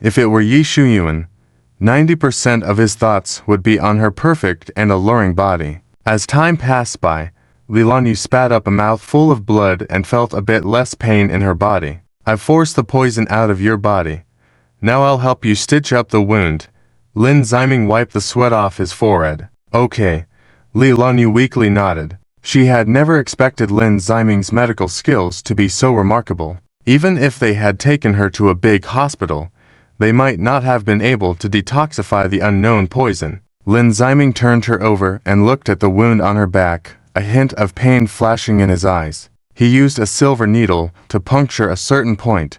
If it were Yi Yuan, 90% of his thoughts would be on her perfect and alluring body. As time passed by, Leilan spat up a mouthful of blood and felt a bit less pain in her body. I've forced the poison out of your body. Now I'll help you stitch up the wound. Lin Ziming wiped the sweat off his forehead. Okay. Leilan weakly nodded. She had never expected Lin Ziming's medical skills to be so remarkable. Even if they had taken her to a big hospital, they might not have been able to detoxify the unknown poison. Lin Ziming turned her over and looked at the wound on her back, a hint of pain flashing in his eyes. He used a silver needle to puncture a certain point,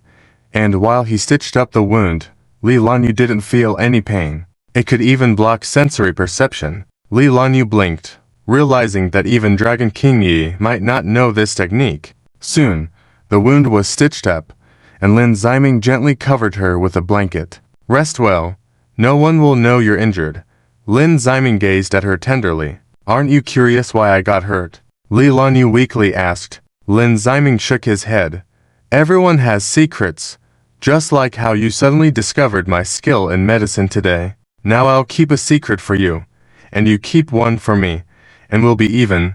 and while he stitched up the wound, Leilan didn't feel any pain. It could even block sensory perception. Leilan blinked, realizing that even Dragon King Yi might not know this technique. Soon, the wound was stitched up, and Lin Ziming gently covered her with a blanket. Rest well. No one will know you're injured. Lin Ziming gazed at her tenderly. Aren't you curious why I got hurt? Leilan weakly asked. Lin Ziming shook his head. Everyone has secrets, just like how you suddenly discovered my skill in medicine today. Now I'll keep a secret for you, and you keep one for me, and we'll be even.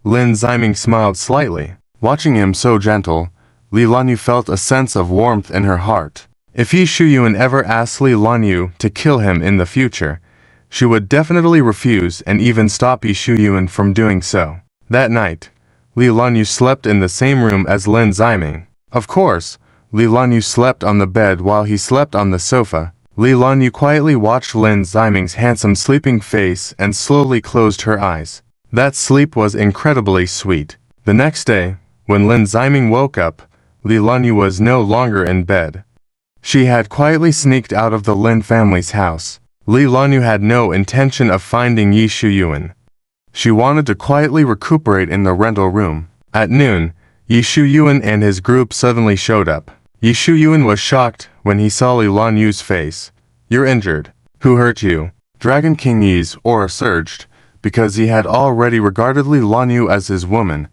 Lin Ziming smiled slightly. Watching him so gentle, Leilan felt a sense of warmth in her heart. If Yi Yuan ever asked Leilan to kill him in the future, she would definitely refuse and even stop Yi Yuan from doing so. That night, Leilan slept in the same room as Lin Ziming. Of course, Leilan slept on the bed while he slept on the sofa. Leilan quietly watched Lin Ziming's handsome sleeping face and slowly closed her eyes. That sleep was incredibly sweet. The next day, when Lin Ziming woke up, Leilan was no longer in bed. She had quietly sneaked out of the Lin family's house. Leilan had no intention of finding Yi Yuan. She wanted to quietly recuperate in the rental room. At noon, Yi Yuan and his group suddenly showed up. Yi Yuan was shocked when he saw Leilan's face. You're injured. Who hurt you? Dragon King Yi's aura surged, because he had already regarded Leilan as his woman.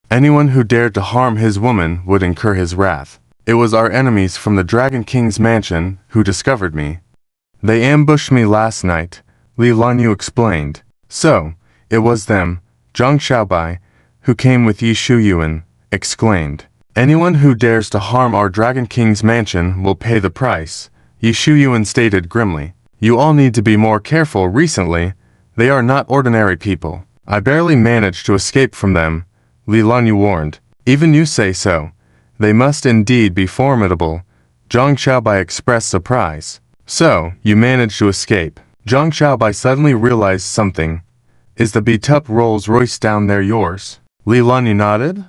Anyone who dared to harm his woman would incur his wrath. It was our enemies from the Dragon King's mansion who discovered me. They ambushed me last night, Leilan explained. So, it was them, Zhang Xiaobai, who came with Yi Yuan, exclaimed. Anyone who dares to harm our Dragon King's mansion will pay the price, Yi Yuan stated grimly. You all need to be more careful recently. They are not ordinary people. I barely managed to escape from them, Leilan warned. Even you say so. They must indeed be formidable. Zhang Xiaobai expressed surprise. So, you managed to escape. Zhang Xiaobai suddenly realized something. Is the beat-up Rolls-Royce down there yours? Leilan nodded.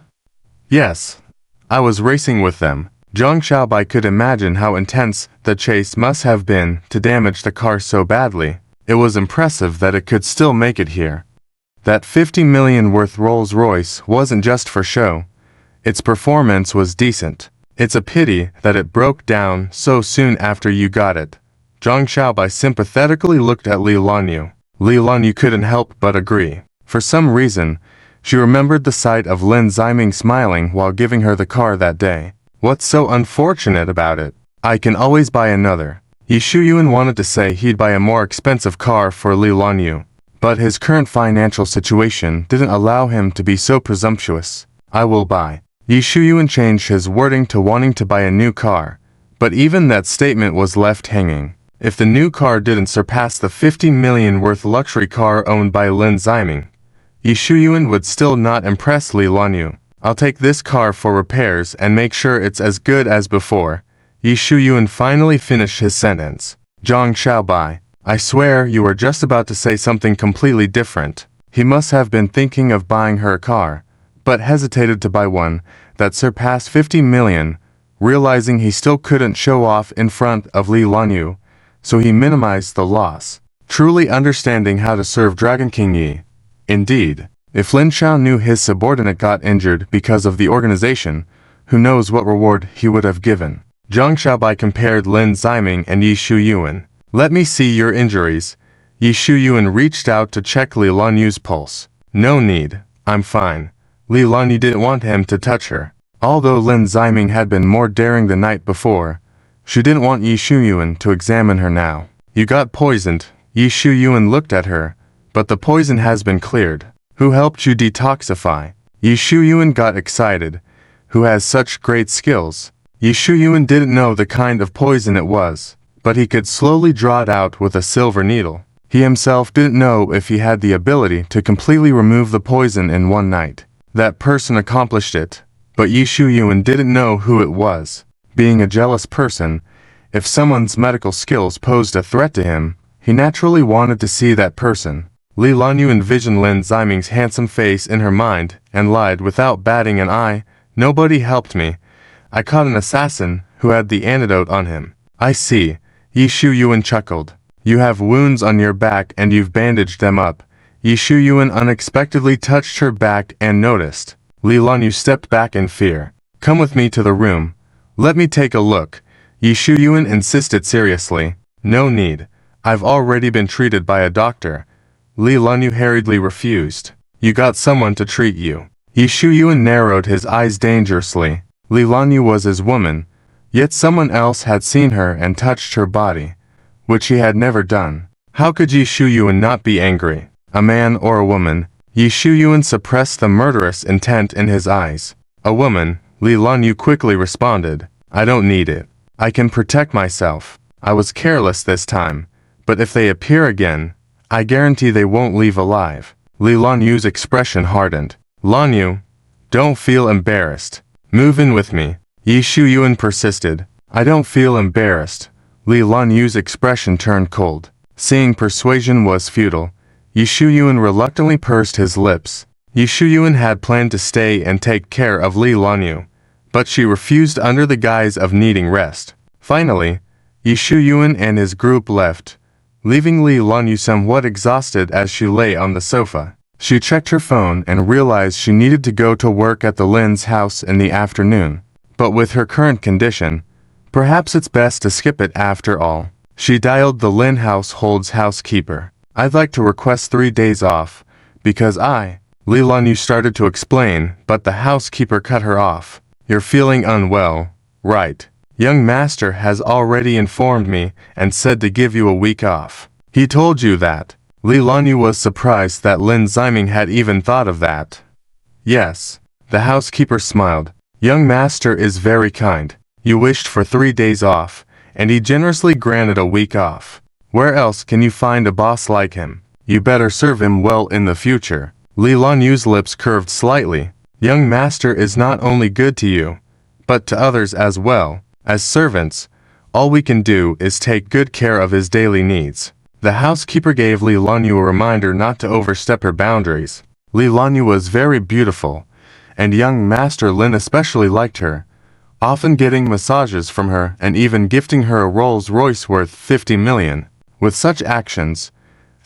Yes. I was racing with them. Zhang Xiaobai could imagine how intense the chase must have been to damage the car so badly. It was impressive that it could still make it here. That 50 million worth Rolls-Royce wasn't just for show. Its performance was decent. It's a pity that it broke down so soon after you got it. Zhang Xiaobai sympathetically looked at Leilan. Leilan couldn't help but agree. For some reason, she remembered the sight of Lin Ziming smiling while giving her the car that day. What's so unfortunate about it? I can always buy another. Yi Yuan wanted to say he'd buy a more expensive car for Leilan, but his current financial situation didn't allow him to be so presumptuous. I will buy. Yi Yuan changed his wording to wanting to buy a new car, but even that statement was left hanging. If the new car didn't surpass the 50 million worth luxury car owned by Lin Ziming, Yi Yuan would still not impress Leilan. I'll take this car for repairs and make sure it's as good as before. Yi Yuan finally finished his sentence. Zhang Xiaobai, I swear you were just about to say something completely different. He must have been thinking of buying her a car, but hesitated to buy one that surpassed 50 million, realizing he still couldn't show off in front of Leilan, so he minimized the loss, truly understanding how to serve Dragon King Yi. Indeed, if Lin Xiao knew his subordinate got injured because of the organization, who knows what reward he would have given. Zhang Xiaobai compared Lin Ziming and Yi Yuan. Let me see your injuries. Yi Yuan reached out to check Leilan's pulse. No need, I'm fine. Leilan didn't want him to touch her. Although Lin Ziming had been more daring the night before, She didn't want Yi Yuan to examine her now. You got poisoned. Yi Yuan looked at her, but the poison has been cleared. Who helped you detoxify? Yi Yuan got excited. Who has such great skills? Yi Yuan didn't know the kind of poison it was, but he could slowly draw it out with a silver needle. He himself didn't know if he had the ability to completely remove the poison in one night. That person accomplished it, but Yi Yuan didn't know who it was. Being a jealous person, if someone's medical skills posed a threat to him, he naturally wanted to see that person. Leilan envisioned Lin Ziming's handsome face in her mind and lied without batting an eye. Nobody helped me. I caught an assassin who had the antidote on him. I see. Yi Yuan chuckled. You have wounds on your back and you've bandaged them up. Yi Yuan unexpectedly touched her back and noticed. Leilan stepped back in fear. Come with me to the room. Let me take a look. Yi Yuan insisted seriously. No need. I've already been treated by a doctor. Leilan hurriedly refused. You got someone to treat you. Yi Yuan narrowed his eyes dangerously. Leilan was his woman, yet someone else had seen her and touched her body, which he had never done. How could Yi Yuan not be angry? A man or a woman? Yi Yuan suppressed the murderous intent in his eyes. A woman, Leilan quickly responded. I don't need it. I can protect myself. I was careless this time, but if they appear again, I guarantee they won't leave alive. Leilan expression hardened. Lan, don't feel embarrassed. Move in with me. Yi Yuan persisted. I don't feel embarrassed. Leilan expression turned cold. Seeing persuasion was futile, Yi Yuan reluctantly pursed his lips. Yi Yuan had planned to stay and take care of Leilan, but she refused under the guise of needing rest. Finally, Yi Yuan and his group left, leaving Leilan somewhat exhausted as she lay on the sofa. She checked her phone and realized she needed to go to work at the Lin's house in the afternoon. But with her current condition, perhaps it's best to skip it after all. She dialed the Lin household's housekeeper. I'd like to request 3 days off, because Leilan started to explain, but the housekeeper cut her off. You're feeling unwell, right? Young master has already informed me and said to give you a week off. He told you that? Leilan was surprised that Lin Ziming had even thought of that. Yes. The housekeeper smiled. Young master is very kind. You wished for 3 days off, and he generously granted a week off. Where else can you find a boss like him? You better serve him well in the future. Leilan's lips curved slightly. Young master is not only good to you, but to others as well. As servants, all we can do is take good care of his daily needs. The housekeeper gave Leilan a reminder not to overstep her boundaries. Leilan was very beautiful, and young master Lin especially liked her, often getting massages from her and even gifting her a Rolls-Royce worth 50 million. With such actions,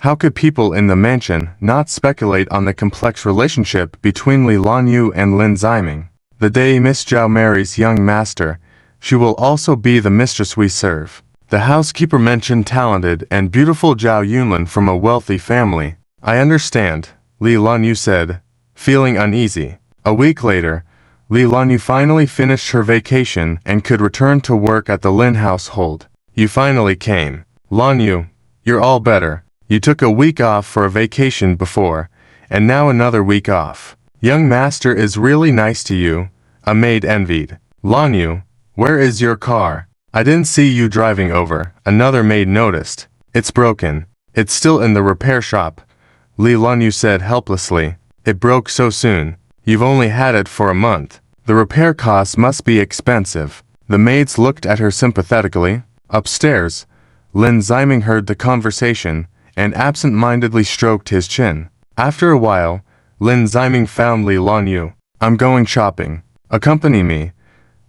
how could people in the mansion not speculate on the complex relationship between Leilan and Lin Ziming? The day Miss Zhao marries young master, she will also be the mistress we serve. The housekeeper mentioned talented and beautiful Zhao Yunlin from a wealthy family. I understand, Leilan said, feeling uneasy. A week later, Leilan finally finished her vacation and could return to work at the Lin household. You finally came. Lan, you're all better. You took a week off for a vacation before, and now another week off. Young master is really nice to you. A maid envied. Lan, where is your car? I didn't see you driving over. Another maid noticed. It's broken. It's still in the repair shop. Leilan said helplessly. It broke so soon. You've only had it for a month. The repair costs must be expensive. The maids looked at her sympathetically. Upstairs, Lin Ziming heard the conversation and absent-mindedly stroked his chin. After a while, Lin Ziming found Leilan. I'm going shopping. Accompany me,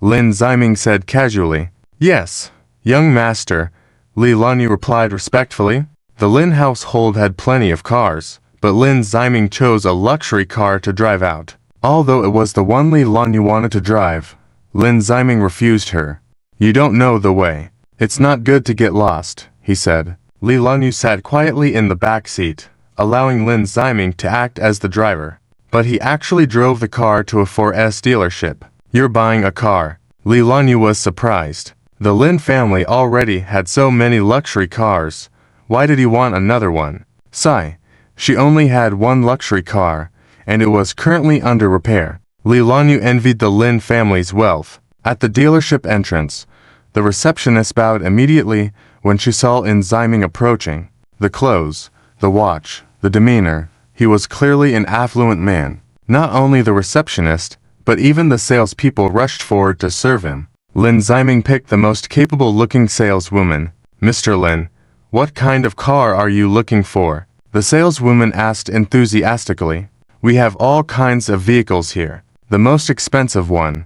Lin Ziming said casually. Yes, young master, Leilan replied respectfully. The Lin household had plenty of cars, but Lin Ziming chose a luxury car to drive out. Although it was the one Leilan wanted to drive, Lin Ziming refused her. You don't know the way. It's not good to get lost, he said. Leilan sat quietly in the back seat, allowing Lin Ziming to act as the driver. But he actually drove the car to a 4S dealership. You're buying a car. Leilan was surprised. The Lin family already had so many luxury cars. Why did he want another one? Sigh. She only had one luxury car, and it was currently under repair. Leilan envied the Lin family's wealth. At the dealership entrance, the receptionist bowed immediately when she saw Lin Ziming approaching. The clothes, the watch, the demeanor. He was clearly an affluent man. Not only the receptionist, but even the salespeople rushed forward to serve him. Lin Ziming picked the most capable-looking saleswoman. Mr. Lin, what kind of car are you looking for? The saleswoman asked enthusiastically. We have all kinds of vehicles here. The most expensive one,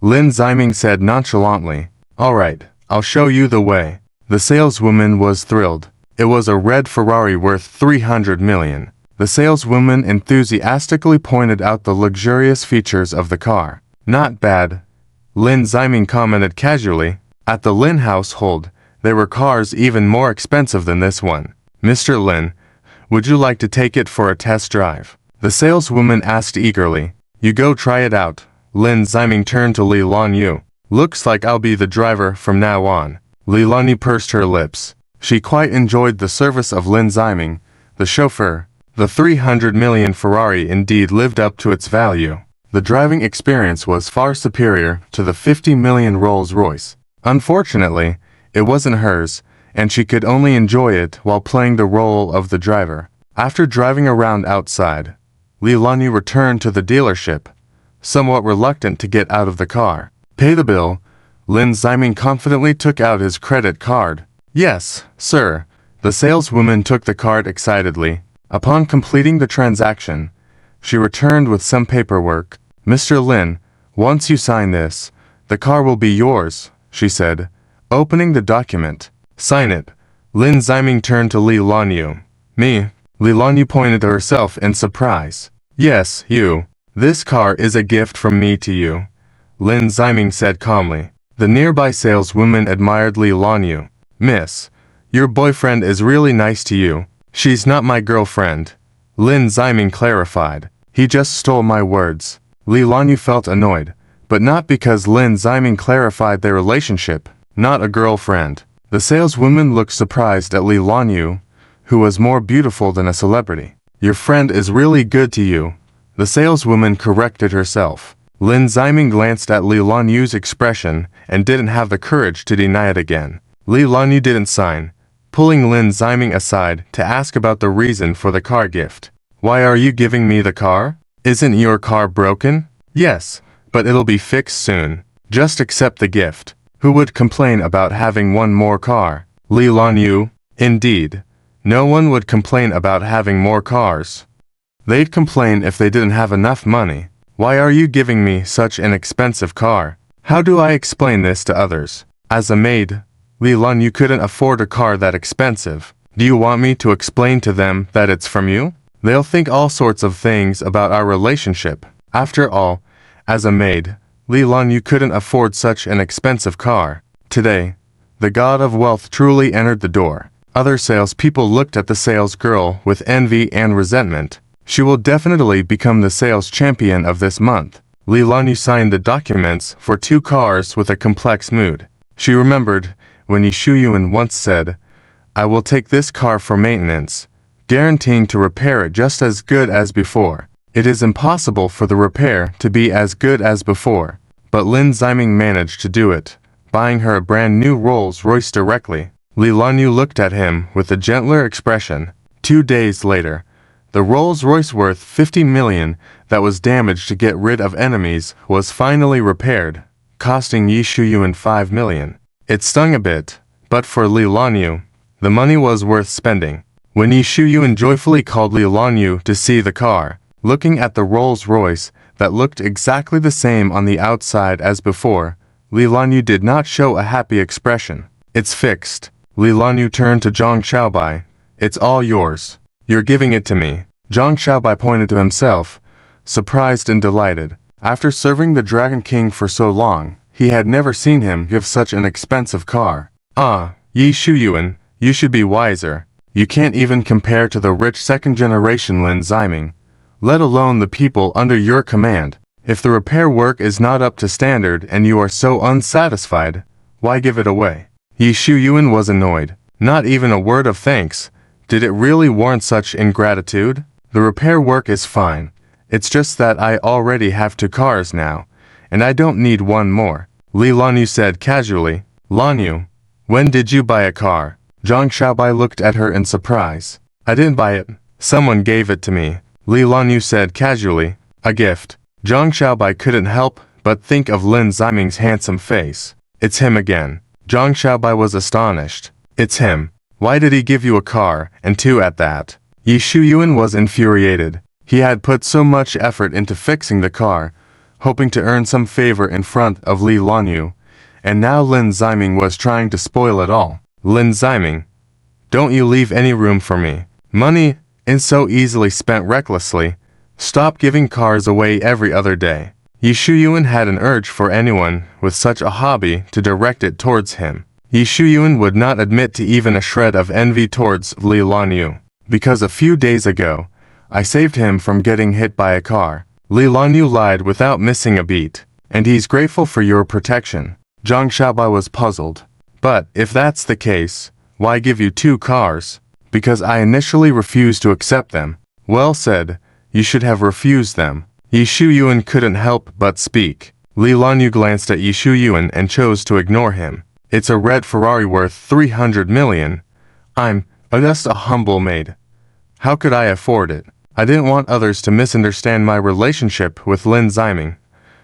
Lin Ziming said nonchalantly. All right, I'll show you the way. The saleswoman was thrilled. It was a red Ferrari worth 300 million. The saleswoman enthusiastically pointed out the luxurious features of the car. Not bad, Lin Ziming commented casually. At the Lin household, there were cars even more expensive than this one. Mr. Lin, would you like to take it for a test drive? The saleswoman asked eagerly. You go try it out. Lin Ziming turned to Leilan. Looks like I'll be the driver from now on. Leilan pursed her lips. She quite enjoyed the service of Lin Ziming, the chauffeur. The 300 million Ferrari indeed lived up to its value. The driving experience was far superior to the 50 million Rolls-Royce. Unfortunately, it wasn't hers, and she could only enjoy it while playing the role of the driver. After driving around outside, Leilan returned to the dealership, somewhat reluctant to get out of the car. Pay the bill. Lin Ziming confidently took out his credit card. Yes, sir. The saleswoman took the card excitedly. Upon completing the transaction, she returned with some paperwork. Mr. Lin, once you sign this, the car will be yours, she said, opening the document. Sign it. Lin Ziming turned to Leilan. Me? Leilan pointed to herself in surprise. Yes, you. This car is a gift from me to you, Lin Ziming said calmly. The nearby saleswoman admired Leilan. Miss, your boyfriend is really nice to you. She's not my girlfriend, Lin Ziming clarified. He just stole my words. Leilan felt annoyed, but not because Lin Ziming clarified their relationship. Not a girlfriend. The saleswoman looked surprised at Leilan, who was more beautiful than a celebrity. Your friend is really good to you, the saleswoman corrected herself. Lin Ziming glanced at Leilan's expression and didn't have the courage to deny it again. Leilan didn't sign, pulling Lin Ziming aside to ask about the reason for the car gift. Why are you giving me the car? Isn't your car broken? Yes, but it'll be fixed soon. Just accept the gift. Who would complain about having one more car? Leilan. Indeed. No one would complain about having more cars. They'd complain if they didn't have enough money. Why are you giving me such an expensive car? How do I explain this to others? As a maid, Leilan couldn't afford a car that expensive. Do you want me to explain to them that it's from you? They'll think all sorts of things about our relationship. After all, as a maid, Leilan couldn't afford such an expensive car. Today, the god of wealth truly entered the door. Other salespeople looked at the sales girl with envy and resentment. She will definitely become the sales champion of this month. Leilan signed the documents for 2 cars with a complex mood. She remembered when Yuan once said, I will take this car for maintenance, guaranteeing to repair it just as good as before. It is impossible for the repair to be as good as before, but Lin Ziming managed to do it, buying her a brand new Rolls-Royce directly. Leilan looked at him with a gentler expression. 2 days later, the Rolls-Royce worth 50 million that was damaged to get rid of enemies was finally repaired, costing Yuan 5 million. It stung a bit, but for Leilan, the money was worth spending. When Yuan joyfully called Leilan to see the car, looking at the Rolls-Royce that looked exactly the same on the outside as before, Leilan did not show a happy expression. It's fixed. Leilan turned to Zhang Xiaobai. It's all yours. You're giving it to me. Zhang Xiaobai pointed to himself, surprised and delighted. After serving the Dragon King for so long, he had never seen him give such an expensive car. Ah, Yuan, you should be wiser. You can't even compare to the rich second-generation Lin Ziming, let alone the people under your command. If the repair work is not up to standard and you are so unsatisfied, Why give it away? Yi Shuyuan was annoyed. Not even a word of thanks. Did it really warrant such ingratitude? The repair work is fine. It's just that I already have 2 cars now, and I don't need one more. Leilan said casually. Lanyu, when did you buy a car? Zhang Xiaobai looked at her in surprise. I didn't buy it. Someone gave it to me. Leilan said casually. A gift. Zhang Xiaobai couldn't help but think of Lin Ziming's handsome face. It's him again. Zhang Xiaobai was astonished. It's him. Why did he give you a car, and 2 at that? Yi Shuyuan was infuriated. He had put so much effort into fixing the car, hoping to earn some favor in front of Leilan, and now Lin Ziming was trying to spoil it all. Lin Ziming, don't you leave any room for me. Money is so easily spent recklessly. Stop giving cars away every other day. Yi Shuyuan had an urge for anyone with such a hobby to direct it towards him. Yi Shuyuan would not admit to even a shred of envy towards Leilan, because a few days ago, I saved him from getting hit by a car. Leilan lied without missing a beat. And he's grateful for your protection. Zhang Xiaobai was puzzled. But if that's the case, why give you 2 cars? Because I initially refused to accept them. Well said, you should have refused them. Yi Shuyuan couldn't help but speak. Leilan glanced at Yi Shuyuan and chose to ignore him. It's a red Ferrari worth 300 million. I'm just a humble maid. How could I afford it? I didn't want others to misunderstand my relationship with Lin Ziming,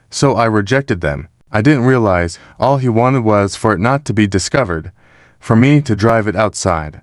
so I rejected them. I didn't realize all he wanted was for it not to be discovered, for me to drive it outside.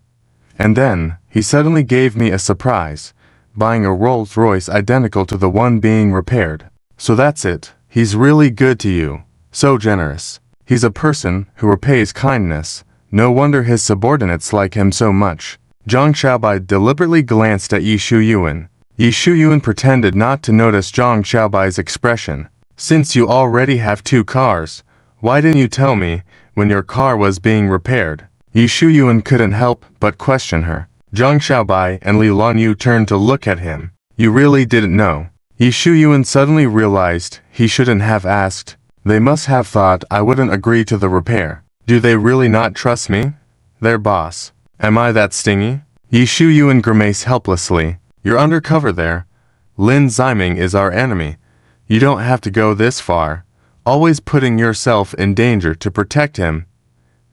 And then, he suddenly gave me a surprise, buying a Rolls-Royce identical to the one being repaired. So that's it. He's really good to you. So generous. He's a person who repays kindness. No wonder his subordinates like him so much. Zhang Xiaobai deliberately glanced at Yi Shuyuan. Yi Shuyuan pretended not to notice Zhang Xiaobai's expression. Since you already have 2 cars, why didn't you tell me when your car was being repaired? Yi Shuyuan couldn't help but question her. Zhang Xiaobai and Leilan turned to look at him. You really didn't know? Yi Shuyuan suddenly realized he shouldn't have asked. They must have thought I wouldn't agree to the repair. Do they really not trust me? Their boss. Am I that stingy? Yi Shuyuan grimaced helplessly. You're undercover there. Lin Ziming is our enemy. You don't have to go this far, always putting yourself in danger to protect him.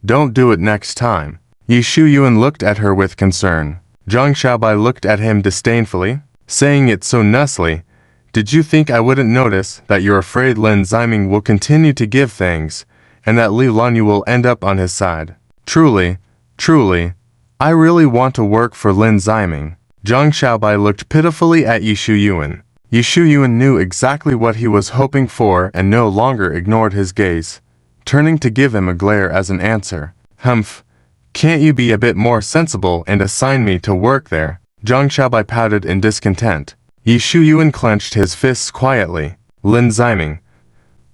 Don't do it next time. Yi Shuyuan looked at her with concern. Zhang Xiaobai looked at him disdainfully, saying it so nicely. Did you think I wouldn't notice that you're afraid Lin Ziming will continue to give things, and that Leilan will end up on his side? Truly, I really want to work for Lin Ziming. Zhang Xiaobai looked pitifully at Yi Shuyuan. Yi Shuyuan knew exactly what he was hoping for and no longer ignored his gaze, turning to give him a glare as an answer. Humph, can't you be a bit more sensible and assign me to work there? Zhang Xiaobai pouted in discontent. Yi Shuyuan clenched his fists quietly. Lin Ziming,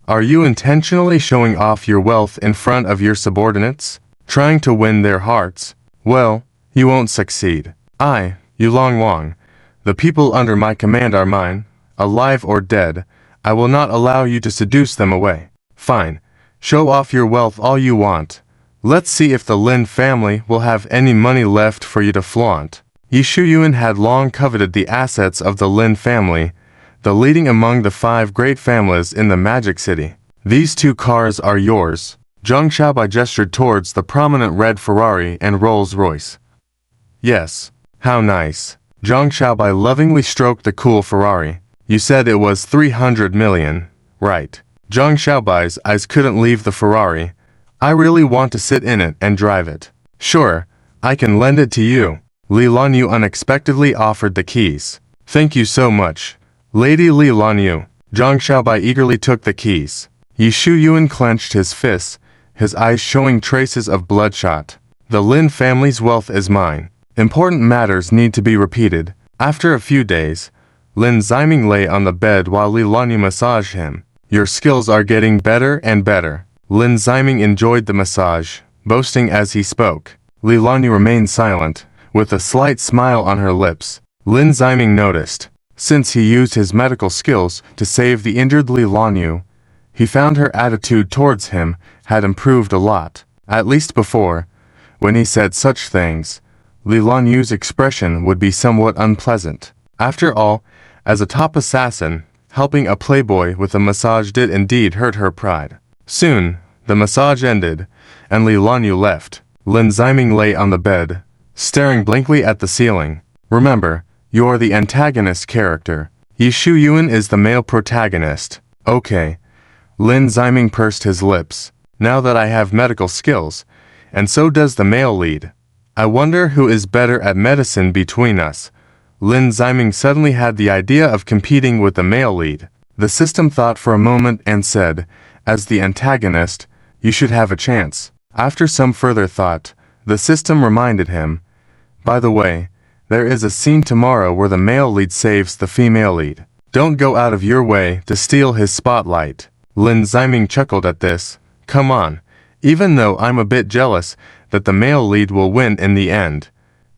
are you intentionally showing off your wealth in front of your subordinates? Trying to win their hearts? Well, you won't succeed. Yulong Wang, the people under my command are mine, alive or dead. I will not allow you to seduce them away. Fine, show off your wealth all you want. Let's see if the Lin family will have any money left for you to flaunt. Yi Shuyuan had long coveted the assets of the Lin family, the leading among the 5 great families in the Magic City. These 2 cars are yours. Zhang Xiaobai gestured towards the prominent red Ferrari and Rolls-Royce. Yes, how nice. Zhang Xiaobai lovingly stroked the cool Ferrari. You said it was 300 million, right? Zhang Xiaobai's eyes couldn't leave the Ferrari. I really want to sit in it and drive it. Sure, I can lend it to you. Leilan unexpectedly offered the keys. Thank you so much. Lady Leilan. Zhang Xiaobai eagerly took the keys. Yi Shuyuan clenched his fists, his eyes showing traces of bloodshot. The Lin family's wealth is mine. Important matters need to be repeated. After a few days, Lin Ziming lay on the bed while Leilan massaged him. Your skills are getting better and better. Lin Ziming enjoyed the massage, boasting as he spoke. Leilan remained silent, with a slight smile on her lips. Lin Ziming noticed. Since he used his medical skills to save the injured Leilan, he found her attitude towards him had improved a lot, at least before. When he said such things, Leilan Yu's expression would be somewhat unpleasant. After all, as a top assassin, helping a playboy with a massage did indeed hurt her pride. Soon, the massage ended, and Leilan Yu left. Lin Ziming lay on the bed, staring blankly at the ceiling. Remember, you're the antagonist character. Yu Yuan is the male protagonist. Okay. Lin Ziming pursed his lips. Now that I have medical skills, and so does the male lead. I wonder who is better at medicine between us. Lin Ziming suddenly had the idea of competing with the male lead. The system thought for a moment and said, as the antagonist, you should have a chance. After some further thought, the system reminded him, by the way, there is a scene tomorrow where the male lead saves the female lead. Don't go out of your way to steal his spotlight. Lin Ziming chuckled at this. Come on, even though I'm a bit jealous that the male lead will win in the end.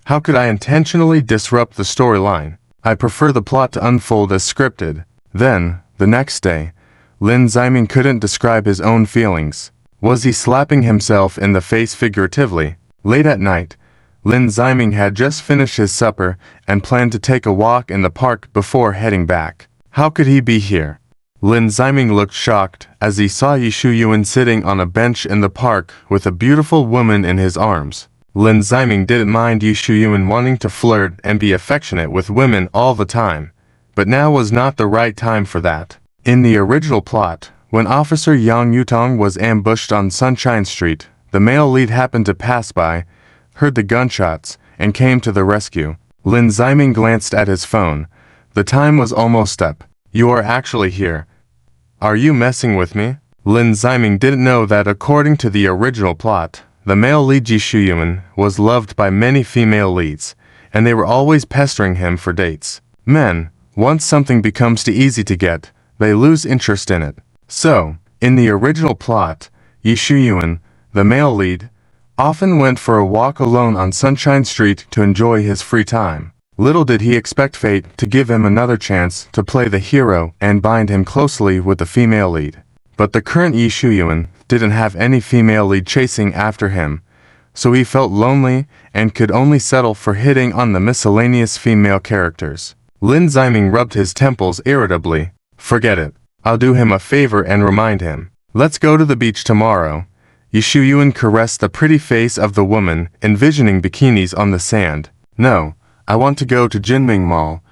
How could I intentionally disrupt the storyline? I prefer the plot to unfold as scripted. Then, the next day, Lin Ziming couldn't describe his own feelings. Was he slapping himself in the face figuratively? Late at night, Lin Ziming had just finished his supper and planned to take a walk in the park before heading back. How could he be here? Lin Ziming looked shocked as he saw Yu Yuan sitting on a bench in the park with a beautiful woman in his arms. Lin Ziming didn't mind Yu Yuan wanting to flirt and be affectionate with women all the time, but now was not the right time for that. In the original plot, when Officer Yang Yutong was ambushed on Sunshine Street, the male lead happened to pass by, heard the gunshots, and came to the rescue. Lin Ziming glanced at his phone. The time was almost up. You are actually here. Are you messing with me? Lin Ziming didn't know that according to the original plot, the male lead Yu Yuan was loved by many female leads, and they were always pestering him for dates. Men, once something becomes too easy to get, they lose interest in it. So, in the original plot, Yu Yuan, the male lead, often went for a walk alone on Sunshine Street to enjoy his free time. Little did he expect fate to give him another chance to play the hero and bind him closely with the female lead. But the current Yu Yuan didn't have any female lead chasing after him, so he felt lonely and could only settle for hitting on the miscellaneous female characters. Lin Ziming rubbed his temples irritably. Forget it. I'll do him a favor and remind him. Let's go to the beach tomorrow. Yu Yuan caressed the pretty face of the woman, envisioning bikinis on the sand. No, I want to go to Jinming Mall,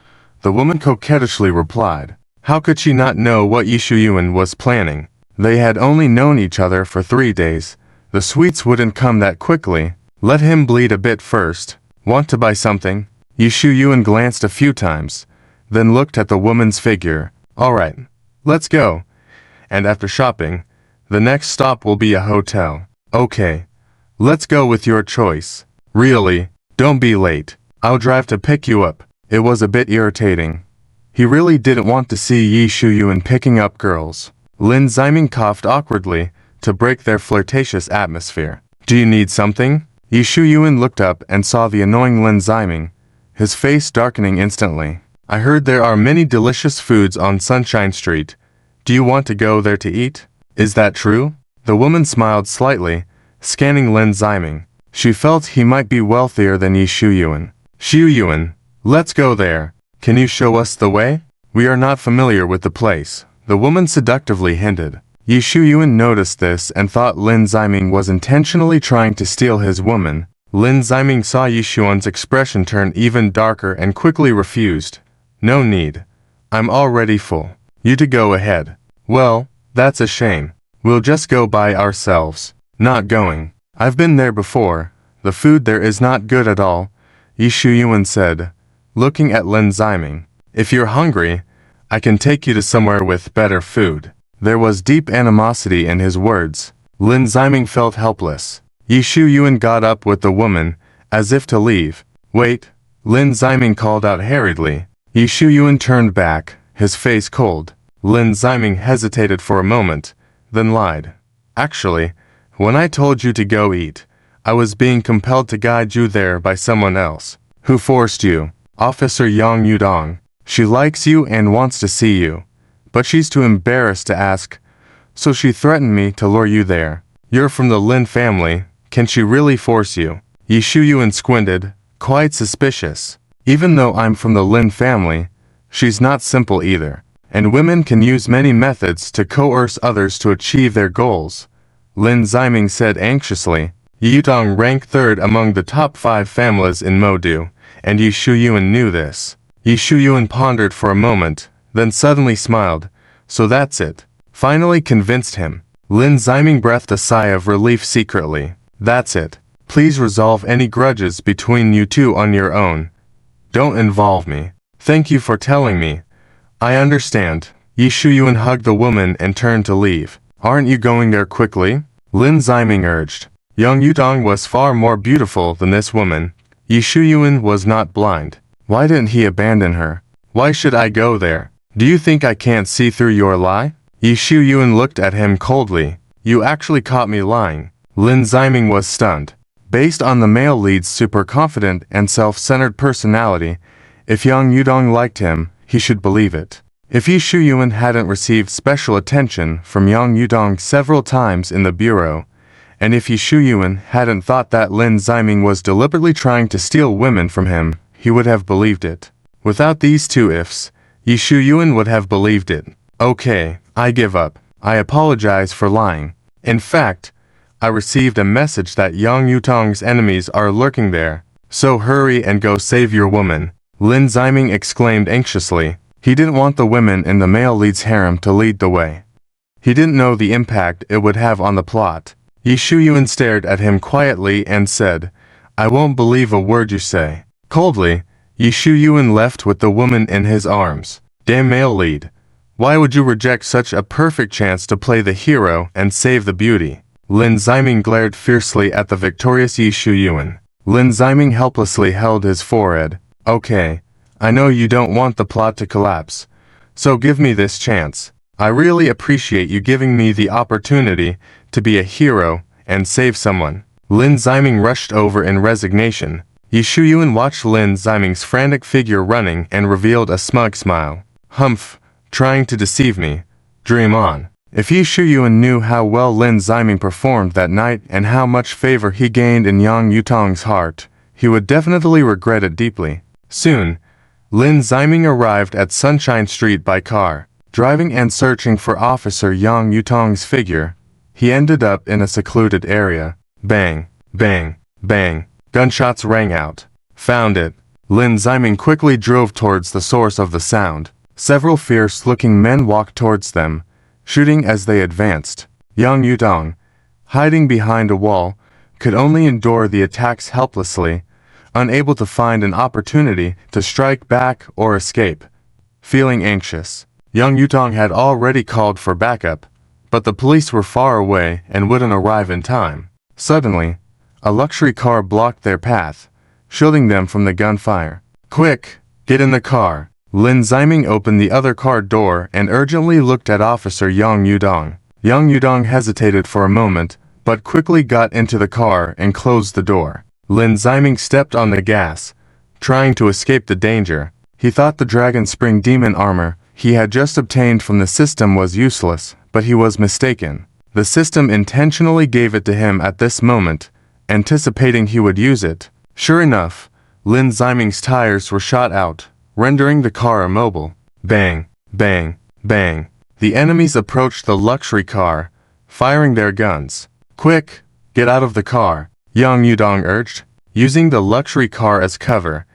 the woman coquettishly replied. How could she not know what Yu Yuan was planning? They had only known each other for 3 days. The sweets wouldn't come that quickly. Let him bleed a bit first. Want to buy something? Yu Yuan glanced a few times, then looked at the woman's figure. All right, let's go. And after shopping, the next stop will be a hotel. Okay, let's go with your choice. Really, don't be late. I'll drive to pick you up. It was a bit irritating. He really didn't want to see Yu Yuan picking up girls. Lin Ziming coughed awkwardly to break their flirtatious atmosphere. Do you need something? Yu Yuan looked up and saw the annoying Lin Ziming, his face darkening instantly. I heard there are many delicious foods on Sunshine Street. Do you want to go there to eat? Is that true? The woman smiled slightly, scanning Lin Ziming. She felt he might be wealthier than Yu Yuan. Yu Yuan, let's go there. Can you show us the way? We are not familiar with the place, the woman seductively hinted. Yu Yuan noticed this and thought Lin Ziming was intentionally trying to steal his woman. Lin Ziming saw Yu Yuan's expression turn even darker and quickly refused. No need. I'm already full. You to go ahead. Well, that's a shame. We'll just go by ourselves. Not going. I've been there before. The food there is not good at all, Yu Yuan said, looking at Lin Ziming. If you're hungry, I can take you to somewhere with better food. There was deep animosity in his words. Lin Ziming felt helpless. Yu Yuan got up with the woman, as if to leave. Wait, Lin Ziming called out hurriedly. Yu Yuan turned back, his face cold. Lin Ziming hesitated for a moment, then lied. Actually, when I told you to go eat, I was being compelled to guide you there by someone else. Who forced you? Officer Yang Yudong. She likes you and wants to see you, but she's too embarrassed to ask, so she threatened me to lure you there. You're from the Lin family, can she really force you? Yi Shuyuan squinted, quite suspicious. Even though I'm from the Lin family, she's not simple either. And women can use many methods to coerce others to achieve their goals, Lin Ziming said anxiously. Yi Yudong ranked third among the top 5 families in Modu, and Yi Shuyuan knew this. Yi Shuyuan pondered for a moment, then suddenly smiled. So that's it. Finally convinced him. Lin Ziming breathed a sigh of relief secretly. That's it. Please resolve any grudges between you two on your own. Don't involve me. Thank you for telling me. I understand. Yi Shuyuan hugged the woman and turned to leave. Aren't you going there quickly? Lin Ziming urged. Young Yudong was far more beautiful than this woman. Yi Shuyuan was not blind. Why didn't he abandon her? Why should I go there? Do you think I can't see through your lie? Yi Shuyuan looked at him coldly. You actually caught me lying. Lin Ziming was stunned. Based on the male lead's super confident and self-centered personality, if Young Yudong liked him, he should believe it. If Yi Shuyuan hadn't received special attention from Young Yudong several times in the bureau, and if Yi Shuyuan hadn't thought that Lin Ziming was deliberately trying to steal women from him, he would have believed it. Without these two ifs, Yi Shuyuan would have believed it. Okay, I give up. I apologize for lying. In fact, I received a message that Young Yudong's enemies are lurking there. So hurry and go save your woman, Lin Ziming exclaimed anxiously. He didn't want the women in the male lead's harem to lead the way. He didn't know the impact it would have on the plot. Yi Shuyuan stared at him quietly and said, I won't believe a word you say. Coldly, Yi Shuyuan left with the woman in his arms. Damn male lead. Why would you reject such a perfect chance to play the hero and save the beauty? Lin Ziming glared fiercely at the victorious Yi Shuyuan. Lin Ziming helplessly held his forehead. Okay, I know you don't want the plot to collapse. So give me this chance. I really appreciate you giving me the opportunity to be a hero and save someone. Lin Ziming rushed over in resignation. Yi Shuyuan watched Lin Ziming's frantic figure running and revealed a smug smile. Humph, trying to deceive me. Dream on. If Yi Shuyuan knew how well Lin Ziming performed that night and how much favor he gained in Yang Yutong's heart, he would definitely regret it deeply. Soon, Lin Ziming arrived at Sunshine Street by car. Driving and searching for Officer Yang Yutong's figure, he ended up in a secluded area. Bang, bang, bang. Gunshots rang out. Found it. Lin Ziming quickly drove towards the source of the sound. Several fierce-looking men walked towards them, shooting as they advanced. Yang Yudong, hiding behind a wall, could only endure the attacks helplessly, unable to find an opportunity to strike back or escape. Feeling anxious, Yang Yudong had already called for backup, but the police were far away and wouldn't arrive in time. Suddenly, a luxury car blocked their path, shielding them from the gunfire. Quick, get in the car. Lin Ziming opened the other car door and urgently looked at Officer Yang Yudong. Yang Yudong hesitated for a moment, but quickly got into the car and closed the door. Lin Ziming stepped on the gas, trying to escape the danger. He thought the Dragon Spring demon armor he had just obtained from the system was useless, but he was mistaken. The system intentionally gave it to him at this moment, anticipating he would use it. Sure enough, Lin Ziming's tires were shot out, rendering the car immobile. Bang, bang, bang. The enemies approached the luxury car, firing their guns. Quick, get out of the car, Yang Yudong urged. Using the luxury car as cover,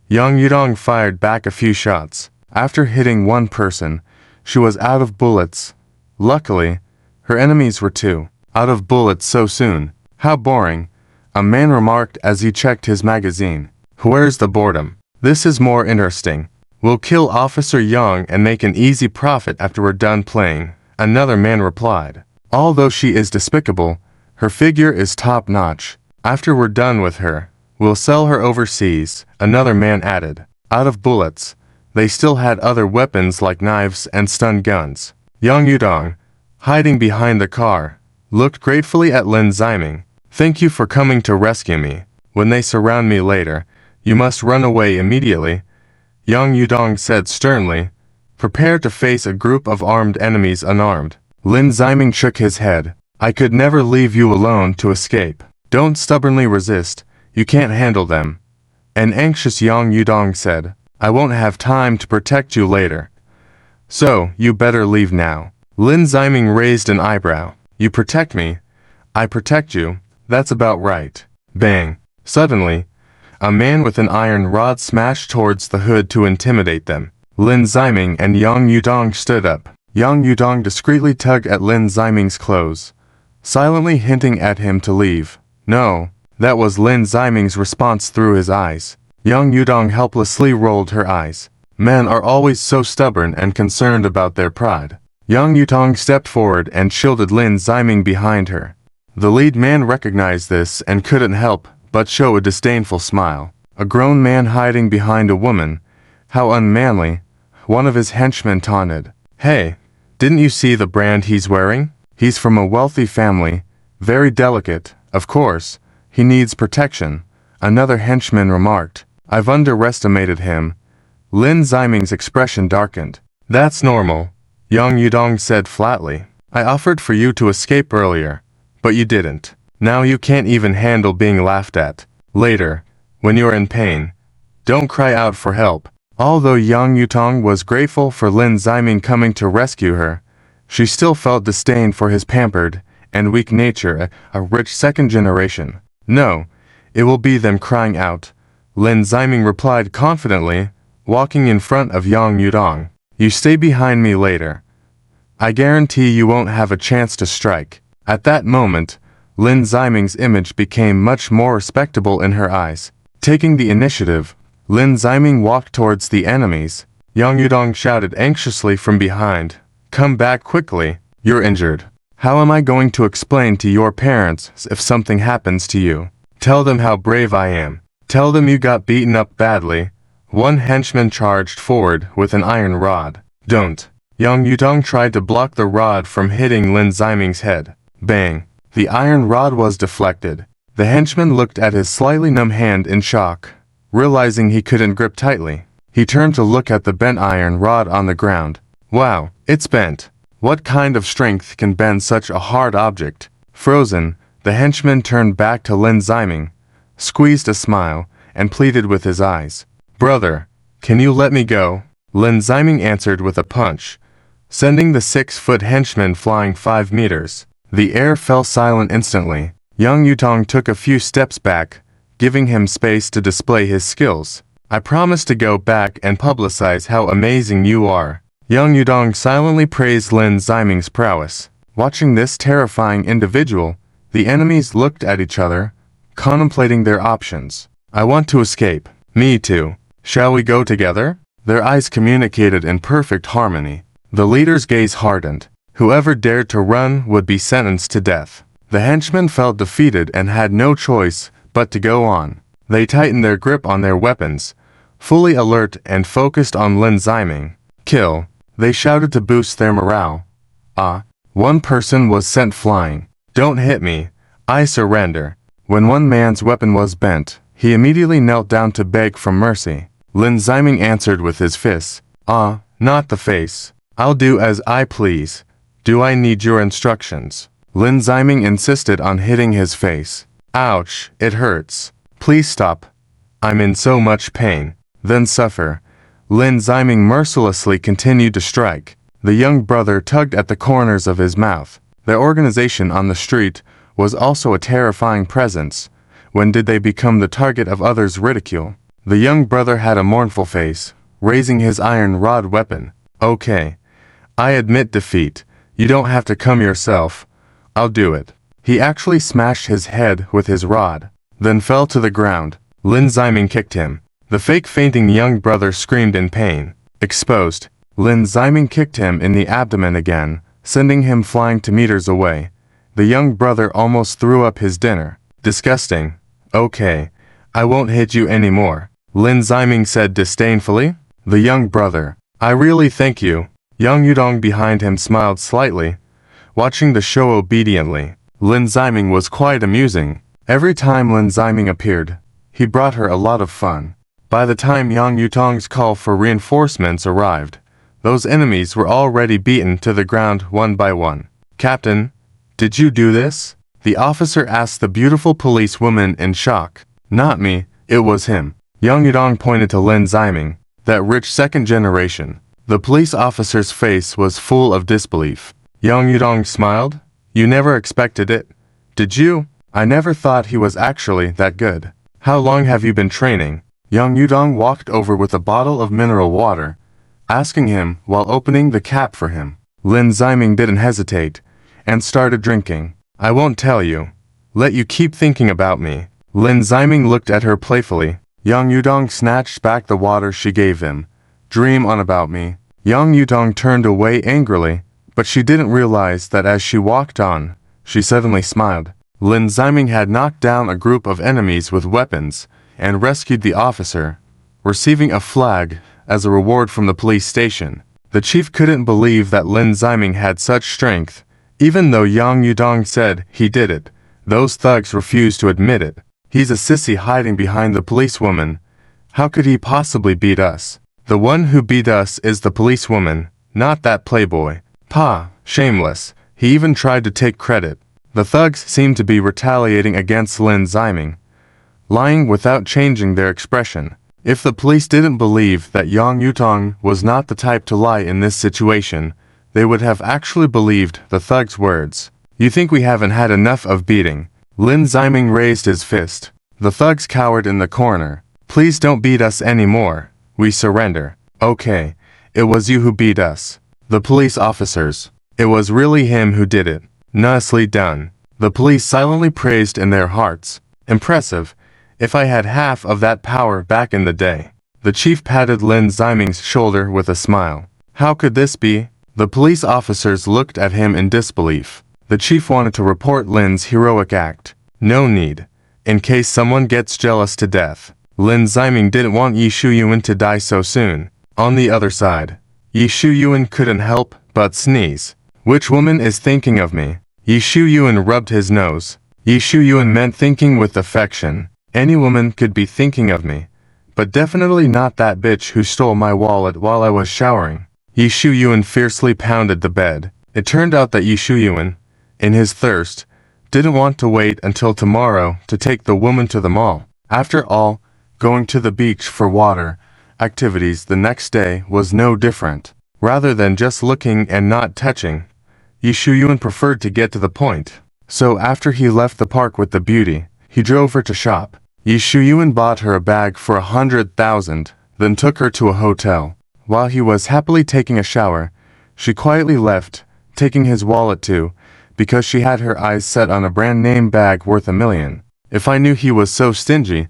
Yang Yudong fired back a few shots. After hitting one person, she was out of bullets. Luckily, her enemies were too. Out of bullets so soon. How boring, a man remarked as he checked his magazine. Where's the boredom? This is more interesting. We'll kill Officer Yang and make an easy profit after we're done playing, another man replied. Although she is despicable, her figure is top-notch. After we're done with her, we'll sell her overseas, another man added. Out of bullets, they still had other weapons like knives and stun guns. Yang Yudong, hiding behind the car, looked gratefully at Lin Ziming. Thank you for coming to rescue me. When they surround me later, you must run away immediately, Yang Yudong said sternly. Prepare to face a group of armed enemies unarmed. Lin Ziming shook his head. I could never leave you alone to escape. Don't stubbornly resist, you can't handle them. An anxious Yang Yudong said, I won't have time to protect you later. So, you better leave now. Lin Ziming raised an eyebrow. You protect me. I protect you. That's about right. Bang. Suddenly, a man with an iron rod smashed towards the hood to intimidate them. Lin Ziming and Yang Yudong stood up. Yang Yudong discreetly tugged at Lin Ziming's clothes, silently hinting at him to leave. No, that was Lin Ziming's response through his eyes. Yang Yudong helplessly rolled her eyes. Men are always so stubborn and concerned about their pride. Yang Yudong stepped forward and shielded Lin Ziming behind her. The lead man recognized this and couldn't help but show a disdainful smile. A grown man hiding behind a woman. How unmanly, one of his henchmen taunted. Hey, didn't you see the brand he's wearing? He's from a wealthy family, very delicate, of course. He needs protection, another henchman remarked. I've underestimated him. Lin Ziming's expression darkened. That's normal, Yang Yudong said flatly. I offered for you to escape earlier, but you didn't. Now you can't even handle being laughed at. Later, when you're in pain, don't cry out for help. Although Yang Yudong was grateful for Lin Ziming coming to rescue her, she still felt disdain for his pampered and weak nature, a rich second generation. No, it will be them crying out, Lin Ziming replied confidently, walking in front of Yang Yudong. You stay behind me later. I guarantee you won't have a chance to strike. At that moment, Lin Ziming's image became much more respectable in her eyes. Taking the initiative, Lin Ziming walked towards the enemies. Yang Yudong shouted anxiously from behind, Come back quickly, you're injured. How am I going to explain to your parents if something happens to you? Tell them how brave I am. Tell them you got beaten up badly. One henchman charged forward with an iron rod. Don't. Yang Yudong tried to block the rod from hitting Lin Ziming's head. Bang. The iron rod was deflected. The henchman looked at his slightly numb hand in shock. Realizing he couldn't grip tightly, he turned to look at the bent iron rod on the ground. Wow, it's bent. What kind of strength can bend such a hard object? Frozen, the henchman turned back to Lin Ziming, squeezed a smile, and pleaded with his eyes. Brother, can you let me go? Lin Ziming answered with a punch, sending the 6-foot henchman flying 5 meters. The air fell silent instantly. Yang Yudong took a few steps back, giving him space to display his skills. I promise to go back and publicize how amazing you are. Yang Yudong silently praised Lin Ziming's prowess. Watching this terrifying individual, the enemies looked at each other, contemplating their options. I want to escape. Me too. Shall we go together? Their eyes communicated in perfect harmony. The leader's gaze hardened. Whoever dared to run would be sentenced to death. The henchmen felt defeated and had no choice but to go on. They tightened their grip on their weapons, fully alert and focused on Lin Ziming. Kill, they shouted to boost their morale. One person was sent flying. Don't hit me, I surrender. When one man's weapon was bent, he immediately knelt down to beg for mercy. Lin Ziming answered with his fists. Not the face. I'll do as I please. Do I need your instructions? Lin Ziming insisted on hitting his face. Ouch, it hurts. Please stop. I'm in so much pain. Then suffer. Lin Ziming mercilessly continued to strike. The young brother tugged at the corners of his mouth. Their organization on the street was also a terrifying presence. When did they become the target of others' ridicule? The young brother had a mournful face, raising his iron rod weapon. Okay. I admit defeat. You don't have to come yourself. I'll do it. He actually smashed his head with his rod, then fell to the ground. Lin Ziming kicked him. The fake fainting young brother screamed in pain. Exposed, Lin Ziming kicked him in the abdomen again, sending him flying to meters away. The young brother almost threw up his dinner. Disgusting. Okay. I won't hit you anymore, Lin Ziming said disdainfully. The young brother. I really thank you. Yang Yudong behind him smiled slightly, watching the show obediently. Lin Ziming was quite amusing. Every time Lin Ziming appeared, he brought her a lot of fun. By the time Yang Yudong's call for reinforcements arrived, those enemies were already beaten to the ground one by one. Captain, Did you do this? The officer asked the beautiful policewoman in shock. Not me, it was him. Yang Yudong pointed to Lin Ziming, that rich second generation. The police officer's face was full of disbelief. Yang Yudong smiled. You never expected it, did you? I never thought he was actually that good. How long have you been training? Yang Yudong walked over with a bottle of mineral water, asking him while opening the cap for him. Lin Ziming didn't hesitate, and started drinking. I won't tell you. Let you keep thinking about me. Lin Ziming looked at her playfully. Yang Yudong snatched back the water she gave him. Dream on about me. Yang Yudong turned away angrily, but she didn't realize that as she walked on, she suddenly smiled. Lin Ziming had knocked down a group of enemies with weapons and rescued the officer, receiving a flag as a reward from the police station. The chief couldn't believe that Lin Ziming had such strength. Even though Yang Yudong said he did it, those thugs refused to admit it. He's a sissy hiding behind the policewoman. How could he possibly beat us? The one who beat us is the policewoman, not that playboy. Pa, shameless. He even tried to take credit. The thugs seemed to be retaliating against Lin Ziming, lying without changing their expression. If the police didn't believe that Yang Yudong was not the type to lie in this situation, they would have actually believed the thug's words. You think we haven't had enough of beating? Lin Ziming raised his fist. The thugs cowered in the corner. Please don't beat us anymore. We surrender. Okay, it was you who beat us. The police officers. It was really him who did it. Nicely done. The police silently praised in their hearts. Impressive. If I had half of that power back in the day. The chief patted Lin Ziming's shoulder with a smile. How could this be? The police officers looked at him in disbelief. The chief wanted to report Lin's heroic act. No need. In case someone gets jealous to death. Lin Ziming didn't want Yi Shuyuan to die so soon. On the other side, Yi Shuyuan couldn't help but sneeze. Which woman is thinking of me? Yi Shuyuan rubbed his nose. Yi Shuyuan meant thinking with affection. Any woman could be thinking of me, but definitely not that bitch who stole my wallet while I was showering. Yi Shuyuan fiercely pounded the bed. It turned out that Yi Shuyuan, in his thirst, didn't want to wait until tomorrow to take the woman to the mall. After all, going to the beach for water activities the next day was no different. Rather than just looking and not touching, Yi Shuyuan preferred to get to the point. So after he left the park with the beauty, he drove her to shop. Yi Shuyuan bought her a bag for 100,000, then took her to a hotel. While he was happily taking a shower, she quietly left, taking his wallet too, because she had her eyes set on a brand-name bag worth $1 million. If I knew he was so stingy,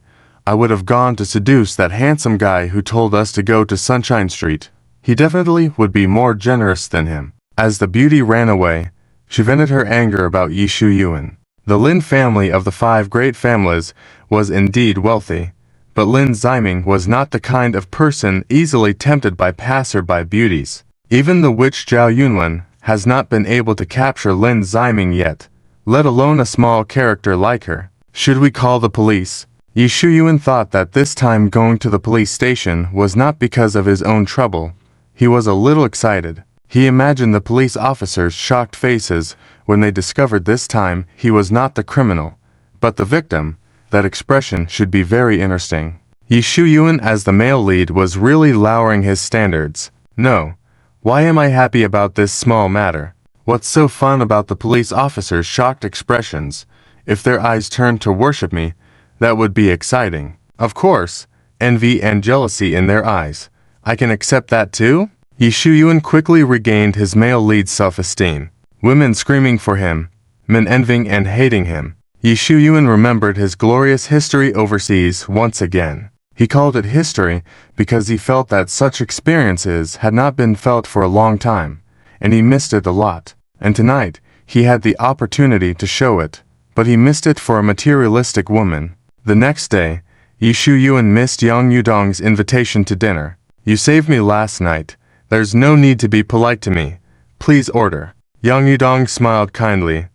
I would have gone to seduce that handsome guy who told us to go to Sunshine Street. He definitely would be more generous than him. As the beauty ran away, she vented her anger about Yi Shuyuan. The Lin family of the 5 great families was indeed wealthy, but Lin Ziming was not the kind of person easily tempted by passerby beauties. Even the witch Zhao Yunlin has not been able to capture Lin Ziming yet, let alone a small character like her. Should we call the police? Yi Shuyuan thought that this time going to the police station was not because of his own trouble. He was a little excited. He imagined the police officers' shocked faces when they discovered this time he was not the criminal, but the victim. That expression should be very interesting. Yi Shuyuan as the male lead was really lowering his standards. No. Why am I happy about this small matter? What's so fun about the police officers' shocked expressions? If their eyes turned to worship me, that would be exciting. Of course, envy and jealousy in their eyes. I can accept that too? Yi Shuyuan quickly regained his male lead's self-esteem. Women screaming for him, men envying and hating him. Yi Shuyuan remembered his glorious history overseas once again. He called it history because he felt that such experiences had not been felt for a long time, and he missed it a lot. And tonight, he had the opportunity to show it, but he missed it for a materialistic woman. The next day, Yi Shuyuan missed Yang Yudong's invitation to dinner. You saved me last night. There's no need to be polite to me. Please order. Yang Yudong smiled kindly.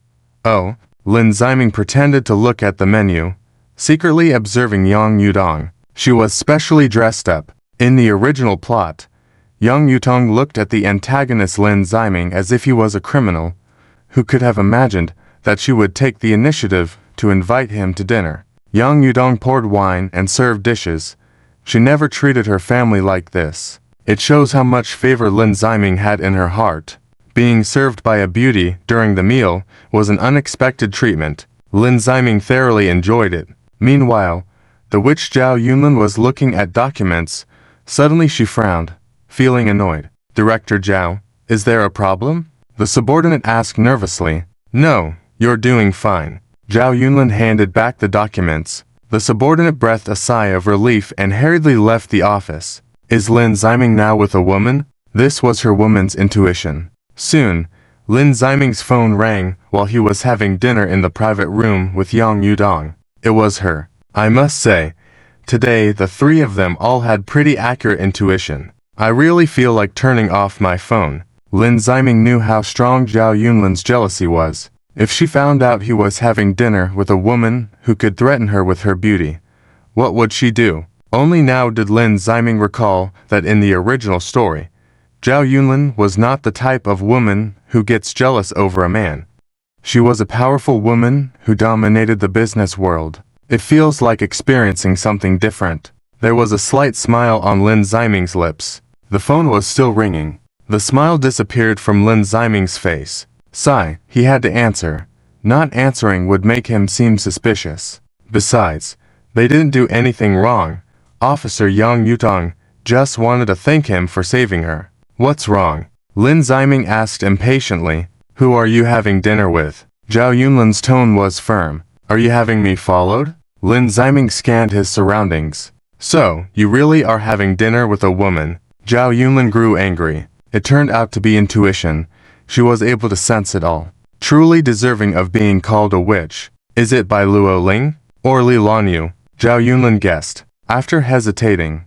Oh. Lin Ziming pretended to look at the menu, secretly observing Yang Yudong. She was specially dressed up. In the original plot, Yang Yudong looked at the antagonist Lin Ziming as if he was a criminal. Who could have imagined that she would take the initiative to invite him to dinner. Yang Yudong poured wine and served dishes. She never treated her family like this. It shows how much favor Lin Ziming had in her heart. Being served by a beauty during the meal was an unexpected treatment. Lin Ziming thoroughly enjoyed it. Meanwhile, the witch Zhao Yunlin was looking at documents. Suddenly she frowned, feeling annoyed. Director Zhao, is there a problem? The subordinate asked nervously. No, you're doing fine. Zhao Yunlin handed back the documents. The subordinate breathed a sigh of relief and hurriedly left the office. Is Lin Ziming now with a woman? This was her woman's intuition. Soon, Lin Ziming's phone rang while he was having dinner in the private room with Yang Yudong. It was her. I must say, today the three of them all had pretty accurate intuition. I really feel like turning off my phone. Lin Ziming knew how strong Zhao Yunlin's jealousy was. If she found out he was having dinner with a woman who could threaten her with her beauty, what would she do? Only now did Lin Ziming recall that in the original story, Zhao Yunlin was not the type of woman who gets jealous over a man. She was a powerful woman who dominated the business world. It feels like experiencing something different. There was a slight smile on Lin Ziming's lips. The phone was still ringing. The smile disappeared from Lin Ziming's face. Sigh, he had to answer. Not answering would make him seem suspicious. Besides, they didn't do anything wrong. Officer Yang Yutong just wanted to thank him for saving her. What's wrong? Lin Ziming asked impatiently. Who are you having dinner with? Zhao Yunlin's tone was firm. Are you having me followed? Lin Ziming scanned his surroundings. So, you really are having dinner with a woman? Zhao Yunlin grew angry. It turned out to be intuition. She was able to sense it all. Truly deserving of being called a witch. Is it by Luo Ling? Or Leilan Yu? Zhao Yunlin guessed. After hesitating,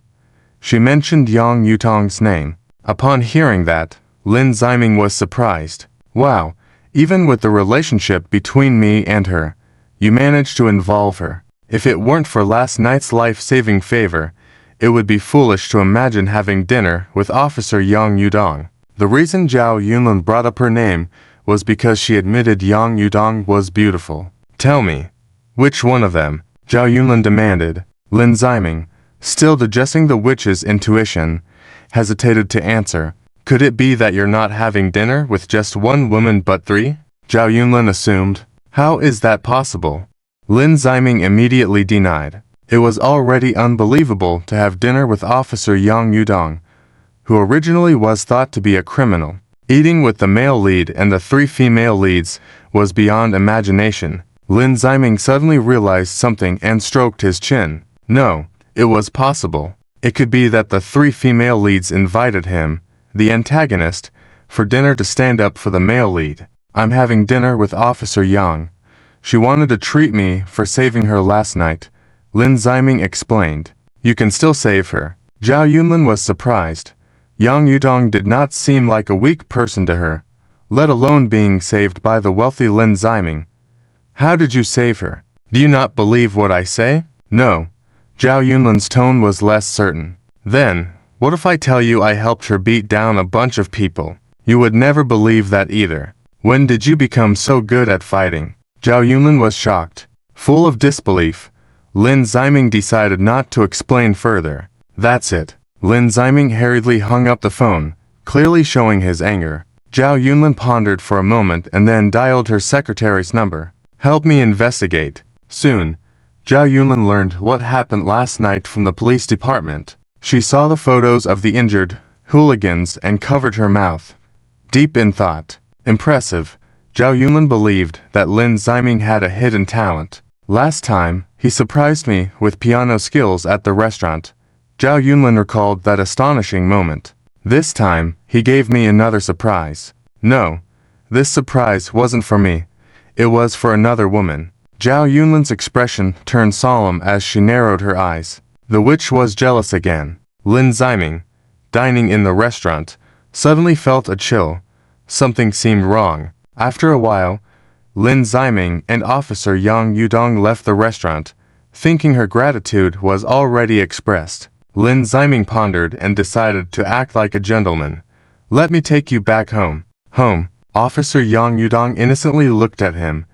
she mentioned Yang Yutong's name. Upon hearing that, Lin Ziming was surprised. Wow, even with the relationship between me and her, you managed to involve her. If it weren't for last night's life-saving favor, it would be foolish to imagine having dinner with Officer Yang Yudong. The reason Zhao Yunlin brought up her name was because she admitted Yang Yudong was beautiful. Tell me, which one of them? Zhao Yunlin demanded. Lin Ziming, still digesting the witch's intuition, hesitated to answer. Could it be that you're not having dinner with just one woman but three? Zhao Yunlin assumed. How is that possible? Lin Ziming immediately denied. It was already unbelievable to have dinner with Officer Yang Yudong, who originally was thought to be a criminal. Eating with the male lead and the three female leads was beyond imagination. Lin Ziming suddenly realized something and stroked his chin. No, it was possible. It could be that the three female leads invited him, the antagonist, for dinner to stand up for the male lead. I'm having dinner with Officer Yang. She wanted to treat me for saving her last night. Lin Ziming explained. You can still save her. Zhao Yunlin was surprised. Yang Yudong did not seem like a weak person to her, let alone being saved by the wealthy Lin Ziming. How did you save her? Do you not believe what I say? No. Zhao Yunlin's tone was less certain. Then, what if I tell you I helped her beat down a bunch of people? You would never believe that either. When did you become so good at fighting? Zhao Yunlin was shocked. Full of disbelief, Lin Ziming decided not to explain further. That's it. Lin Ziming hurriedly hung up the phone, clearly showing his anger. Zhao Yunlin pondered for a moment and then dialed her secretary's number. Help me investigate. Soon, Zhao Yunlin learned what happened last night from the police department. She saw the photos of the injured hooligans and covered her mouth. Deep in thought. Impressive. Zhao Yunlin believed that Lin Ziming had a hidden talent. Last time, he surprised me with piano skills at the restaurant. Zhao Yunlin recalled that astonishing moment. This time, he gave me another surprise. No, this surprise wasn't for me. It was for another woman. Zhao Yunlin's expression turned solemn as she narrowed her eyes. The witch was jealous again. Lin Ziming, dining in the restaurant, suddenly felt a chill. Something seemed wrong. After a while, Lin Ziming and Officer Yang Yudong left the restaurant, thinking her gratitude was already expressed. Lin Ziming pondered and decided to act like a gentleman. Let me take you back home. Home. Officer Yang Yudong innocently looked at him,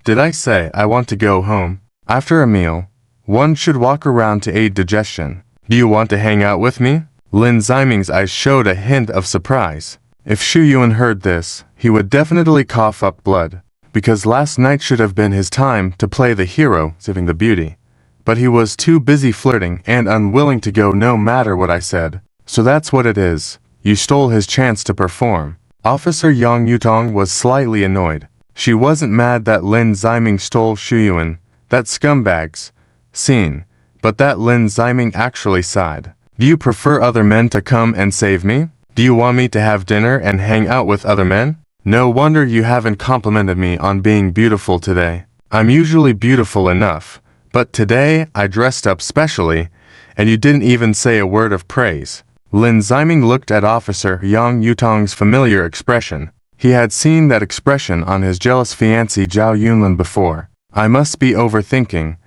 Did I say I want to go home? After a meal, one should walk around to aid digestion. Do you want to hang out with me? Lin Ziming's eyes showed a hint of surprise. If Xu Yuan heard this, he would definitely cough up blood, because last night should have been his time to play the hero, saving the beauty. But he was too busy flirting and unwilling to go no matter what I said. So that's what it is. You stole his chance to perform. Officer Yang Yutong was slightly annoyed. She wasn't mad that Lin Ziming stole Xu Yuan, that scumbag's scene, but that Lin Ziming actually sighed. Do you prefer other men to come and save me? Do you want me to have dinner and hang out with other men? No wonder you haven't complimented me on being beautiful today. I'm usually beautiful enough, but today I dressed up specially, and you didn't even say a word of praise. Lin Ziming looked at Officer Yang Yutong's familiar expression. He had seen that expression on his jealous fiancée Zhao Yunlin before. I must be overthinking.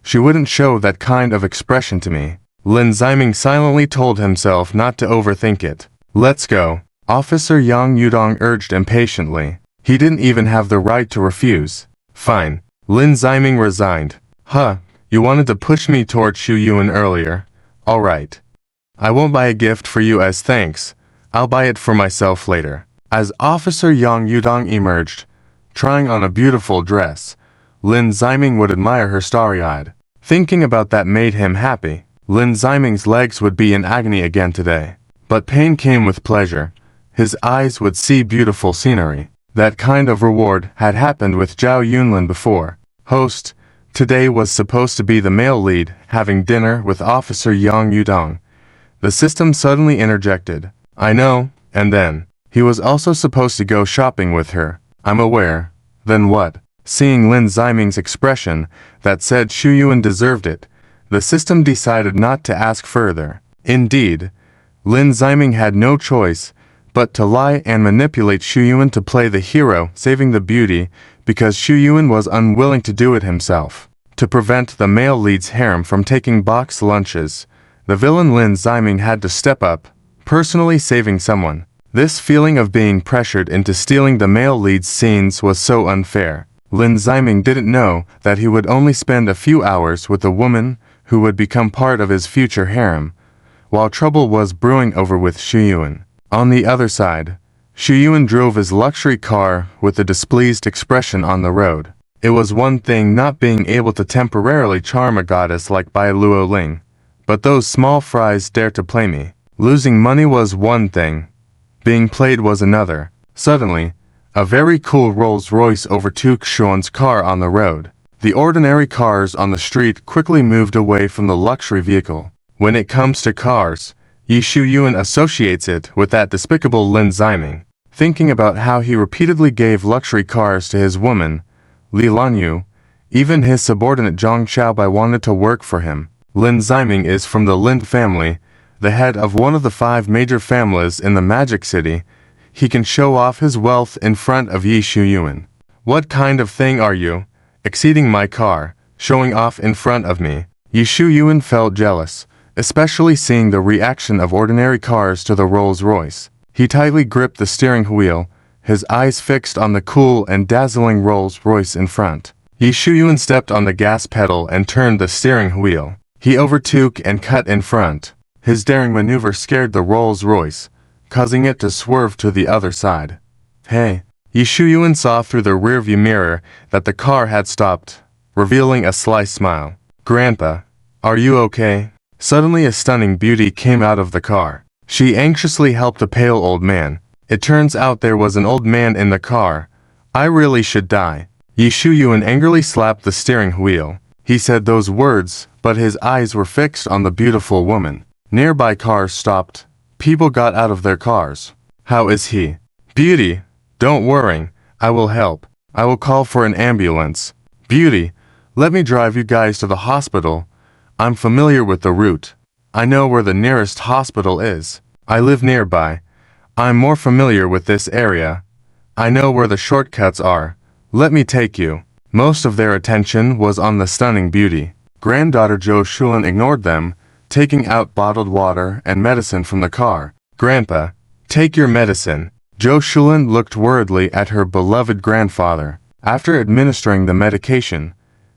She wouldn't show that kind of expression to me. Lin Ziming silently told himself not to overthink it. Let's go. Officer Yang Yutong urged impatiently. He didn't even have the right to refuse. Fine. Lin Ziming resigned. Huh, you wanted to push me toward Xu Yuan earlier. Alright. I won't buy a gift for you as thanks. I'll buy it for myself later. As Officer Yang Yutong emerged, trying on a beautiful dress, Lin Ziming would admire her starry-eyed. Thinking about that made him happy. Lin Ziming's legs would be in agony again today. But pain came with pleasure. His eyes would see beautiful scenery. That kind of reward had happened with Zhao Yunlin before. Host, today was supposed to be the male lead, having dinner with Officer Yang Yutong. The system suddenly interjected. I know, and then. He was also supposed to go shopping with her. I'm aware. Then what? Seeing Lin Ziming's expression that said Xu Yuan deserved it, the system decided not to ask further. Indeed, Lin Ziming had no choice but to lie and manipulate Xu Yuan to play the hero, saving the beauty, because Xu Yuan was unwilling to do it himself. To prevent the male lead's harem from taking box lunches, the villain Lin Ziming had to step up, personally saving someone. This feeling of being pressured into stealing the male lead's scenes was so unfair. Lin Ziming didn't know that he would only spend a few hours with a woman who would become part of his future harem, while trouble was brewing over with Xu Yuan. On the other side, Xu Yuan drove his luxury car with a displeased expression on the road. It was one thing not being able to temporarily charm a goddess like Bai Luo Ling, but those small fries dare to play me. Losing money was one thing. Being played was another. Suddenly, a very cool Rolls-Royce overtook Xuan's car on the road. The ordinary cars on the street quickly moved away from the luxury vehicle. When it comes to cars, Xu Yuan associates it with that despicable Lin Ziming. Thinking about how he repeatedly gave luxury cars to his woman, Leilan, even his subordinate Zhang Xiaobai wanted to work for him. Lin Ziming is from the Lin family, the head of one of the 5 major families in the Magic City. He can show off his wealth in front of Xu Yuan. What kind of thing are you? Exceeding my car, showing off in front of me. Xu Yuan felt jealous, especially seeing the reaction of ordinary cars to the Rolls-Royce. He tightly gripped the steering wheel, his eyes fixed on the cool and dazzling Rolls-Royce in front. Xu Yuan stepped on the gas pedal and turned the steering wheel. He overtook and cut in front. His daring maneuver scared the Rolls-Royce, causing it to swerve to the other side. Hey! Xu Yuan saw through the rearview mirror that the car had stopped, revealing a sly smile. Grandpa, are you okay? Suddenly a stunning beauty came out of the car. She anxiously helped the pale old man. It turns out there was an old man in the car. I really should die. Xu Yuan angrily slapped the steering wheel. He said those words, but his eyes were fixed on the beautiful woman. Nearby cars stopped. People got out of their cars. How is he? Beauty, don't worry. I will help. I will call for an ambulance. Beauty, let me drive you guys to the hospital. I'm familiar with the route. I know where the nearest hospital is. I live nearby. I'm more familiar with this area. I know where the shortcuts are. Let me take you. Most of their attention was on the stunning beauty. Granddaughter Zhou Shulan ignored them, taking out bottled water and medicine from the car. Grandpa, take your medicine. Zhou Shulan looked worriedly at her beloved grandfather. After administering the medication,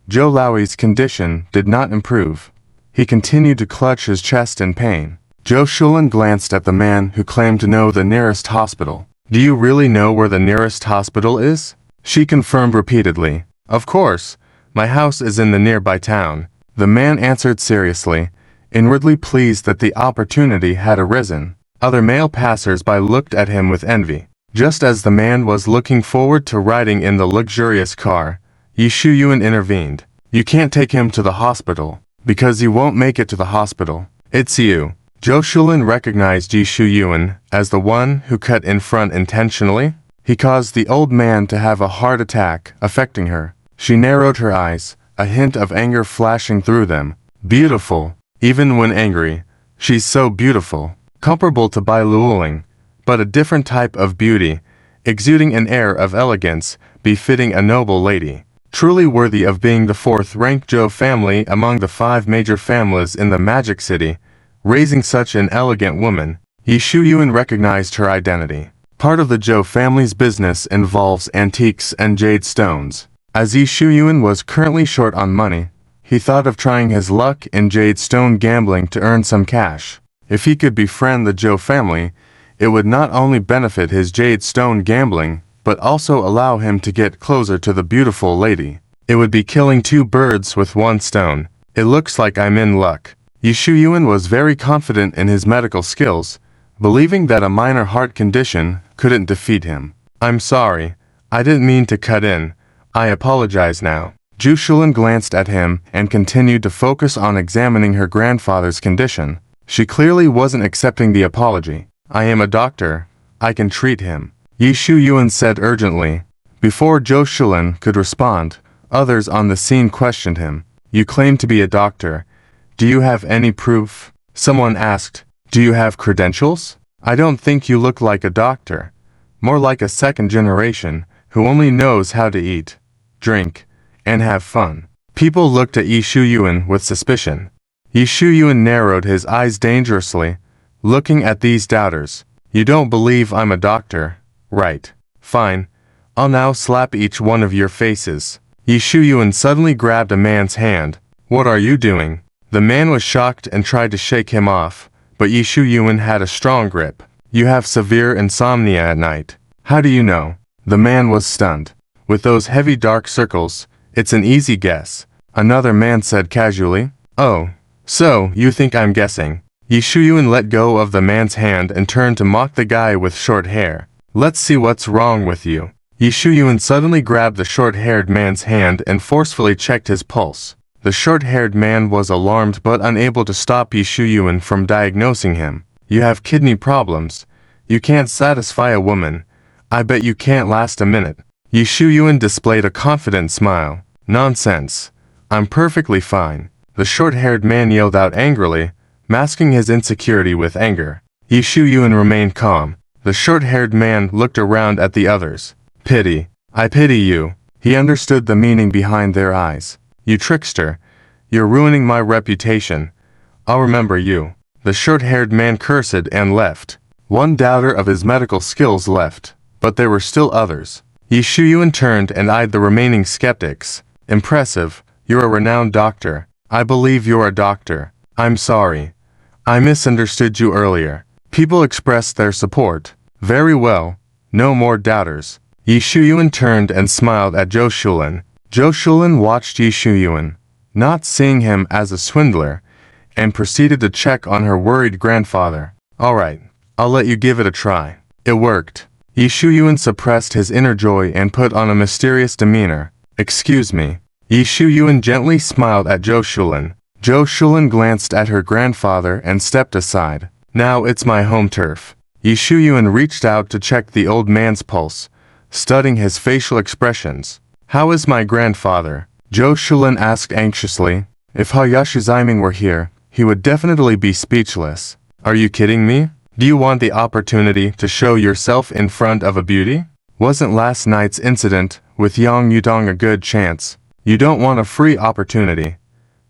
Zhou Laoi's condition did not improve. He continued to clutch his chest in pain. Zhou Shulin glanced at the man who claimed to know the nearest hospital. Do you really know where the nearest hospital is? She confirmed repeatedly. Of course, my house is in the nearby town. The man answered seriously, inwardly pleased that the opportunity had arisen. Other male passers-by looked at him with envy. Just as the man was looking forward to riding in the luxurious car, Yi Shuyuan intervened. You can't take him to the hospital, because he won't make it to the hospital. It's you. Zhou Shulin recognized Yi Shuyuan as the one who cut in front intentionally. He caused the old man to have a heart attack, affecting her. She narrowed her eyes, a hint of anger flashing through them. Beautiful. Even when angry, she's so beautiful. Comparable to Bai Luoling, but a different type of beauty, exuding an air of elegance, befitting a noble lady. Truly worthy of being the fourth-ranked Zhou family among the 5 major families in the Magic City, raising such an elegant woman. Yi Shuyuan recognized her identity. Part of the Zhou family's business involves antiques and jade stones. As Yi Shuyuan was currently short on money, he thought of trying his luck in jade stone gambling to earn some cash. If he could befriend the Zhou family, it would not only benefit his jade stone gambling, but also allow him to get closer to the beautiful lady. It would be killing 2 birds with 1 stone. It looks like I'm in luck. Yi Shuyuan was very confident in his medical skills, believing that a minor heart condition couldn't defeat him. I'm sorry. I didn't mean to cut in. I apologize now. Zhou Shulin glanced at him and continued to focus on examining her grandfather's condition. She clearly wasn't accepting the apology. I am a doctor. I can treat him. Yi Shuyuan said urgently. Before Zhou Shulin could respond, others on the scene questioned him. You claim to be a doctor. Do you have any proof? Someone asked. Do you have credentials? I don't think you look like a doctor. More like a second generation, who only knows how to eat, drink, and have fun. People looked at Yi Shuyuan with suspicion. Yi Shuyuan narrowed his eyes dangerously, looking at these doubters. You don't believe I'm a doctor, right? Fine. I'll now slap each one of your faces. Yi Shuyuan suddenly grabbed a man's hand. What are you doing? The man was shocked and tried to shake him off, but Yi Shuyuan had a strong grip. You have severe insomnia at night. How do you know? The man was stunned. With those heavy dark circles, it's an easy guess. Another man said casually. Oh, so you think I'm guessing? Yi Shuyuan let go of the man's hand and turned to mock the guy with short hair. Let's see what's wrong with you. Yi Shuyuan suddenly grabbed the short-haired man's hand and forcefully checked his pulse. The short-haired man was alarmed but unable to stop Yi Shuyuan from diagnosing him. You have kidney problems. You can't satisfy a woman. I bet you can't last a minute. Yi Shuyuan displayed a confident smile. Nonsense. I'm perfectly fine. The short-haired man yelled out angrily, masking his insecurity with anger. Yi Shuyuan remained calm. The short-haired man looked around at the others. Pity. I pity you. He understood the meaning behind their eyes. You trickster. You're ruining my reputation. I'll remember you. The short-haired man cursed and left. One doubter of his medical skills left, but there were still others. Yi Shuyuan turned and eyed the remaining skeptics. Impressive. You're a renowned doctor. I believe you're a doctor. I'm sorry. I misunderstood you earlier. People expressed their support. Very well. No more doubters. Yi Shuyuan turned and smiled at Zhou Shulin. Zhou Shulin watched Yi Shuyuan, not seeing him as a swindler, and proceeded to check on her worried grandfather. All right, I'll let you give it a try. It worked. Yi Shuyuan suppressed his inner joy and put on a mysterious demeanor. Excuse me. Yi Shuyuan gently smiled at Zhou Shulin. Zhou Shulin glanced at her grandfather and stepped aside. Now it's my home turf. Yi Shuyuan reached out to check the old man's pulse, studying his facial expressions. How is my grandfather? Zhou Shulin asked anxiously. If Lin Ziming were here, he would definitely be speechless. Are you kidding me? Do you want the opportunity to show yourself in front of a beauty? Wasn't last night's incident with Yang Yudong a good chance? You don't want a free opportunity.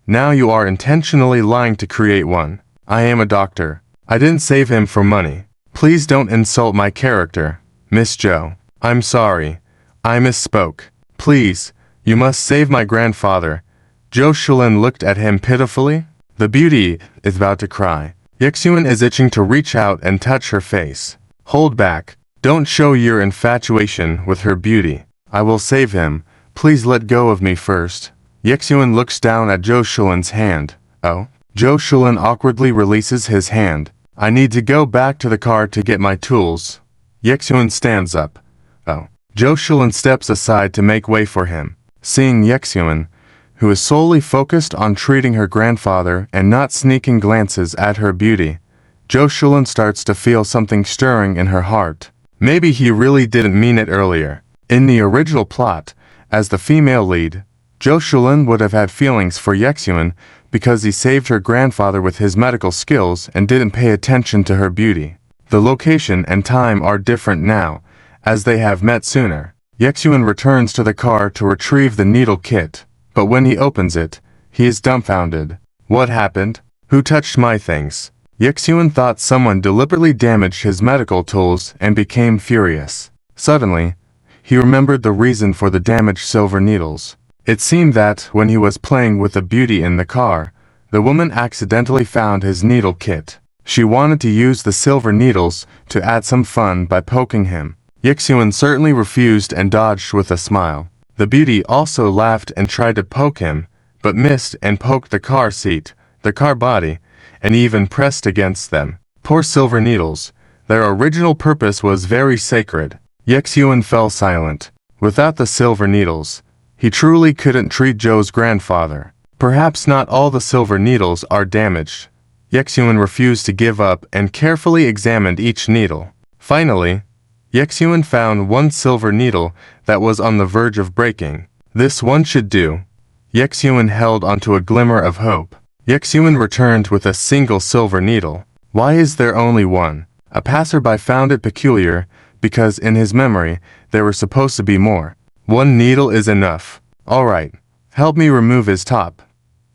Now you are intentionally lying to create one. I am a doctor. I didn't save him for money. Please don't insult my character, Miss Zhou. I'm sorry. I misspoke. Please, you must save my grandfather. Zhou Shulin looked at him pitifully. The beauty is about to cry. Yexuan is itching to reach out and touch her face. Hold back. Don't show your infatuation with her beauty. I will save him. Please let go of me first. Yexuan looks down at Zhou Shulin's hand. Oh? Zhou Shulin awkwardly releases his hand. I need to go back to the car to get my tools. Yexuan stands up. Oh. Zhou Shulin steps aside to make way for him. Seeing Yexuan, who is solely focused on treating her grandfather and not sneaking glances at her beauty, Zhou Shulin starts to feel something stirring in her heart. Maybe he really didn't mean it earlier. In the original plot, as the female lead, Zhou Shulin would have had feelings for Yexuan because he saved her grandfather with his medical skills and didn't pay attention to her beauty. The location and time are different now, as they have met sooner. Yexuan returns to the car to retrieve the needle kit, but when he opens it, he is dumbfounded. What happened? Who touched my things? Yexuan thought someone deliberately damaged his medical tools and became furious. Suddenly, he remembered the reason for the damaged silver needles. It seemed that, when he was playing with the beauty in the car, the woman accidentally found his needle kit. She wanted to use the silver needles to add some fun by poking him. Yexuan certainly refused and dodged with a smile. The beauty also laughed and tried to poke him, but missed and poked the car seat, the car body, and even pressed against them. Poor silver needles. Their original purpose was very sacred. Yexuan fell silent. Without the silver needles, he truly couldn't treat Zhou's grandfather. Perhaps not all the silver needles are damaged. Yexuan refused to give up and carefully examined each needle. Finally, Yexuan found one silver needle that was on the verge of breaking. This one should do. Yexuan held onto a glimmer of hope. Yexuan returned with a single silver needle. Why is there only one? A passerby found it peculiar, because in his memory, there were supposed to be more. One needle is enough. All right, help me remove his top.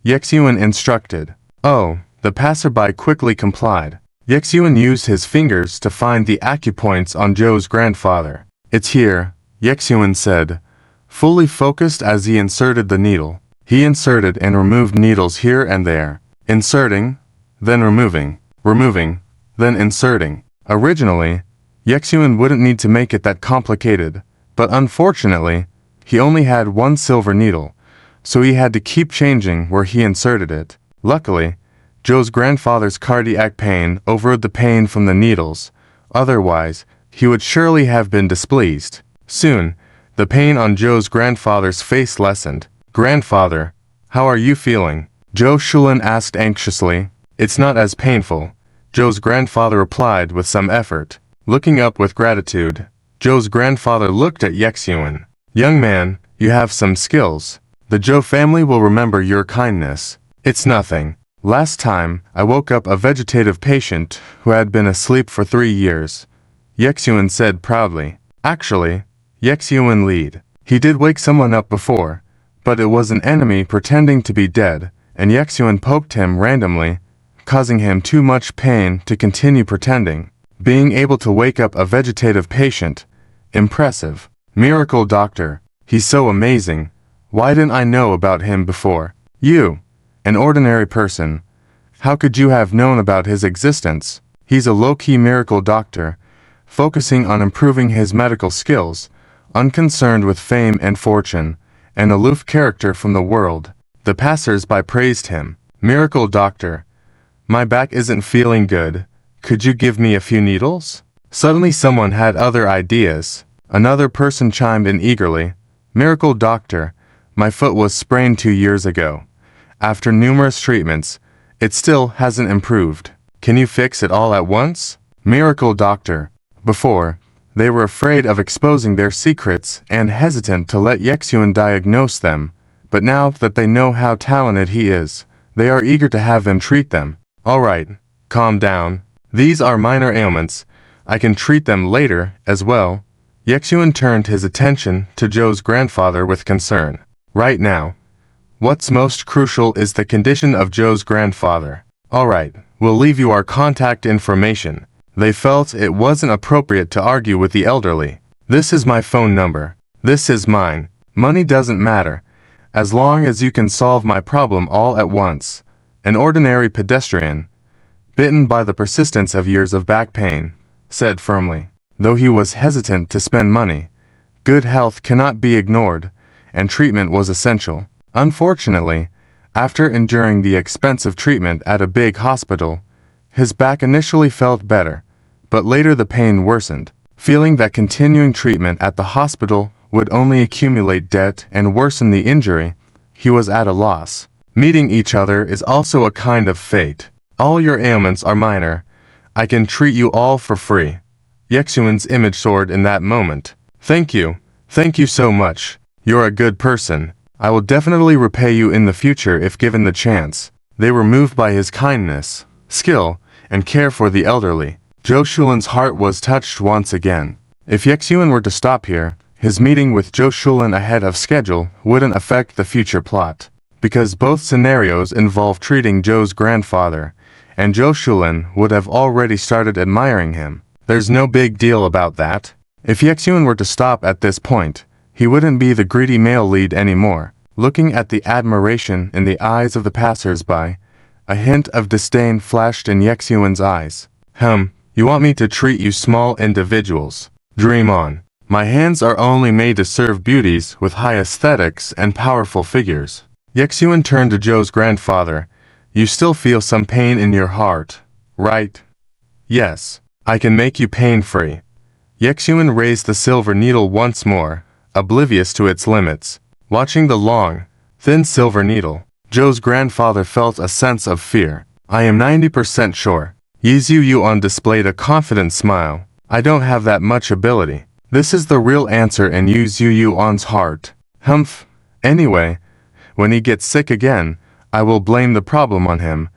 Yexuan instructed. Oh, the passerby quickly complied. Yexuan used his fingers to find the acupoints on Zhou's grandfather. It's here, Yexuan said, fully focused as he inserted the needle. He inserted and removed needles here and there. Inserting, then removing, removing, then inserting. Originally, Yexuan wouldn't need to make it that complicated, but unfortunately, he only had one silver needle, so he had to keep changing where he inserted it. Luckily, Zhou's grandfather's cardiac pain overrode the pain from the needles, otherwise, he would surely have been displeased. Soon, the pain on Zhou's grandfather's face lessened. Grandfather, how are you feeling? Zhou Shulin asked anxiously. It's not as painful, Zhou's grandfather replied with some effort. Looking up with gratitude, Zhou's grandfather looked at Yexuan. Young man, you have some skills. The Zhou family will remember your kindness. It's nothing. Last time, I woke up a vegetative patient who had been asleep for 3 years. Yexuan said proudly. Actually, Yexuan lead. He did wake someone up before, but it was an enemy pretending to be dead, and Yexuan poked him randomly, causing him too much pain to continue pretending. Being able to wake up a vegetative patient. Impressive. Miracle doctor. He's so amazing. Why didn't I know about him before? You, an ordinary person. How could you have known about his existence? He's a low-key miracle doctor, focusing on improving his medical skills, unconcerned with fame and fortune, an aloof character from the world. The passers-by praised him. Miracle doctor. My back isn't feeling good. Could you give me a few needles? Suddenly someone had other ideas. Another person chimed in eagerly. Miracle doctor, my foot was sprained 2 years ago. After numerous treatments, it still hasn't improved. Can you fix it all at once? Miracle doctor. Before, they were afraid of exposing their secrets and hesitant to let Yexuan diagnose them, but now that they know how talented he is, they are eager to have him treat them. All right, calm down. These are minor ailments. I can treat them later as well. Yexuan turned his attention to Zhou's grandfather with concern. Right now, what's most crucial is the condition of Zhou's grandfather. All right, we'll leave you our contact information. They felt it wasn't appropriate to argue with the elderly. This is my phone number. This is mine. Money doesn't matter, as long as you can solve my problem all at once. An ordinary pedestrian, bitten by the persistence of years of back pain, said firmly. Though he was hesitant to spend money, good health cannot be ignored, and treatment was essential. Unfortunately, after enduring the expensive treatment at a big hospital, his back initially felt better, but later the pain worsened. Feeling that continuing treatment at the hospital would only accumulate debt and worsen the injury, he was at a loss. Meeting each other is also a kind of fate. All your ailments are minor. I can treat you all for free. Yexuan's image soared in that moment. Thank you so much. You're a good person. I will definitely repay you in the future if given the chance. They were moved by his kindness, skill, and care for the elderly. Zhou Shulan's heart was touched once again. If Yexuan were to stop here, his meeting with Zhou Shulan ahead of schedule wouldn't affect the future plot, because both scenarios involve treating Zhou's grandfather, and Zhou Shulan would have already started admiring him. There's no big deal about that. If Yexuan were to stop at this point, he wouldn't be the greedy male lead anymore. Looking at the admiration in the eyes of the passers-by, a hint of disdain flashed in Yexuan's eyes. You want me to treat you small individuals? Dream on. My hands are only made to serve beauties with high aesthetics and powerful figures. Yexuan turned to Zhou's grandfather. You still feel some pain in your heart, right? Yes. I can make you pain-free. Yexuan raised the silver needle once more, oblivious to its limits. Watching the long, thin silver needle, Zhou's grandfather felt a sense of fear. I am 90% sure. Yizu Yuan displayed a confident smile. I don't have that much ability. This is the real answer in Yizu Yuan's heart. Anyway, when he gets sick again, I will blame the problem on him,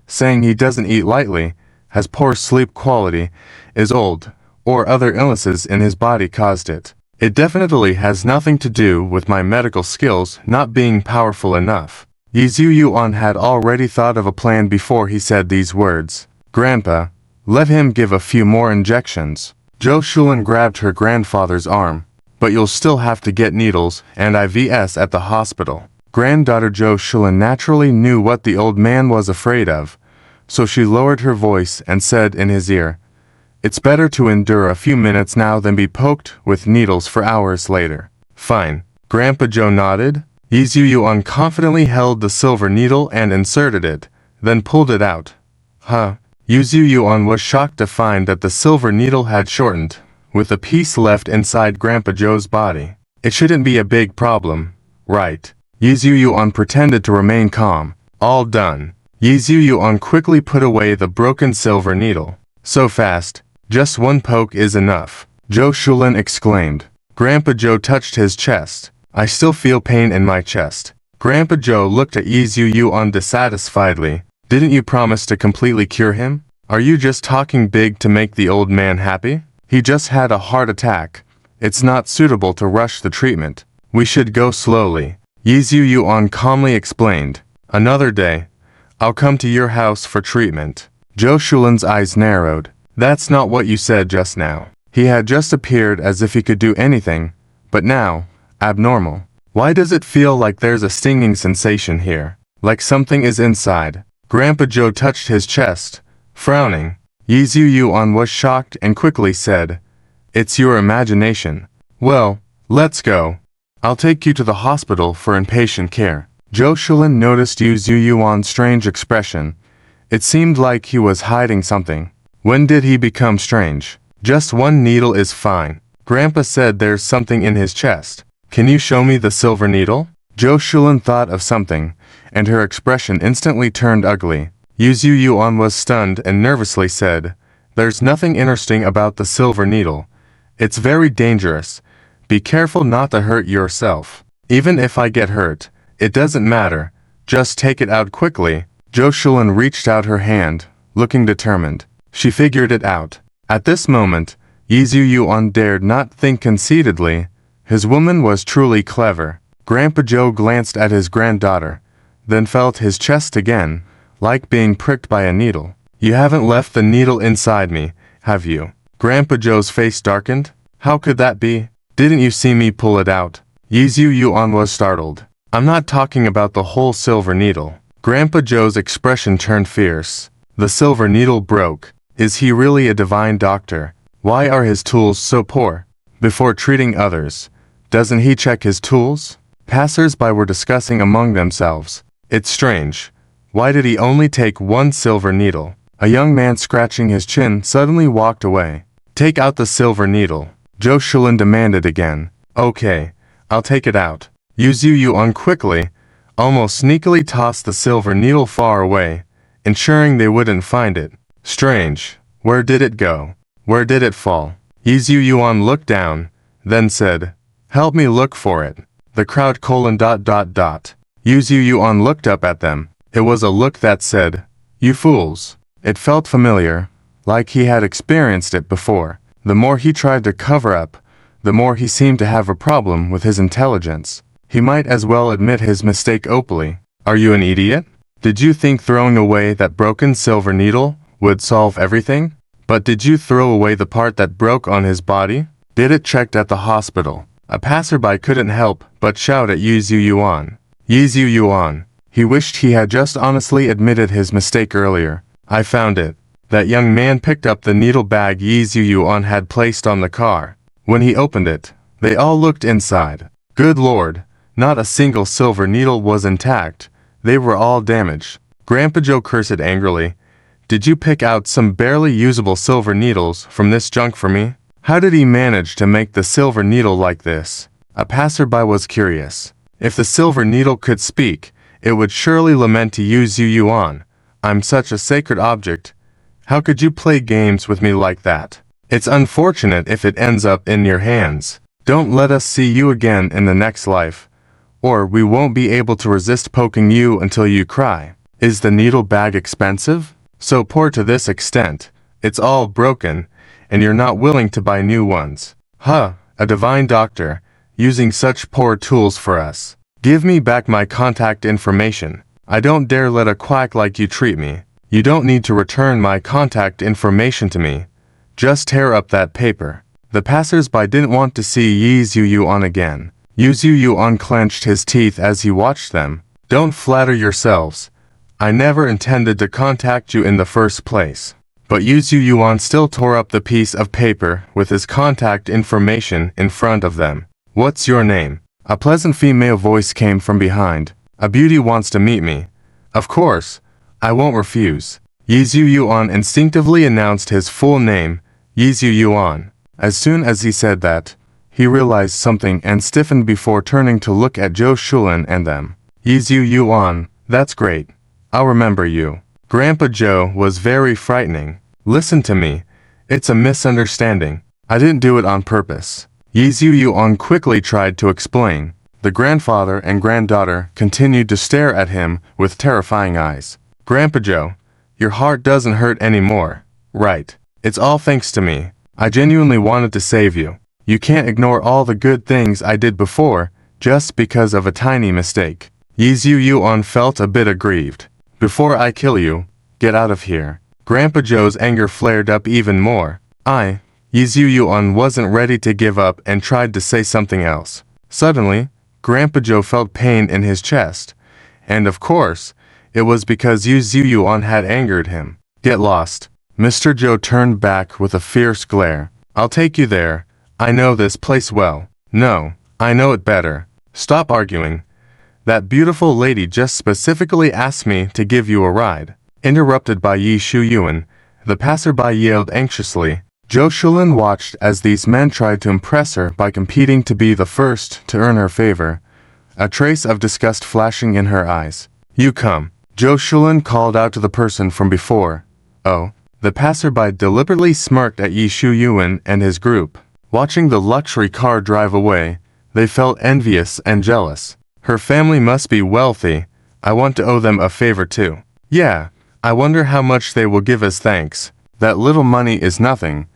saying he doesn't eat lightly, has poor sleep quality, is old, or other illnesses in his body caused it. It definitely has nothing to do with my medical skills not being powerful enough. Yizu Yuan had already thought of a plan before he said these words. Grandpa, let him give a few more injections. Zhou Shulan grabbed her grandfather's arm. But you'll still have to get needles and IVs at the hospital. Granddaughter Zhou Shulan naturally knew what the old man was afraid of, so she lowered her voice and said in his ear, It's better to endure a few minutes now than be poked with needles for hours later. Fine. Grandpa Zhou nodded. Yizu Yuan confidently held the silver needle and inserted it, then pulled it out. Yizu Yuan was shocked to find that the silver needle had shortened, with a piece left inside Grandpa Zhou's body. It shouldn't be a big problem, right? Yizu Yuan pretended to remain calm. All done. Yizu Yuan quickly put away the broken silver needle. So fast, just one poke is enough. Zhou Shulan exclaimed. Grandpa Zhou touched his chest. I still feel pain in my chest. Grandpa Zhou looked at Yizu Yuan dissatisfiedly. Didn't you promise to completely cure him? Are you just talking big to make the old man happy? He just had a heart attack. It's not suitable to rush the treatment. We should go slowly. Yizu Yuan calmly explained. Another day. I'll come to your house for treatment. Zhou Shulan's eyes narrowed. That's not what you said just now. He had just appeared as if he could do anything, but now, abnormal. Why does it feel like there's a stinging sensation here? Like something is inside. Grandpa Zhou touched his chest, frowning. Yizu Yuan was shocked and quickly said, It's your imagination. Well, let's go. I'll take you to the hospital for inpatient care. Zhou Shulan noticed Yizu Yuan's strange expression. It seemed like he was hiding something. When did he become strange? Just one needle is fine. Grandpa said there's something in his chest. Can you show me the silver needle? Zhou Shulan thought of something, and her expression instantly turned ugly. Yizu Yuan was stunned and nervously said, There's nothing interesting about the silver needle. It's very dangerous. Be careful not to hurt yourself. Even if I get hurt, it doesn't matter. Just take it out quickly. Zhou Shulan reached out her hand, looking determined. She figured it out. At this moment, Yizu Yuan dared not think conceitedly. His woman was truly clever. Grandpa Zhou glanced at his granddaughter, then felt his chest again, like being pricked by a needle. You haven't left the needle inside me, have you? Grandpa Zhou's face darkened. How could that be? Didn't you see me pull it out? Yi Zhu Yuan was startled. I'm not talking about the whole silver needle. Grandpa Joe's expression turned fierce. The silver needle broke. Is he really a divine doctor? Why are his tools so poor? Before treating others, doesn't he check his tools? Passers-by were discussing among themselves. It's strange. Why did he only take one silver needle? A young man scratching his chin suddenly walked away. Take out the silver needle. Zhou Shulin demanded again. Okay, I'll take it out. Yi Zhu Yuan quickly, almost sneakily tossed the silver needle far away, ensuring they wouldn't find it. Strange. Where did it go? Where did it fall? Yi Zhu Yuan looked down, then said, help me look for it. The crowd Yi Zhu Yuan looked up at them. It was a look that said, you fools. It felt familiar, like he had experienced it before. The more he tried to cover up, the more he seemed to have a problem with his intelligence. He might as well admit his mistake openly. Are you an idiot? Did you think throwing away that broken silver needle would solve everything? But did you throw away the part that broke on his body? Did it checked at the hospital? A passerby couldn't help but shout at Yi Zhu Yuan. Yi Zhu Yuan. He wished he had just honestly admitted his mistake earlier. I found it. That young man picked up the needle bag Yi Zhu Yuan had placed on the car. When he opened it, they all looked inside. Good Lord, not a single silver needle was intact. They were all damaged. Grandpa Joe cursed angrily. Did you pick out some barely usable silver needles from this junk for me? How did he manage to make the silver needle like this? A passerby was curious. If the silver needle could speak, it would surely lament to Yi Zhu Yuan. I'm such a sacred object. How could you play games with me like that? It's unfortunate if it ends up in your hands. Don't let us see you again in the next life, or we won't be able to resist poking you until you cry. Is the needle bag expensive? So poor to this extent, it's all broken, and you're not willing to buy new ones. Huh, a divine doctor, using such poor tools for us. Give me back my contact information. I don't dare let a quack like you treat me. You don't need to return my contact information to me. Just tear up that paper. The passers-by didn't want to see Yi Zhu Yuan again. Yi Zhu Yuan clenched his teeth as he watched them. Don't flatter yourselves. I never intended to contact you in the first place. But Yi Zhu Yuan still tore up the piece of paper with his contact information in front of them. What's your name? A pleasant female voice came from behind. A beauty wants to meet me. Of course, I won't refuse. Yi Zhu Yuan instinctively announced his full name, Yi Zhu Yuan. As soon as he said that, he realized something and stiffened before turning to look at Zhou Shulin and them. Yi Zhu Yuan, that's great. I'll remember you. Grandpa Joe was very frightening. Listen to me. It's a misunderstanding. I didn't do it on purpose. Yi Zhu Yuan quickly tried to explain. The grandfather and granddaughter continued to stare at him with terrifying eyes. Grandpa Joe, your heart doesn't hurt anymore, right? It's all thanks to me. I genuinely wanted to save you. You can't ignore all the good things I did before, just because of a tiny mistake. Yi Zhu Yuan felt a bit aggrieved. Before I kill you, get out of here. Grandpa Joe's anger flared up even more. Yi Zhu Yuan wasn't ready to give up and tried to say something else. Suddenly, Grandpa Joe felt pain in his chest. And of course, it was because Yi Zhu Yuan had angered him. Get lost. Mr. Joe turned back with a fierce glare. I'll take you there. I know this place well. No, I know it better. Stop arguing. That beautiful lady just specifically asked me to give you a ride. Interrupted by Yi Zhu Yuan, the passerby yelled anxiously. Zhou Shulin watched as these men tried to impress her by competing to be the first to earn her favor, a trace of disgust flashing in her eyes. You come. Zhou Shulin called out to the person from before. Oh. The passerby deliberately smirked at Yi Zhu Yuan and his group. Watching the luxury car drive away, they felt envious and jealous. Her family must be wealthy. I want to owe them a favor too. Yeah, I wonder how much they will give as thanks. That little money is nothing.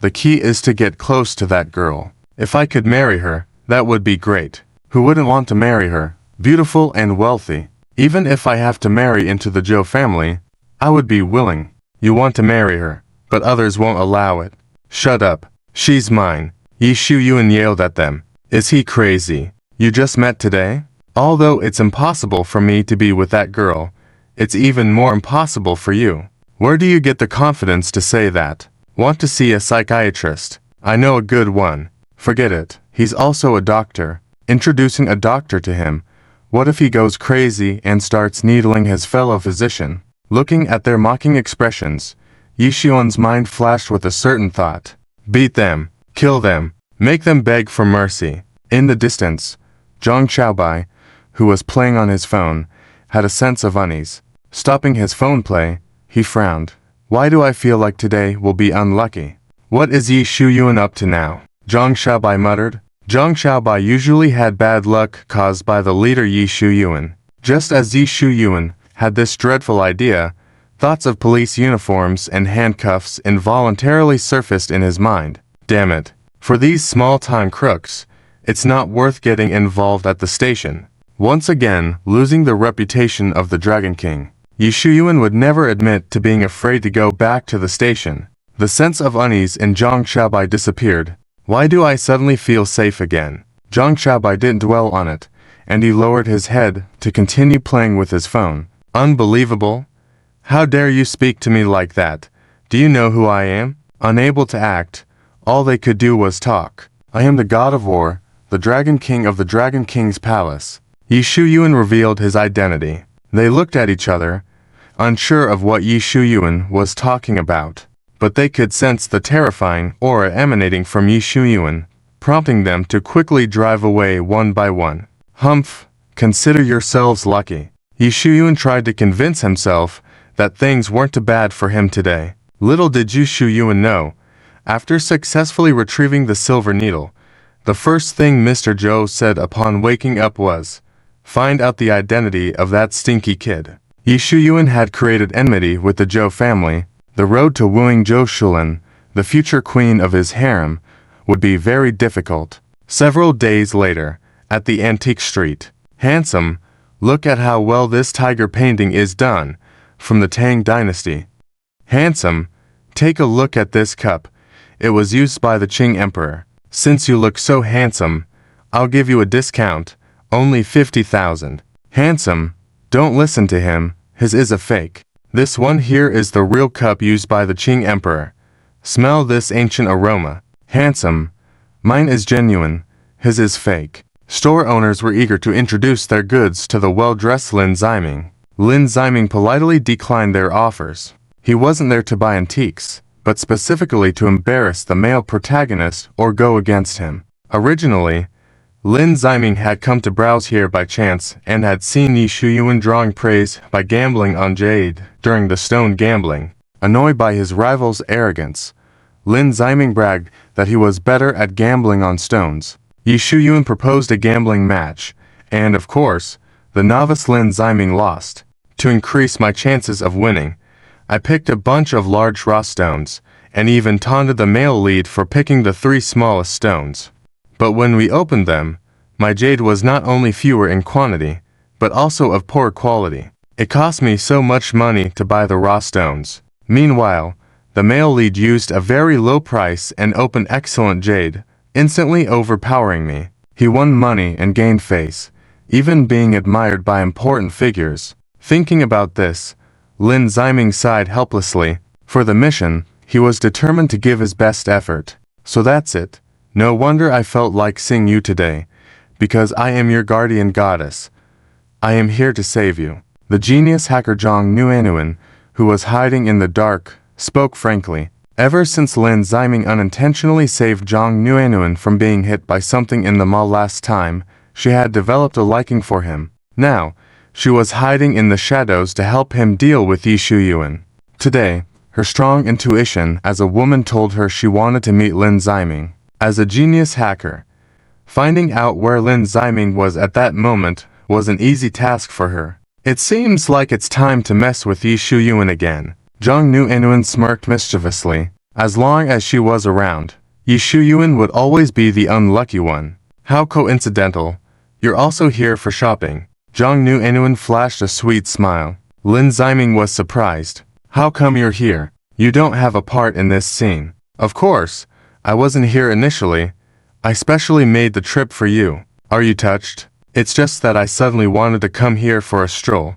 The key is to get close to that girl. If I could marry her, that would be great. Who wouldn't want to marry her? Beautiful and wealthy. Even if I have to marry into the Zhou family, I would be willing. You want to marry her, but others won't allow it. Shut up. She's mine. Yi Zhu Yuan yelled at them. Is he crazy? You just met today? Although it's impossible for me to be with that girl, it's even more impossible for you. Where do you get the confidence to say that? Want to see a psychiatrist? I know a good one. Forget it. He's also a doctor. Introducing a doctor to him. What if he goes crazy and starts needling his fellow physician? Looking at their mocking expressions, Yixuan's mind flashed with a certain thought. Beat them. Kill them. Make them beg for mercy. In the distance, Zhang Xiaobai, who was playing on his phone, had a sense of unease. Stopping his phone play, he frowned. Why do I feel like today will be unlucky? What is Yi Shuyuan up to now? Zhang Xiaobai muttered. Zhang Xiaobai usually had bad luck caused by the leader Yi Shuyuan. Just as Yi Shuyuan had this dreadful idea, thoughts of police uniforms and handcuffs involuntarily surfaced in his mind. Damn it. For these small-time crooks, it's not worth getting involved at the station. Once again, losing the reputation of the Dragon King, Yi Shuyuan would never admit to being afraid to go back to the station. The sense of unease in Zhang Xiaobai disappeared. Why do I suddenly feel safe again? Zhang Xiaobai didn't dwell on it, and he lowered his head to continue playing with his phone. Unbelievable. How dare you speak to me like that? Do you know who I am? Unable to act, all they could do was talk. I am the god of war, the Dragon King of the Dragon King's palace. Yi Shuyuan revealed his identity. They looked at each other, unsure of what Yi Shuyuan was talking about. But they could sense the terrifying aura emanating from Yi Shuyuan, prompting them to quickly drive away one by one. Humph, consider yourselves lucky. Yi Shuyuan tried to convince himself that things weren't too bad for him today. Little did Yi Shuyuan know, after successfully retrieving the silver needle, the first thing Mr. Zhou said upon waking up was, "Find out the identity of that stinky kid." Yi Shuyuan had created enmity with the Zhou family. The road to wooing Zhou Shulin, the future queen of his harem, would be very difficult. Several days later, at the antique street, handsome, look at how well this tiger painting is done, from the Tang dynasty. Handsome, take a look at this cup. It was used by the Qing emperor. Since you look so handsome, I'll give you a discount, only 50,000. Handsome, don't listen to him, his is a fake. This one here is the real cup used by the Qing emperor. Smell this ancient aroma. Handsome, mine is genuine, his is fake. Store owners were eager to introduce their goods to the well-dressed Lin Ziming. Lin Ziming politely declined their offers. He wasn't there to buy antiques, but specifically to embarrass the male protagonist or go against him. Originally, Lin Ziming had come to browse here by chance and had seen Yi Shuyuan drawing praise by gambling on Jade during the stone gambling. Annoyed by his rival's arrogance, Lin Ziming bragged that he was better at gambling on stones. Yi Shuyuan proposed a gambling match, and of course, the novice Lin Ziming lost. To increase my chances of winning, I picked a bunch of large raw stones, and even taunted the male lead for picking the 3 smallest stones. But when we opened them, my jade was not only fewer in quantity, but also of poor quality. It cost me so much money to buy the raw stones. Meanwhile, the male lead used a very low price and opened excellent jade, instantly overpowering me. He won money and gained face, even being admired by important figures. Thinking about this, Lin Ziming sighed helplessly. For the mission, he was determined to give his best effort. So that's it. No wonder I felt like seeing you today, because I am your guardian goddess. I am here to save you. The genius hacker Zhang Nuanuan, who was hiding in the dark, spoke frankly. Ever since Lin Ziming unintentionally saved Zhang Nuanuan from being hit by something in the mall last time, she had developed a liking for him. Now, she was hiding in the shadows to help him deal with Yi Shuyuan. Today, her strong intuition as a woman told her she wanted to meet Lin Ziming. As a genius hacker, finding out where Lin Ziming was at that moment was an easy task for her. It seems like it's time to mess with Yi Shuyuan again. Zhang Nuanuan smirked mischievously. As long as she was around, Yi Shuyuan would always be the unlucky one. How coincidental. You're also here for shopping. Zhang Nuanuan flashed a sweet smile. Lin Ziming was surprised. How come you're here? You don't have a part in this scene. Of course, I wasn't here initially. I specially made the trip for you. Are you touched? It's just that I suddenly wanted to come here for a stroll.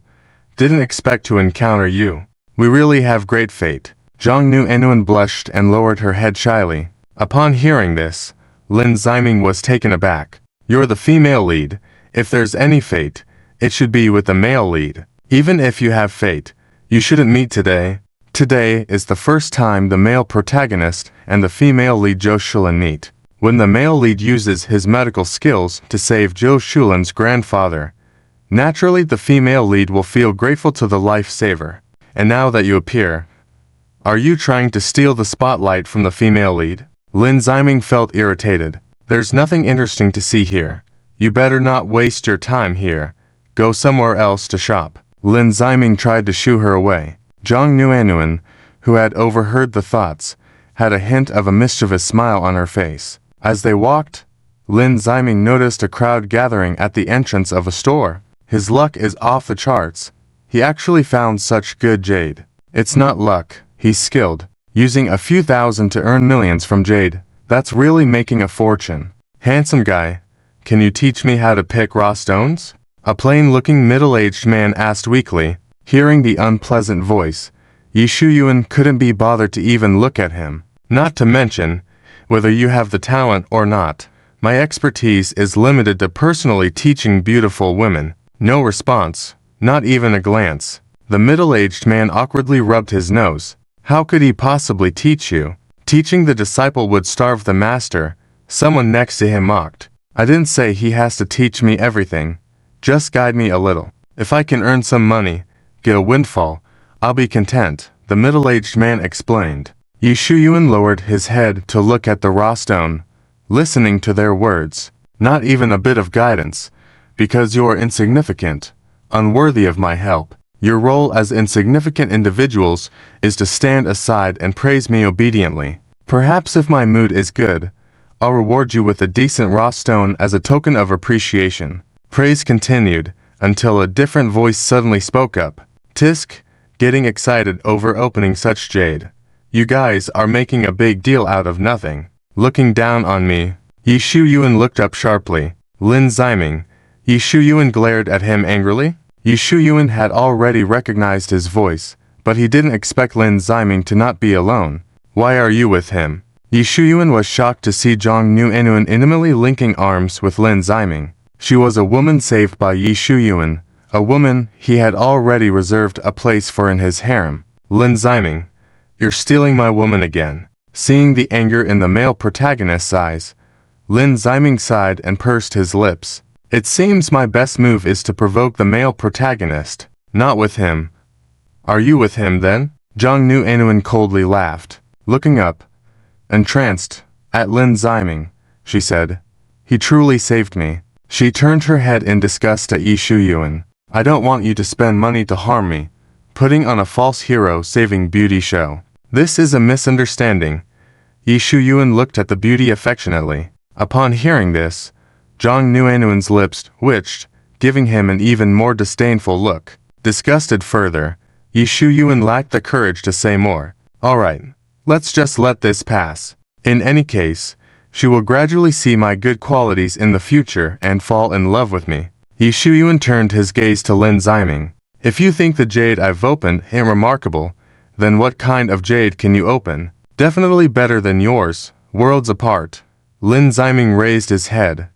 Didn't expect to encounter you. We really have great fate. Zhang Nuan blushed and lowered her head shyly. Upon hearing this, Lin Ziming was taken aback. You're the female lead. If there's any fate, it should be with the male lead. Even if you have fate, you shouldn't meet today. Today is the first time the male protagonist and the female lead Zhou Shulan meet. When the male lead uses his medical skills to save Zhou Shulan's grandfather, naturally the female lead will feel grateful to the lifesaver. And now that you appear, are you trying to steal the spotlight from the female lead? Lin Ziming felt irritated. There's nothing interesting to see here. You better not waste your time here. Go somewhere else to shop. Lin Ziming tried to shoo her away. Zhang Nuan, who had overheard the thoughts, had a hint of a mischievous smile on her face. As they walked, Lin Ziming noticed a crowd gathering at the entrance of a store. His luck is off the charts. He actually found such good jade. It's not luck, he's skilled. Using a few thousand to earn millions from Jade, that's really making a fortune. Handsome guy, can you teach me how to pick raw stones? A plain-looking middle-aged man asked weakly. Hearing the unpleasant voice, Yi Shuyuan couldn't be bothered to even look at him. Not to mention, whether you have the talent or not, my expertise is limited to personally teaching beautiful women. No response, not even a glance. The middle-aged man awkwardly rubbed his nose. How could he possibly teach you? Teaching the disciple would starve the master. Someone next to him mocked. I didn't say he has to teach me everything. Just guide me a little. If I can earn some money, get a windfall, I'll be content, the middle-aged man explained. Yi Shuyuan lowered his head to look at the raw stone, listening to their words. Not even a bit of guidance, because you're insignificant, unworthy of my help. Your role as insignificant individuals is to stand aside and praise me obediently. Perhaps if my mood is good, I'll reward you with a decent raw stone as a token of appreciation. Praise continued, until a different voice suddenly spoke up. Tisk, getting excited over opening such jade. You guys are making a big deal out of nothing. Looking down on me, Yi Shuyuan looked up sharply. Lin Ziming. Yi Shuyuan glared at him angrily. Yi Shuyuan had already recognized his voice, but he didn't expect Lin Ziming to not be alone. Why are you with him? Yi Shuyuan was shocked to see Zhang Nuan intimately linking arms with Lin Ziming. She was a woman saved by Yi Shuyuan, a woman he had already reserved a place for in his harem. Lin Ziming, you're stealing my woman again. Seeing the anger in the male protagonist's eyes, Lin Ziming sighed and pursed his lips. It seems my best move is to provoke the male protagonist, not with him. Are you with him then? Zhang Nuan coldly laughed. Looking up, entranced, at Lin Ziming, she said, he truly saved me. She turned her head in disgust at Yi Shuyuan. I don't want you to spend money to harm me, putting on a false hero saving beauty show. This is a misunderstanding. Yi Shuyuan looked at the beauty affectionately. Upon hearing this, Zhang Nuan's lips twitched, giving him an even more disdainful look. Disgusted further, Yi Shuyuan lacked the courage to say more. Alright, let's just let this pass. In any case, she will gradually see my good qualities in the future and fall in love with me. Yi Shuyuan turned his gaze to Lin Ziming. If you think the jade I've opened ain't remarkable, then what kind of jade can you open? Definitely better than yours, worlds apart. Lin Ziming raised his head.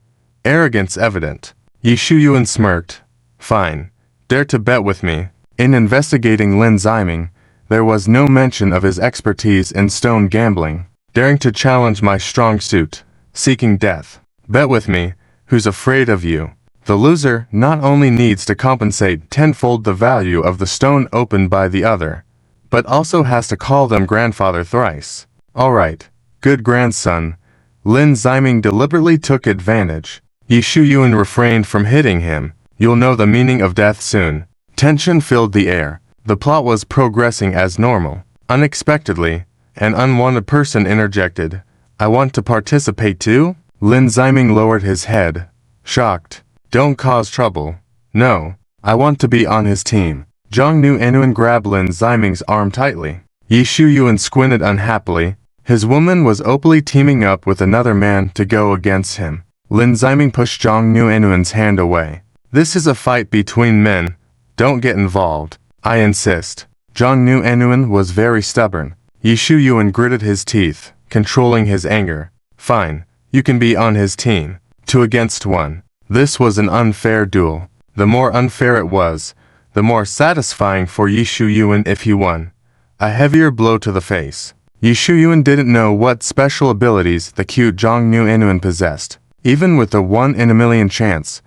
Arrogance evident. Yi Shuyuan smirked. Fine. Dare to bet with me. In investigating Lin Ziming, there was no mention of his expertise in stone gambling. Daring to challenge my strong suit. Seeking death. Bet with me, who's afraid of you. The loser not only needs to compensate tenfold the value of the stone opened by the other, but also has to call them grandfather thrice. Alright, good grandson. Lin Ziming deliberately took advantage. Yi Shuyuan refrained from hitting him. You'll know the meaning of death soon. Tension filled the air. The plot was progressing as normal. Unexpectedly, an unwanted person interjected. I want to participate too? Lin Ziming lowered his head. Shocked. Don't cause trouble. No, I want to be on his team. Zhang Nuan grabbed Lin Ziming's arm tightly. Yi Shuyuan squinted unhappily. His woman was openly teaming up with another man to go against him. Lin Ziming pushed Zhang Nuenuan's hand away. This is a fight between men. Don't get involved. I insist. Zhang Nuenuan was very stubborn. Yi Shuyuan gritted his teeth, controlling his anger. Fine. You can be on his team. 2 against 1. This was an unfair duel. The more unfair it was, the more satisfying for Yi Shuyuan if he won. A heavier blow to the face. Yi Shuyuan didn't know what special abilities the cute Zhang Nuenuan possessed. Even with a 1 in a million chance,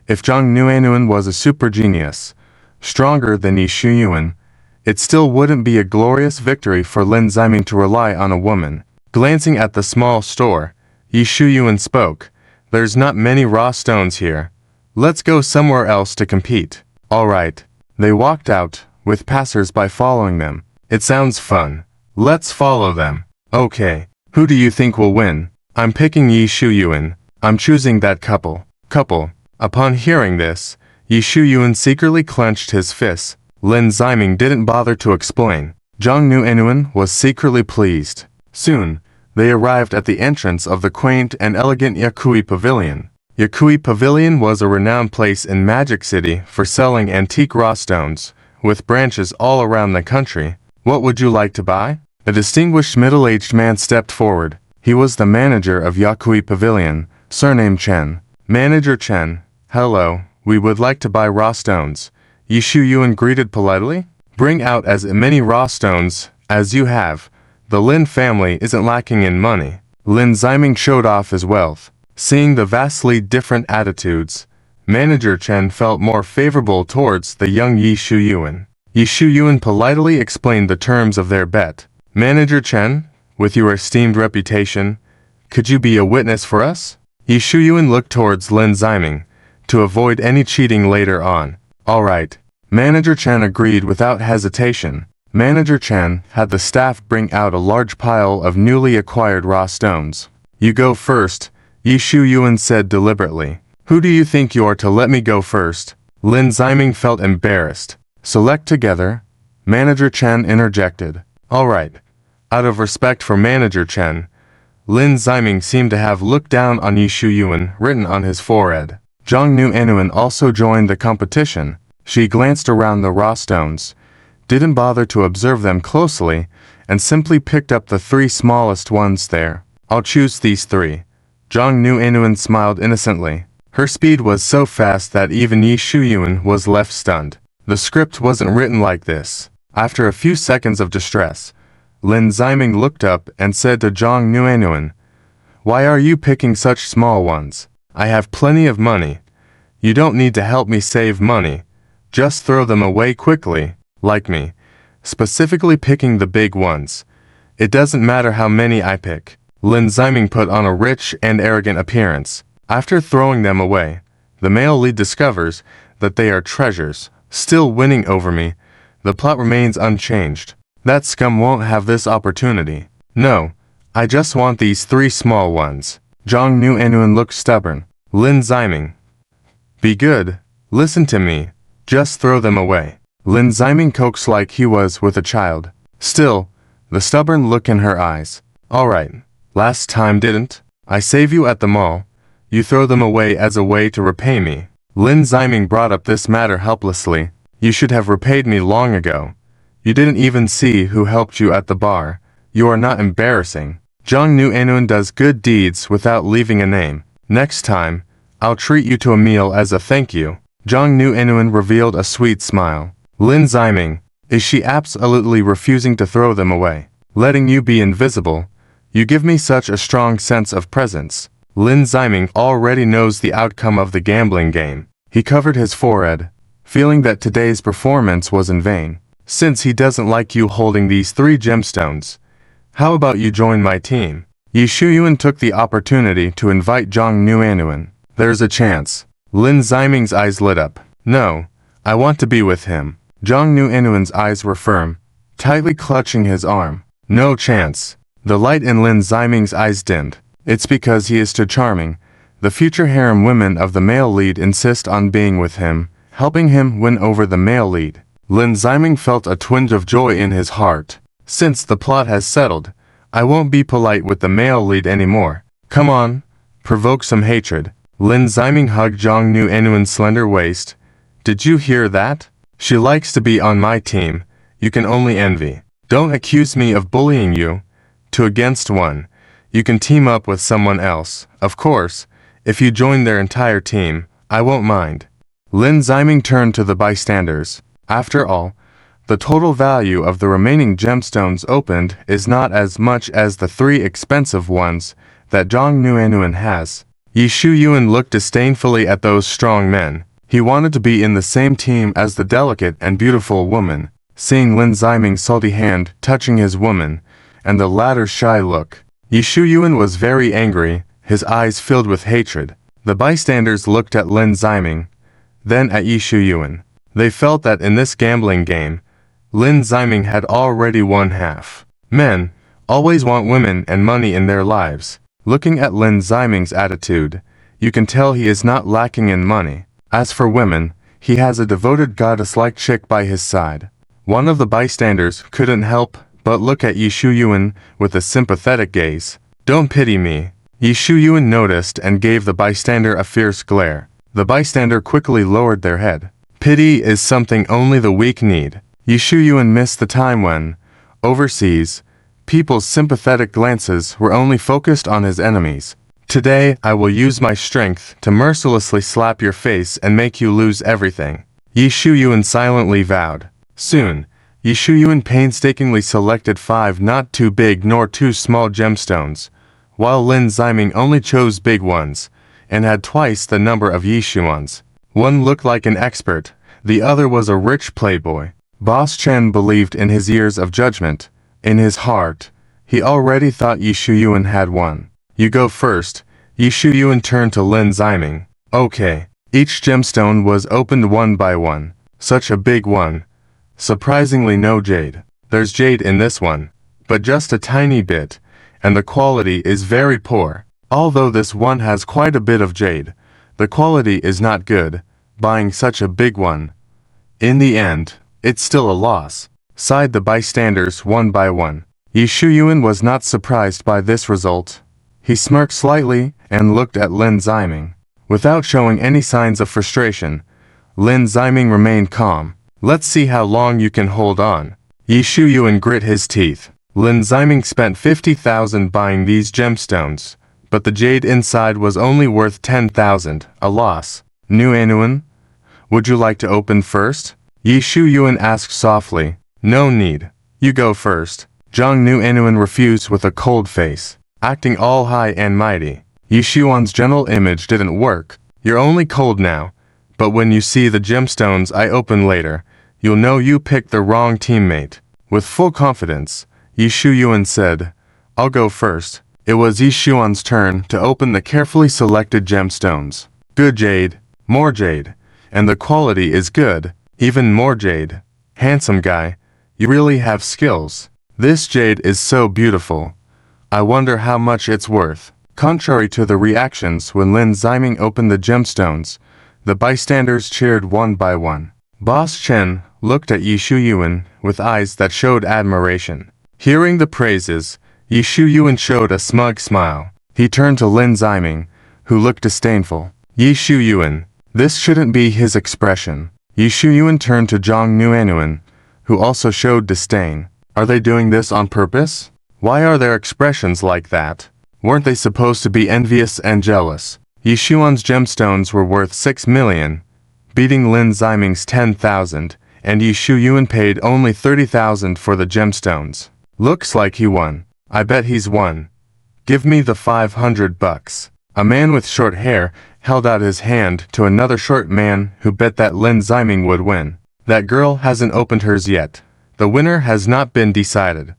if Zhang Nuenuan was a super genius, stronger than Yi Shuyuan, it still wouldn't be a glorious victory for Lin Ziming to rely on a woman. Glancing at the small store, Yi Shuyuan spoke. There's not many raw stones here. Let's go somewhere else to compete. Alright. They walked out, with passers-by following them. It sounds fun. Let's follow them. Okay. Who do you think will win? I'm picking Yi Shuyuan. I'm choosing that couple. Upon hearing this, Yi Shuyuan secretly clenched his fists. Lin Ziming didn't bother to explain. Zhang Nuenuan was secretly pleased. Soon, they arrived at the entrance of the quaint and elegant Yakui Pavilion. Yakui Pavilion was a renowned place in Magic City for selling antique raw stones, with branches all around the country. What would you like to buy? A distinguished middle-aged man stepped forward. He was the manager of Yakui Pavilion, surnamed Chen. Manager Chen, hello, we would like to buy raw stones. Yi Shuyuan greeted politely. Bring out as many raw stones as you have. The Lin family isn't lacking in money. Lin Ziming showed off his wealth. Seeing the vastly different attitudes, Manager Chen felt more favorable towards the young Yi Shuyuan. Yi Shuyuan politely explained the terms of their bet. Manager Chen, with your esteemed reputation, could you be a witness for us? Yi Shuyuan looked towards Lin Ziming, to avoid any cheating later on. Alright. Manager Chen agreed without hesitation. Manager Chen had the staff bring out a large pile of newly acquired raw stones. You go first, Yi Shuyuan said deliberately. Who do you think you are to let me go first? Lin Ziming felt embarrassed. Select together. Manager Chen interjected. Alright. Out of respect for Manager Chen, Lin Ziming seemed to have looked down on Yi Shuyuan written on his forehead. Zhang Nuenuan also joined the competition. She glanced around the raw stones, didn't bother to observe them closely, and simply picked up the 3 smallest ones there. I'll choose these 3. Zhang Nuenuan smiled innocently. Her speed was so fast that even Yi Shuyuan was left stunned. The script wasn't written like this. After a few seconds of distress, Lin Ziming looked up and said to Zhang Nuenuan, "Why are you picking such small ones? I have plenty of money. You don't need to help me save money. Just throw them away quickly, like me, specifically picking the big ones. It doesn't matter how many I pick." Lin Ziming put on a rich and arrogant appearance. After throwing them away, the male lead discovers that they are treasures, still winning over me. The plot remains unchanged. That scum won't have this opportunity. No, I just want these 3 small ones. Zhang Nuenuan looked stubborn. Lin Ziming, be good. Listen to me. Just throw them away. Lin Ziming coaxed like he was with a child. Still, the stubborn look in her eyes. Alright. Last time didn't I save you at the mall? You throw them away as a way to repay me. Lin Ziming brought up this matter helplessly. You should have repaid me long ago. You didn't even see who helped you at the bar. You are not embarrassing. Zhang Nuenuan does good deeds without leaving a name. Next time, I'll treat you to a meal as a thank you. Zhang Nuenuan revealed a sweet smile. Lin Ziming, is she absolutely refusing to throw them away? Letting you be invisible. You give me such a strong sense of presence. Lin Ziming already knows the outcome of the gambling game. He covered his forehead, feeling that today's performance was in vain. Since he doesn't like you holding these 3 gemstones, how about you join my team? Yi Shuyuan took the opportunity to invite Zhang Nuenuan. There's a chance. Lin Ziming's eyes lit up. No, I want to be with him. Zhang Nuenuan's eyes were firm, tightly clutching his arm. No chance. The light in Lin Ziming's eyes dimmed. It's because he is too charming. The future harem women of the male lead insist on being with him, helping him win over the male lead. Lin Ziming felt a twinge of joy in his heart. Since the plot has settled, I won't be polite with the male lead anymore. Come on, provoke some hatred. Lin Ziming hugged Zhang Nuanuan's slender waist. Did you hear that? She likes to be on my team. You can only envy. Don't accuse me of bullying you. 2 against 1. You can team up with someone else. Of course, if you join their entire team, I won't mind. Lin Ziming turned to the bystanders. After all, the total value of the remaining gemstones opened is not as much as the 3 expensive ones that Zhang Nuanuan has. Yi Shuyuan looked disdainfully at those strong men. He wanted to be in the same team as the delicate and beautiful woman. Seeing Lin Ziming's salty hand touching his woman, and the latter's shy look, Yi Shuyuan was very angry, his eyes filled with hatred. The bystanders looked at Lin Ziming, then at Yi Shuyuan. They felt that in this gambling game, Lin Ziming had already won half. Men always want women and money in their lives. Looking at Lin Ziming's attitude, you can tell he is not lacking in money. As for women, he has a devoted goddess-like chick by his side. One of the bystanders couldn't help but look at Yi Shuyuan with a sympathetic gaze. Don't pity me. Yi Shuyuan noticed and gave the bystander a fierce glare. The bystander quickly lowered their head. Pity is something only the weak need. Yi Shuyuan missed the time when, overseas, people's sympathetic glances were only focused on his enemies. Today, I will use my strength to mercilessly slap your face and make you lose everything. Yi Shuyuan silently vowed. Soon, Yi Shuyuan painstakingly selected 5 not too big nor too small gemstones, while Lin Ziming only chose big ones, and had twice the number of Yi Shuyuans. One looked like an expert, the other was a rich playboy. Boss Chen believed in his years of judgment. In his heart, he already thought Yi Shuyuan had won. You go first. Yi Shuyuan turned to Lin Ziming. Okay. Each gemstone was opened one by one. Such a big one. Surprisingly no jade. There's jade in this one, but just a tiny bit, and the quality is very poor. Although this one has quite a bit of jade, the quality is not good, buying such a big one. In the end, it's still a loss, sighed the bystanders one by one. Yi Shuyuan was not surprised by this result. He smirked slightly and looked at Lin Ziming. Without showing any signs of frustration, Lin Ziming remained calm. Let's see how long you can hold on. Yi Shuyuan grit his teeth. Lin Ziming spent 50,000 buying these gemstones, but the jade inside was only worth 10,000, a loss. Nuanuan, would you like to open first? Yi Shuyuan asked softly. No need. You go first. Zhang Nuanuan refused with a cold face, acting all high and mighty. Yi Shuyuan's gentle image didn't work. You're only cold now, but when you see the gemstones I open later, you'll know you picked the wrong teammate. With full confidence, Yi Shuyuan said, I'll go first. It was Yi Shuyuan's turn to open the carefully selected gemstones. Good jade, more jade, and the quality is good. Even more jade. Handsome guy, you really have skills. This jade is so beautiful. I wonder how much it's worth. Contrary to the reactions when Lin Ziming opened the gemstones, the bystanders cheered one by one. Boss Chen looked at Yi Shuyuan with eyes that showed admiration. Hearing the praises, Yi Shuyuan showed a smug smile. He turned to Lin Ziming, who looked disdainful. Yi Shuyuan, this shouldn't be his expression. Yi Shuyuan turned to Zhang Nuanuan, who also showed disdain. Are they doing this on purpose? Why are their expressions like that? Weren't they supposed to be envious and jealous? Yi Shuyuan's gemstones were worth 6 million, beating Lin Ziming's 10,000, and Yi Shuyuan paid only 30,000 for the gemstones. Looks like he won. I bet he's won. Give me the 500 bucks. A man with short hair held out his hand to another short man who bet that Lin Ziming would win. That girl hasn't opened hers yet. The winner has not been decided.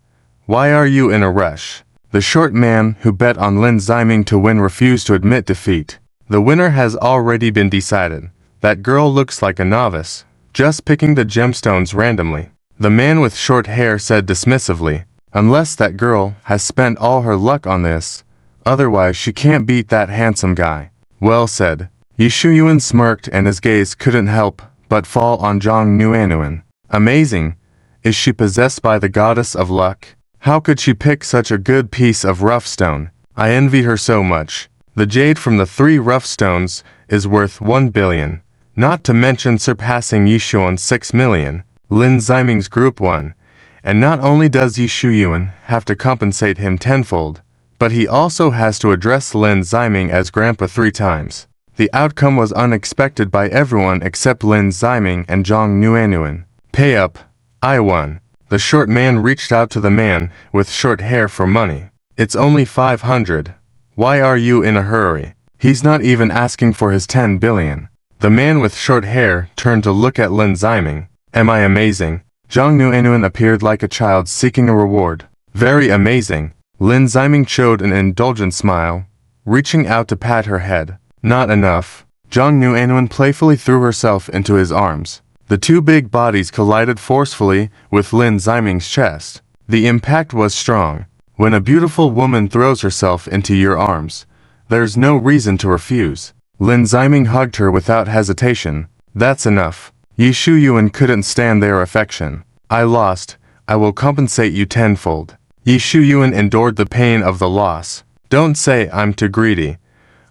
Why are you in a rush? The short man who bet on Lin Ziming to win refused to admit defeat. The winner has already been decided. That girl looks like a novice, just picking the gemstones randomly. The man with short hair said dismissively, unless that girl has spent all her luck on this, otherwise she can't beat that handsome guy. Well said. Yi Shuyuan smirked and his gaze couldn't help but fall on Zhang Nuanuan. Amazing. Is she possessed by the goddess of luck? How could she pick such a good piece of rough stone? I envy her so much. The jade from the 3 rough stones is worth 1 billion, not to mention surpassing Yishuan's 6 million, Lin Ziming's Group 1. And not only does Yishu Yuan have to compensate him tenfold, but he also has to address Lin Ziming as Grandpa 3 times. The outcome was unexpected by everyone except Lin Ziming and Zhang Nuanyuan. Pay up, I won. The short man reached out to the man with short hair for money. It's only 500. Why are you in a hurry? He's not even asking for his 10 billion. The man with short hair turned to look at Lin Ziming. Am I amazing? Zhang Nuanyuan appeared like a child seeking a reward. Very amazing. Lin Ziming showed an indulgent smile, reaching out to pat her head. Not enough. Zhang Nuanyuan playfully threw herself into his arms. The 2 big bodies collided forcefully with Lin Ziming's chest. The impact was strong. When a beautiful woman throws herself into your arms, there's no reason to refuse. Lin Ziming hugged her without hesitation. That's enough. Yishu Yuan couldn't stand their affection. I lost. I will compensate you tenfold. Yishu Yuan endured the pain of the loss. Don't say I'm too greedy.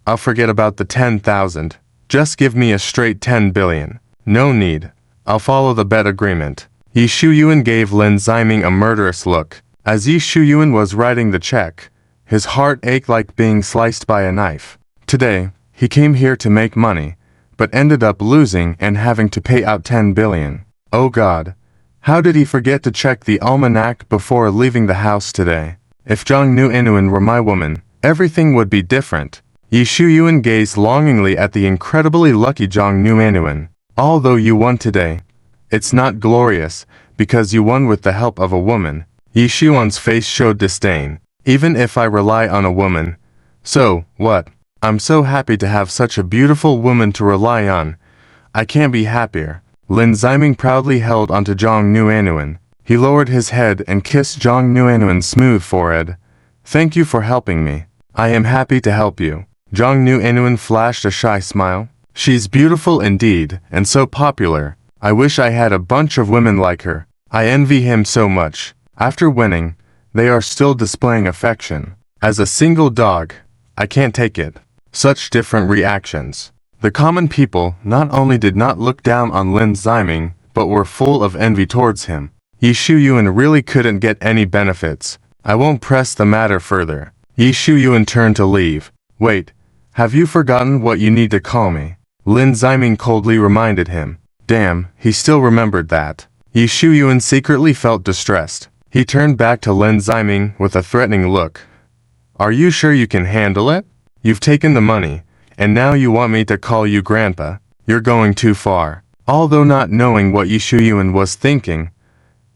I'll forget about the 10,000. Just give me a straight 10 billion. No need. I'll follow the bet agreement. Yishu Yuan gave Lin Ziming a murderous look. As Yishu Yuan was writing the check, his heart ached like being sliced by a knife. Today, he came here to make money, but ended up losing and having to pay out 10 billion. Oh God. How did he forget to check the almanac before leaving the house today? If Zhang Nuanyuan were my woman, everything would be different. Yishu Yuan gazed longingly at the incredibly lucky Zhang Nuanyuan. Although you won today, it's not glorious, because you won with the help of a woman. Yishu Yuan's face showed disdain. Even if I rely on a woman. So, what? I'm so happy to have such a beautiful woman to rely on. I can't be happier. Lin Ziming proudly held onto Zhang Nuanyuan. He lowered his head and kissed Zhang Nuanyuan's smooth forehead. Thank you for helping me. I am happy to help you. Zhang Nuanyuan flashed a shy smile. She's beautiful indeed, and so popular. I wish I had a bunch of women like her. I envy him so much. After winning, they are still displaying affection. As a single dog, I can't take it. Such different reactions. The common people not only did not look down on Lin Ziming, but were full of envy towards him. Yishu Yuan really couldn't get any benefits. I won't press the matter further. Yishu Yuan turned to leave. Wait. Have you forgotten what you need to call me? Lin Ziming coldly reminded him. Damn, he still remembered that. Yishu Yuan secretly felt distressed. He turned back to Lin Ziming with a threatening look. Are you sure you can handle it? You've taken the money, and now you want me to call you Grandpa? You're going too far. Although not knowing what Yishu Yuan was thinking,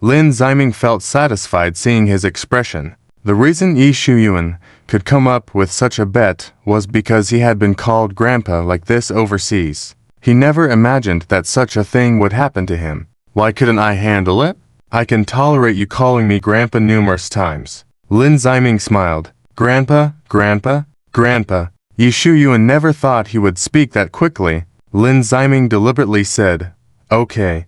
Lin Ziming felt satisfied seeing his expression. The reason Yishu Yuan could come up with such a bet was because he had been called Grandpa like this overseas. He never imagined that such a thing would happen to him. Why couldn't I handle it? I can tolerate you calling me Grandpa numerous times. Lin Ziming smiled. Grandpa, Grandpa, Grandpa. Yishu Yuan never thought he would speak that quickly. Lin Ziming deliberately said, Okay.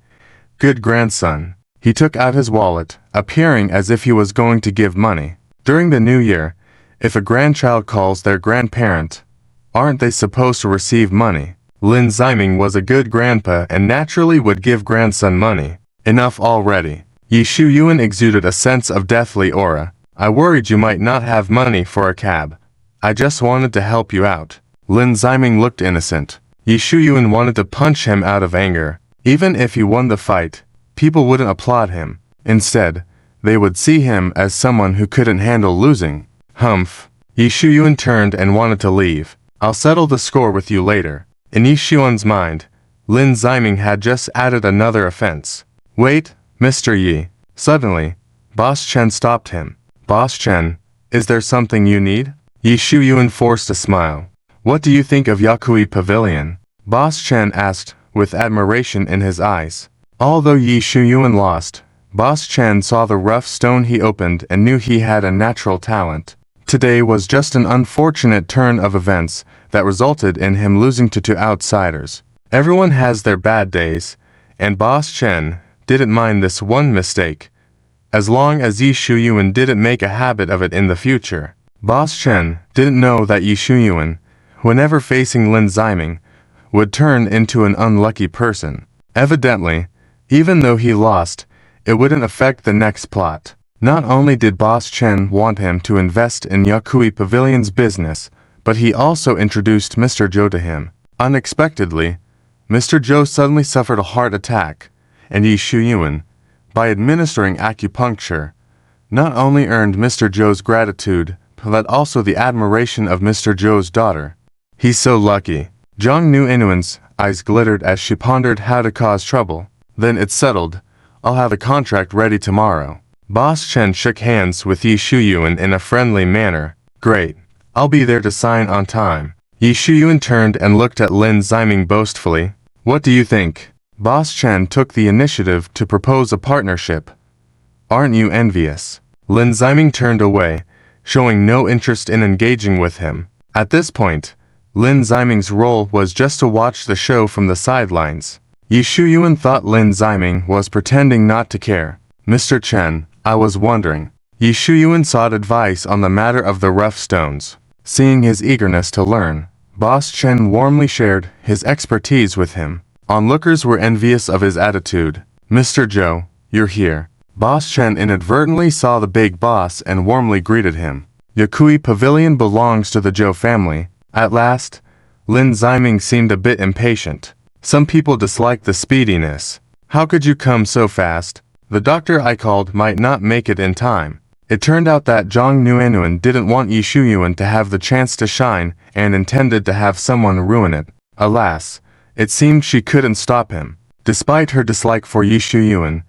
Good grandson. He took out his wallet, appearing as if he was going to give money. During the new year, if a grandchild calls their grandparent, aren't they supposed to receive money? Lin Ziming was a good grandpa and naturally would give grandson money. Enough already. Yishu Yuan exuded a sense of deathly aura. I worried you might not have money for a cab. I just wanted to help you out. Lin Ziming looked innocent. Yishu Yuan wanted to punch him out of anger. Even if he won the fight, people wouldn't applaud him. Instead, they would see him as someone who couldn't handle losing. Humph. Yishu Yuan turned and wanted to leave. I'll settle the score with you later. In Yishu Yuan's mind, Lin Ziming had just added another offense. Wait, Mr. Yi. Suddenly, Boss Chen stopped him. Boss Chen, is there something you need? Yishu Yuan forced a smile. What do you think of Yakui Pavilion? Boss Chen asked, with admiration in his eyes. Although Yishu Yuan lost, Boss Chen saw the rough stone he opened and knew he had a natural talent. Today was just an unfortunate turn of events that resulted in him losing to 2 outsiders. Everyone has their bad days, and Boss Chen didn't mind this one mistake, as long as Yishu Yuan didn't make a habit of it in the future. Boss Chen didn't know that Yishu Yuan whenever facing Lin Ziming, would turn into an unlucky person. Evidently, even though he lost, it wouldn't affect the next plot. Not only did Boss Chen want him to invest in Yakui Pavilion's business, but he also introduced Mr. Zhou to him. Unexpectedly, Mr. Zhou suddenly suffered a heart attack, and Yi Shuyuan, by administering acupuncture, not only earned Mr. Zhou's gratitude, but also the admiration of Mr. Zhou's daughter. He's so lucky. Zhang Nu Inuan's eyes glittered as she pondered how to cause trouble. Then it's settled. I'll have a contract ready tomorrow. Boss Chen shook hands with Yi Shuyuan in a friendly manner. Great. I'll be there to sign on time. Yi Shuyuan turned and looked at Lin Ziming boastfully. What do you think? Boss Chen took the initiative to propose a partnership. Aren't you envious? Lin Ziming turned away, showing no interest in engaging with him. At this point, Lin Ziming's role was just to watch the show from the sidelines. Yi Shuyuan thought Lin Ziming was pretending not to care. Mr. Chen, I was wondering. Yi Shuyuan sought advice on the matter of the rough stones. Seeing his eagerness to learn, Boss Chen warmly shared his expertise with him. Onlookers were envious of his attitude. Mr. Zhou, you're here. Boss Chen inadvertently saw the big boss and warmly greeted him. Yakui Pavilion belongs to the Zhou family. At last, Lin Ziming seemed a bit impatient. Some people dislike the speediness. How could you come so fast? The doctor I called might not make it in time. It turned out that Zhang Nuenuan didn't want Yi Shuyuan to have the chance to shine and intended to have someone ruin it. Alas, it seemed she couldn't stop him. Despite her dislike for Yi Shuyuan,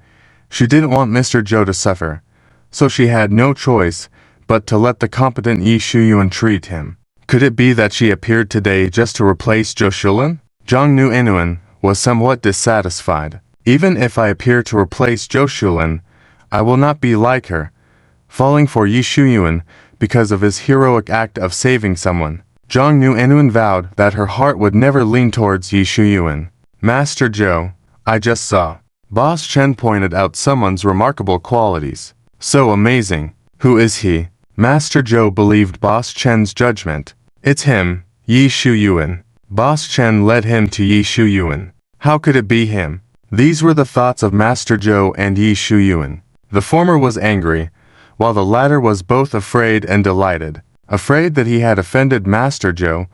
she didn't want Mr. Zhou to suffer, so she had no choice but to let the competent Yi Shuyuan treat him. Could it be that she appeared today just to replace Zhou Shulin? Zhang Nuenuan was somewhat dissatisfied. Even if I appear to replace Zhou Shulin, I will not be like her, falling for Yi Shuyuan because of his heroic act of saving someone. Zhang Nuenuan vowed that her heart would never lean towards Yi Shuyuan. Master Zhou, I just saw. Boss Chen pointed out someone's remarkable qualities. So amazing. Who is he? Master Zhou believed Boss Chen's judgment. It's him, Yi Shuyuan. Boss Chen led him to Yi Shuyuan. How could it be him? These were the thoughts of Master Zhou and Yi Shuyuan. The former was angry, while the latter was both afraid and delighted. Afraid that he had offended Master Zhou,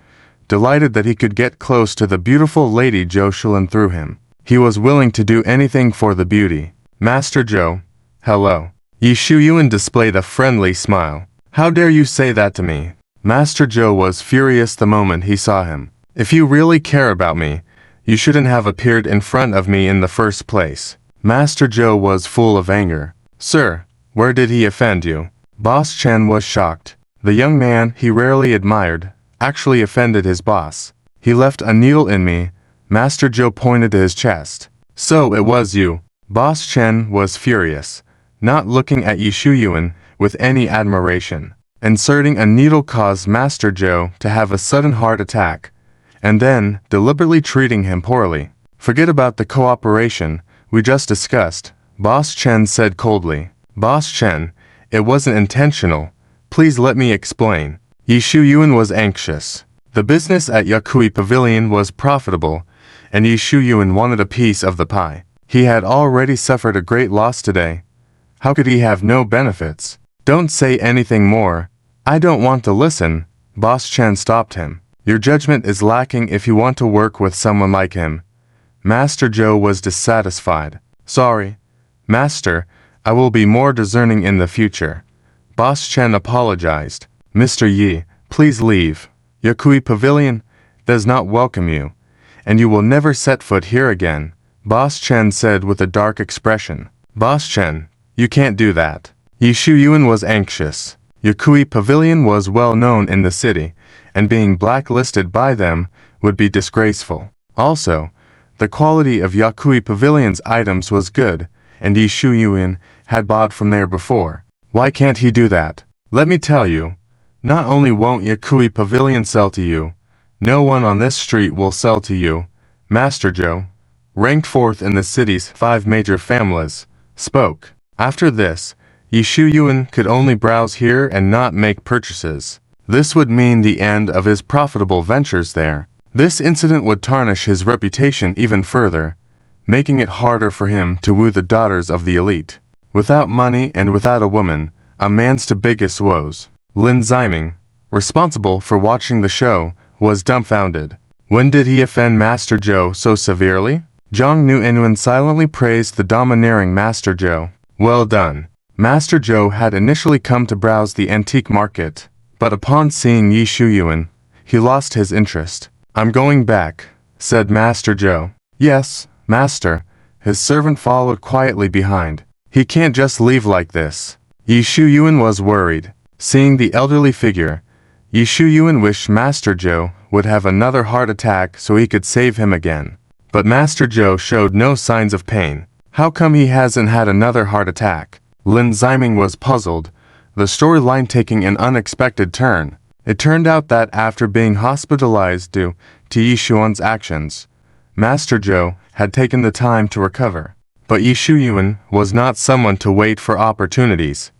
delighted that he could get close to the beautiful lady Zhou Shulin through him. He was willing to do anything for the beauty. Master Zhou, hello. Yi Shuyuan displayed a friendly smile. How dare you say that to me? Master Zhou was furious the moment he saw him. If you really care about me, you shouldn't have appeared in front of me in the first place. Master Zhou was full of anger. Sir, where did he offend you? Boss Chen was shocked. The young man he rarely admired actually offended his boss. He left a needle in me. Master Zhou pointed to his chest. So it was you. Boss Chen was furious, not looking at Yi Shuyuan with any admiration. Inserting a needle caused Master Zhou to have a sudden heart attack, and then deliberately treating him poorly. Forget about the cooperation we just discussed, Boss Chen said coldly. Boss Chen, it wasn't intentional. Please let me explain. Yi Shuyuan was anxious. The business at Yakui Pavilion was profitable, and Yi Shuyuan wanted a piece of the pie. He had already suffered a great loss today. How could he have no benefits? Don't say anything more. I don't want to listen. Boss Chen stopped him. Your judgment is lacking if you want to work with someone like him. Master Zhou was dissatisfied. Sorry, Master, I will be more discerning in the future. Boss Chen apologized. Mr. Yi, please leave. Yakui Pavilion does not welcome you, and you will never set foot here again, Boss Chen said with a dark expression. Boss Chen, you can't do that. Yi Shuyuan was anxious. Yakui Pavilion was well known in the city, and being blacklisted by them would be disgraceful. Also, the quality of Yakui Pavilion's items was good, and Yi Shuyuan had bought from there before. Why can't he do that? Let me tell you, not only won't Yakui Pavilion sell to you, no one on this street will sell to you. Master Zhou, ranked 4th in the city's 5 major families, spoke. After this, Yi Shuyuan could only browse here and not make purchases. This would mean the end of his profitable ventures there. This incident would tarnish his reputation even further, making it harder for him to woo the daughters of the elite. Without money and without a woman, a man's to biggest woes. Lin Ziming, responsible for watching the show, was dumbfounded. When did he offend Master Zhou so severely? Zhang Nuanyuan silently praised the domineering Master Zhou. Well done. Master Zhou had initially come to browse the antique market, but upon seeing Yi Shuyuan, he lost his interest. I'm going back, said Master Zhou. Yes, Master. His servant followed quietly behind. He can't just leave like this. Yi Shuyuan was worried. Seeing the elderly figure, Yi Shuyuan wished Master Zhou would have another heart attack so he could save him again. But Master Zhou showed no signs of pain. How come he hasn't had another heart attack? Lin Ziming was puzzled, the storyline taking an unexpected turn. It turned out that after being hospitalized due to Yi Shuyuan's actions, Master Zhou had taken the time to recover. But Yi Shuyuan was not someone to wait for opportunities.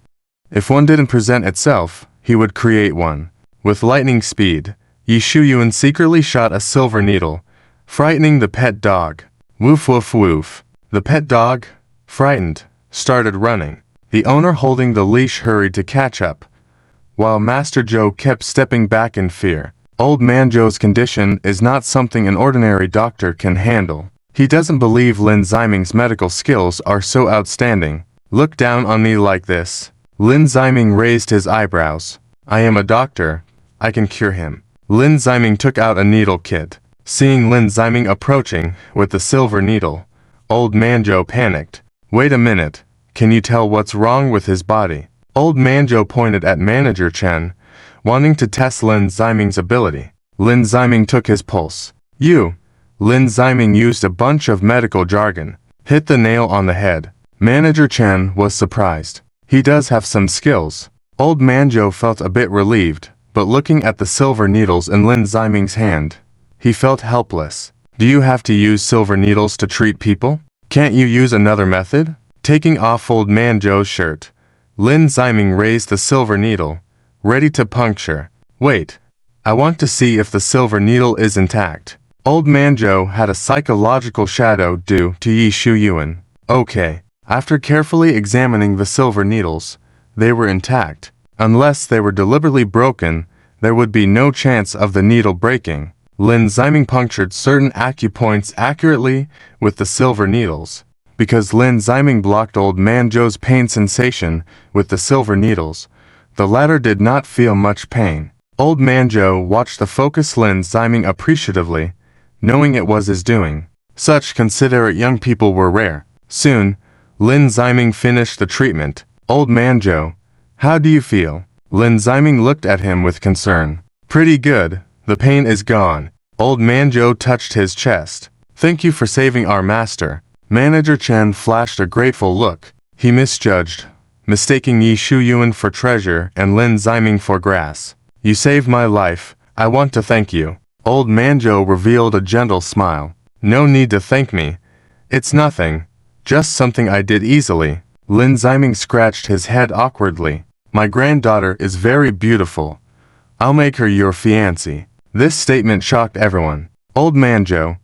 If one didn't present itself, he would create one. With lightning speed, Yi Shuyuan secretly shot a silver needle, frightening the pet dog. Woof woof woof. The pet dog, frightened, started running. The owner holding the leash hurried to catch up, while Master Zhou kept stepping back in fear. Old man Zhou's condition is not something an ordinary doctor can handle. He doesn't believe Lin Ziming's medical skills are so outstanding. Look down on me like this. Lin Ziming raised his eyebrows. I am a doctor. I can cure him. Lin Ziming took out a needle kit. Seeing Lin Ziming approaching with the silver needle, Old man Zhou panicked. Wait a minute. Can you tell what's wrong with his body? Old man Zhou pointed at Manager Chen, wanting to test Lin Ziming's ability. Lin Ziming took his pulse. Lin Ziming used a bunch of medical jargon. Hit the nail on the head. Manager Chen was surprised. He does have some skills. Old man Zhou felt a bit relieved, but looking at the silver needles in Lin Ziming's hand, he felt helpless. Do you have to use silver needles to treat people? Can't you use another method? Taking off Old man Zhou's shirt, Lin Ziming raised the silver needle, ready to puncture. Wait. I want to see if the silver needle is intact. Old man Zhou had a psychological shadow due to Yi Shuyuan. Okay. After carefully examining the silver needles, they were intact. Unless they were deliberately broken, there would be no chance of the needle breaking. Lin Ziming punctured certain acupoints accurately with the silver needles. Because Lin Ziming blocked Old man Zhou's pain sensation with the silver needles, the latter did not feel much pain. Old man Zhou watched the focused Lin Ziming appreciatively, knowing it was his doing. Such considerate young people were rare. Soon, Lin Ziming finished the treatment. Old man Zhou, how do you feel? Lin Ziming looked at him with concern. Pretty good. The pain is gone. Old man Zhou touched his chest. Thank you for saving our master. Manager Chen flashed a grateful look. He misjudged, mistaking Yi Shuyuan for treasure and Lin Ziming for grass. You saved my life. I want to thank you. Old man Zhou revealed a gentle smile. No need to thank me. It's nothing. Just something I did easily. Lin Ziming scratched his head awkwardly. My granddaughter is very beautiful. I'll make her your fiancée. This statement shocked everyone. Old man Zhou,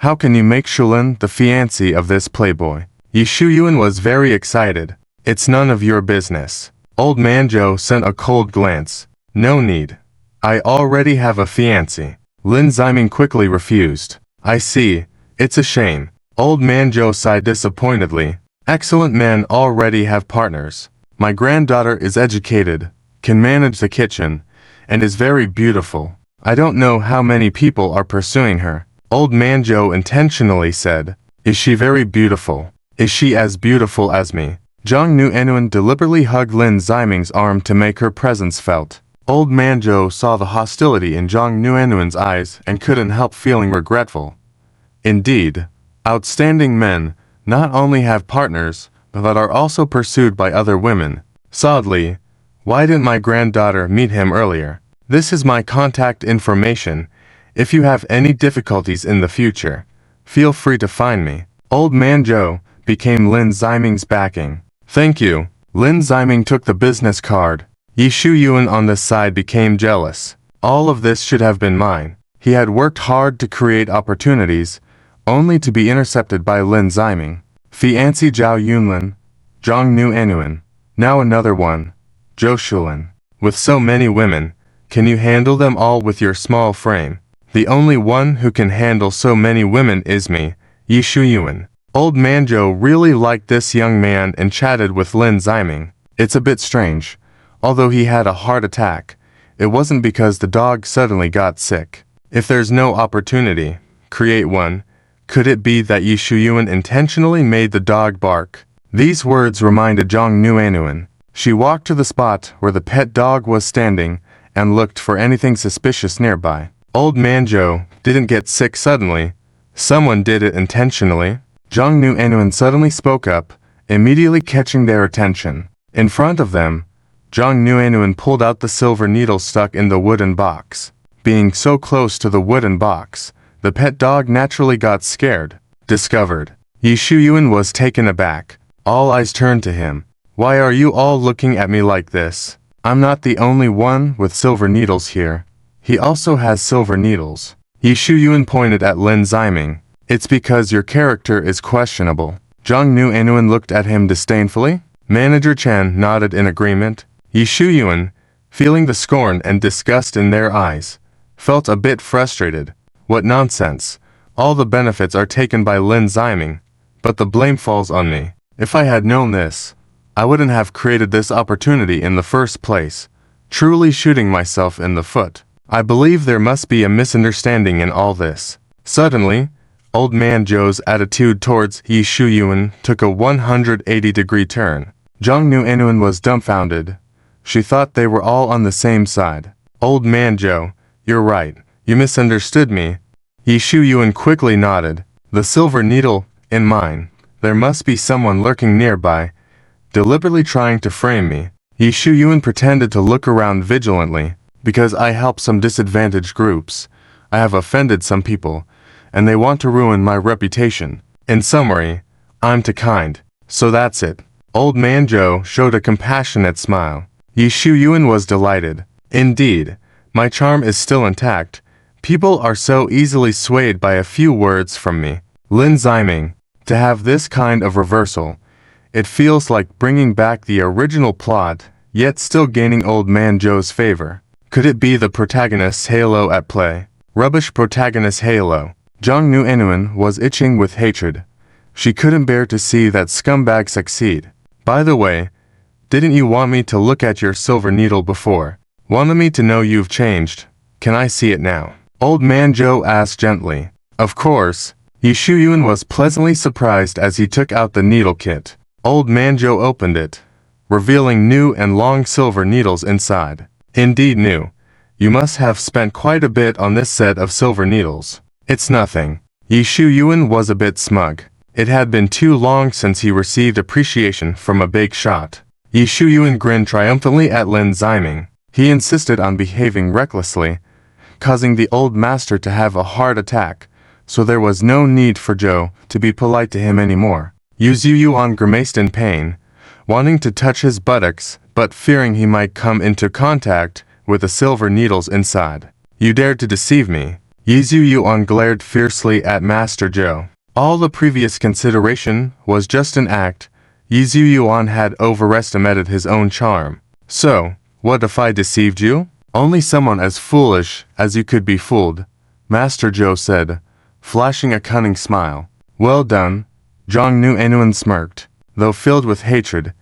how can you make Shulin the fiancée of this playboy? Yi Shuyuan was very excited. It's none of your business. Old man Zhou sent a cold glance. No need. I already have a fiancée. Lin Ziming quickly refused. I see. It's a shame. Old man Zhou sighed disappointedly. Excellent men already have partners. My granddaughter is educated, can manage the kitchen, and is very beautiful. I don't know how many people are pursuing her. Old man Zhou intentionally said. Is she very beautiful? Is she as beautiful as me? Zhang Nuanyuan deliberately hugged Lin Ziming's arm to make her presence felt. Old man Zhou saw the hostility in Zhang Nuanyuan's eyes and couldn't help feeling regretful. Indeed, outstanding men not only have partners, but are also pursued by other women. Sadly, why didn't my granddaughter meet him earlier? This is my contact information. If you have any difficulties in the future, feel free to find me. Old man Zhou became Lin Ziming's backing. Thank you. Lin Ziming took the business card, Yi Shu Yuan on this side became jealous. All of this should have been mine. He had worked hard to create opportunities, only to be intercepted by Lin Ziming. Fiancé Zhao Yunlin, Zhang Nu Enuan, now another one, Zhou Shulin. With so many women, can you handle them all with your small frame? The only one who can handle so many women is me, Yi Shu Yuan. Old man Zhou really liked this young man and chatted with Lin Ziming. It's a bit strange. Although he had a heart attack, it wasn't because the dog suddenly got sick. If there's no opportunity, create one. Could it be that Yi Shu Yuan intentionally made the dog bark? These words reminded Zhang Nu Enuan. She walked to the spot where the pet dog was standing and looked for anything suspicious nearby. Old man Zhou didn't get sick suddenly. Someone did it intentionally. Zhang Nu Enuan suddenly spoke up, immediately catching their attention. In front of them, Zhang Nu Enuan pulled out the silver needle stuck in the wooden box. Being so close to the wooden box, the pet dog naturally got scared. Discovered. Yi Shu Yuan was taken aback. All eyes turned to him. Why are you all looking at me like this? I'm not the only one with silver needles here. He also has silver needles. Yi Shu Yuan pointed at Lin Ziming. It's because your character is questionable. Zhang Nu Enuan looked at him disdainfully. Manager Chen nodded in agreement. Yi Shu Yuan, feeling the scorn and disgust in their eyes, felt a bit frustrated. What nonsense. All the benefits are taken by Lin Ziming, but the blame falls on me. If I had known this, I wouldn't have created this opportunity in the first place, truly shooting myself in the foot. I believe there must be a misunderstanding in all this. Suddenly, old man Zhou's attitude towards Yi Shu Yuan took a 180-degree turn. Zhang Nu Enuan was dumbfounded. She thought they were all on the same side. Old man Zhou, you're right. You misunderstood me. Yi Shu Yuan quickly nodded. The silver needle, in mine. There must be someone lurking nearby, deliberately trying to frame me. Yi Shu Yuan pretended to look around vigilantly. Because I help some disadvantaged groups, I have offended some people, and they want to ruin my reputation. In summary, I'm too kind. So that's it. Old man Zhou showed a compassionate smile. Yi Shu Yuan was delighted. Indeed, my charm is still intact. People are so easily swayed by a few words from me. Lin Ziming, to have this kind of reversal, it feels like bringing back the original plot, yet still gaining old man Zhou's favor. Could it be the protagonist's halo at play? Rubbish protagonist halo. Zhang Nu Enuan was itching with hatred. She couldn't bear to see that scumbag succeed. By the way, didn't you want me to look at your silver needle before? Wanted me to know you've changed. Can I see it now? Old man Zhou asked gently. Of course. Yi Shu Yuan was pleasantly surprised as he took out the needle kit. Old man Zhou opened it, revealing new and long silver needles inside. Indeed new. You must have spent quite a bit on this set of silver needles. It's nothing. Yi Shu Yuan was a bit smug. It had been too long since he received appreciation from a big shot. Yi Shu Yuan grinned triumphantly at Lin Ziming. He insisted on behaving recklessly, causing the old master to have a heart attack, so there was no need for Zhou to be polite to him anymore. Yu Yuan grimaced in pain, wanting to touch his buttocks, but fearing he might come into contact with the silver needles inside. You dared to deceive me. Yi Yuan glared fiercely at Master Zhou. All the previous consideration was just an act. Yi Yuan had overestimated his own charm. So, what if I deceived you? Only someone as foolish as you could be fooled, Master Zhou said, flashing a cunning smile. Well done. Zhang Nu Enuan smirked. Though filled with hatred,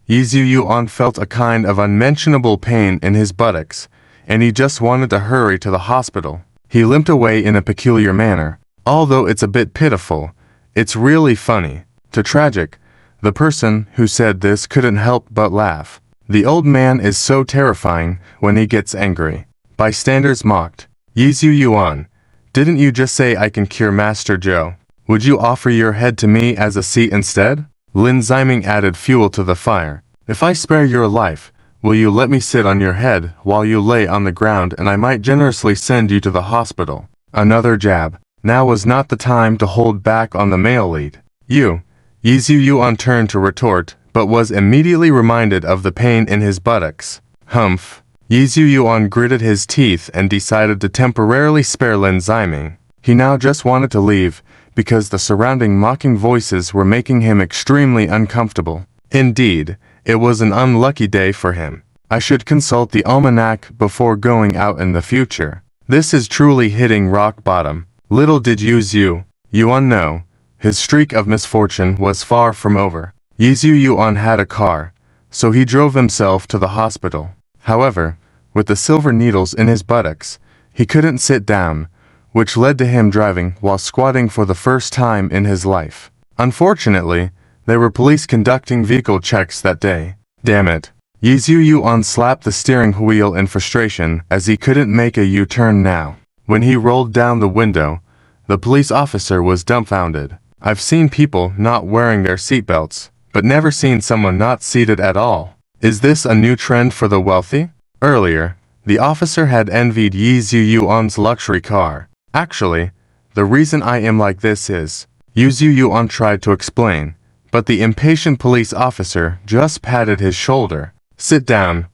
Yi Yuan felt a kind of unmentionable pain in his buttocks, and he just wanted to hurry to the hospital. He limped away in a peculiar manner. Although it's a bit pitiful, it's really funny. To tragic, the person who said this couldn't help but laugh. The old man is so terrifying when he gets angry. Bystanders mocked. Yi Yuan, didn't you just say I can cure Master Zhou? Would you offer your head to me as a seat instead? Lin Ziming added fuel to the fire. If I spare your life, will you let me sit on your head while you lay on the ground, and I might generously send you to the hospital? Another jab. Now was not the time to hold back on the male lead. Yi Yuan turned to retort, but was immediately reminded of the pain in his buttocks. Humph. Yi Yuan gritted his teeth and decided to temporarily spare Lin Ziming. He now just wanted to leave, because the surrounding mocking voices were making him extremely uncomfortable. Indeed, it was an unlucky day for him. I should consult the almanac before going out in the future. This is truly hitting rock bottom. Little did Yi Yuan know, his streak of misfortune was far from over. Yi Yuan had a car, so he drove himself to the hospital. However, with the silver needles in his buttocks, he couldn't sit down, which led to him driving while squatting for the first time in his life. Unfortunately, there were police conducting vehicle checks that day. Damn it. Yi Yuan slapped the steering wheel in frustration as he couldn't make a U-turn now. When he rolled down the window, the police officer was dumbfounded. I've seen people not wearing their seatbelts, but never seen someone not seated at all. Is this a new trend for the wealthy? Earlier, the officer had envied Yi Yuan's luxury car. Actually, the reason I am like this is, Yi Yuan tried to explain, but the impatient police officer just patted his shoulder. Sit down,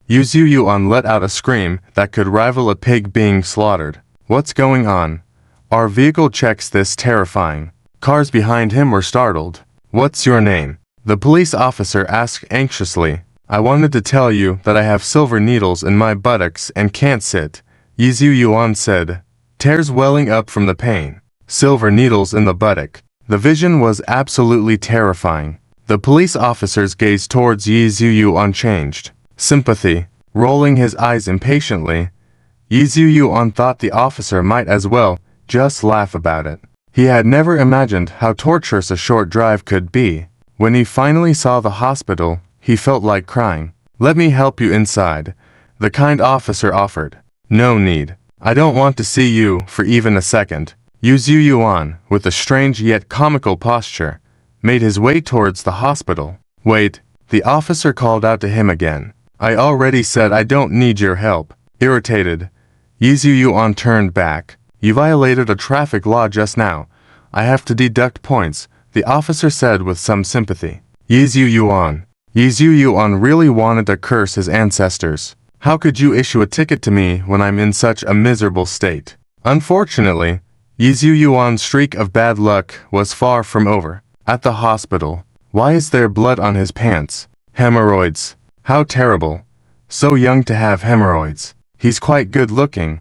Yi Yuan let out a scream that could rival a pig being slaughtered. What's going on? Are vehicle checks this terrifying? Cars behind him were startled. What's your name? The police officer asked anxiously. I wanted to tell you that I have silver needles in my buttocks and can't sit, Yi Yuan said, tears welling up from the pain. Silver needles in the buttock. The vision was absolutely terrifying. The police officer's gaze towards Yi Yuan changed. Sympathy. Rolling his eyes impatiently, Yi Yuan thought the officer might as well just laugh about it. He had never imagined how torturous a short drive could be. When he finally saw the hospital, he felt like crying. Let me help you inside, the kind officer offered. No need. I don't want to see you for even a second. Yi Yuan, with a strange yet comical posture, made his way towards the hospital. Wait, the officer called out to him again. I already said I don't need your help. Irritated, Yi Yuan turned back. You violated a traffic law just now. I have to deduct points, the officer said with some sympathy. Yi Yuan really wanted to curse his ancestors. How could you issue a ticket to me when I'm in such a miserable state? Unfortunately, Yi Yuan's streak of bad luck was far from over. At the hospital, why is there blood on his pants? Hemorrhoids. How terrible. So young to have hemorrhoids. He's quite good looking.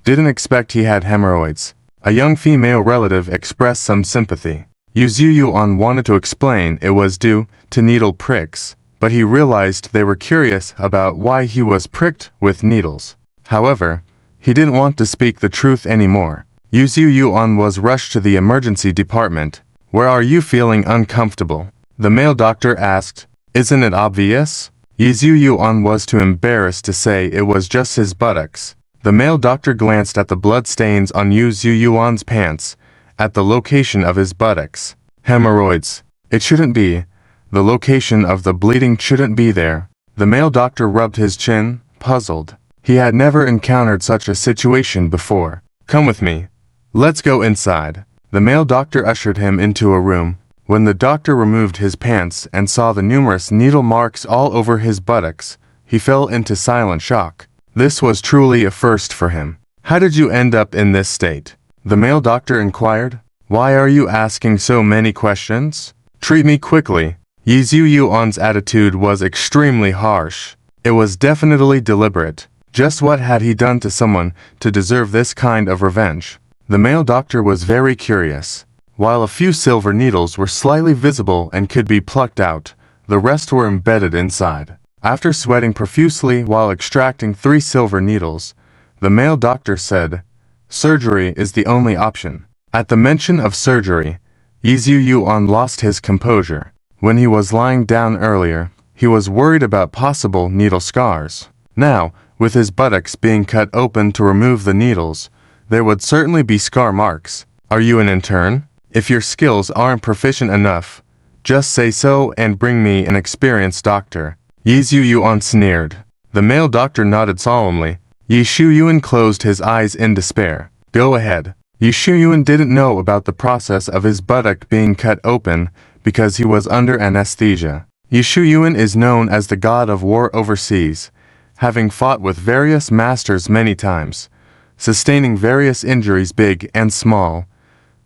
Didn't expect he had hemorrhoids. A young female relative expressed some sympathy. Yi Yuan wanted to explain it was due to needle pricks, but he realized they were curious about why he was pricked with needles. However, he didn't want to speak the truth anymore. Yi Yuan was rushed to the emergency department. Where are you feeling uncomfortable? The male doctor asked. Isn't it obvious? Yi Yuan was too embarrassed to say it was just his buttocks. The male doctor glanced at the blood stains on Yi Yuan's pants, at the location of his buttocks. Hemorrhoids. It shouldn't be. The location of the bleeding shouldn't be there. The male doctor rubbed his chin, puzzled. He had never encountered such a situation before. Come with me. Let's go inside. The male doctor ushered him into a room. When the doctor removed his pants and saw the numerous needle marks all over his buttocks, he fell into silent shock. This was truly a first for him. How did you end up in this state? The male doctor inquired. Why are you asking so many questions? Treat me quickly. Yi Yuan's attitude was extremely harsh. It was definitely deliberate. Just what had he done to someone to deserve this kind of revenge? The male doctor was very curious. While a few silver needles were slightly visible and could be plucked out, the rest were embedded inside. After sweating profusely while extracting 3 silver needles, the male doctor said, surgery is the only option. At the mention of surgery, Yi Yuan lost his composure. When he was lying down earlier, he was worried about possible needle scars. Now, with his buttocks being cut open to remove the needles, there would certainly be scar marks. Are you an intern? If your skills aren't proficient enough, just say so and bring me an experienced doctor. Yi Yuan sneered. The male doctor nodded solemnly. Yi Yuan closed his eyes in despair. Go ahead. Yi Yuan didn't know about the process of his buttock being cut open because he was under anesthesia. Yi Yuan is known as the god of war overseas. having fought with various masters many times, sustaining various injuries big and small,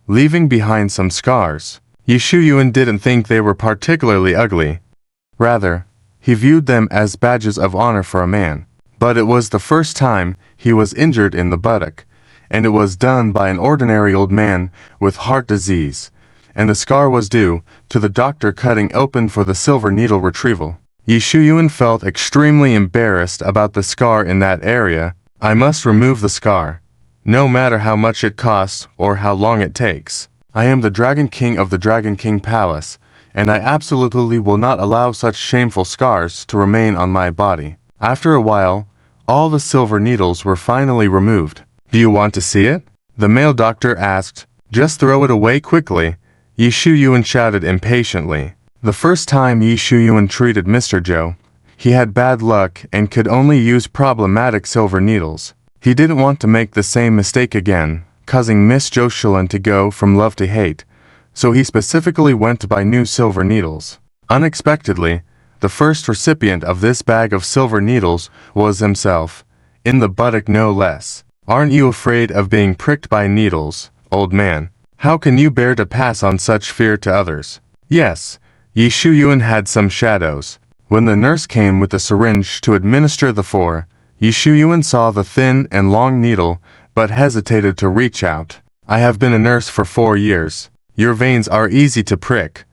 leaving behind some scars. Yi Shuyuan didn't think they were particularly ugly. Rather, he viewed them as badges of honor for a man. But it was the first time he was injured in the buttock, and it was done by an ordinary old man with heart disease, and the scar was due to the doctor cutting open for the silver needle retrieval. Yi Shuyuan felt extremely embarrassed about the scar in that area. I must remove the scar, no matter how much it costs or how long it takes. I am the Dragon King of the Dragon King Palace, and I absolutely will not allow such shameful scars to remain on my body. After a while, all the silver needles were finally removed. Do you want to see it? The male doctor asked. Just throw it away quickly, Yi Shuyuan shouted impatiently. The first time Yi Shuyuan treated Mr. Zhou, he had bad luck and could only use problematic silver needles. He didn't want to make the same mistake again, causing Miss Jocelyn to go from love to hate, so he specifically went to buy new silver needles. Unexpectedly, the first recipient of this bag of silver needles was himself, in the buttock no less. Aren't you afraid of being pricked by needles, old man? How can you bear to pass on such fear to others? Yes, Yi Shuyuan had some shadows. When the nurse came with the syringe to administer the four, Yi Shuyuan saw the thin and long needle, but hesitated to reach out. I have been a nurse for 4 years. Your veins are easy to prick,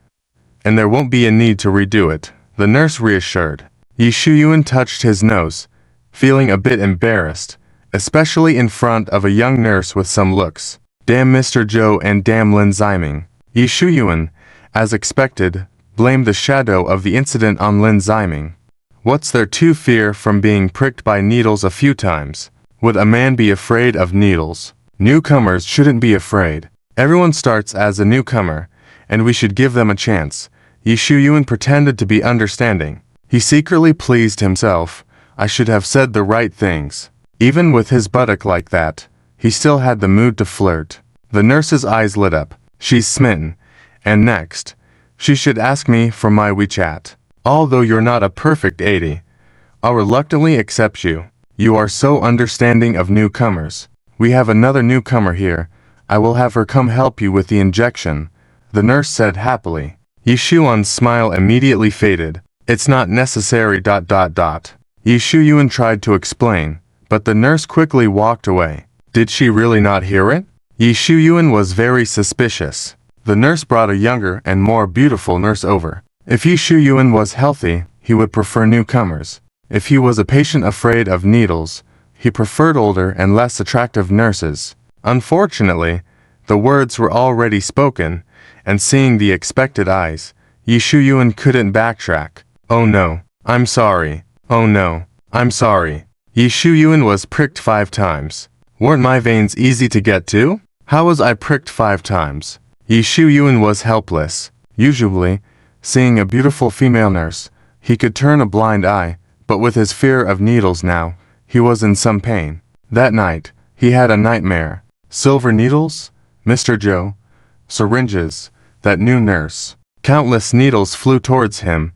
and there won't be a need to redo it, the nurse reassured. Yi Shuyuan touched his nose, feeling a bit embarrassed, especially in front of a young nurse with some looks. Damn Mr. Zhou and damn Lin Ziming. Yi Shuyuan, as expected, blamed the shadow of the incident on Lin Ziming. What's there to fear from being pricked by needles a few times? Would a man be afraid of needles? Newcomers shouldn't be afraid. Everyone starts as a newcomer, and we should give them a chance. Yi Shuyuan pretended to be understanding. He secretly pleased himself. I should have said the right things. Even with his buttock like that, he still had the mood to flirt. The nurse's eyes lit up. She's smitten. And next, she should ask me for my WeChat. Although you're not a perfect 80, I'll reluctantly accept you. You are so understanding of newcomers. We have another newcomer here. I will have her come help you with the injection, the nurse said happily. Yi Shuyuan's smile immediately faded. It's not necessary. Yi Shuyuan tried to explain, but the nurse quickly walked away. Did she really not hear it? Yi Shuyuan was very suspicious. The nurse brought a younger and more beautiful nurse over. If Yi Shuyuan was healthy, he would prefer newcomers. If he was a patient afraid of needles, he preferred older and less attractive nurses. Unfortunately, the words were already spoken, and seeing the expected eyes, Yi Shuyuan couldn't backtrack. Oh no, I'm sorry. Oh no, I'm sorry. Yi Shuyuan was pricked 5 times. Weren't my veins easy to get to? How was I pricked 5 times? Yi Shuyuan was helpless. Usually, seeing a beautiful female nurse, he could turn a blind eye, but with his fear of needles now, he was in some pain. That night, he had a nightmare. Silver needles? Mr. Zhou? Syringes? That new nurse? Countless needles flew towards him,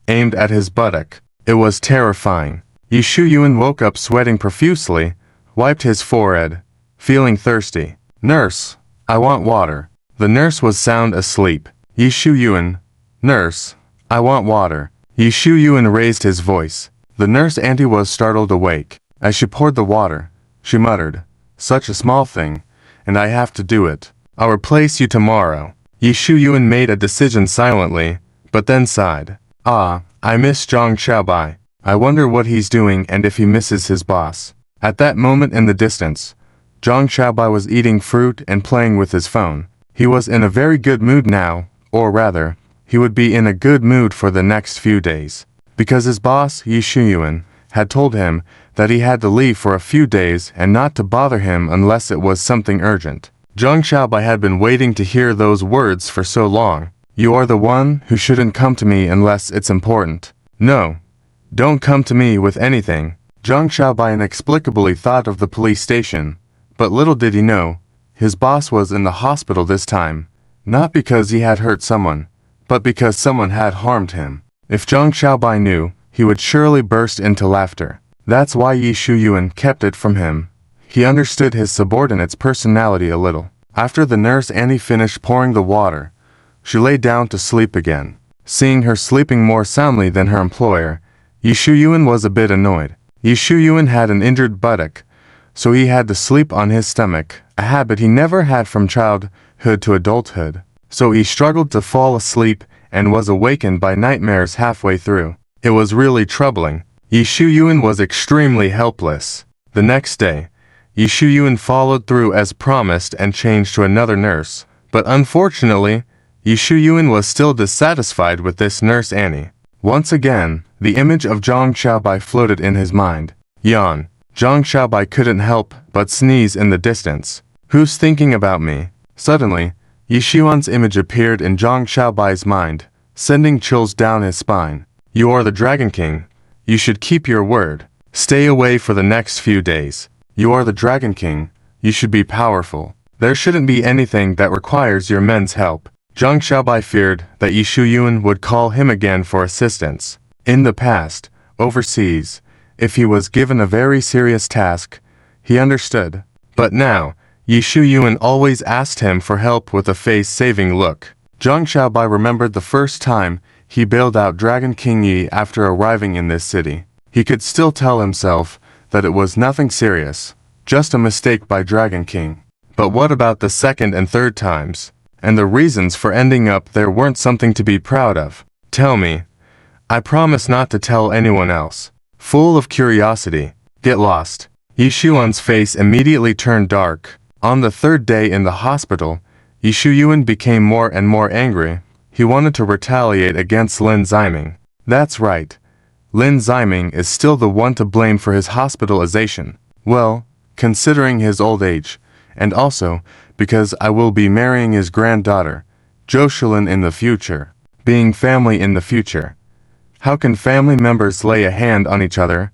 aimed at his buttock. It was terrifying. Yi Shuyuan woke up sweating profusely, wiped his forehead, feeling thirsty. Nurse, I want water. The nurse was sound asleep. Yi Shuyuan, nurse, I want water. Yi Shuyuan raised his voice. The nurse auntie was startled awake. As she poured the water, she muttered, such a small thing, and I have to do it. I'll replace you tomorrow. Yi Shuyuan made a decision silently, but then sighed. Ah, I miss Zhang Xiaobai. I wonder what he's doing and if he misses his boss. At that moment in the distance, Zhang Xiaobai was eating fruit and playing with his phone. He was in a very good mood now, or rather, he would be in a good mood for the next few days. Because his boss, Yi Shuyuan, had told him that he had to leave for a few days and not to bother him unless it was something urgent. Zhang Xiaobai had been waiting to hear those words for so long. You are the one who shouldn't come to me unless it's important. No, don't come to me with anything. Zhang Xiaobai inexplicably thought of the police station, but little did he know, his boss was in the hospital this time, not because he had hurt someone, but because someone had harmed him. If Zhang Xiaobai knew, he would surely burst into laughter. That's why Yi Shu Yuan kept it from him. He understood his subordinate's personality a little. After the nurse Annie finished pouring the water, she lay down to sleep again. Seeing her sleeping more soundly than her employer, Yi Shu Yuan was a bit annoyed. Yi Shu Yuan had an injured buttock, so he had to sleep on his stomach, a habit he never had from childhood to adulthood. So he struggled to fall asleep and was awakened by nightmares halfway through. It was really troubling. Yi Shu Yuan was extremely helpless. The next day, Yi Shu Yuan followed through as promised and changed to another nurse. But unfortunately, Yi Shu Yuan was still dissatisfied with this nurse Annie. Once again, the image of Zhang Xiaobai floated in his mind. Yawn. Zhang Xiaobai couldn't help but sneeze in the distance. Who's thinking about me? Suddenly, Yi Shu Yuan's image appeared in Zhang Xiaobai's mind, sending chills down his spine. You are the Dragon King. You should keep your word. Stay away for the next few days. You are the Dragon King. You should be powerful. There shouldn't be anything that requires your men's help. Zhang Xiaobai feared that Yi Shu Yuan would call him again for assistance. In the past, overseas, if he was given a very serious task, he understood. But now, Yi Shu Yuan always asked him for help with a face-saving look. Zhang Xiaobai remembered the first time he bailed out Dragon King Yi after arriving in this city. He could still tell himself that it was nothing serious, just a mistake by Dragon King. But what about the second and third times? And the reasons for ending up there weren't something to be proud of. Tell me. I promise not to tell anyone else. Full of curiosity. Get lost. Yi Shu Yuan's face immediately turned dark. On the third day in the hospital, Yi Shu Yuan became more and more angry. He wanted to retaliate against Lin Ziming. That's right. Lin Ziming is still the one to blame for his hospitalization. Well, considering his old age, and also because I will be marrying his granddaughter, Jocelyn, in the future. Being family in the future. How can family members lay a hand on each other?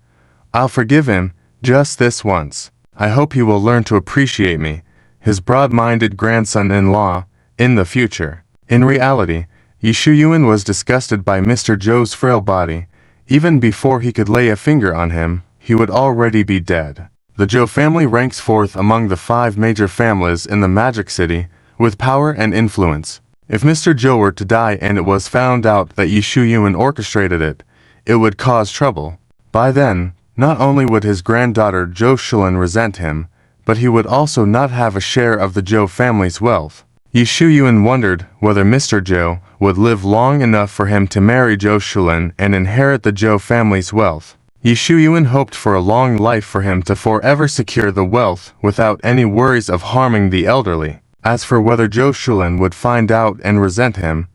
I'll forgive him, just this once. I hope he will learn to appreciate me, his broad-minded grandson-in-law, in the future. In reality, Yi Shu Yuan was disgusted by Mr. Zhou's frail body. Even before he could lay a finger on him, he would already be dead. The Zhou family ranks fourth among the 5 major families in the Magic City, with power and influence. If Mr. Zhou were to die and it was found out that Yi Shu Yuan orchestrated it, it would cause trouble. By then, not only would his granddaughter Jocelyn resent him, but he would also not have a share of the Zhou family's wealth. Yi Shu Yuan wondered whether Mr. Zhou would live long enough for him to marry Jocelyn and inherit the Zhou family's wealth. Yi Shu Yuan hoped for a long life for him to forever secure the wealth without any worries of harming the elderly. As for whether Jocelyn would find out and resent him,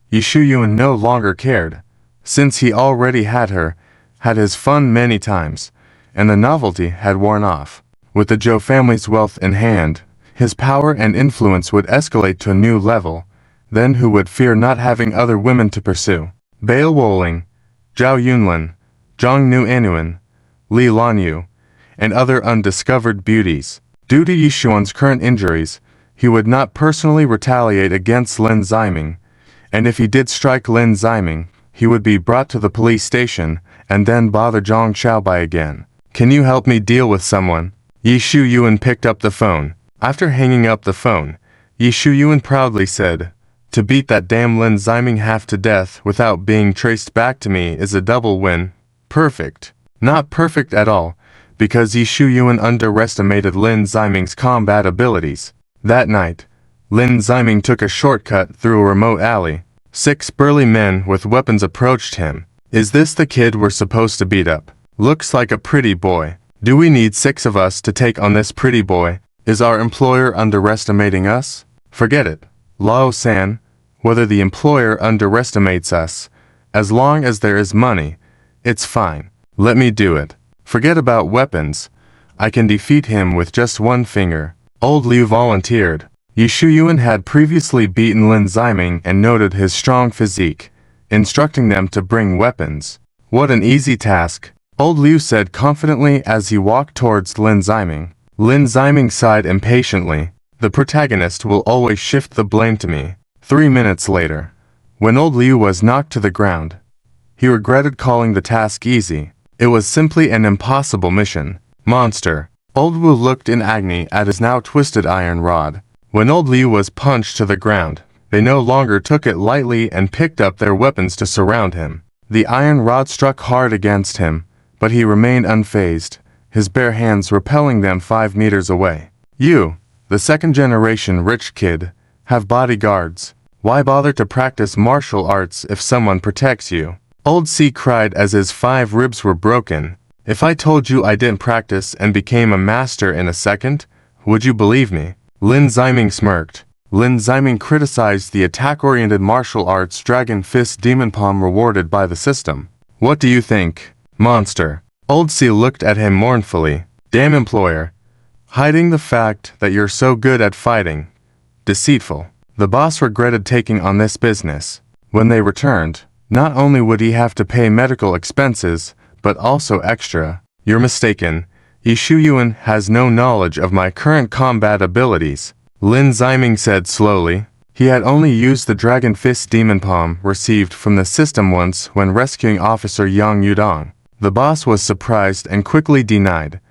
Yi Shu Yuan no longer cared, since he already had his fun many times, and the novelty had worn off. With the Zhou family's wealth in hand, his power and influence would escalate to a new level. Then who would fear not having other women to pursue? Bail Woling, Zhao Yunlin, Zhang Nu Anuan, Leilan, and other undiscovered beauties. Due to Yi Shu Yuan's current injuries, he would not personally retaliate against Lin Ziming, and if he did strike Lin Ziming, he would be brought to the police station and then bother Zhang Xiaobai again. Can you help me deal with someone? Yi Shu Yuan picked up the phone. After hanging up the phone, Yi Shu Yuan proudly said, "To beat that damn Lin Ziming half to death without being traced back to me is a double win. Perfect." Not perfect at all, because Yi Shu Yuan underestimated Lin Ziming's combat abilities. That night, Lin Ziming took a shortcut through a remote alley. 6 burly men with weapons approached him. Is this the kid we're supposed to beat up? Looks like a pretty boy. Do we need 6 of us to take on this pretty boy? Is our employer underestimating us? Forget it, Lao-san. Whether the employer underestimates us, as long as there is money, it's fine. Let me do it. Forget about weapons. I can defeat him with just one finger. Old Liu volunteered. Yi Shu Yuan had previously beaten Lin Ziming and noted his strong physique, instructing them to bring weapons. What an easy task, Old Liu said confidently as he walked towards Lin Ziming. Lin Ziming sighed impatiently. The protagonist will always shift the blame to me. 3 minutes later, when Old Liu was knocked to the ground, he regretted calling the task easy. It was simply an impossible mission. Monster. Old Wu looked in agony at his now twisted iron rod. When Old Liu was punched to the ground, they no longer took it lightly and picked up their weapons to surround him. The iron rod struck hard against him, but he remained unfazed, his bare hands repelling them 5 meters away. You, the second-generation rich kid, have bodyguards. Why bother to practice martial arts if someone protects you? Old C cried as his 5 ribs were broken. If I told you I didn't practice and became a master in a second, would you believe me? Lin Ziming smirked. Lin Ziming criticized the attack-oriented martial arts Dragon Fist Demon Palm rewarded by the system. What do you think, monster? Old C looked at him mournfully. Damn employer. Hiding the fact that you're so good at fighting. Deceitful. The boss regretted taking on this business. When they returned, not only would he have to pay medical expenses, but also extra. You're mistaken. Yi Yuan has no knowledge of my current combat abilities, Lin Ziming said slowly. He had only used the Dragon Fist Demon Palm received from the system once when rescuing Officer Yang Yudong. The boss was surprised and quickly denied.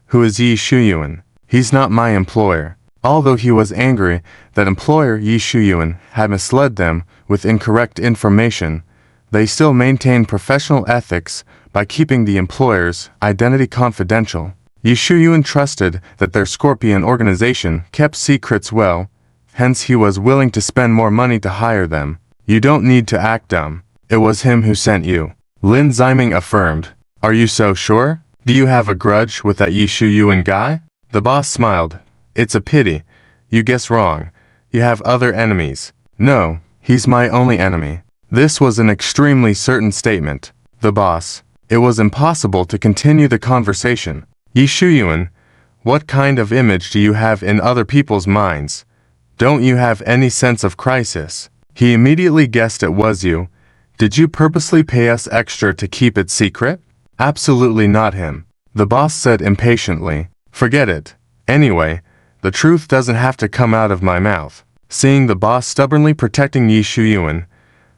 Who is Yi Yuan? He's not my employer. Although he was angry that employer Yi Yuan had misled them with incorrect information, they still maintained professional ethics by keeping the employer's identity confidential. Yi Yuan trusted that their Scorpion organization kept secrets well, hence he was willing to spend more money to hire them. You don't need to act dumb. It was him who sent you, Lin Ziming affirmed. Are you so sure? Do you have a grudge with that Yi Yuan guy? The boss smiled. It's a pity. You guess wrong. You have other enemies. No, he's my only enemy. This was an extremely certain statement. The boss. It was impossible to continue the conversation. Yi Yuan, what kind of image do you have in other people's minds? Don't you have any sense of crisis? He immediately guessed it was you. Did you purposely pay us extra to keep it secret? Absolutely not him. The boss said impatiently. Forget it. Anyway, the truth doesn't have to come out of my mouth. Seeing the boss stubbornly protecting Yi Yuan,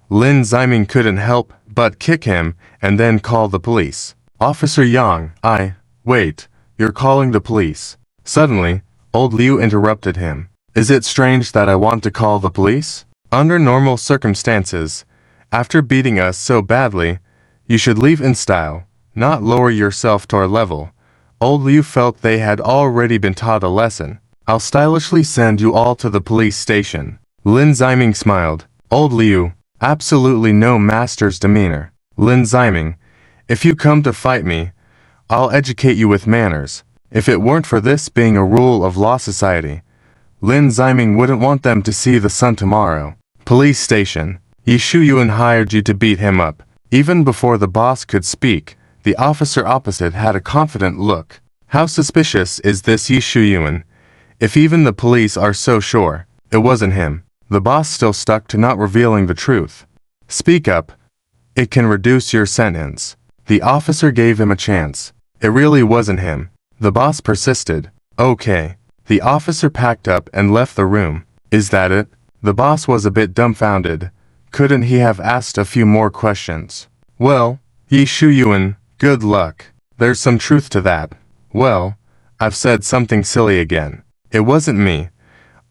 Lin Ziming couldn't help but kick him and then call the police. Officer Yang, wait, you're calling the police. Suddenly, old Liu interrupted him. Is it strange that I want to call the police? Under normal circumstances, after beating us so badly, you should leave in style, not lower yourself to our level. Old Liu felt they had already been taught a lesson. I'll stylishly send you all to the police station. Lin Ziming smiled. Old Liu, absolutely no master's demeanor. Lin Ziming, if you come to fight me, I'll educate you with manners. If it weren't for this being a rule of law society, Lin Ziming wouldn't want them to see the sun tomorrow. Police station. Yi Yuan hired you to beat him up. Even before the boss could speak, the officer opposite had a confident look. How suspicious is this Yi Yuan? If even the police are so sure, it wasn't him. The boss still stuck to not revealing the truth. Speak up. It can reduce your sentence. The officer gave him a chance. It really wasn't him. The boss persisted. Okay. The officer packed up and left the room. Is that it? The boss was a bit dumbfounded. Couldn't he have asked a few more questions? Well, Yi Yuan, good luck. There's some truth to that. Well, I've said something silly again. It wasn't me.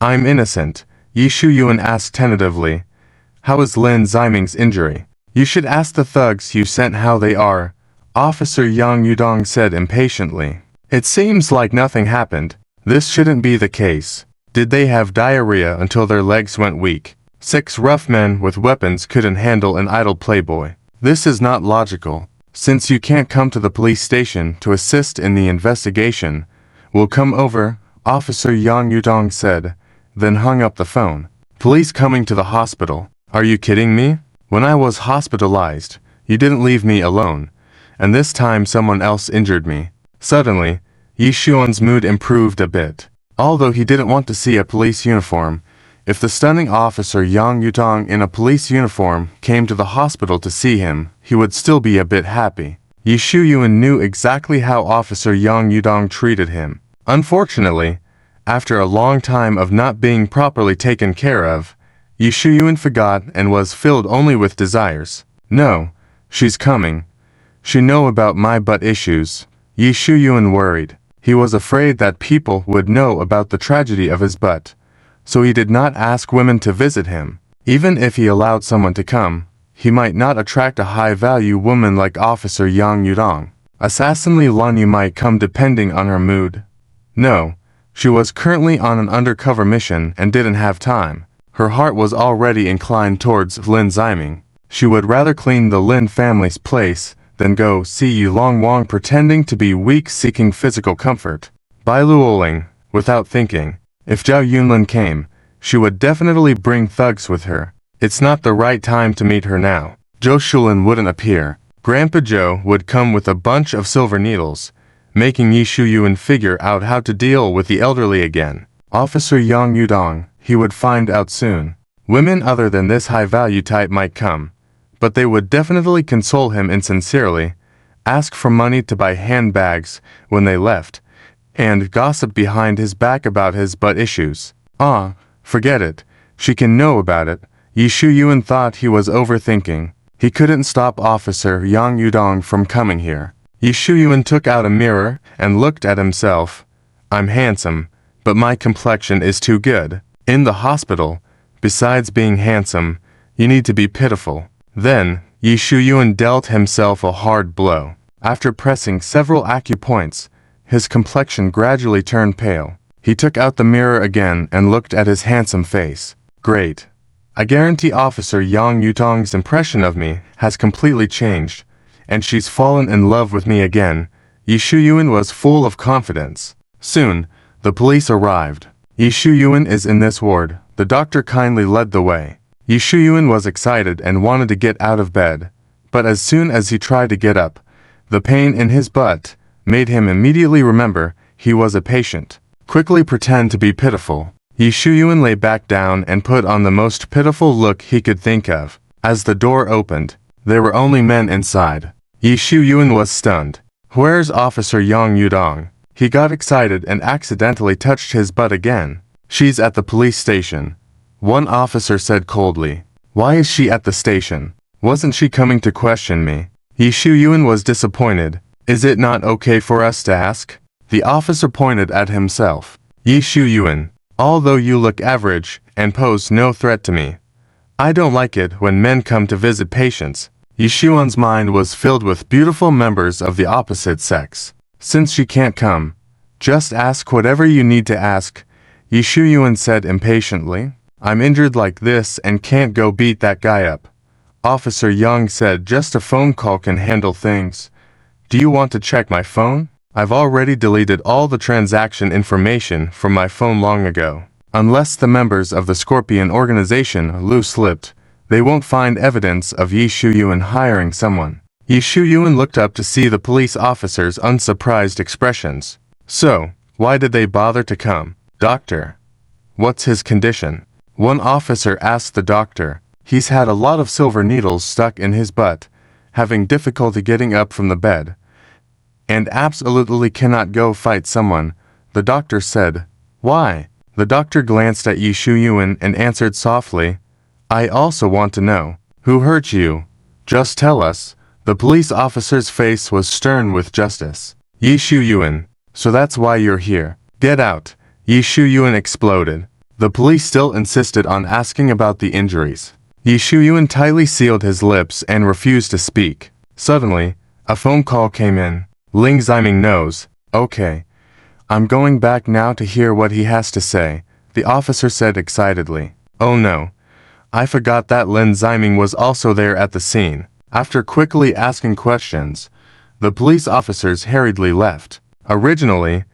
I'm innocent. Yi Yuan asked tentatively. How is Lin Ziming's injury? You should ask the thugs you sent how they are, Officer Yang Yudong said impatiently. It seems like nothing happened. This shouldn't be the case. Did they have diarrhea until their legs went weak? 6 rough men with weapons couldn't handle an idle playboy. This is not logical. Since you can't come to the police station to assist in the investigation, we'll come over, Officer Yang Yudong said, then hung up the phone. Police coming to the hospital. Are you kidding me? When I was hospitalized, you didn't leave me alone, and this time someone else injured me. Suddenly, Yi Yuan's mood improved a bit. Although he didn't want to see a police uniform, if the stunning officer Yang Yudong in a police uniform came to the hospital to see him, he would still be a bit happy. Yi Yuan knew exactly how Officer Yang Yudong treated him. Unfortunately, after a long time of not being properly taken care of, Yi Yuan forgot and was filled only with desires. No, she's coming. she know about my butt issues? Yi Shuyuan worried. He was afraid that people would know about the tragedy of his butt, so he did not ask women to visit him. Even if he allowed someone to come, he might not attract a high-value woman like Officer Yang Yudong. Assassin Leilan might come depending on her mood. No, she was currently on an undercover mission and didn't have time. Her heart was already inclined towards Lin Ziming. She would rather clean the Lin family's place than go see Yu Longwang pretending to be weak seeking physical comfort. By Luoling, without thinking, if Zhao Yunlin came, she would definitely bring thugs with her. It's not the right time to meet her now. Zhou Shulin wouldn't appear. Grandpa Zhou would come with a bunch of silver needles, making Yi Shuyuan figure out how to deal with the elderly again. Officer Yang Yudong, he would find out soon. Women other than this high-value type might come, but they would definitely console him insincerely, ask for money to buy handbags when they left, and gossip behind his back about his butt issues. Forget it. She can know about it. Yi Shuyuan thought he was overthinking. He couldn't stop Officer Yang Yudong from coming here. Yi Shuyuan took out a mirror and looked at himself. I'm handsome, but my complexion is too good. In the hospital, besides being handsome, you need to be pitiful. Then, Yi Shuyuan dealt himself a hard blow. After pressing several acupoints, his complexion gradually turned pale. He took out the mirror again and looked at his handsome face. Great. I guarantee Officer Yang Yutong's impression of me has completely changed, and she's fallen in love with me again. Yi Shuyuan was full of confidence. Soon, the police arrived. Yi Shuyuan is in this ward. The doctor kindly led the way. Yi Shuyuan was excited and wanted to get out of bed, but as soon as he tried to get up, the pain in his butt made him immediately remember he was a patient. Quickly pretend to be pitiful. Yi Shuyuan lay back down and put on the most pitiful look he could think of. As the door opened, there were only men inside. Yi Shuyuan was stunned. Where's Officer Yang Yudong? He got excited and accidentally touched his butt again. She's at the police station. One officer said coldly. Why is she at the station? Wasn't she coming to question me? Yi Shuyuan was disappointed. Is it not okay for us to ask? The officer pointed at himself. Yi Shuyuan, although you look average and pose no threat to me, I don't like it when men come to visit patients. Yi Shuyuan's mind was filled with beautiful members of the opposite sex. Since she can't come, just ask whatever you need to ask, Yi Shuyuan said impatiently. I'm injured like this and can't go beat that guy up. Officer Yang said just a phone call can handle things. Do you want to check my phone? I've already deleted all the transaction information from my phone long ago. Unless the members of the Scorpion organization loose-lipped, they won't find evidence of Yi Shuyuan hiring someone. Yi Shuyuan looked up to see the police officer's unsurprised expressions. So, why did they bother to come? Doctor. What's his condition? One officer asked the doctor. He's had a lot of silver needles stuck in his butt, having difficulty getting up from the bed, and absolutely cannot go fight someone. The doctor said. Why? The doctor glanced at Yi Shuyuan and answered softly. I also want to know. Who hurt you? Just tell us. The police officer's face was stern with justice. Yi Shuyuan. So that's why you're here. Get out. Yi Shuyuan exploded. The police still insisted on asking about the injuries. Yi Shuyuan tightly sealed his lips and refused to speak. Suddenly, a phone call came in. Lin Ziming knows. Okay. I'm going back now to hear what he has to say, the officer said excitedly. Oh no. I forgot that Lin Ziming was also there at the scene. After quickly asking questions, the police officers hurriedly left. Originally,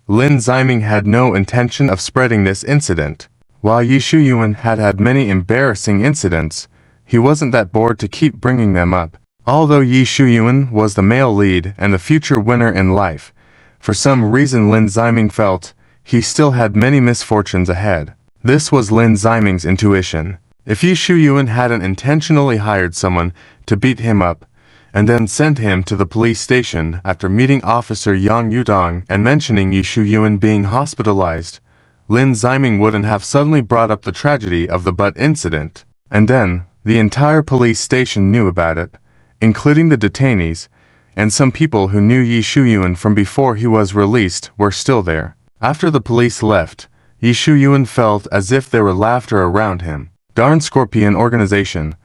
Lin Ziming had no intention of spreading this incident. While Yi Shuyuan had had many embarrassing incidents, he wasn't that bored to keep bringing them up. Although Yi Shuyuan was the male lead and the future winner in life, for some reason Lin Ziming felt he still had many misfortunes ahead. This was Lin Ziming's intuition. If Yi Shuyuan hadn't intentionally hired someone to beat him up, and then sent him to the police station after meeting Officer Yang Yudong and mentioning Yi Shuyuan being hospitalized, Lin Ziming wouldn't have suddenly brought up the tragedy of the butt incident. And then, the entire police station knew about it, including the detainees, and some people who knew Yi Shuyuan from before he was released were still there. After the police left, Yi Shuyuan felt as if there were laughter around him. Darn Scorpion organization.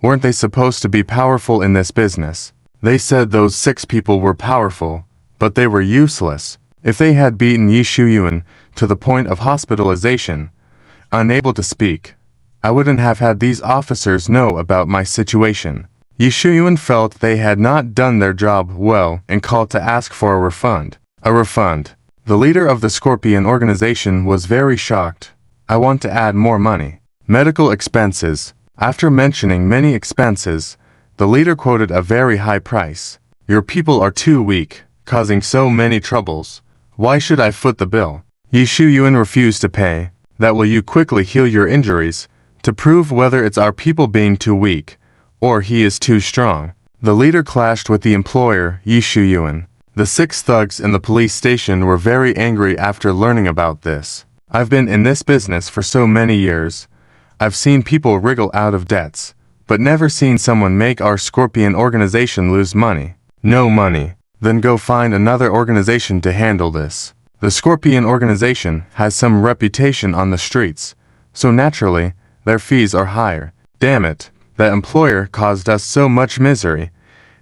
Weren't they supposed to be powerful in this business? They said those 6 people were powerful, but they were useless. If they had beaten Yi Shuyuan to the point of hospitalization, unable to speak, I wouldn't have had these officers know about my situation. Yi Shuyuan felt they had not done their job well and called to ask for a refund. A refund. The leader of the Scorpion organization was very shocked. I want to add more money. Medical expenses. After mentioning many expenses, the leader quoted a very high price. Your people are too weak, causing so many troubles. Why should I foot the bill? Yi Shuyuan refused to pay. That will you quickly heal your injuries, to prove whether it's our people being too weak, or he is too strong. The leader clashed with the employer, Yi Shuyuan. The 6 thugs in the police station were very angry after learning about this. I've been in this business for so many years. I've seen people wriggle out of debts, but never seen someone make our Scorpion organization lose money. No money. Then go find another organization to handle this. The Scorpion organization has some reputation on the streets, so naturally, their fees are higher. Damn it, that employer caused us so much misery,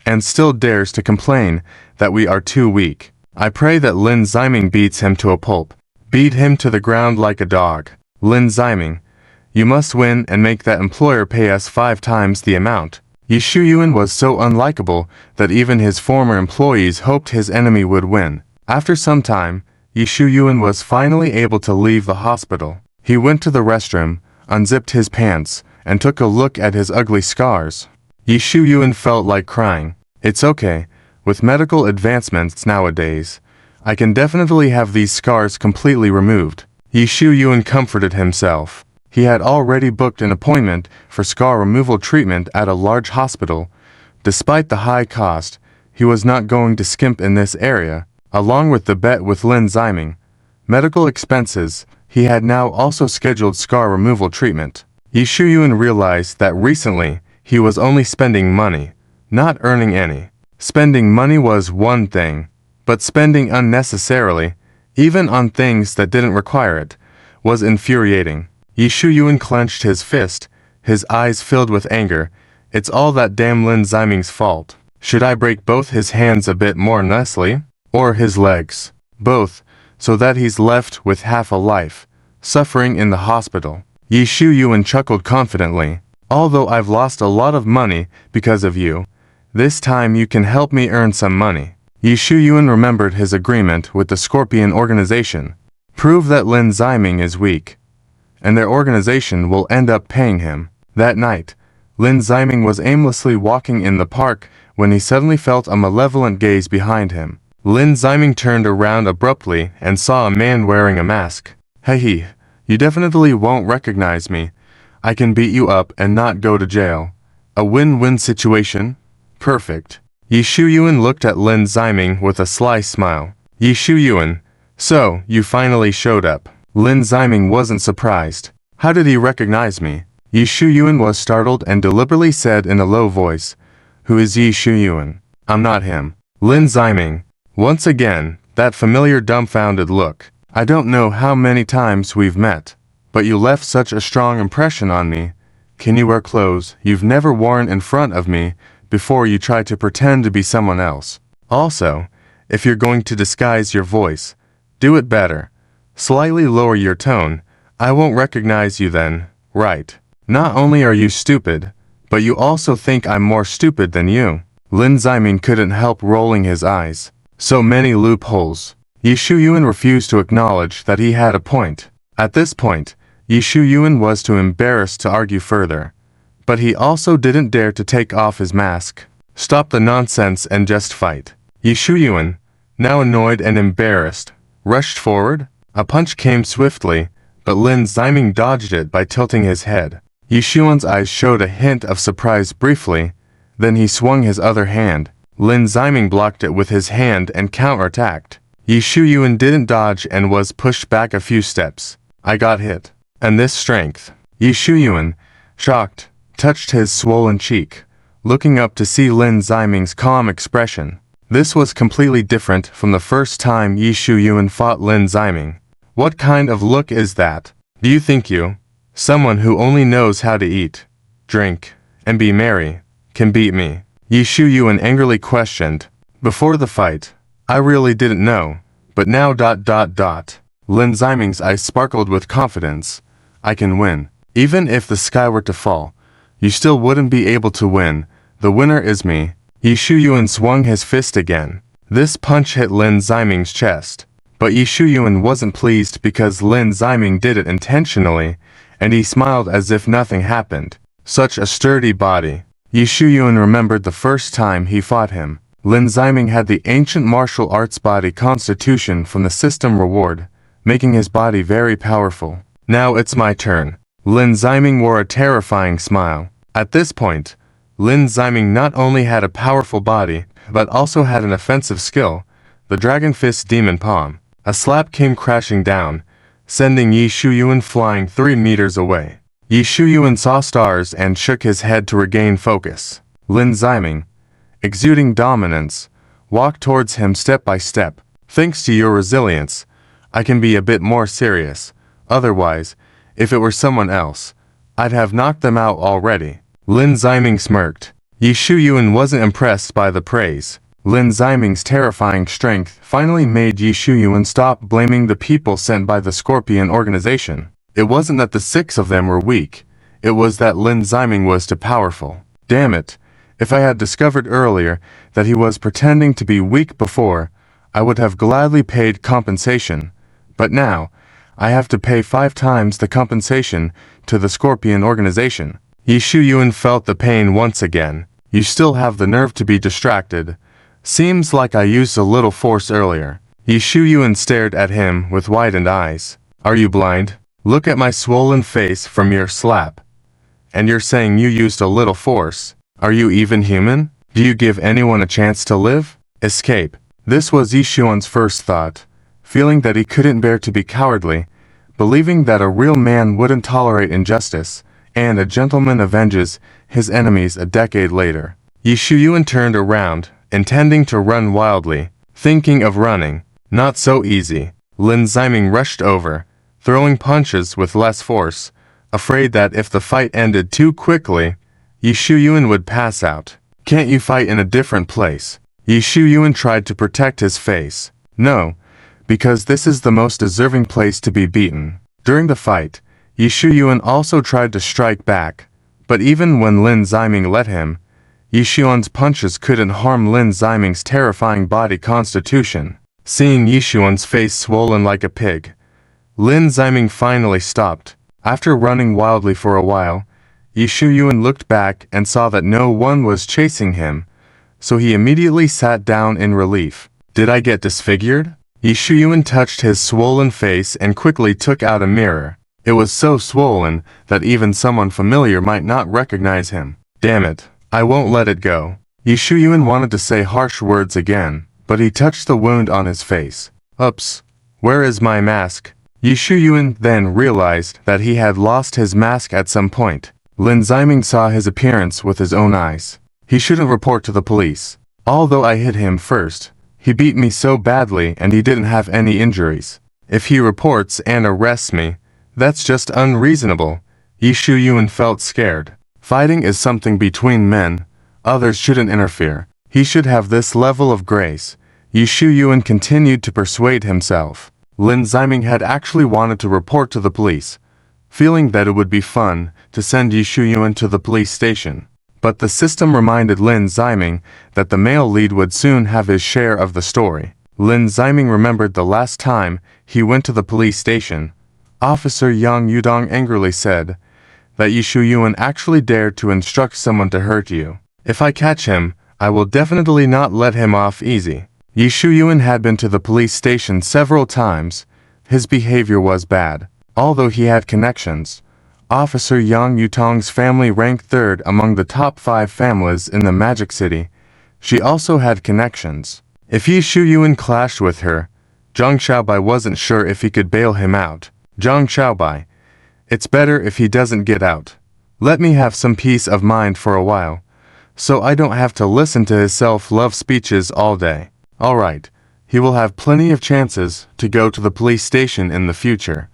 and still dares to complain that we are too weak. I pray that Lin Ziming beats him to a pulp. Beat him to the ground like a dog. Lin Ziming, you must win and make that employer pay us 5 times the amount. Yi Shuyuan was so unlikable that even his former employees hoped his enemy would win. After some time, Yi Shuyuan was finally able to leave the hospital. He went to the restroom, unzipped his pants, and took a look at his ugly scars. Yi Shuyuan felt like crying. It's okay. With medical advancements nowadays, I can definitely have these scars completely removed. Yi Shuyuan comforted himself. He had already booked an appointment for scar removal treatment at a large hospital. Despite the high cost, he was not going to skimp in this area. Along with the bet with Lin Ziming, medical expenses, he had now also scheduled scar removal treatment. Yi Shuyuan realized that recently, he was only spending money, not earning any. Spending money was one thing, but spending unnecessarily, even on things that didn't require it, was infuriating. Yi Shuyuan clenched his fist, his eyes filled with anger. It's all that damn Lin Ziming's fault. Should I break both his hands a bit more nicely? Or his legs? Both, so that he's left with half a life, suffering in the hospital. Yi Shuyuan chuckled confidently. Although I've lost a lot of money because of you, this time you can help me earn some money. Yi Shuyuan remembered his agreement with the Scorpion organization. Prove that Lin Ziming is weak, and their organization will end up paying him. That night, Lin Ziming was aimlessly walking in the park when he suddenly felt a malevolent gaze behind him. Lin Ziming turned around abruptly and saw a man wearing a mask. Hey, you definitely won't recognize me. I can beat you up and not go to jail. A win-win situation? Perfect. Yi Shuyuan looked at Lin Ziming with a sly smile. Yi Shuyuan, so, you finally showed up. Lin Ziming wasn't surprised. How did he recognize me? Yi Shuyuan was startled and deliberately said in a low voice, Who is Yi Shuyuan? I'm not him. Lin Ziming. Once again, that familiar dumbfounded look. I don't know how many times we've met, but you left such a strong impression on me. Can you wear clothes you've never worn in front of me before you try to pretend to be someone else? Also, if you're going to disguise your voice, do it better. Slightly lower your tone. I won't recognize you then, right? Not only are you stupid, but you also think I'm more stupid than you. Lin Ziming couldn't help rolling his eyes. So many loopholes. Yi Shuyuan refused to acknowledge that he had a point. At this point, Yi Shuyuan was too embarrassed to argue further. But he also didn't dare to take off his mask. Stop the nonsense and just fight. Yi Shuyuan, now annoyed and embarrassed, rushed forward. A punch came swiftly, but Lin Ziming dodged it by tilting his head. Yi Shuyuan's eyes showed a hint of surprise briefly, then he swung his other hand. Lin Ziming blocked it with his hand and counterattacked. Yi Shuyuan didn't dodge and was pushed back a few steps. I got hit. And this strength. Yi Shuyuan, shocked, touched his swollen cheek, looking up to see Lin Ziming's calm expression. This was completely different from the first time Yi Shu-yuan fought Lin Ziming. What kind of look is that? Do you think you, someone who only knows how to eat, drink, and be merry, can beat me? Yi Shu-yuan angrily questioned. Before the fight, I really didn't know, but now ... Lin Ziming's eyes sparkled with confidence. I can win. Even if the sky were to fall, you still wouldn't be able to win. The winner is me. Yi Shu-yuan swung his fist again. This punch hit Lin Ziming's chest. But Yi Shu-yuan wasn't pleased because Lin Ziming did it intentionally, and he smiled as if nothing happened. Such a sturdy body. Yi Shu-yuan remembered the first time he fought him. Lin Ziming had the ancient martial arts body constitution from the system reward, making his body very powerful. Now it's my turn. Lin Ziming wore a terrifying smile. At this point, Lin Ziming not only had a powerful body, but also had an offensive skill, the Dragon Fist Demon Palm. A slap came crashing down, sending Yi Shu-yuan flying 3 meters away. Yi Shu-yuan saw stars and shook his head to regain focus. Lin Ziming, exuding dominance, walked towards him step by step. Thanks to your resilience, I can be a bit more serious. Otherwise, if it were someone else, I'd have knocked them out already. Lin Ziming smirked. Yi Shu-yuan wasn't impressed by the praise. Lin Ziming's terrifying strength finally made Yi Shu-yuan stop blaming the people sent by the Scorpion organization. It wasn't that the 6 of them were weak, it was that Lin Ziming was too powerful. Damn it, if I had discovered earlier that he was pretending to be weak before, I would have gladly paid compensation. But now, I have to pay 5 times the compensation to the Scorpion organization. Yi Shu-yuan felt the pain once again. You still have the nerve to be distracted. Seems like I used a little force earlier. Yi Shu-yuan stared at him with widened eyes. Are you blind? Look at my swollen face from your slap. And you're saying you used a little force. Are you even human? Do you give anyone a chance to live? Escape. This was Yi Shu-yuan's first thought. Feeling that he couldn't bear to be cowardly, believing that a real man wouldn't tolerate injustice, and a gentleman avenges his enemies a decade later. Yi Shu-yuan turned around, intending to run wildly, thinking of running. Not so easy. Lin Ziming rushed over, throwing punches with less force, afraid that if the fight ended too quickly, Yi Shu-yuan would pass out. Can't you fight in a different place? Yi Shu-yuan tried to protect his face. No, because this is the most deserving place to be beaten. During the fight, Yi Shu-yuan also tried to strike back, but even when Lin Ziming let him, Yi Shu-yuan's punches couldn't harm Lin Ziming's terrifying body constitution. Seeing Yi Shu-yuan's face swollen like a pig, Lin Ziming finally stopped. After running wildly for a while, Yi Shu-yuan looked back and saw that no one was chasing him, so he immediately sat down in relief. Did I get disfigured? Yi Shu-yuan touched his swollen face and quickly took out a mirror. It was so swollen that even someone familiar might not recognize him. Damn it, I won't let it go. Yi Shu-yuan wanted to say harsh words again, but he touched the wound on his face. Oops, where is my mask? Yi Shu-yuan then realized that he had lost his mask at some point. Lin Ziming saw his appearance with his own eyes. He shouldn't report to the police. Although I hit him first, he beat me so badly and he didn't have any injuries. If he reports and arrests me, that's just unreasonable. Yi Shu-yuan felt scared. Fighting is something between men. Others shouldn't interfere. He should have this level of grace. Yi Shu-yuan continued to persuade himself. Lin Ziming had actually wanted to report to the police, feeling that it would be fun to send Yi Shu-yuan to the police station. But the system reminded Lin Ziming that the male lead would soon have his share of the story. Lin Ziming remembered the last time he went to the police station. Officer Yang Yudong angrily said that Yi Shu-yuan actually dared to instruct someone to hurt you. If I catch him, I will definitely not let him off easy. Yi Shu-yuan had been to the police station several times. His behavior was bad. Although he had connections, Officer Yang Yutong's family ranked 3rd among the top 5 families in the Magic City. She also had connections. If Yi Shu-yuan clashed with her, Zhang Xiaobai wasn't sure if he could bail him out. Zhang Xiaobai, it's better if he doesn't get out. Let me have some peace of mind for a while. so I don't have to listen to his self-love speeches all day. Alright, he will have plenty of chances to go to the police station in the future.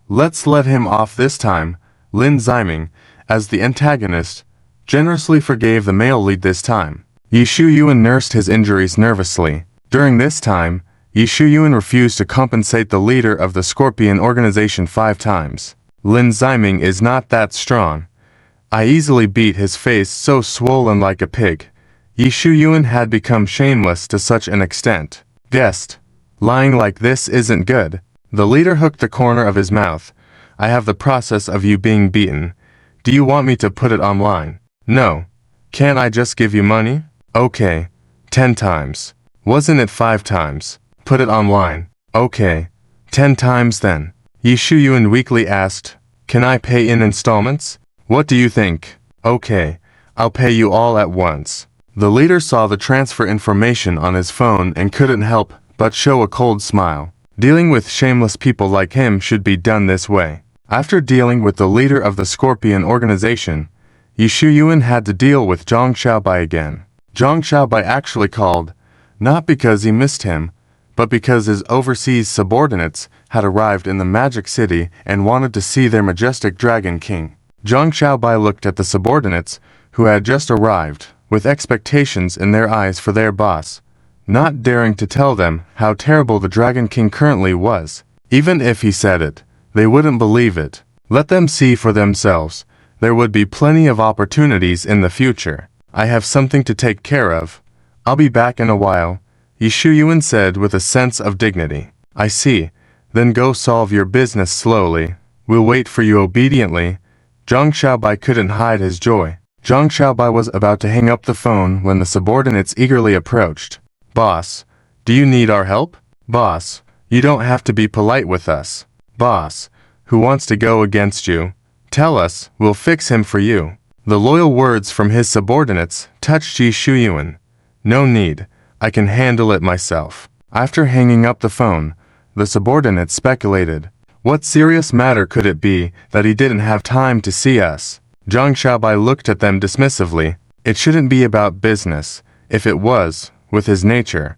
Let's let him off this time. Lin Ziming, as the antagonist, generously forgave the male lead this time. Yi Yuan nursed his injuries nervously. During this time, Yi Yuan refused to compensate the leader of the Scorpion organization 5 times. Lin Ziming is not that strong. I easily beat his face so swollen like a pig. Yi Yuan had become shameless to such an extent. Guessed. Lying like this isn't good. The leader hooked the corner of his mouth. I have the process of you being beaten. Do you want me to put it online? No. Can't I just give you money? Okay. 10 times. Wasn't it 5 times? Put it online. Okay. 10 times then. Yi Yuan weakly asked, can I pay in installments? What do you think? Okay. I'll pay you all at once. The leader saw the transfer information on his phone and couldn't help but show a cold smile. Dealing with shameless people like him should be done this way. After dealing with the leader of the Scorpion organization, Yi Yuan had to deal with Zhang Xiaobai again. Zhang Xiaobai actually called, not because he missed him, but because his overseas subordinates had arrived in the Magic City and wanted to see their majestic Dragon King. Zhang Xiaobai looked at the subordinates who had just arrived, with expectations in their eyes for their boss, not daring to tell them how terrible the Dragon King currently was. Even if he said it, they wouldn't believe it. Let them see for themselves. There would be plenty of opportunities in the future. I have something to take care of. I'll be back in a while, Yi Yuan said with a sense of dignity. I see. Then go solve your business slowly. We'll wait for you obediently. Zhang Xiaobai couldn't hide his joy. Zhang Xiaobai was about to hang up the phone when the subordinates eagerly approached. Boss, do you need our help? Boss, you don't have to be polite with us. Boss, who wants to go against you? Tell us, we'll fix him for you. The loyal words from his subordinates touched Yi Yuan. No need, I can handle it myself. After hanging up the phone, the subordinates speculated. What serious matter could it be that he didn't have time to see us? Zhang Xiaobai looked at them dismissively. It shouldn't be about business. If it was, with his nature,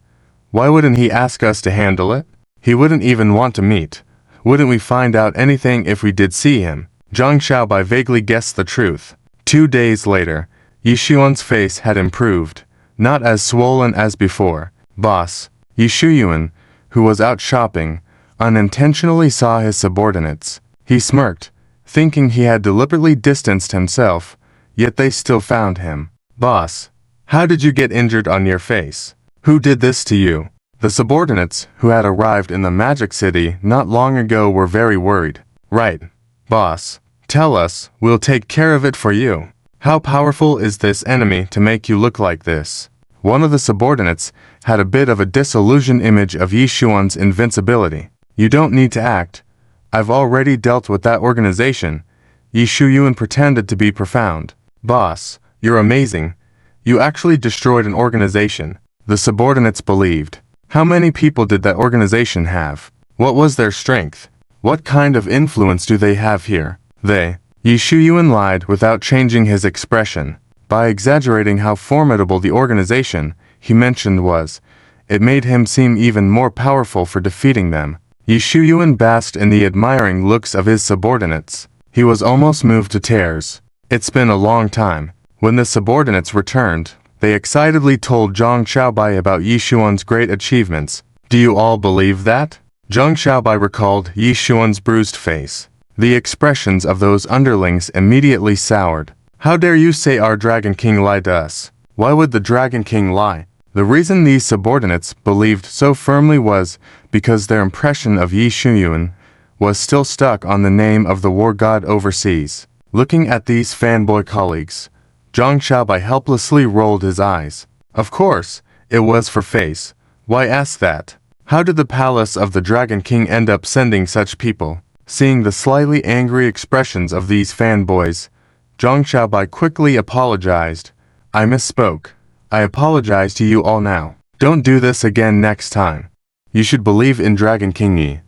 why wouldn't he ask us to handle it? He wouldn't even want to meet. Wouldn't we find out anything if we did see him? Zhang Xiaobai vaguely guessed the truth. 2 days later, Yi Yuan's face had improved, not as swollen as before. Boss, Yi Yuan, who was out shopping, unintentionally saw his subordinates. He smirked, thinking he had deliberately distanced himself, yet they still found him. Boss, how did you get injured on your face? Who did this to you? The subordinates, who had arrived in the Magic City not long ago, were very worried. Right. Boss, tell us, we'll take care of it for you. How powerful is this enemy to make you look like this? One of the subordinates had a bit of a disillusioned image of Yi Yuan's invincibility. You don't need to act. I've already dealt with that organization. Yi Yuan pretended to be profound. Boss, you're amazing. You actually destroyed an organization. The subordinates believed. How many people did that organization have? What was their strength? What kind of influence do they have here? Yi Yuan lied without changing his expression. By exaggerating how formidable the organization he mentioned was, it made him seem even more powerful for defeating them. Yi Yuan basked in the admiring looks of his subordinates. He was almost moved to tears. It's been a long time. When the subordinates returned, they excitedly told Zhang Xiaobai about Yi Yuan's great achievements. Do you all believe that? Zhang Xiaobai recalled Yi Yuan's bruised face. The expressions of those underlings immediately soured. How dare you say our Dragon King lied to us? Why would the Dragon King lie? The reason these subordinates believed so firmly was because their impression of Yi Yuan was still stuck on the name of the war god overseas. Looking at these fanboy colleagues, Zhang Xiaobai helplessly rolled his eyes. Of course, it was for face. Why ask that? How did the palace of the Dragon King end up sending such people? Seeing the slightly angry expressions of these fanboys, Zhang Xiaobai quickly apologized. I misspoke. I apologize to you all now. Don't do this again next time. You should believe in Dragon King Yi.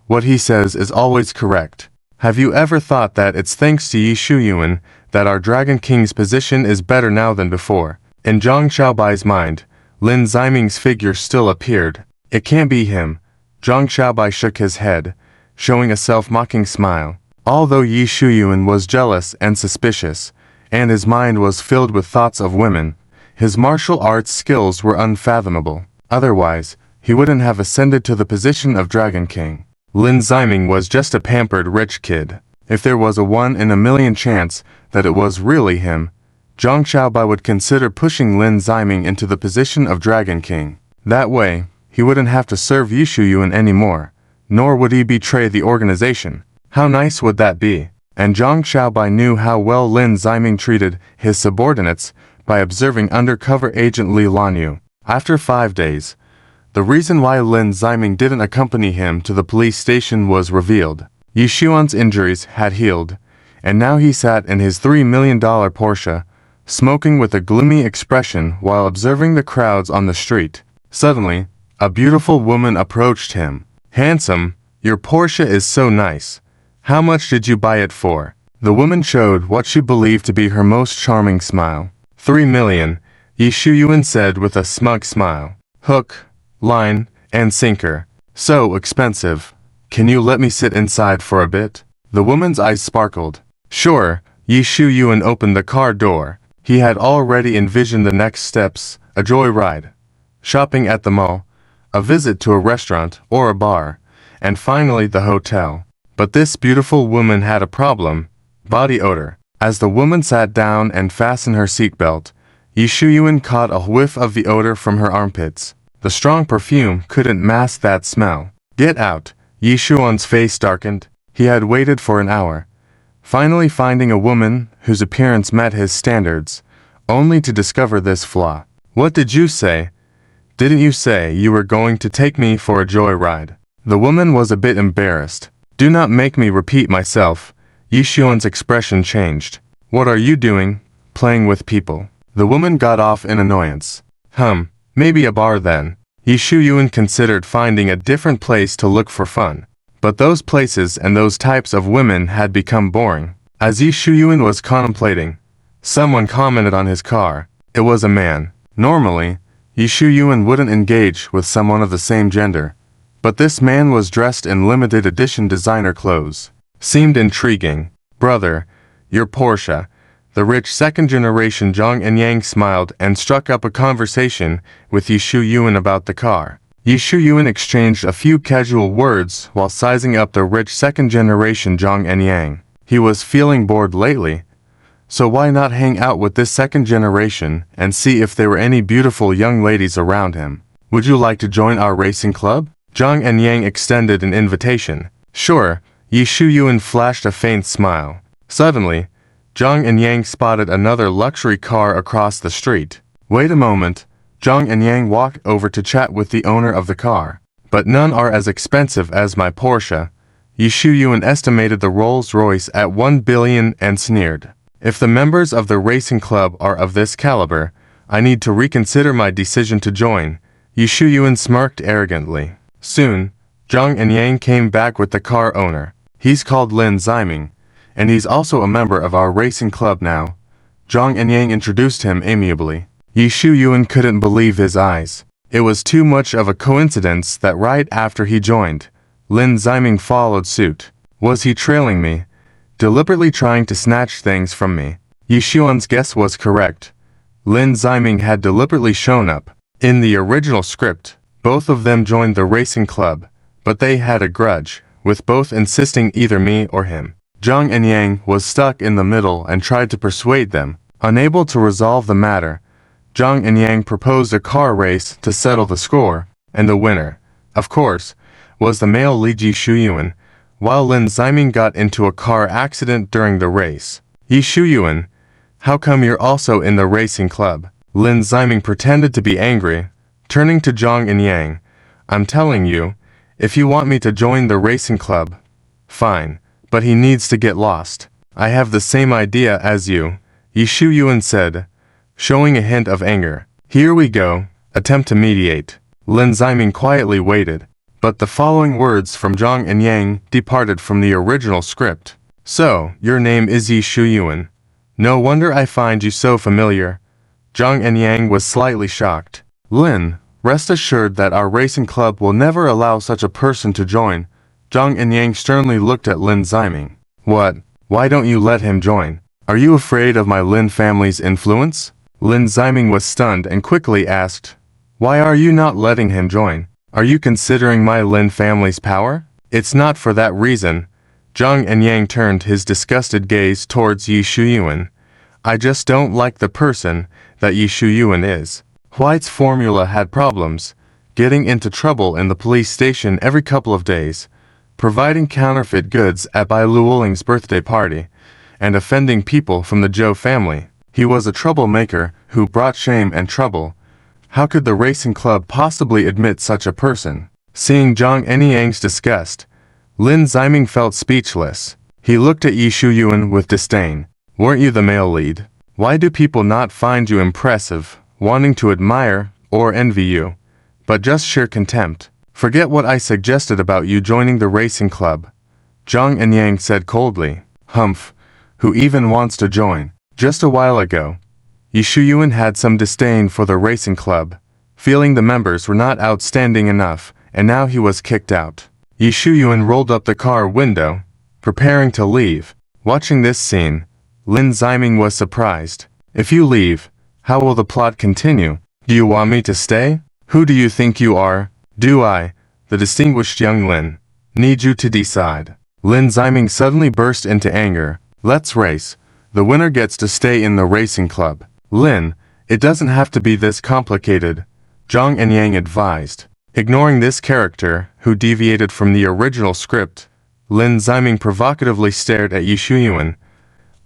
What he says is always correct. Have you ever thought that it's thanks to Yi Yuan that our Dragon King's position is better now than before. In Zhang Xiaobai's mind, Lin Ziming's figure still appeared. It can't be him. Zhang Xiaobai shook his head, showing a self-mocking smile. Although Yi Shuyuan was jealous and suspicious, and his mind was filled with thoughts of women, his martial arts skills were unfathomable. Otherwise, he wouldn't have ascended to the position of Dragon King. Lin Ziming was just a pampered rich kid. If there was a 1 in a million chance that it was really him, Zhang Xiaobai would consider pushing Lin Ziming into the position of Dragon King. That way, he wouldn't have to serve Yi Shuyuan anymore, nor would he betray the organization. How nice would that be? And Zhang Xiaobai knew how well Lin Ziming treated his subordinates by observing undercover agent Leilan. After 5 days, the reason why Lin Ziming didn't accompany him to the police station was revealed. Yi Xuan's injuries had healed, and now he sat in his $3 million Porsche, smoking with a gloomy expression while observing the crowds on the street. Suddenly, a beautiful woman approached him. "Handsome, your Porsche is so nice. How much did you buy it for?" The woman showed what she believed to be her most charming smile. "3 million, Yi Shuyuan said with a smug smile. "Hook, line, and sinker. So expensive. Can you let me sit inside for a bit?" The woman's eyes sparkled. "Sure." Yi Shuyuan opened the car door. He had already envisioned the next steps: a joyride, shopping at the mall, a visit to a restaurant or a bar, and finally the hotel. But this beautiful woman had a problem: body odor. As the woman sat down and fastened her seatbelt, Yi Shuyuan caught a whiff of the odor from her armpits. The strong perfume couldn't mask that smell. "Get out." Yi Shuyuan's face darkened. He had waited for an hour, finally finding a woman whose appearance met his standards, only to discover this flaw. "What did you say? Didn't you say you were going to take me for a joyride?" The woman was a bit embarrassed. "Do not make me repeat myself." Yi Shuyuan's expression changed. "What are you doing? Playing with people?" The woman got off in annoyance. Maybe a bar then." Yi Shuyuan considered finding a different place to look for fun. But those places and those types of women had become boring. As Yi Shuyuan was contemplating, someone commented on his car. It was a man. Normally, Yi Shuyuan wouldn't engage with someone of the same gender, but this man was dressed in limited edition designer clothes. Seemed intriguing. "Brother, your Porsche." The rich second-generation Zhang Enyang smiled and struck up a conversation with Yi Shuyuan about the car. Yi Shuyuan exchanged a few casual words while sizing up the rich second-generation Zhang Enyang. He was feeling bored lately, so why not hang out with this second generation and see if there were any beautiful young ladies around him? "Would you like to join our racing club?" Zhang Enyang extended an invitation. "Sure." Yi Shuyuan flashed a faint smile. Suddenly, Zhang Enyang spotted another luxury car across the street. "Wait a moment." Zhang Enyang walked over to chat with the owner of the car. "But none are as expensive as my Porsche." Yi Shuyuan estimated the Rolls-Royce at 1 billion and sneered. "If the members of the racing club are of this caliber, I need to reconsider my decision to join." Yi Shuyuan smirked arrogantly. Soon, Zhang Enyang came back with the car owner. "He's called Lin Ziming, and he's also a member of our racing club now." Zhang Enyang introduced him amiably. Yi Shuyuan couldn't believe his eyes. It was too much of a coincidence that right after he joined, Lin Ziming followed suit. Was he trailing me? Deliberately trying to snatch things from me? Yi Shuyuan's guess was correct. Lin Ziming had deliberately shown up. In the original script, both of them joined the racing club, but they had a grudge, with both insisting either me or him. Zhang Enyang was stuck in the middle and tried to persuade them. Unable to resolve the matter, Zhang Enyang proposed a car race to settle the score, and the winner, of course, was the male Li Shuyuan, while Lin Ziming got into a car accident during the race. "Yi Shuyuan, how come you're also in the racing club?" Lin Ziming pretended to be angry, turning to Zhang Enyang. "I'm telling you, if you want me to join the racing club, fine, but he needs to get lost." "I have the same idea as you," Yi Shuyuan said, showing a hint of anger. "Here we go, attempt to mediate." Lin Ziming quietly waited, but the following words from Zhang Enyang departed from the original script. "So, your name is Yi Shuyuan. No wonder I find you so familiar. Zhang Enyang was slightly shocked. Lin, rest assured that our racing club will never allow such a person to join. Zhang Enyang sternly looked at Lin Ziming. What? Why don't you let him join? Are you afraid of my Lin family's influence? Lin Ziming was stunned and quickly asked, why are you not letting him join? Are you considering my Lin family's power? It's not for that reason. Zhang Enyang turned his disgusted gaze towards Yi Shuyuan. I just don't like the person that Yi Shuyuan is. White's formula had problems, getting into trouble in the police station every couple of days, providing counterfeit goods at Bai Luoling's birthday party, and offending people from the Zhou family. He was a troublemaker who brought shame and trouble. How could the racing club possibly admit such a person? Seeing Zhang Enyang's disgust, Lin Ziming felt speechless. He looked at Yi Shuyuan with disdain. Weren't you the male lead? Why do people not find you impressive, wanting to admire or envy you, but just sheer contempt? Forget what I suggested about you joining the racing club. Zhang Enyang said coldly. Humph. Who even wants to join? Just a while ago, Yi Shuyuan had some disdain for the racing club, feeling the members were not outstanding enough, and now he was kicked out. Yi Shuyuan rolled up the car window, preparing to leave. Watching this scene, Lin Ziming was surprised. If you leave, how will the plot continue? Do you want me to stay? Who do you think you are? Do I, the distinguished young Lin, need you to decide? Lin Ziming suddenly burst into anger. Let's race. The winner gets to stay in the racing club. Lin, it doesn't have to be this complicated, Zhang Enyang advised. Ignoring this character, who deviated from the original script, Lin Ziming provocatively stared at Yi Shuyuan.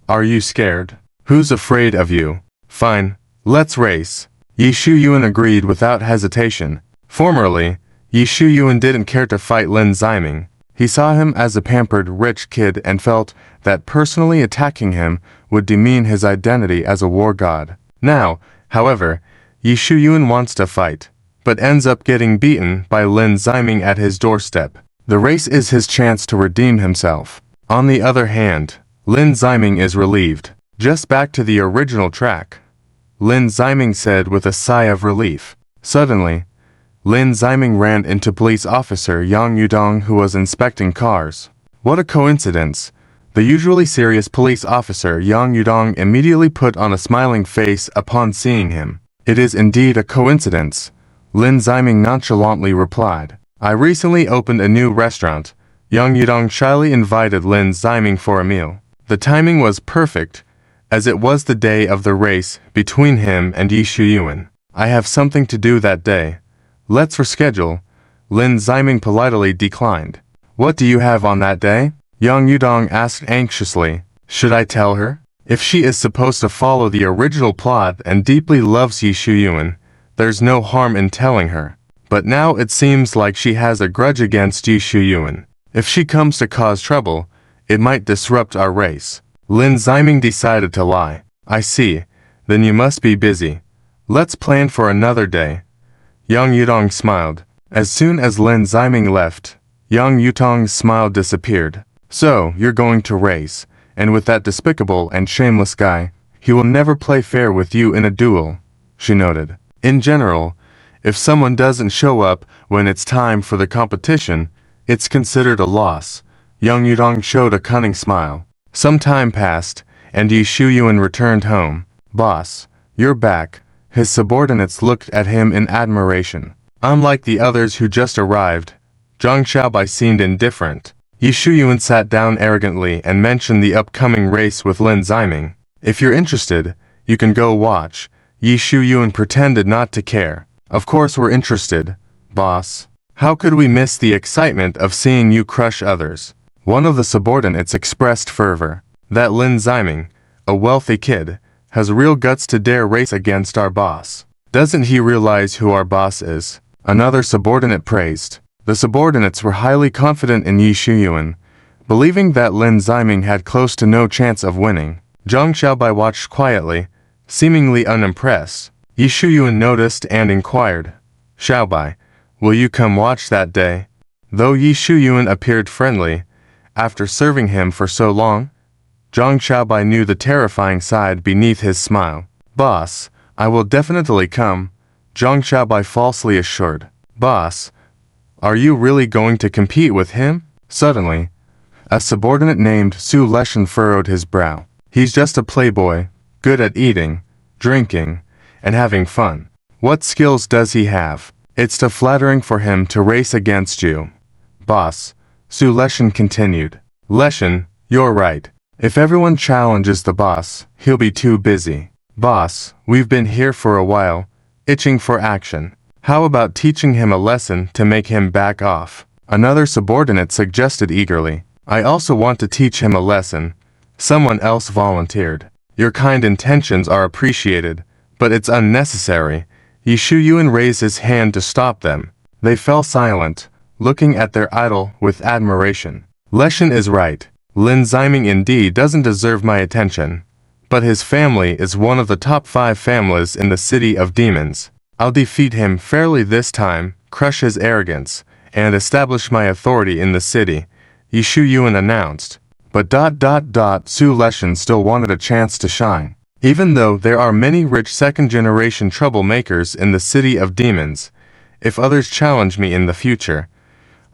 Are you scared? Who's afraid of you? Fine, let's race. Yi Shuyuan agreed without hesitation. Formerly, Yi Shuyuan didn't care to fight Lin Ziming. He saw him as a pampered rich kid and felt that personally attacking him would demean his identity as a war god. Now, however, Yi Shuyuan wants to fight, but ends up getting beaten by Lin Ziming at his doorstep. The race is his chance to redeem himself. On the other hand, Lin Ziming is relieved. Just back to the original track, Lin Ziming said with a sigh of relief. Suddenly, Lin Ziming ran into police officer Yang Yudong, who was inspecting cars. What a coincidence! The usually serious police officer Yang Yudong immediately put on a smiling face upon seeing him. It is indeed a coincidence, Lin Ziming nonchalantly replied. I recently opened a new restaurant. Yang Yudong shyly invited Lin Ziming for a meal. The timing was perfect, as it was the day of the race between him and Yi Shuyuan. I have something to do that day. Let's reschedule. Lin Ziming politely declined. What do you have on that day? Yang Yudong asked anxiously. Should I tell her? If she is supposed to follow the original plot and deeply loves Yi Shuyuan, there's no harm in telling her. But now it seems like she has a grudge against Yi Shuyuan. If she comes to cause trouble, it might disrupt our race. Lin Ziming decided to lie. I see. Then you must be busy. Let's plan for another day. Yang Yudong smiled. As soon as Lin Ziming left, Yang Yudong's smile disappeared. So, you're going to race, and with that despicable and shameless guy, he will never play fair with you in a duel, she noted. In general, if someone doesn't show up when it's time for the competition, it's considered a loss. Yang Yudong showed a cunning smile. Some time passed, and Yi Shuyuan returned home. Boss, you're back. His subordinates looked at him in admiration. Unlike the others who just arrived, Zhang Xiaobai seemed indifferent. Yi Shuyuan sat down arrogantly and mentioned the upcoming race with Lin Ziming. If you're interested, you can go watch. Yi Shuyuan pretended not to care. Of course we're interested, boss. How could we miss the excitement of seeing you crush others? One of the subordinates expressed fervor. That Lin Ziming, a wealthy kid, has real guts to dare race against our boss. Doesn't he realize who our boss is? Another subordinate praised. The subordinates were highly confident in Yi Shuyuan, believing that Lin Ziming had close to no chance of winning. Zhang Xiaobai watched quietly, seemingly unimpressed. Yi Shuyuan noticed and inquired, Xiaobai, will you come watch that day? Though Yi Shuyuan appeared friendly, after serving him for so long, Zhang Xiaobai knew the terrifying side beneath his smile. Boss, I will definitely come, Zhang Xiaobai falsely assured. Boss, are you really going to compete with him? Suddenly, a subordinate named Su Leshan furrowed his brow. He's just a playboy, good at eating, drinking, and having fun. What skills does he have? It's too flattering for him to race against you. Boss, Su Leshan continued. Leshan, you're right. If everyone challenges the boss, he'll be too busy. Boss, we've been here for a while, itching for action. How about teaching him a lesson to make him back off? Another subordinate suggested eagerly. I also want to teach him a lesson. Someone else volunteered. Your kind intentions are appreciated, but it's unnecessary. Yishu Yuan raised his hand to stop them. They fell silent, looking at their idol with admiration. Leshan is right. Lin Ziming indeed doesn't deserve my attention, but his family is one of the top 5 families in the City of Demons. I'll defeat him fairly this time, crush his arrogance, and establish my authority in the city, Yishu Yuan announced. But Su Leshan still wanted a chance to shine. Even though there are many rich second-generation troublemakers in the City of Demons, if others challenge me in the future,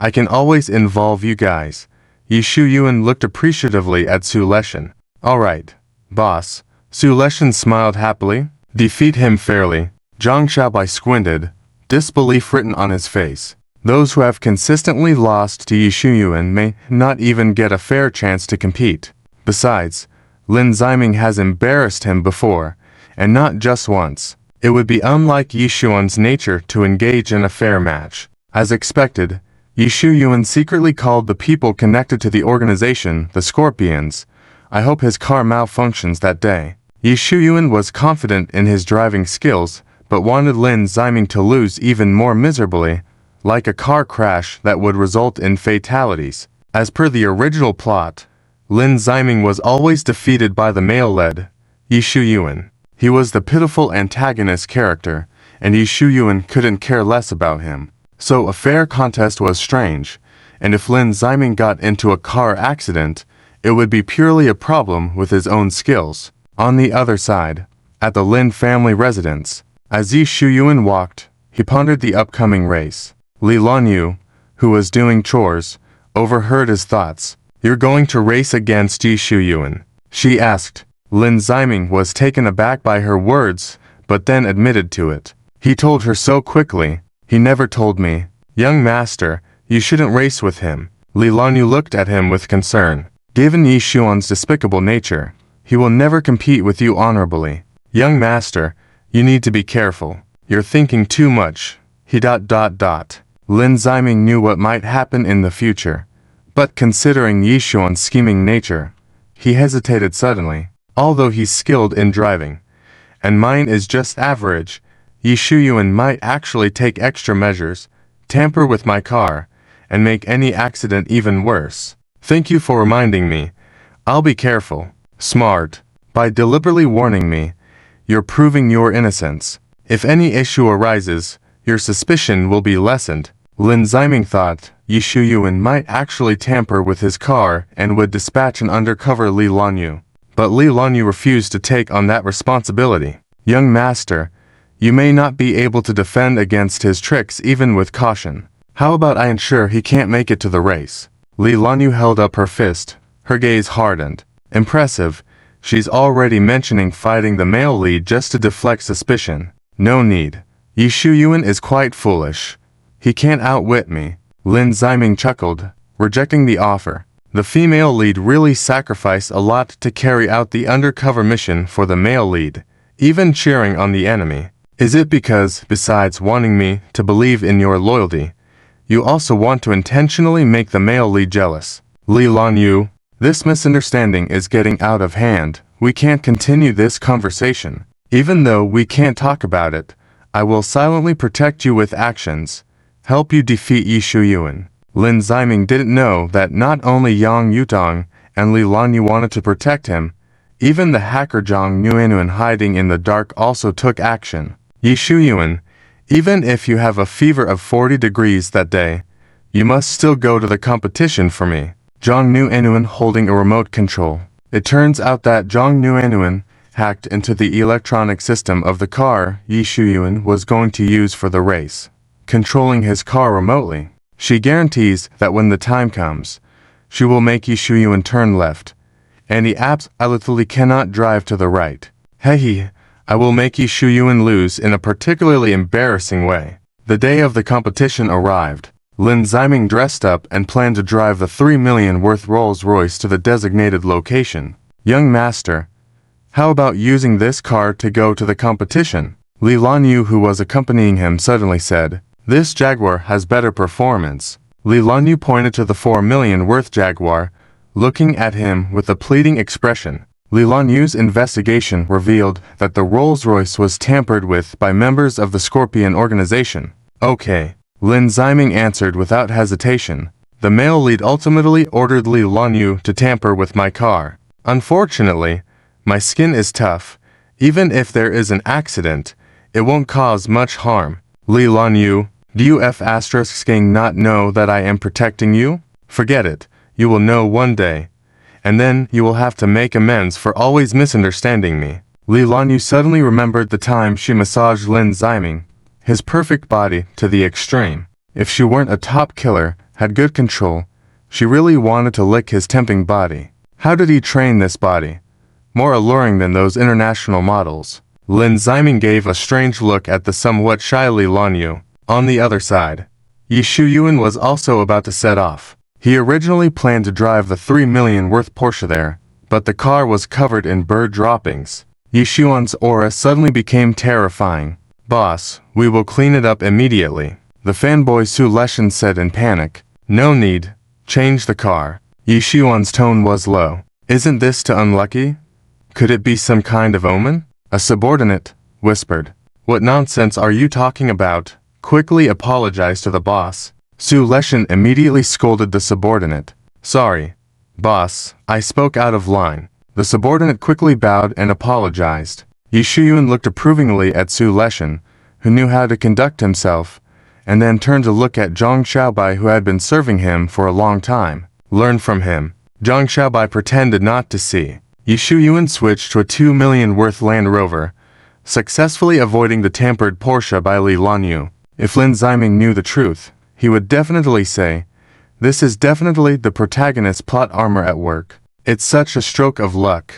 I can always involve you guys. Yishu Yuan looked appreciatively at Su Leshan. Alright, boss. Su Leshan smiled happily. Defeat him fairly. Zhang Xiaobai squinted, disbelief written on his face. Those who have consistently lost to Yishu Yuan may not even get a fair chance to compete. Besides, Lin Ziming has embarrassed him before, and not just once. It would be unlike Yishu Yuan's nature to engage in a fair match. As expected, Yishu Yuan secretly called the people connected to the organization the Scorpions. I hope his car malfunctions that day. Yishu Yuan was confident in his driving skills, but wanted Lin Ziming to lose even more miserably, like a car crash that would result in fatalities. As per the original plot, Lin Ziming was always defeated by the male-led Yishu Yuan. He was the pitiful antagonist character, and Yishu Yuan couldn't care less about him. So a fair contest was strange, and if Lin Ziming got into a car accident, it would be purely a problem with his own skills. On the other side, at the Lin family residence, as Yishu Yuan walked, he pondered the upcoming race. Leilan, who was doing chores, overheard his thoughts. You're going to race against Yishu Yuan? She asked. Lin Ziming was taken aback by her words, but then admitted to it. He told her so quickly. He never told me. Young master, you shouldn't race with him. Leilan looked at him with concern. Given Yishu Yuan's despicable nature, he will never compete with you honorably. Young master, you need to be careful. You're thinking too much. Lin Ziming knew what might happen in the future, but considering Yishu Yuan's scheming nature, he hesitated suddenly. Although he's skilled in driving, and mine is just average, Yishu Yuan might actually take extra measures, tamper with my car, and make any accident even worse. Thank you for reminding me. I'll be careful. Smart. By deliberately warning me, you're proving your innocence. If any issue arises, your suspicion will be lessened. Lin Ziming thought Yishu Yuan might actually tamper with his car and would dispatch an undercover Leilan. But Leilan refused to take on that responsibility. Young master, you may not be able to defend against his tricks even with caution. How about I ensure he can't make it to the race? Leilan held up her fist. Her gaze hardened. Impressive. She's already mentioning fighting the male lead just to deflect suspicion. No need. Yishu Yuan is quite foolish. He can't outwit me. Lin Ziming chuckled, rejecting the offer. The female lead really sacrificed a lot to carry out the undercover mission for the male lead, even cheering on the enemy. Is it because, besides wanting me to believe in your loyalty, you also want to intentionally make the male lead jealous? Leilan, this misunderstanding is getting out of hand. We can't continue this conversation. Even though we can't talk about it, I will silently protect you with actions. Help you defeat Yishu Yuan. Lin Ziming didn't know that not only Yang Yutong and Leilan wanted to protect him, even the hacker Zhang Yuan hiding in the dark also took action. Yishu Yuan, even if you have a fever of 40 degrees that day, you must still go to the competition for me. Zhang Yuan holding a remote control. It turns out that Zhang Nuanyuan hacked into the electronic system of the car Yi Shuyuan was going to use for the race, controlling his car remotely. She guarantees that when the time comes, she will make Yi Shuyuan turn left, and he absolutely cannot drive to the right. Hey, I will make Yi Shuyuan lose in a particularly embarrassing way. The day of the competition arrived. Lin Ziming dressed up and planned to drive the 3 million worth Rolls-Royce to the designated location. Young master, how about using this car to go to the competition? Leilan, who was accompanying him, suddenly said, "This Jaguar has better performance." Leilan pointed to the 4 million worth Jaguar, looking at him with a pleading expression. Leilan's investigation revealed that the Rolls-Royce was tampered with by members of the Scorpion organization. Okay, Lin Ziming answered without hesitation. The male lead ultimately ordered Leilan to tamper with my car. Unfortunately, my skin is tough. Even if there is an accident, it won't cause much harm. Leilan, do you not know that I am protecting you? Forget it, you will know one day. And then you will have to make amends for always misunderstanding me. Leilan suddenly remembered the time she massaged Lin Ziming, his perfect body, to the extreme. If she weren't a top killer, had good control, she really wanted to lick his tempting body. How did he train this body? More alluring than those international models. Lin Ziming gave a strange look at the somewhat shy Leilan. On the other side, Yi Shuyuan was also about to set off. He originally planned to drive the 3 million worth Porsche there, but the car was covered in bird droppings. Yi Shuyuan's aura suddenly became terrifying. "Boss, we will clean it up immediately," the fanboy Leilan said in panic. "No need. Change the car." Yi Shuyuan's tone was low. "Isn't this too unlucky? Could it be some kind of omen?" A subordinate whispered. "What nonsense are you talking about? Quickly apologize to the boss." Leilan immediately scolded the subordinate. "Sorry, boss, I spoke out of line." The subordinate quickly bowed and apologized. Yi Shuyuan looked approvingly at Leilan, who knew how to conduct himself, and then turned to look at Zhang Xiaobai, who had been serving him for a long time. Learn from him. Zhang Xiaobai pretended not to see. Yi Shuyuan switched to a 2 million worth Land Rover, successfully avoiding the tampered Porsche by Leilan. If Lin Ziming knew the truth, he would definitely say, "This is definitely the protagonist's plot armor at work. It's such a stroke of luck.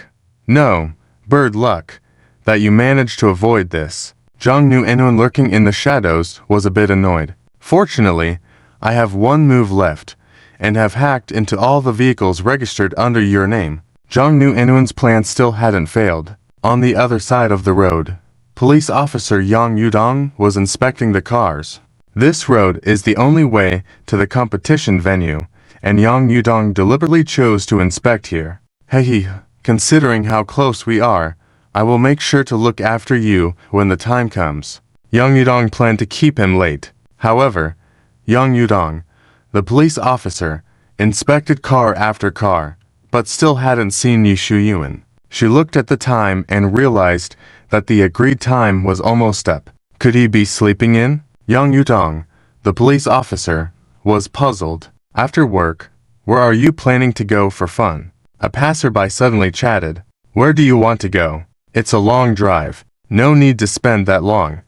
No, bird luck, that you managed to avoid this." Zhang Nuanyuan, lurking in the shadows, was a bit annoyed. "Fortunately, I have one move left, and have hacked into all the vehicles registered under your name." Zhang Nuanyuan's plan still hadn't failed. On the other side of the road, Police Officer Yang Yudong was inspecting the cars. This road is the only way to the competition venue, and Yang Yudong deliberately chose to inspect here. "Hey, considering how close we are, I will make sure to look after you when the time comes." Yang Yudong planned to keep him late. However, Yang Yudong, the police officer, inspected car after car, but still hadn't seen Yi Shuyuan. She looked at the time and realized that the agreed time was almost up. Could he be sleeping in? Yang Yudong, the police officer, was puzzled. "After work, where are you planning to go for fun?" A passerby suddenly chatted. "Where do you want to go? It's a long drive. No need to spend that long.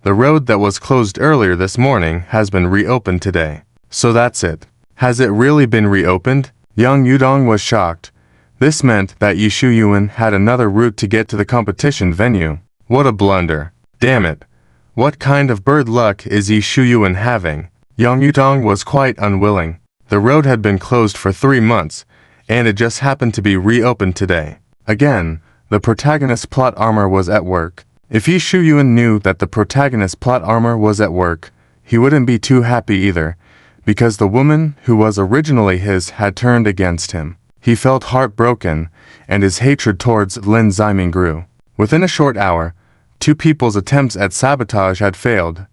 The road that was closed earlier this morning has been reopened today." "So that's it. Has it really been reopened?" Yang Yudong was shocked. This meant that Yi Shuyuan had another route to get to the competition venue. What a blunder. Damn it. What kind of bird luck is Yi Shuyuan having? Yang Yudong was quite unwilling. The road had been closed for 3 months, and it just happened to be reopened today. Again, the protagonist's plot armor was at work. If Yi Shuyuan knew that the protagonist's plot armor was at work, he wouldn't be too happy either, because the woman who was originally his had turned against him. He felt heartbroken, and his hatred towards Lin Ziming grew. Within a short hour, 2 people's attempts at sabotage had failed,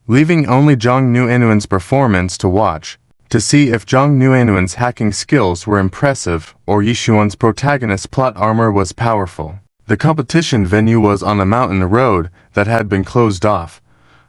leaving only Zhang Nuanyuan's performance to watch, to see if Zhang Nuanyuan's hacking skills were impressive or Yi Shuyuan's protagonist's plot armor was powerful. The competition venue was on a mountain road that had been closed off,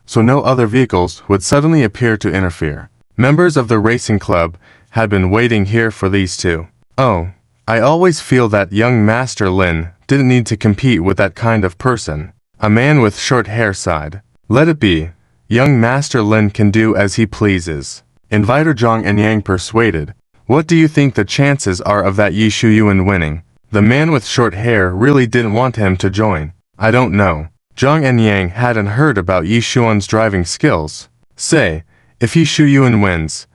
so no other vehicles would suddenly appear to interfere. Members of the racing club had been waiting here for these two. "Oh, I always feel that young Master Lin didn't need to compete with that kind of person. A man with short hair sighed. Let it be. Young Master Lin can do as he pleases. Inviter Zhang and Yang persuaded. What do you think the chances are of that Yi Shuyuan winning? The man with short hair really didn't want him to join. I don't know. Zhang and Yang hadn't heard about Yi Shuyuan's driving skills. Say, if Yi Shuyuan wins,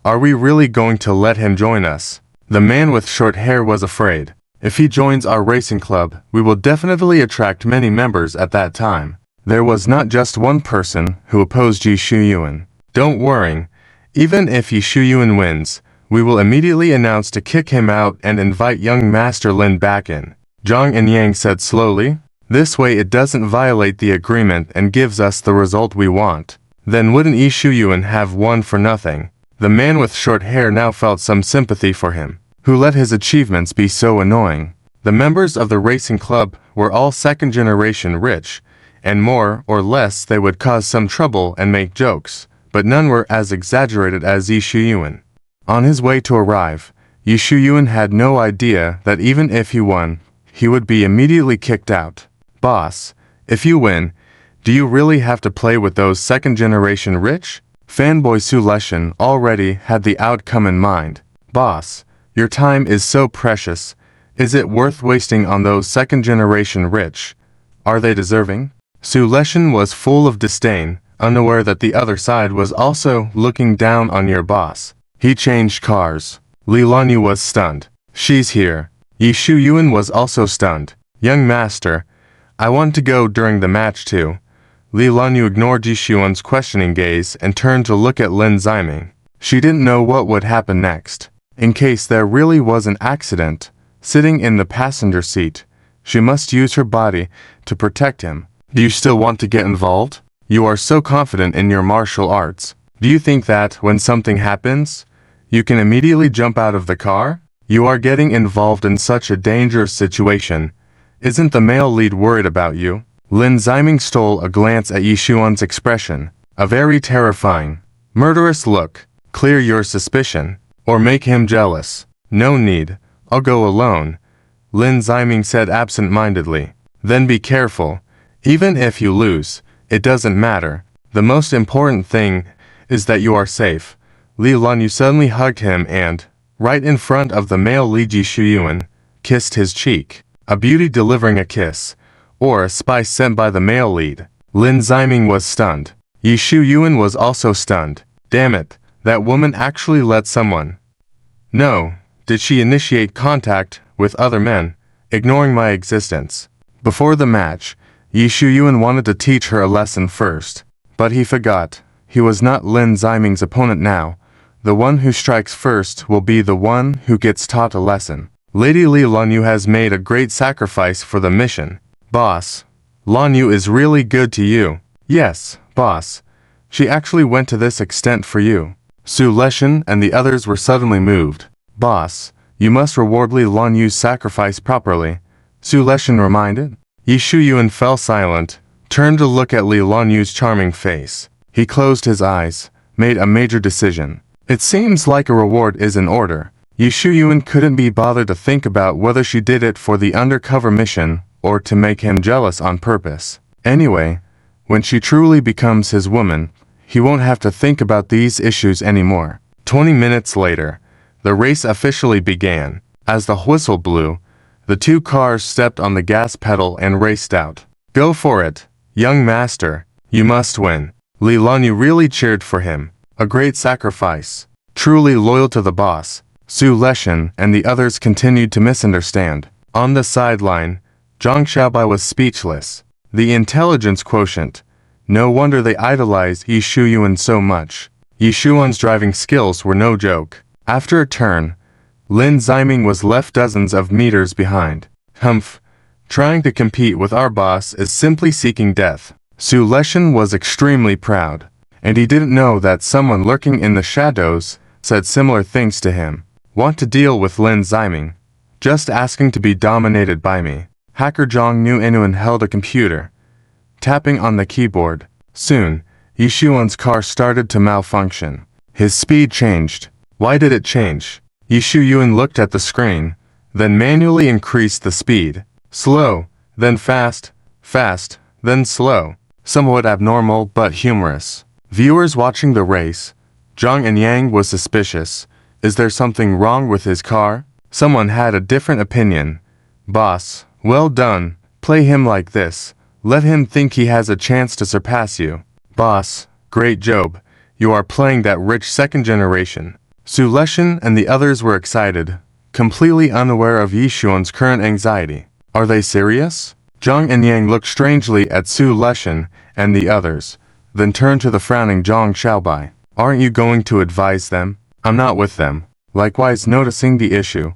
are we really going to let him join us? The man with short hair was afraid. If he joins our racing club, we will definitely attract many members at that time. There was not just one person who opposed Yi Shuyuan. Don't worry. Even if Yi Shuyuan wins, we will immediately announce to kick him out and invite young Master Lin back in. Zhang and Yang said slowly. This way it doesn't violate the agreement and gives us the result we want. Then wouldn't Yi Shuyuan have won for nothing? The man with short hair now felt some sympathy for him, who let his achievements be so annoying. The members of the racing club were all second-generation rich, and more or less they would cause some trouble and make jokes, but none were as exaggerated as Yi Shuyuan. On his way to arrive, Yi Shuyuan had no idea that even if he won, he would be immediately kicked out. Boss, if you win, do you really have to play with those second-generation rich? Fanboy Su Leshan already had the outcome in mind. Boss, your time is so precious. Is it worth wasting on those second-generation rich? Are they deserving? Su Leshan was full of disdain, unaware that the other side was also looking down on your boss. He changed cars. Leilan was stunned. She's here. Yi Shuyuan was also stunned. Young master, I want to go during the match too. Leilan ignored Yi Shuyuan's questioning gaze and turned to look at Lin Ziming. She didn't know what would happen next. In case there really was an accident, sitting in the passenger seat, she must use her body to protect him. Do you still want to get involved? You are so confident in your martial arts. Do you think that when something happens, you can immediately jump out of the car? You are getting involved in such a dangerous situation. Isn't the male lead worried about you? Lin Ziming stole a glance at Yi Shuyuan's expression. A very terrifying, murderous look. Clear your suspicion, or make him jealous. No need. I'll go alone. Lin Ziming said absent-mindedly. Then be careful. Even if you lose, it doesn't matter. The most important thing is that you are safe. Leilan suddenly hugged him and, right in front of the male lead Yi Shuyuan, kissed his cheek. A beauty delivering a kiss, or a spice sent by the male lead. Lin Ziming was stunned. Yi Shuyuan was also stunned. Damn it, that woman actually let someone. No, did she initiate contact with other men, ignoring my existence? Before the match, Yi Shuyuan wanted to teach her a lesson first, but he forgot. He was not Lin Ziming's opponent now. The one who strikes first will be the one who gets taught a lesson. Lady Li Lanyu has made a great sacrifice for the mission. Boss, Lanyu is really good to you. Yes, boss. She actually went to this extent for you. Su Leshan and the others were suddenly moved. Boss, you must reward Li Lanyu's sacrifice properly. Su Leshan reminded. Yi Shuyuan fell silent, turned to look at Li Lanyu's charming face. He closed his eyes, made a major decision. It seems like a reward is in order. Yi Shuyuan couldn't be bothered to think about whether she did it for the undercover mission or to make him jealous on purpose. Anyway, when she truly becomes his woman, he won't have to think about these issues anymore. 20 minutes later, the race officially began. As the whistle blew, the two cars stepped on the gas pedal and raced out. Go for it, young master. You must win. Li Lanyu really cheered for him. A great sacrifice. Truly loyal to the boss. Su Leshan and the others continued to misunderstand. On the sideline, Zhang Xiaobai was speechless. The intelligence quotient. No wonder they idolized Yi Shuyuan so much. Yi Shuyuan's driving skills were no joke. After a turn, Lin Ziming was left dozens of meters behind. Humph. Trying to compete with our boss is simply seeking death. Su Leshan was extremely proud, and he didn't know that someone lurking in the shadows said similar things to him. Want to deal with Lin Ziming? Just asking to be dominated by me. Hacker Zhang New Inuan held a computer, tapping on the keyboard. Soon, Yi Shuyuan's car started to malfunction. His speed changed. Why did it change? Yi Shuyuan looked at the screen, then manually increased the speed. Slow, then fast, fast, then slow. Somewhat abnormal but humorous. Viewers watching the race, Zhang and Yang was suspicious. Is there something wrong with his car? Someone had a different opinion. Boss, well done. Play him like this. Let him think he has a chance to surpass you. Boss, great job. You are playing that rich second generation. Su Leshan and the others were excited, completely unaware of Yishuan's current anxiety. Are they serious? Zhang and Yang looked strangely at Su Leshan and the others, then turned to the frowning Zhang Xiaobai. Aren't you going to advise them? I'm not with them. Likewise, noticing the issue,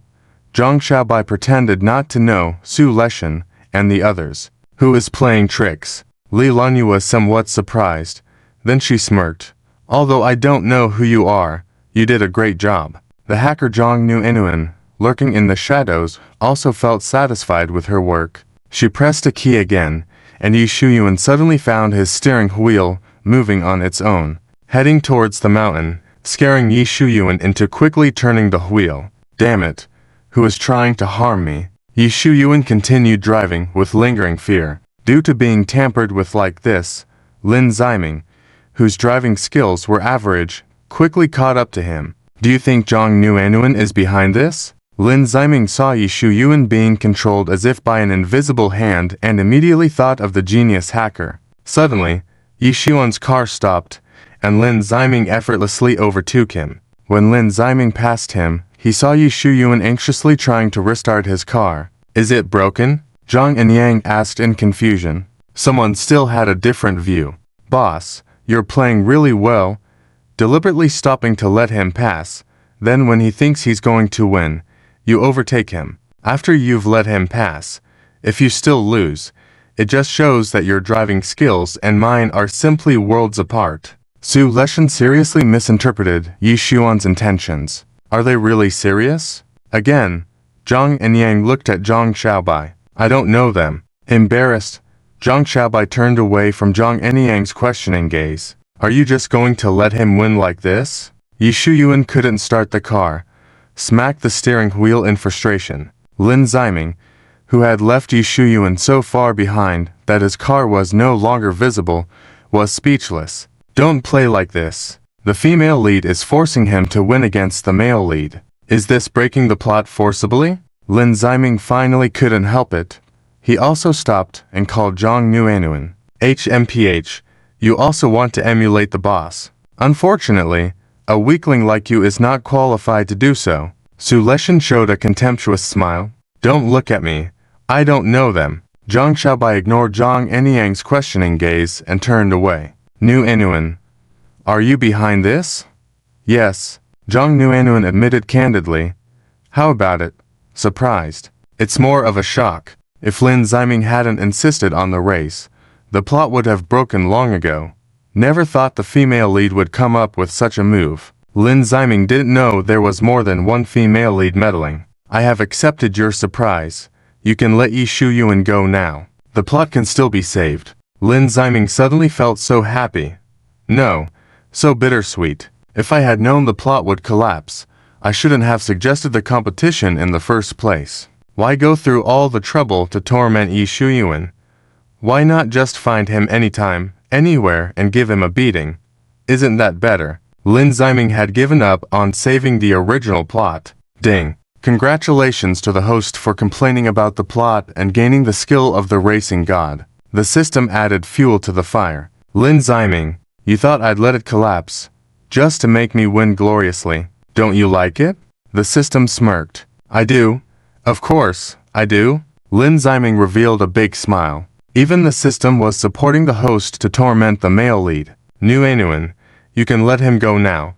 Zhang Xiaobai pretended not to know Su Leshan and the others. Who is playing tricks? Leilan was somewhat surprised. Then she smirked. Although I don't know who you are, you did a great job. The hacker Zhang Yuan, lurking in the shadows, also felt satisfied with her work. She pressed a key again, and Yuan suddenly found his steering wheel moving on its own, heading towards the mountain, scaring Yuan into quickly turning the wheel. Damn it! Who is trying to harm me? Yuan continued driving with lingering fear. Due to being tampered with like this, Lin Ziming, whose driving skills were average, quickly caught up to him. Do you think Zhang Yuan is behind this? Lin Ziming saw Yuan being controlled as if by an invisible hand and immediately thought of the genius hacker. Suddenly, Yuan's car stopped, and Lin Ziming effortlessly overtook him. When Lin Ziming passed him, he saw Yuan anxiously trying to restart his car. Is it broken? Zhang and Yang asked in confusion. Someone still had a different view. Boss, you're playing really well, deliberately stopping to let him pass. Then when he thinks he's going to win, you overtake him. After you've let him pass, if you still lose, it just shows that your driving skills and mine are simply worlds apart. Su Leshan seriously misinterpreted Yuan's intentions. Are they really serious? Again, Zhang and Yang looked at Zhang Xiaobai. I don't know them. Embarrassed, Zhang Xiaobai turned away from Zhang and Yang's questioning gaze. Are you just going to let him win like this? Yuan couldn't start the car, smacked the steering wheel in frustration. Lin Ziming, who had left Yuan so far behind that his car was no longer visible, was speechless. Don't play like this. The female lead is forcing him to win against the male lead. Is this breaking the plot forcibly? Lin Ziming finally couldn't help it. He also stopped and called Zhang Yuan. HMPH, you also want to emulate the boss. Unfortunately, a weakling like you is not qualified to do so. Su Leshan showed a contemptuous smile. Don't look at me. I don't know them. Zhang Xiaobai ignored Zhang and Yang's questioning gaze and turned away. Yuan, are you behind this? Yes, Zhang Yuan admitted candidly. How about it? Surprised. It's more of a shock. If Lin Ziming hadn't insisted on the race, the plot would have broken long ago. Never thought the female lead would come up with such a move. Lin Ziming didn't know there was more than one female lead meddling. I have accepted your surprise. You can let Yuan go now. The plot can still be saved. Lin Ziming suddenly felt so happy. No, so bittersweet. If I had known the plot would collapse, I shouldn't have suggested the competition in the first place. Why go through all the trouble to torment Yuan? Why not just find him anytime, anywhere and give him a beating? Isn't that better? Lin Ziming had given up on saving the original plot. Ding. Congratulations to the host for complaining about the plot and gaining the skill of the racing god. The system added fuel to the fire. Lin Ziming, you thought I'd let it collapse, just to make me win gloriously. Don't you like it? The system smirked. I do. Of course, I do. Lin Ziming revealed a big smile. Even the system was supporting the host to torment the male lead. Yuan, you can let him go now.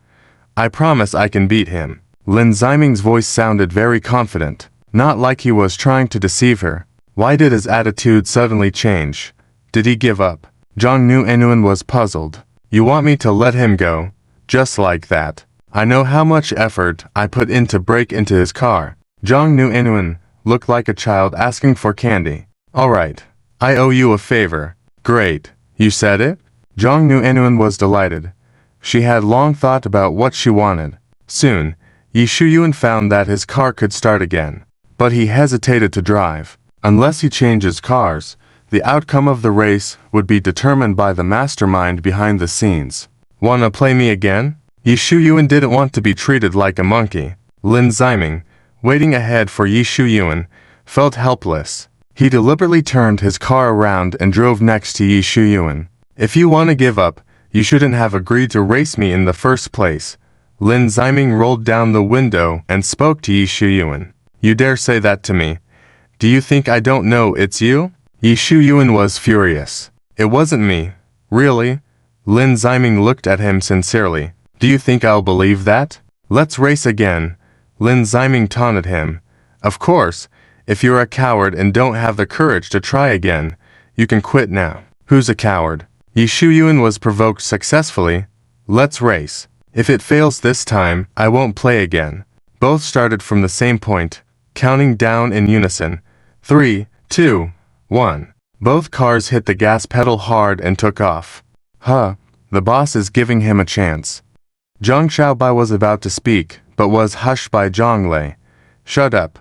I promise I can beat him. Lin Ziming's voice sounded very confident, not like he was trying to deceive her. Why did his attitude suddenly change? Did he give up? Zhang Yuan was puzzled. You want me to let him go? Just like that? I know how much effort I put in to break into his car. Zhang Yuan looked like a child asking for candy. Alright, I owe you a favor. Great, you said it? Zhang Yuan was delighted. She had long thought about what she wanted. Soon, Yuan found that his car could start again. but he hesitated to drive. Unless he changes cars, the outcome of the race would be determined by the mastermind behind the scenes. Wanna play me again? Yi Shuyuan didn't want to be treated like a monkey. Lin Ziming, waiting ahead for Yi Shuyuan, felt helpless. He deliberately turned his car around and drove next to Yi Shuyuan. If you want to give up, you shouldn't have agreed to race me in the first place. Lin Ziming rolled down the window and spoke to Yi Shuyuan. You dare say that to me? Do you think I don't know it's you? Yi Shuyuan was furious. It wasn't me. Really? Lin Ziming looked at him sincerely. Do you think I'll believe that? Let's race again. Lin Ziming taunted him. Of course, if you're a coward and don't have the courage to try again, you can quit now. Who's a coward? Yi Shuyuan was provoked successfully. Let's race. If it fails this time, I won't play again. Both started from the same point, counting down in unison. 3, 2, 1. Both cars hit the gas pedal hard and took off. Huh, the boss is giving him a chance. Zhang Xiaobai was about to speak, but was hushed by Zhang Lei. Shut up.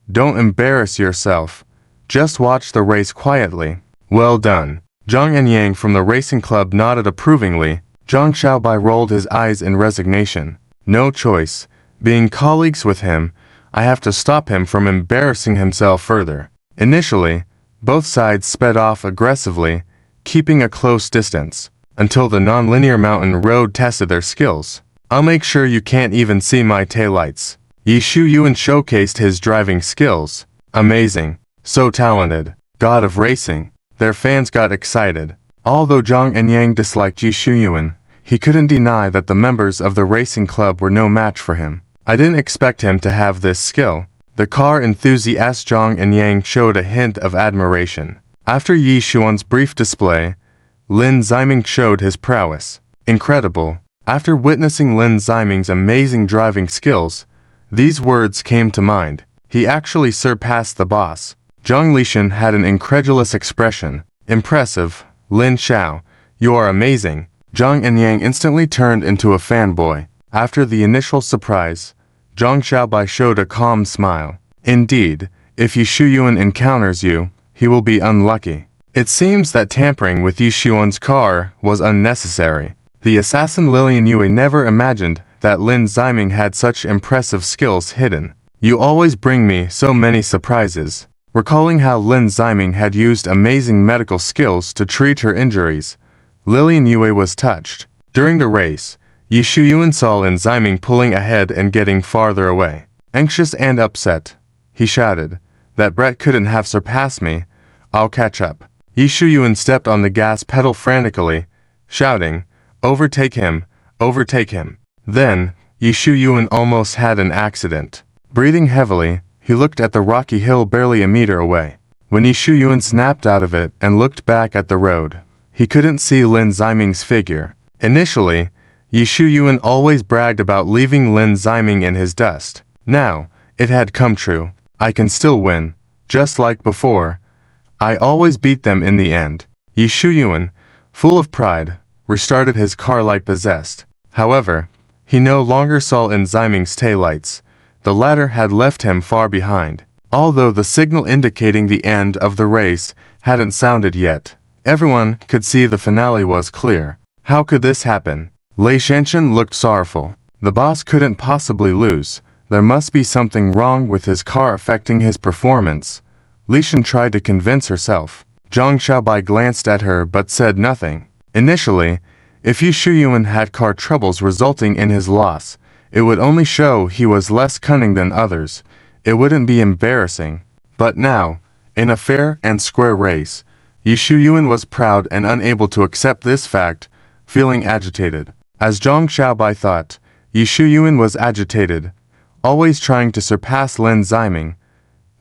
Don't embarrass yourself. Just watch the race quietly. Well done. Zhang and Yang from the racing club nodded approvingly. Zhang Xiaobai rolled his eyes in resignation. No choice. Being colleagues with him, I have to stop him from embarrassing himself further. Initially, both sides sped off aggressively, keeping a close distance, until the non-linear mountain road tested their skills. I'll make sure you can't even see my taillights. Yi Shuyuan showcased his driving skills. Amazing. So talented. God of racing. Their fans got excited. Although Zhang and Yang disliked Yi Shuyuan, he couldn't deny that the members of the racing club were no match for him. I didn't expect him to have this skill. The car enthusiast Zhang and Yang showed a hint of admiration. After Yi Shuyuan's brief display, Lin Ziming showed his prowess. Incredible. After witnessing Lin Ziming's amazing driving skills, these words came to mind. He actually surpassed the boss. Zhang Lishan had an incredulous expression. Impressive. Lin Xiao, you are amazing. Zhang and Yang instantly turned into a fanboy. After the initial surprise, Zhang Xiaobai showed a calm smile. Indeed, if Yi Shuyuan encounters you, he will be unlucky. It seems that tampering with Yi Shuyuan's car was unnecessary. The assassin Lilian Yue never imagined that Lin Ziming had such impressive skills hidden. You always bring me so many surprises. Recalling how Lin Ziming had used amazing medical skills to treat her injuries, Lilian Yue was touched. During the race, Yi Shuyuan saw Lin Ziming pulling ahead and getting farther away. Anxious and upset, he shouted, "That Brett couldn't have surpassed me. I'll catch up." Yi Shuyuan stepped on the gas pedal frantically, shouting, "Overtake him, overtake him." Then, Yi Shuyuan almost had an accident. Breathing heavily, he looked at the rocky hill barely a meter away. When Yi Shuyuan snapped out of it and looked back at the road, he couldn't see Lin Ziming's figure. Initially, Yi Shuyuan always bragged about leaving Lin Ziming in his dust. Now, it had come true. I can still win. Just like before. I always beat them in the end. Yi Shuyuan, full of pride, restarted his car like possessed. However, he no longer saw Lin Ziming's taillights. The latter had left him far behind. Although the signal indicating the end of the race hadn't sounded yet, everyone could see the finale was clear. How could this happen? Lei Shanshan looked sorrowful. The boss couldn't possibly lose. There must be something wrong with his car affecting his performance. Lishan tried to convince herself. Zhang Xiaobai glanced at her but said nothing. Initially, if Yi Shuyuan had car troubles resulting in his loss, it would only show he was less cunning than others. It wouldn't be embarrassing. But now, in a fair and square race, Yi Shuyuan was proud and unable to accept this fact, feeling agitated. As Zhang Xiaobai thought, Yi Shuyuan was agitated, always trying to surpass Lin Ziming,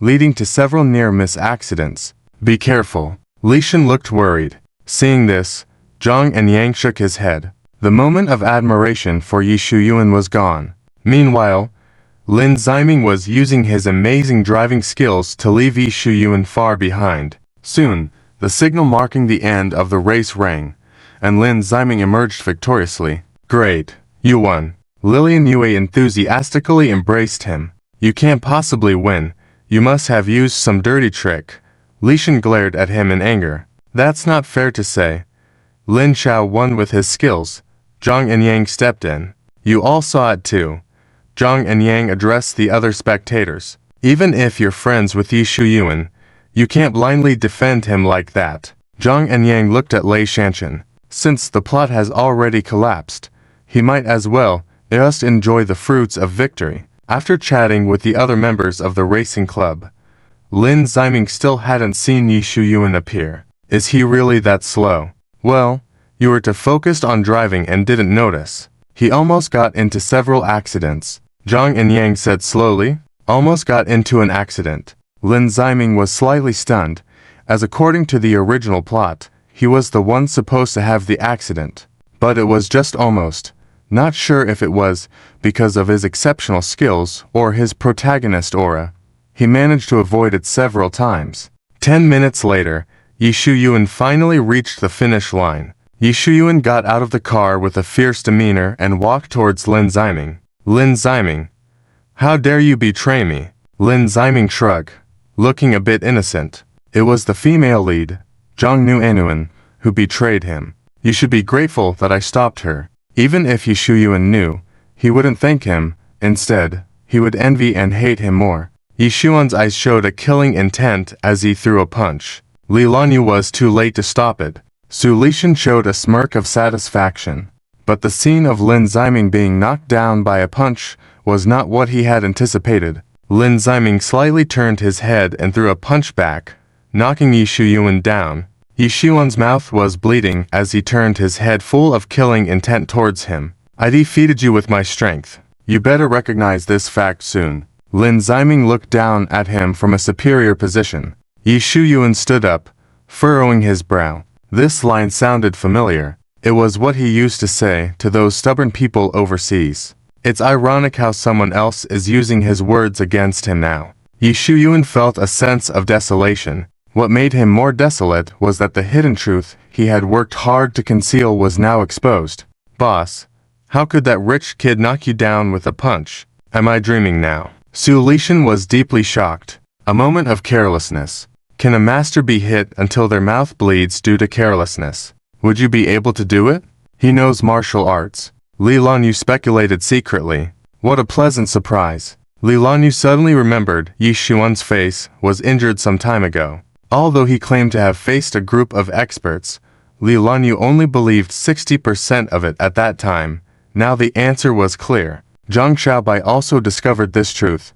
leading to several near-miss accidents. Be careful. Lishan looked worried. Seeing this, Zhang and Yang shook his head. The moment of admiration for Yi Shuyuan was gone. Meanwhile, Lin Ziming was using his amazing driving skills to leave Yi Shuyuan far behind. Soon, the signal marking the end of the race rang, and Lin Ziming emerged victoriously. Great, you won. Lilian Yue enthusiastically embraced him. You can't possibly win. You must have used some dirty trick. Leilan glared at him in anger. That's not fair to say. Lin Xiao won with his skills. Zhang and Yang stepped in. You all saw it too. Zhang and Yang addressed the other spectators. Even if you're friends with Yi Yuan, you can't blindly defend him like that. Zhang and Yang looked at Lei Shanshan. Since the plot has already collapsed, he might as well just enjoy the fruits of victory. After chatting with the other members of the racing club, Lin Ziming still hadn't seen Yi Yuan appear. Is he really that slow? Well, you were too focused on driving and didn't notice. He almost got into several accidents. Zhang and Yang said slowly. Almost got into an accident. Lin Ziming was slightly stunned, as according to the original plot, he was the one supposed to have the accident. But it was just almost. Not sure if it was because of his exceptional skills or his protagonist aura. He managed to avoid it several times. 10 minutes later, Yi Yuan finally reached the finish line. Yi Yuan got out of the car with a fierce demeanor and walked towards Lin Ziming. Lin Ziming. How dare you betray me? Lin Ziming shrugged, looking a bit innocent. It was the female lead, Zhang Nuan, who betrayed him. You should be grateful that I stopped her. Even if Yi Yuan knew, he wouldn't thank him. Instead, he would envy and hate him more. Yi Yuan's eyes showed a killing intent as he threw a punch. Leilan was too late to stop it. Su Lishan showed a smirk of satisfaction. But the scene of Lin Ziming being knocked down by a punch was not what he had anticipated. Lin Ziming slightly turned his head and threw a punch back, knocking Yi Yuan down. Yi Yuan's mouth was bleeding as he turned his head full of killing intent towards him. I defeated you with my strength. You better recognize this fact soon. Lin Ziming looked down at him from a superior position. Yi Yuan stood up, furrowing his brow. This line sounded familiar. It was what he used to say to those stubborn people overseas. It's ironic how someone else is using his words against him now. Yi Yuan felt a sense of desolation. What made him more desolate was that the hidden truth he had worked hard to conceal was now exposed. Boss, how could that rich kid knock you down with a punch? Am I dreaming now? Su Lishan was deeply shocked. A moment of carelessness. Can a master be hit until their mouth bleeds due to carelessness? Would you be able to do it? He knows martial arts. Leilan speculated secretly. What a pleasant surprise. Leilan suddenly remembered Yi Yuan's face was injured some time ago. Although he claimed to have faced a group of experts, Leilan only believed 60% of it at that time. Now the answer was clear. Zhang Xiaobai also discovered this truth,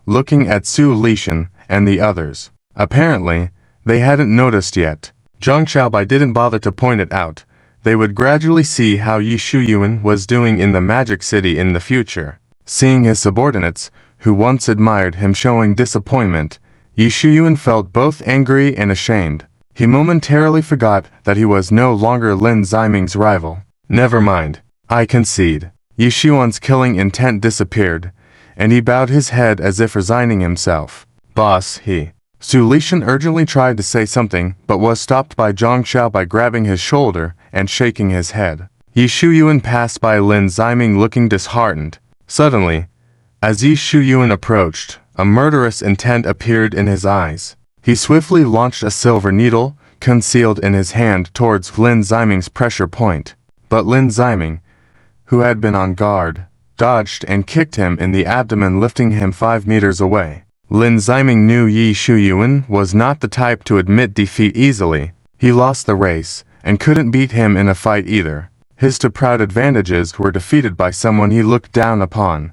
looking at Su Lishan and the others. Apparently, they hadn't noticed yet. Zhang Xiaobai didn't bother to point it out. They would gradually see how Yi Yuan was doing in the Magic City in the future. Seeing his subordinates, who once admired him, showing disappointment, Yi Yuan felt both angry and ashamed. He momentarily forgot that he was no longer Lin Ziming's rival. Never mind. I concede. Yi Yuan's killing intent disappeared, and he bowed his head as if resigning himself. Boss, he. Su Lishan urgently tried to say something but was stopped by Zhang Xiaobai grabbing his shoulder and shaking his head. Yi Yuan passed by Lin Ziming looking disheartened. Suddenly, as Yi Yuan approached, a murderous intent appeared in his eyes. He swiftly launched a silver needle, concealed in his hand, towards Lin Ziming's pressure point. But Lin Ziming, who had been on guard, dodged and kicked him in the abdomen, lifting him 5 meters away. Lin Ziming knew Yi Yuan was not the type to admit defeat easily. He lost the race, and couldn't beat him in a fight either. His too proud advantages were defeated by someone he looked down upon,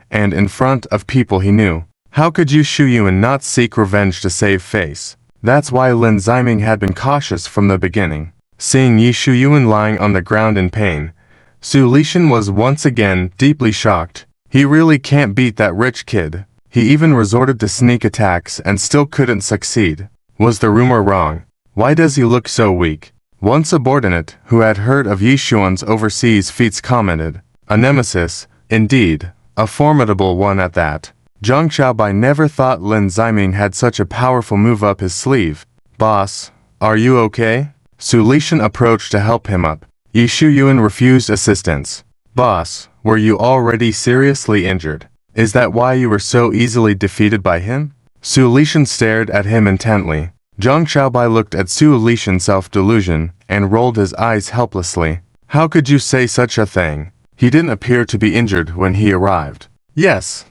and in front of people he knew. How could Yi Yuan not seek revenge to save face? That's why Lin Ziming had been cautious from the beginning. Seeing Yi Yuan lying on the ground in pain, Su Lishan was once again deeply shocked. He really can't beat that rich kid. He even resorted to sneak attacks and still couldn't succeed. Was the rumor wrong? Why does he look so weak? One subordinate who had heard of Yi Yuan's overseas feats commented. A nemesis, indeed, a formidable one at that. Zhang Xiaobai never thought Lin Ziming had such a powerful move up his sleeve. Boss, are you okay? Su Lishan approached to help him up. Yi Yuan refused assistance. Boss, were you already seriously injured? Is that why you were so easily defeated by him? Su Lishan stared at him intently. Zhang Xiaobai looked at Su Lishan's self-delusion and rolled his eyes helplessly. How could you say such a thing? He didn't appear to be injured when he arrived. Yes.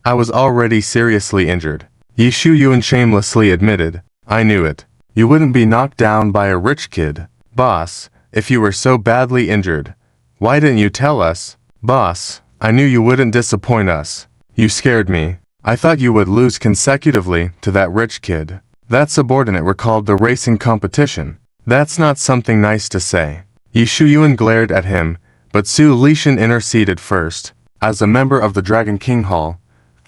I was already seriously injured. Yi Shu Yuan shamelessly admitted. I knew it. You wouldn't be knocked down by a rich kid. Boss, if you were so badly injured, why didn't you tell us? Boss, I knew you wouldn't disappoint us. You scared me. I thought you would lose consecutively to that rich kid. That subordinate recalled the racing competition. That's not something nice to say. Yi Shu Yuan glared at him, but Su Lishan interceded first. As a member of the Dragon King Hall,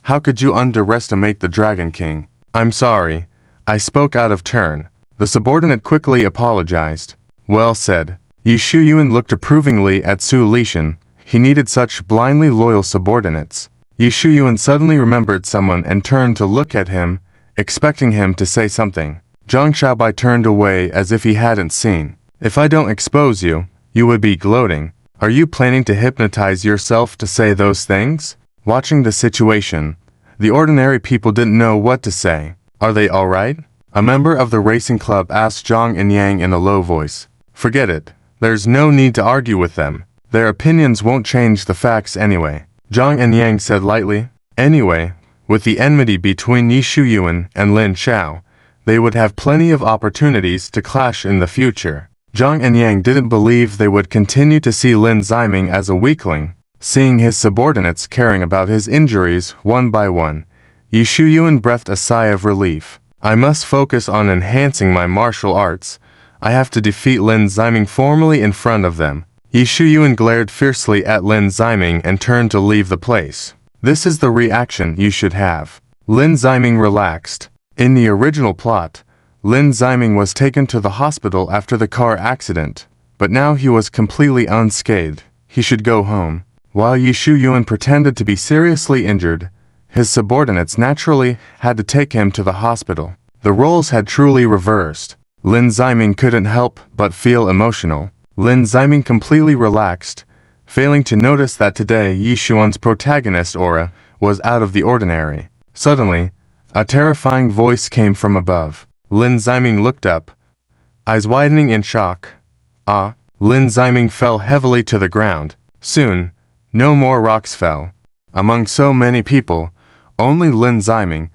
how could you underestimate the Dragon King? I'm sorry. I spoke out of turn. The subordinate quickly apologized. Well said. Yi Shu Yuan looked approvingly at Su Lishan. He needed such blindly loyal subordinates. Yi Shu Yuan suddenly remembered someone and turned to look at him, expecting him to say something. Zhang Xiaobai turned away as if he hadn't seen. If I don't expose you, you would be gloating. Are you planning to hypnotize yourself to say those things? Watching the situation, the ordinary people didn't know what to say. Are they all right? A member of the racing club asked Zhang and Yang in a low voice. Forget it. There's no need to argue with them. Their opinions won't change the facts anyway. Zhang and Yang said lightly. Anyway, with the enmity between Yi Shu Yuan and Lin Xiao, they would have plenty of opportunities to clash in the future. Zhang and Yang didn't believe they would continue to see Lin Ziming as a weakling. Seeing his subordinates caring about his injuries one by one, Yi Shu Yuan breathed a sigh of relief. I must focus on enhancing my martial arts. I have to defeat Lin Ziming formally in front of them. Yi Shu Yuan glared fiercely at Lin Ziming and turned to leave the place. This is the reaction you should have. Lin Ziming relaxed. In the original plot, Lin Ziming was taken to the hospital after the car accident, but now he was completely unscathed. He should go home. While Yi Shu Yuan pretended to be seriously injured, his subordinates naturally had to take him to the hospital. The roles had truly reversed. Lin Ziming couldn't help but feel emotional. Lin Ziming completely relaxed, failing to notice that today Yi Shu Yuan's protagonist aura was out of the ordinary. Suddenly, a terrifying voice came from above. Lin Ziming looked up, eyes widening in shock. Ah! Lin Ziming fell heavily to the ground. Soon, no more rocks fell. Among so many people, only Lin Ziming,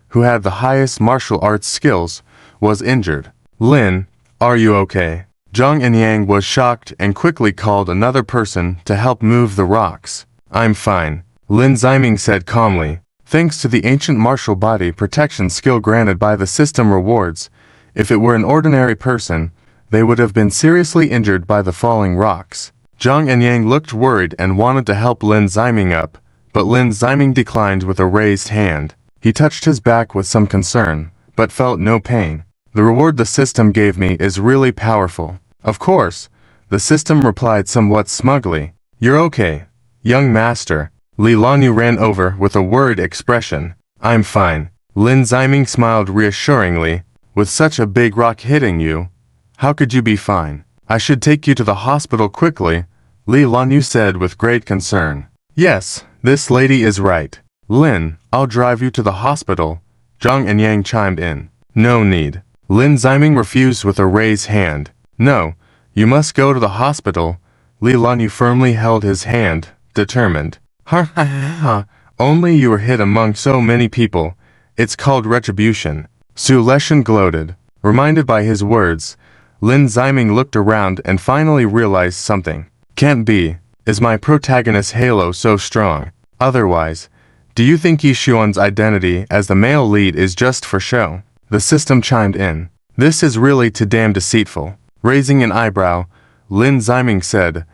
who had the highest martial arts skills, was injured. Lin, are you okay? Zhang and Yang was shocked and quickly called another person to help move the rocks. I'm fine, Lin Ziming said calmly. Thanks to the ancient martial body protection skill granted by the system rewards, if it were an ordinary person, they would have been seriously injured by the falling rocks. Zhang and Yang looked worried and wanted to help Lin Ziming up, but Lin Ziming declined with a raised hand. He touched his back with some concern, but felt no pain. The reward the system gave me is really powerful. Of course, the system replied somewhat smugly. You're okay, young master. Leilan ran over with a worried expression. I'm fine. Lin Ziming smiled reassuringly. With such a big rock hitting you, how could you be fine? I should take you to the hospital quickly, Leilan said with great concern. Yes, this lady is right. Lin, I'll drive you to the hospital. Zhang and Yang chimed in. No need. Lin Ziming refused with a raised hand. No, you must go to the hospital. Leilan firmly held his hand, determined. Ha ha ha, only you were hit among so many people. It's called retribution. Su Lishan gloated. Reminded by his words, Lin Ziming looked around and finally realized something. Can't be. Is my protagonist's halo so strong? Otherwise, do you think Yi Shu Yuan's identity as the male lead is just for show? The system chimed in. This is really too damn deceitful. Raising an eyebrow, Lin Ziming said,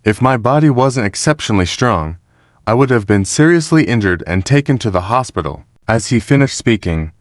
if my body wasn't exceptionally strong, I would have been seriously injured and taken to the hospital. As he finished speaking,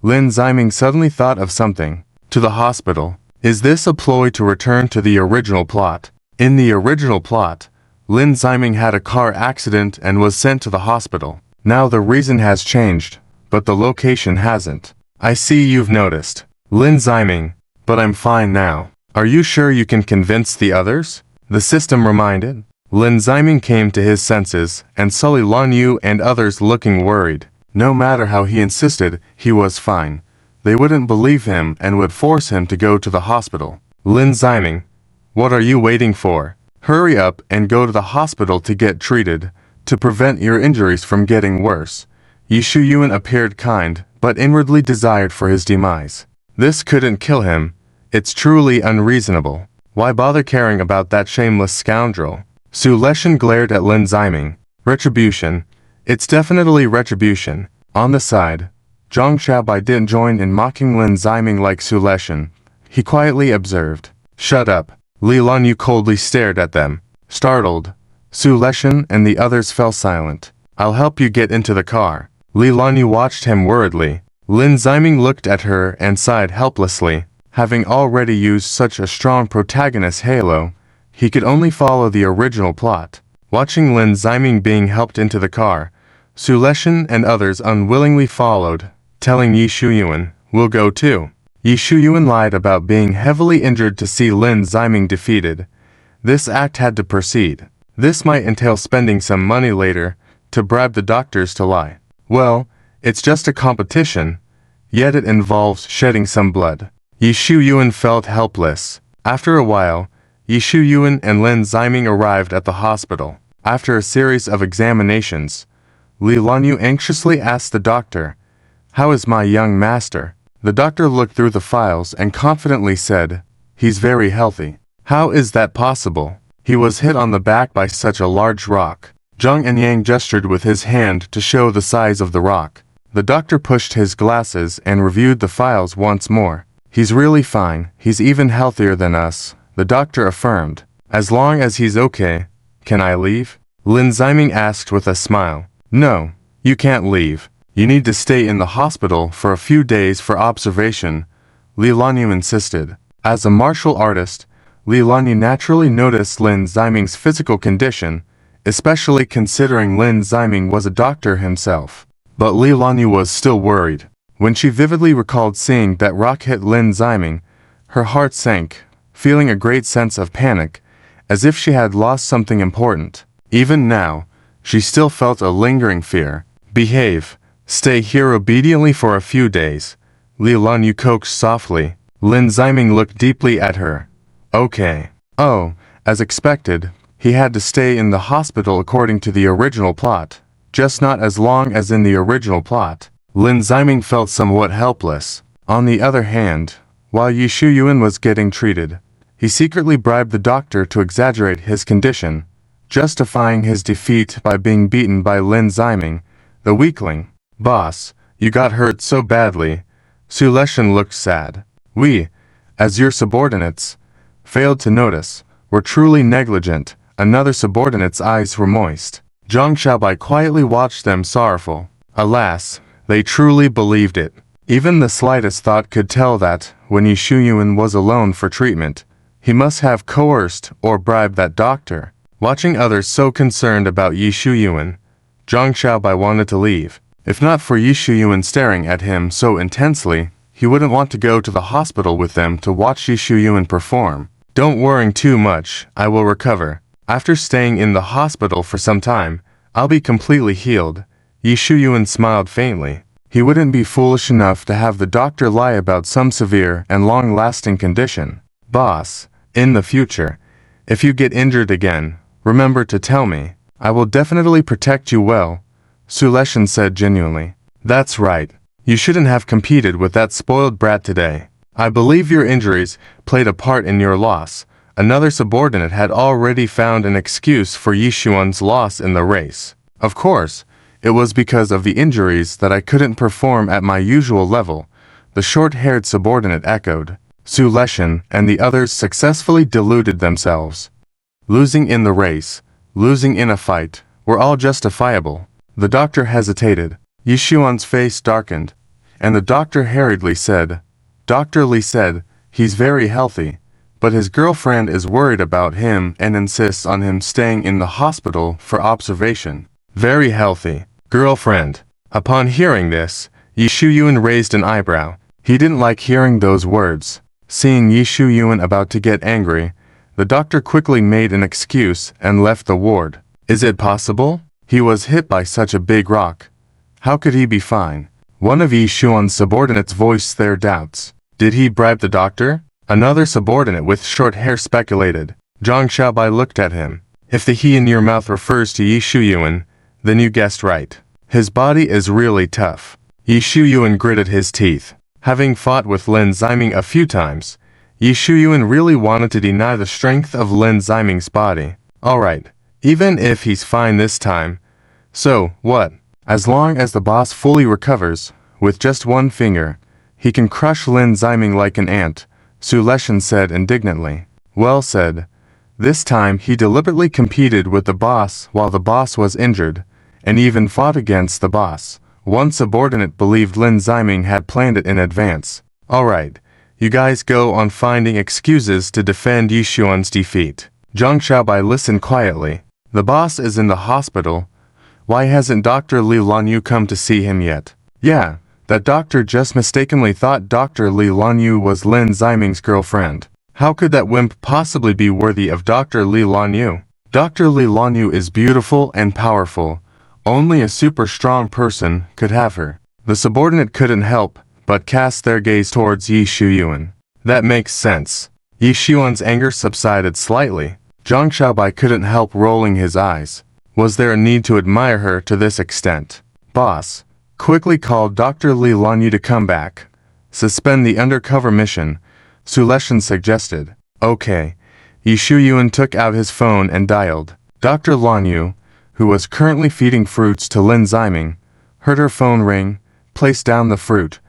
Lin Ziming suddenly thought of something. To the hospital. Is this a ploy to return to the original plot? In the original plot, Lin Ziming had a car accident and was sent to the hospital. Now the reason has changed, but the location hasn't. I see you've noticed. Lin Ziming, but I'm fine now. Are you sure you can convince the others? The system reminded. Lin Ziming came to his senses and saw Leilan and others looking worried. No matter how he insisted he was fine, they wouldn't believe him and would force him to go to the hospital. Lin Ziming, what are you waiting for? Hurry up and go to the hospital to get treated, to prevent your injuries from getting worse. Yi Shuyuan appeared kind, but inwardly desired for his demise. This couldn't kill him. It's truly unreasonable. Why bother caring about that shameless scoundrel? Su Leshan glared at Lin Ziming. Retribution. It's definitely retribution. On the side, Zhang Xiaobai didn't join in mocking Lin Ziming like Su Leshan. He quietly observed. Shut up. Leilan Yu coldly stared at them. Startled, Su Leshan and the others fell silent. I'll help you get into the car. Leilan Yu watched him worriedly. Lin Ziming looked at her and sighed helplessly. Having already used such a strong protagonist halo, he could only follow the original plot. Watching Lin Ziming being helped into the car, Su Leshan and others unwillingly followed, telling Yi Shuyuan, "We'll go too." Yi Shuyuan lied about being heavily injured to see Lin Ziming defeated. This act had to proceed. This might entail spending some money later to bribe the doctors to lie. Well, it's just a competition, yet it involves shedding some blood. Yi Shuyuan felt helpless. After a while, Yi Shuyuan and Lin Ziming arrived at the hospital. After a series of examinations, Leilan Yu anxiously asked the doctor, "How is my young master?" The doctor looked through the files and confidently said, "He's very healthy." How is that possible? He was hit on the back by such a large rock. Zhang and Yang gestured with his hand to show the size of the rock. The doctor pushed his glasses and reviewed the files once more. He's really fine. He's even healthier than us, the doctor affirmed. As long as he's okay, can I leave? Lin Ziming asked with a smile. No, you can't leave. You need to stay in the hospital for a few days for observation, Leilan Yu insisted. As a martial artist, Leilan Yu naturally noticed Lin Ziming's physical condition, especially considering Lin Ziming was a doctor himself. But Leilan Yu was still worried. When she vividly recalled seeing that rock hit Lin Ziming, her heart sank, feeling a great sense of panic, as if she had lost something important. Even now, she still felt a lingering fear. Behave. Stay here obediently for a few days, Leilan Yu coaxed softly. Lin Ziming looked deeply at her. Okay. Oh, as expected, he had to stay in the hospital according to the original plot, just not as long as in the original plot. Lin Ziming felt somewhat helpless. On the other hand, while Yi Shuyuan was getting treated, he secretly bribed the doctor to exaggerate his condition, justifying his defeat by being beaten by Lin Ziming, the weakling. Boss, you got hurt so badly. Su Leshan looked sad. We, as your subordinates, failed to notice. We're truly negligent. Another subordinate's eyes were moist. Zhang Xiaobai quietly watched them sorrowful. Alas, they truly believed it. Even the slightest thought could tell that, when Yi Shuyuan was alone for treatment, he must have coerced or bribed that doctor. Watching others so concerned about Yi Shuyuan, Zhang Xiaobai wanted to leave. If not for Yi Shuyuan staring at him so intensely, he wouldn't want to go to the hospital with them to watch Yi Shuyuan perform. Don't worry too much, I will recover. After staying in the hospital for some time, I'll be completely healed. Yi Shuyuan smiled faintly. He wouldn't be foolish enough to have the doctor lie about some severe and long-lasting condition. Boss, in the future, if you get injured again, remember to tell me. I will definitely protect you well, Su Leshan said genuinely. That's right. You shouldn't have competed with that spoiled brat today. I believe your injuries played a part in your loss. Another subordinate had already found an excuse for Yi Shuyuan's loss in the race. Of course, it was because of the injuries that I couldn't perform at my usual level, the short-haired subordinate echoed. Su Leshan and the others successfully deluded themselves. Losing in the race, losing in a fight, were all justifiable. The doctor hesitated. Yi Shuyuan's face darkened, and the doctor hurriedly said, Dr. Li said, he's very healthy, but his girlfriend is worried about him and insists on him staying in the hospital for observation. Very healthy. Girlfriend. Upon hearing this, Yi Shuyuan raised an eyebrow. He didn't like hearing those words. Seeing Yi Shuyuan about to get angry, the doctor quickly made an excuse and left the ward. Is it possible? He was hit by such a big rock. How could he be fine? One of Yi Xuan's subordinates voiced their doubts. Did he bribe the doctor? Another subordinate with short hair speculated. Zhang Xiaobai looked at him. If the he in your mouth refers to Yi Yuan, then you guessed right. His body is really tough. Yi Yuan gritted his teeth. Having fought with Lin Ziming a few times, Yi Yuan really wanted to deny the strength of Lin Ziming's body. Alright, even if he's fine this time. So, what? As long as the boss fully recovers, with just one finger, he can crush Lin Ziming like an ant, Su Leshan said indignantly. Well said. This time he deliberately competed with the boss while the boss was injured, and even fought against the boss. One subordinate believed Lin Ziming had planned it in advance. Alright, you guys go on finding excuses to defend Yi Xuan's defeat. Zhang Xiaobai listened quietly. The boss is in the hospital. Why hasn't Dr. Leilan Yu come to see him yet? Yeah, that doctor just mistakenly thought Dr. Leilan Yu was Lin Ziming's girlfriend. How could that wimp possibly be worthy of Dr. Leilan Yu? Dr. Leilan Yu is beautiful and powerful. Only a super strong person could have her. The subordinate couldn't help but cast their gaze towards Yi Yuan. That makes sense. Yi Yuan's anger subsided slightly. Zhang Xiaobai couldn't help rolling his eyes. Was there a need to admire her to this extent? Boss, quickly called Dr. Leilan Yu to come back. Suspend the undercover mission, Su Leshan suggested. Okay. Yi Yuan took out his phone and dialed. Dr. Lan Yu, who was currently feeding fruits to Lin Ziming, heard her phone ring, placed down the fruit,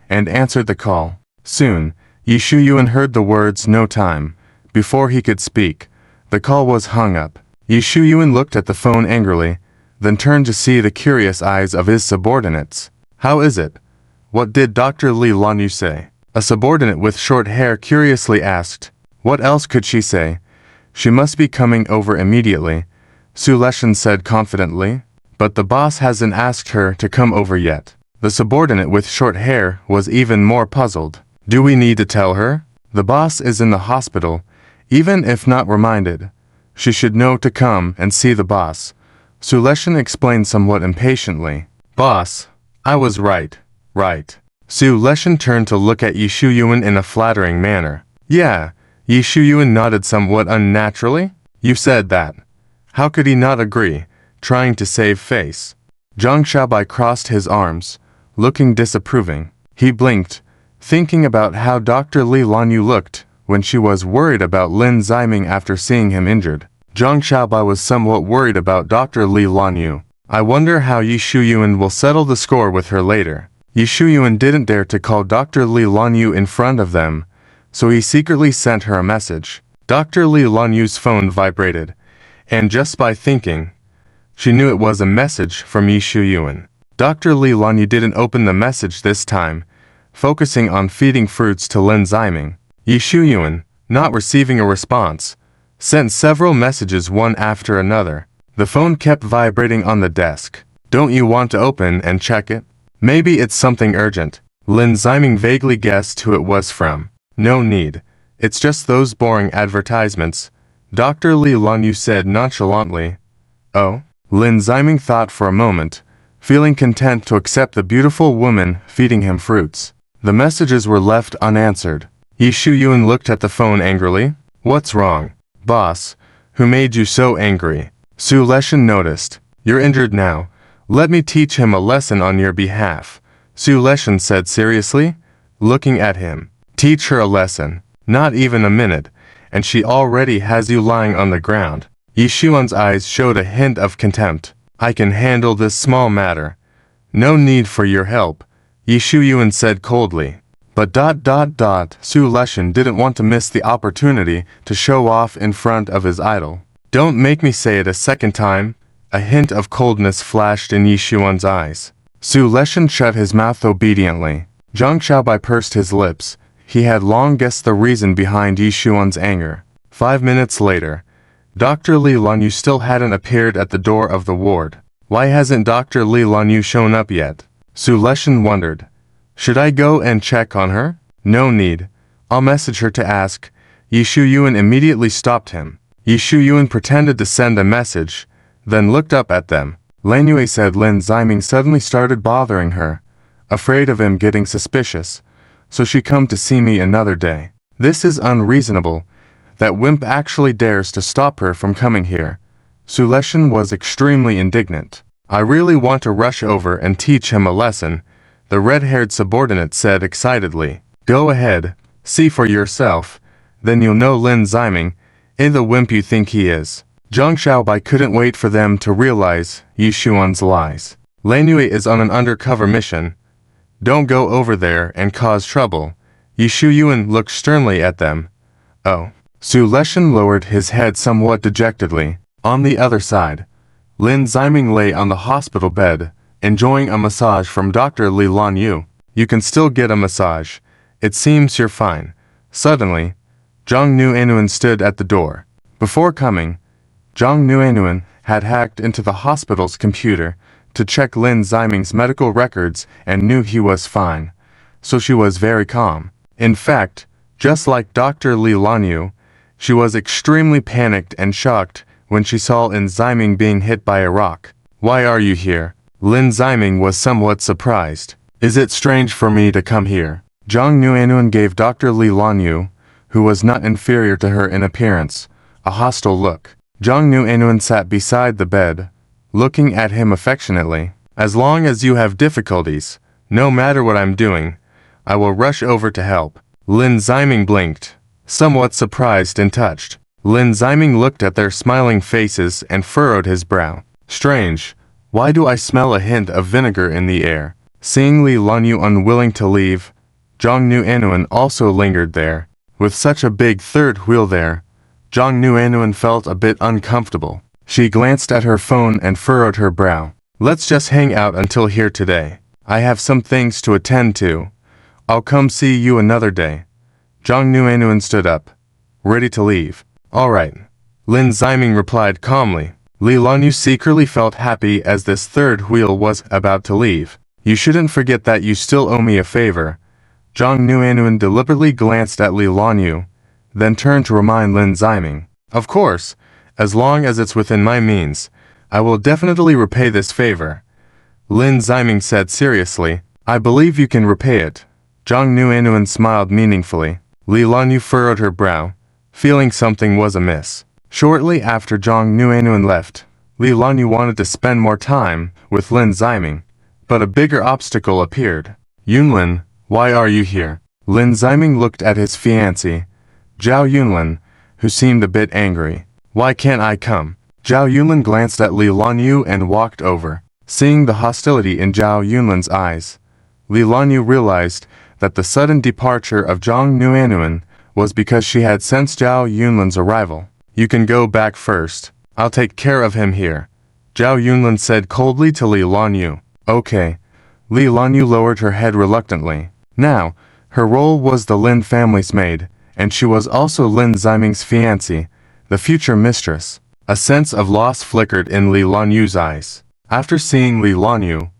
and answered the call. Soon, Yi Yuan heard the words "no time." Before he could speak, the call was hung up. Yi Yuan looked at the phone angrily, then turned to see the curious eyes of his subordinates. How is it? What did Dr. Leilan Yu say? A subordinate with short hair curiously asked. What else could she say? She must be coming over immediately, Su Leshan said confidently. But the boss hasn't asked her to come over yet. The subordinate with short hair was even more puzzled. Do we need to tell her? The boss is in the hospital. Even if not reminded, she should know to come and see the boss. Su Leshan explained somewhat impatiently. Boss, I was right. Right. Su Leshan turned to look at Yi Yuan in a flattering manner. Yeah, Yi Yuan nodded somewhat unnaturally. You said that. How could he not agree, trying to save face? Zhang Xiaobai crossed his arms, looking disapproving. He blinked, thinking about how Dr. Leilan Yu looked when she was worried about Lin Ziming after seeing him injured. Zhang Xiaobai was somewhat worried about Dr. Leilan Yu. I wonder how Yi Yuan will settle the score with her later. Yi Yuan didn't dare to call Dr. Leilan Yu in front of them, so he secretly sent her a message. Dr. Leilan Yu's phone vibrated, and just by thinking, she knew it was a message from Yi Yuan. Dr. Leilan Yu didn't open the message this time, focusing on feeding fruits to Lin Ziming. Yi Yuan, not receiving a response, sent several messages one after another. The phone kept vibrating on the desk. Don't you want to open and check it? Maybe it's something urgent. Lin Ziming vaguely guessed who it was from. No need. It's just those boring advertisements, Dr. Leilan Yu said nonchalantly. Oh? Lin Ziming thought for a moment, feeling content to accept the beautiful woman feeding him fruits. The messages were left unanswered. Yi Yuan looked at the phone angrily. What's wrong? Boss, who made you so angry? Su Leshan noticed. You're injured now. Let me teach him a lesson on your behalf, Su Leshan said seriously, looking at him. Teach her a lesson. Not even a minute, and she already has you lying on the ground. Yi Yuan's eyes showed a hint of contempt. I can handle this small matter. No need for your help, Yi Yuan said coldly. But Su Leshan didn't want to miss the opportunity to show off in front of his idol. Don't make me say it a second time. A hint of coldness flashed in Yi Yuan's eyes. Su Leshan shut his mouth obediently. Zhang Xiaobai pursed his lips. He had long guessed the reason behind Yi Yuan's anger. 5 minutes later, Dr. Leilan Yu still hadn't appeared at the door of the ward. Why hasn't Dr. Leilan Yu shown up yet? Su Leshan wondered. Should I go and check on her? No need. I'll message her to ask. Yi Yuan immediately stopped him. Yi Yuan pretended to send a message, then looked up at them. Lin Yue said. Lin Ziming suddenly started bothering her, afraid of him getting suspicious, so she come to see me another day. This is unreasonable. That wimp actually dares to stop her from coming here. Su Leshan was extremely indignant. I really want to rush over and teach him a lesson, the red-haired subordinate said excitedly. Go ahead, see for yourself, then you'll know Lin Ziming ain't the wimp you think he is. Zhang Xiaobai couldn't wait for them to realize Yu Yuan's lies. Lin Yue is on an undercover mission. Don't go over there and cause trouble. Yu Yuan looked sternly at them. Oh. Su Leshan lowered his head somewhat dejectedly. On the other side, Lin Ziming lay on the hospital bed, enjoying a massage from Dr. Leilan. You can still get a massage. It seems you're fine. Suddenly, Zhang Nuenuan stood at the door. Before coming, Zhang Nuenuan had hacked into the hospital's computer to check Lin Ziming's medical records and knew he was fine, so she was very calm. In fact, just like Dr. Leilan, she was extremely panicked and shocked when she saw Lin Ziming being hit by a rock. Why are you here? Lin Ziming was somewhat surprised. Is it strange for me to come here? Zhang Nuenuan gave Dr. Leilan, who was not inferior to her in appearance, a hostile look. Zhang Nuenuan sat beside the bed, looking at him affectionately. As long as you have difficulties, no matter what I'm doing, I will rush over to help. Lin Ziming blinked, somewhat surprised and touched. Lin Ziming looked at their smiling faces and furrowed his brow. Strange, why do I smell a hint of vinegar in the air? Seeing Leilan unwilling to leave, Zhang Nuenuan also lingered there. With such a big third wheel there, Zhang Nuenuan felt a bit uncomfortable. She glanced at her phone and furrowed her brow. Let's just hang out until here today. I have some things to attend to. I'll come see you another day. Zhang Nuenuan stood up, ready to leave. All right, Lin Ziming replied calmly. Leilan secretly felt happy as this third wheel was about to leave. You shouldn't forget that you still owe me a favor. Zhang Nuenuan deliberately glanced at Leilan, then turned to remind Lin Ziming. Of course, as long as it's within my means, I will definitely repay this favor. Lin Ziming said seriously. I believe you can repay it. Zhang Nuenuan smiled meaningfully. Leilan furrowed her brow, feeling something was amiss. Shortly after Zhang Nuenuan left, Leilan wanted to spend more time with Lin Ziming, but a bigger obstacle appeared. Yunlin, why are you here? Lin Ziming looked at his fiancée, Zhao Yunlin, who seemed a bit angry. Why can't I come? Zhao Yunlin glanced at Leilan and walked over. Seeing the hostility in Zhao Yunlin's eyes, Leilan realized that the sudden departure of Zhang Nuenuan was because she had sensed Zhao Yunlin's arrival. You can go back first. I'll take care of him here, Zhao Yunlin said coldly to Leilan. Okay. Leilan lowered her head reluctantly. Now, her role was the Lin family's maid, and she was also Lin Ziming's fiancée, the future mistress. A sense of loss flickered in Leilan's eyes. After seeing Leilan,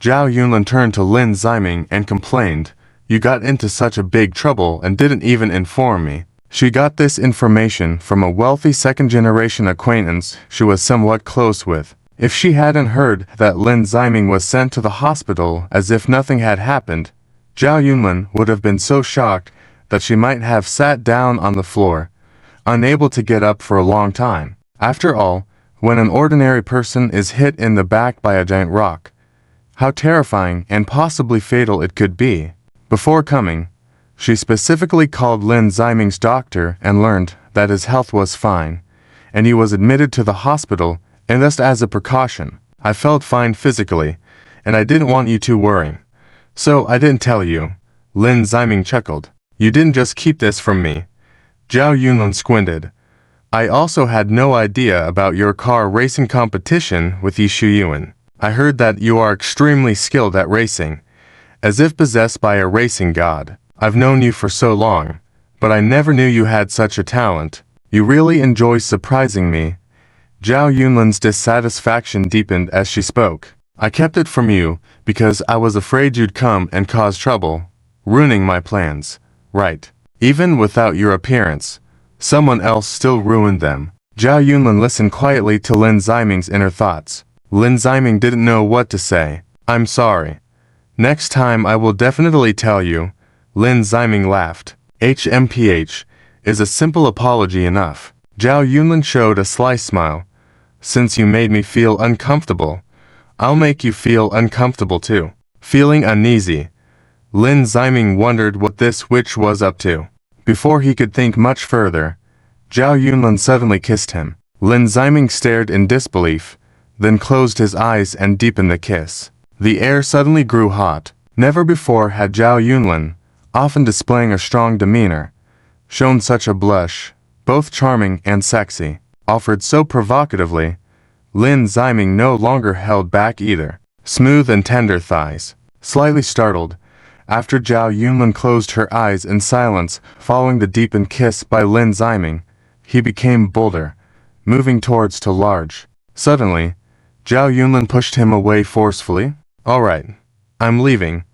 Zhao Yunlin turned to Lin Ziming and complained, You got into such a big trouble and didn't even inform me. She got this information from a wealthy second-generation acquaintance she was somewhat close with. If she hadn't heard that Lin Ziming was sent to the hospital as if nothing had happened, Zhao Yunlin would have been so shocked that she might have sat down on the floor, unable to get up for a long time. After all, when an ordinary person is hit in the back by a giant rock, how terrifying and possibly fatal it could be. Before coming, she specifically called Lin Ziming's doctor and learned that his health was fine, and he was admitted to the hospital, and just as a precaution. I felt fine physically, and I didn't want you to worry. So I didn't tell you. Lin Ziming chuckled. You didn't just keep this from me. Zhao Yunlin squinted. I also had no idea about your car racing competition with Yu Yuan. I heard that you are extremely skilled at racing, as if possessed by a racing god. I've known you for so long, but I never knew you had such a talent. You really enjoy surprising me. Zhao Yunlin's dissatisfaction deepened as she spoke. I kept it from you because I was afraid you'd come and cause trouble, ruining my plans. Right. Even without your appearance, someone else still ruined them. Zhao Yunlin listened quietly to Lin Ziming's inner thoughts. Lin Ziming didn't know what to say. I'm sorry. Next time I will definitely tell you. Lin Ziming laughed. HMPH is a simple apology enough. Zhao Yunlin showed a sly smile. Since you made me feel uncomfortable, I'll make you feel uncomfortable too. Feeling uneasy, Lin Ziming wondered what this witch was up to. Before he could think much further, Zhao Yunlin suddenly kissed him. Lin Ziming stared in disbelief, then closed his eyes and deepened the kiss. The air suddenly grew hot. Never before had Zhao Yunlin, often displaying a strong demeanor, shown such a blush, both charming and sexy. Offered so provocatively, Lin Ziming no longer held back either. Smooth and tender thighs. Slightly startled, after Zhao Yunlin closed her eyes in silence following the deepened kiss by Lin Ziming, he became bolder, moving towards to large. Suddenly, Zhao Yunlin pushed him away forcefully. Alright, I'm leaving.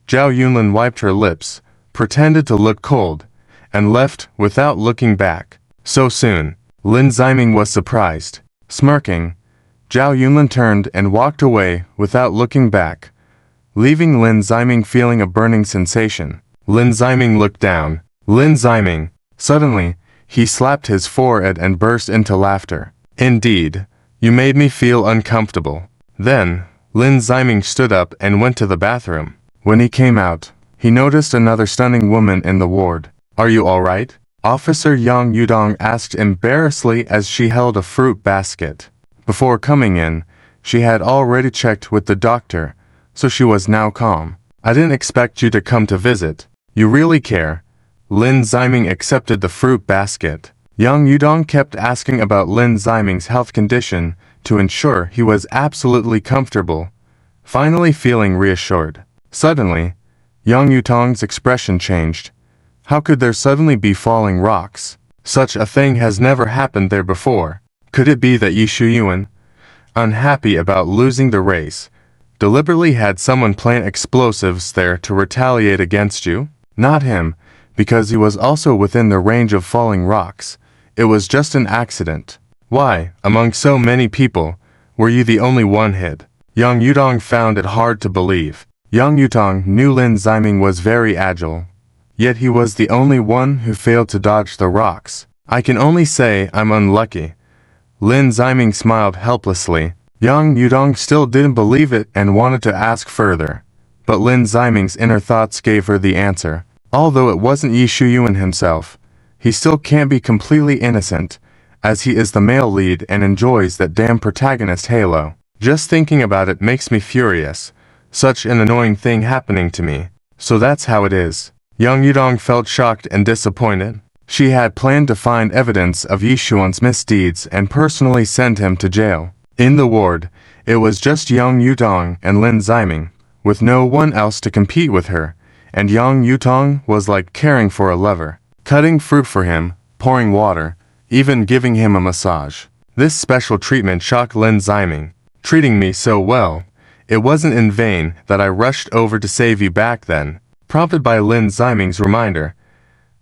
Zhao Yunlin wiped her lips, pretended to look cold, and left without looking back. So soon, Lin Ziming was surprised. Smirking, Zhao Yunlin turned and walked away without looking back, leaving Lin Ziming feeling a burning sensation. Lin Ziming looked down. Lin Ziming. Suddenly, he slapped his forehead and burst into laughter. Indeed, you made me feel uncomfortable. Then, Lin Ziming stood up and went to the bathroom. When he came out, he noticed another stunning woman in the ward. Are you alright? Officer Yang Yudong asked embarrassedly as she held a fruit basket. Before coming in, she had already checked with the doctor, so she was now calm. I didn't expect you to come to visit. You really care? Lin Ziming accepted the fruit basket. Yang Yudong kept asking about Lin Ziming's health condition to ensure he was absolutely comfortable, finally feeling reassured. Suddenly, Yang Yudong's expression changed. How could there suddenly be falling rocks? Such a thing has never happened there before. Could it be that Yi Shuyuan, unhappy about losing the race, deliberately had someone plant explosives there to retaliate against you? Not him, because he was also within the range of falling rocks. It was just an accident. Why, among so many people, were you the only one hit? Yang Yudong found it hard to believe. Yang Yudong knew Lin Ziming was very agile, yet he was the only one who failed to dodge the rocks. I can only say I'm unlucky. Lin Ziming smiled helplessly. Yang Yudong still didn't believe it and wanted to ask further. But Lin Ziming's inner thoughts gave her the answer. Although it wasn't Yi Shuyuan himself, he still can't be completely innocent, as he is the male lead and enjoys that damn protagonist halo. Just thinking about it makes me furious. Such an annoying thing happening to me. So that's how it is. Yang Yudong felt shocked and disappointed. She had planned to find evidence of Yi Shuyuan's misdeeds and personally send him to jail. In the ward, it was just Yang Yudong and Lin Ziming, with no one else to compete with her, and Yang Yudong was like caring for a lover, cutting fruit for him, pouring water, even giving him a massage. This special treatment shocked Lin Ziming. Treating me so well, it wasn't in vain that I rushed over to save you back then. Prompted by Lin Ziming's reminder,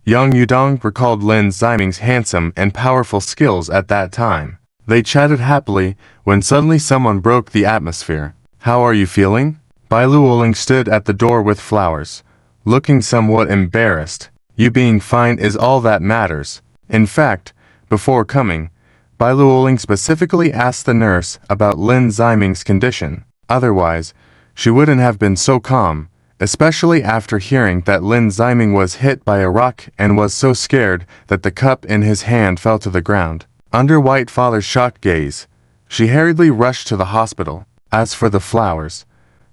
Yang Yudong recalled Lin Ziming's handsome and powerful skills at that time. They chatted happily when suddenly someone broke the atmosphere. How are you feeling? Bai Luoling stood at the door with flowers, looking somewhat embarrassed. You being fine is all that matters. In fact, before coming, Bai Luoling specifically asked the nurse about Lin Ziming's condition. Otherwise, she wouldn't have been so calm, especially after hearing that Lin Ziming was hit by a rock and was so scared that the cup in his hand fell to the ground. Under White Father's shocked gaze, she hurriedly rushed to the hospital. As for the flowers,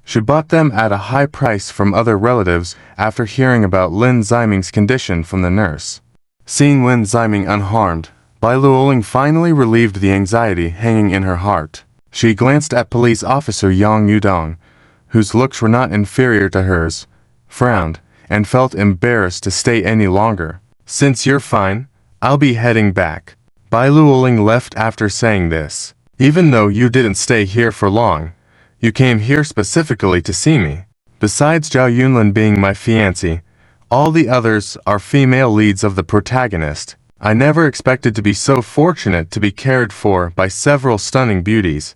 she bought them at a high price from other relatives after hearing about Lin Ziming's condition from the nurse. Seeing Lin Ziming unharmed, Bai Luoling finally relieved the anxiety hanging in her heart. She glanced at police officer Yang Yudong, whose looks were not inferior to hers, frowned, and felt embarrassed to stay any longer. Since you're fine, I'll be heading back. Bai Luoling left after saying this. Even though you didn't stay here for long, you came here specifically to see me. Besides Zhao Yunlin being my fiancé, all the others are female leads of the protagonist. I never expected to be so fortunate to be cared for by several stunning beauties.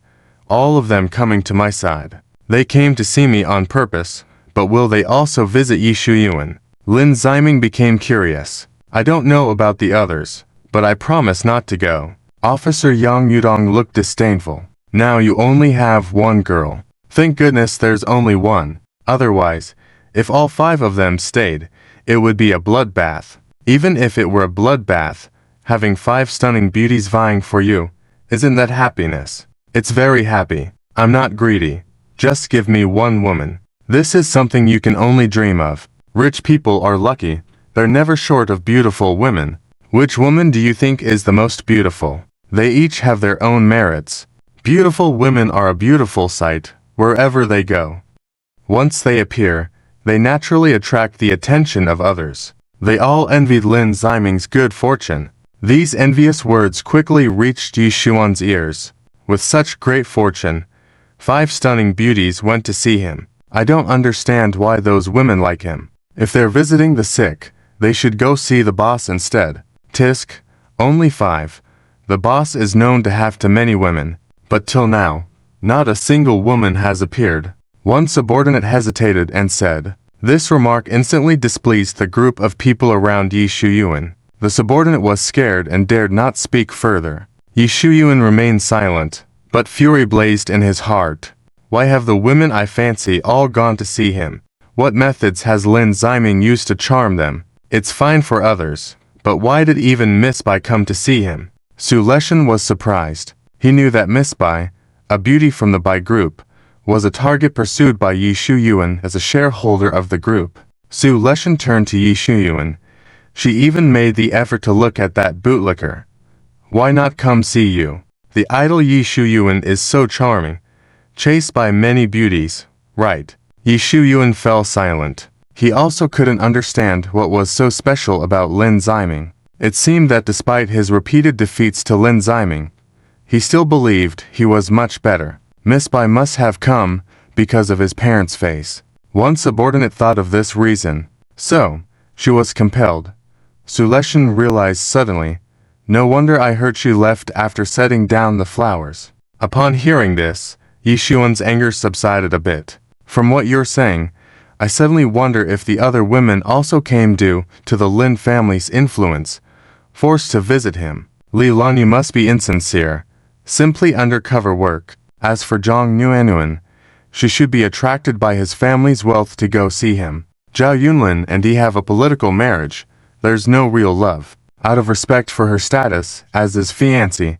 all of them coming to my side. They came to see me on purpose, but will they also visit Yi Yuan? Lin Ziming became curious. I don't know about the others, but I promise not to go. Officer Yang Yudong looked disdainful. Now you only have one girl. Thank goodness there's only one. Otherwise, if all 5 of them stayed, it would be a bloodbath. Even if it were a bloodbath, having 5 stunning beauties vying for you, isn't that happiness? It's very happy. I'm not greedy. Just give me one woman. This is something you can only dream of. Rich people are lucky. They're never short of beautiful women. Which woman do you think is the most beautiful? They each have their own merits. Beautiful women are a beautiful sight, wherever they go. Once they appear, they naturally attract the attention of others. They all envied Lin Ziming's good fortune. These envious words quickly reached Yi Yuan's ears. With such great fortune, 5 stunning beauties went to see him. I don't understand why those women like him. If they're visiting the sick, they should go see the boss instead. Tisk, only 5. The boss is known to have too many women, but till now, not a single woman has appeared. One subordinate hesitated and said. This remark instantly displeased the group of people around Yi Yuan. The subordinate was scared and dared not speak further. Yi Yuan remained silent, but fury blazed in his heart. Why have the women I fancy all gone to see him? What methods has Lin Ziming used to charm them? It's fine for others, but why did even Miss Bai come to see him? Su Leshan was surprised. He knew that Miss Bai, a beauty from the Bai group, was a target pursued by Yi Yuan as a shareholder of the group. Su Leshan turned to Yi Yuan. She even made the effort to look at that bootlicker. Why not come see you? The idol Yi Yuan is so charming. Chased by many beauties, right? Yi Yuan fell silent. He also couldn't understand what was so special about Lin Ziming. It seemed that despite his repeated defeats to Lin Ziming, he still believed he was much better. Miss Bai must have come because of his parents' face. One subordinate thought of this reason. So, she was compelled. Su Leshan realized suddenly. No wonder I heard she left after setting down the flowers. Upon hearing this, Yi Yuan's anger subsided a bit. From what you're saying, I suddenly wonder if the other women also came due to the Lin family's influence, forced to visit him. Leilan, you must be insincere. Simply undercover work. As for Zhang Nuanuan, she should be attracted by his family's wealth to go see him. Zhao Yunlin and he have a political marriage. There's no real love. Out of respect for her status as his fiancée,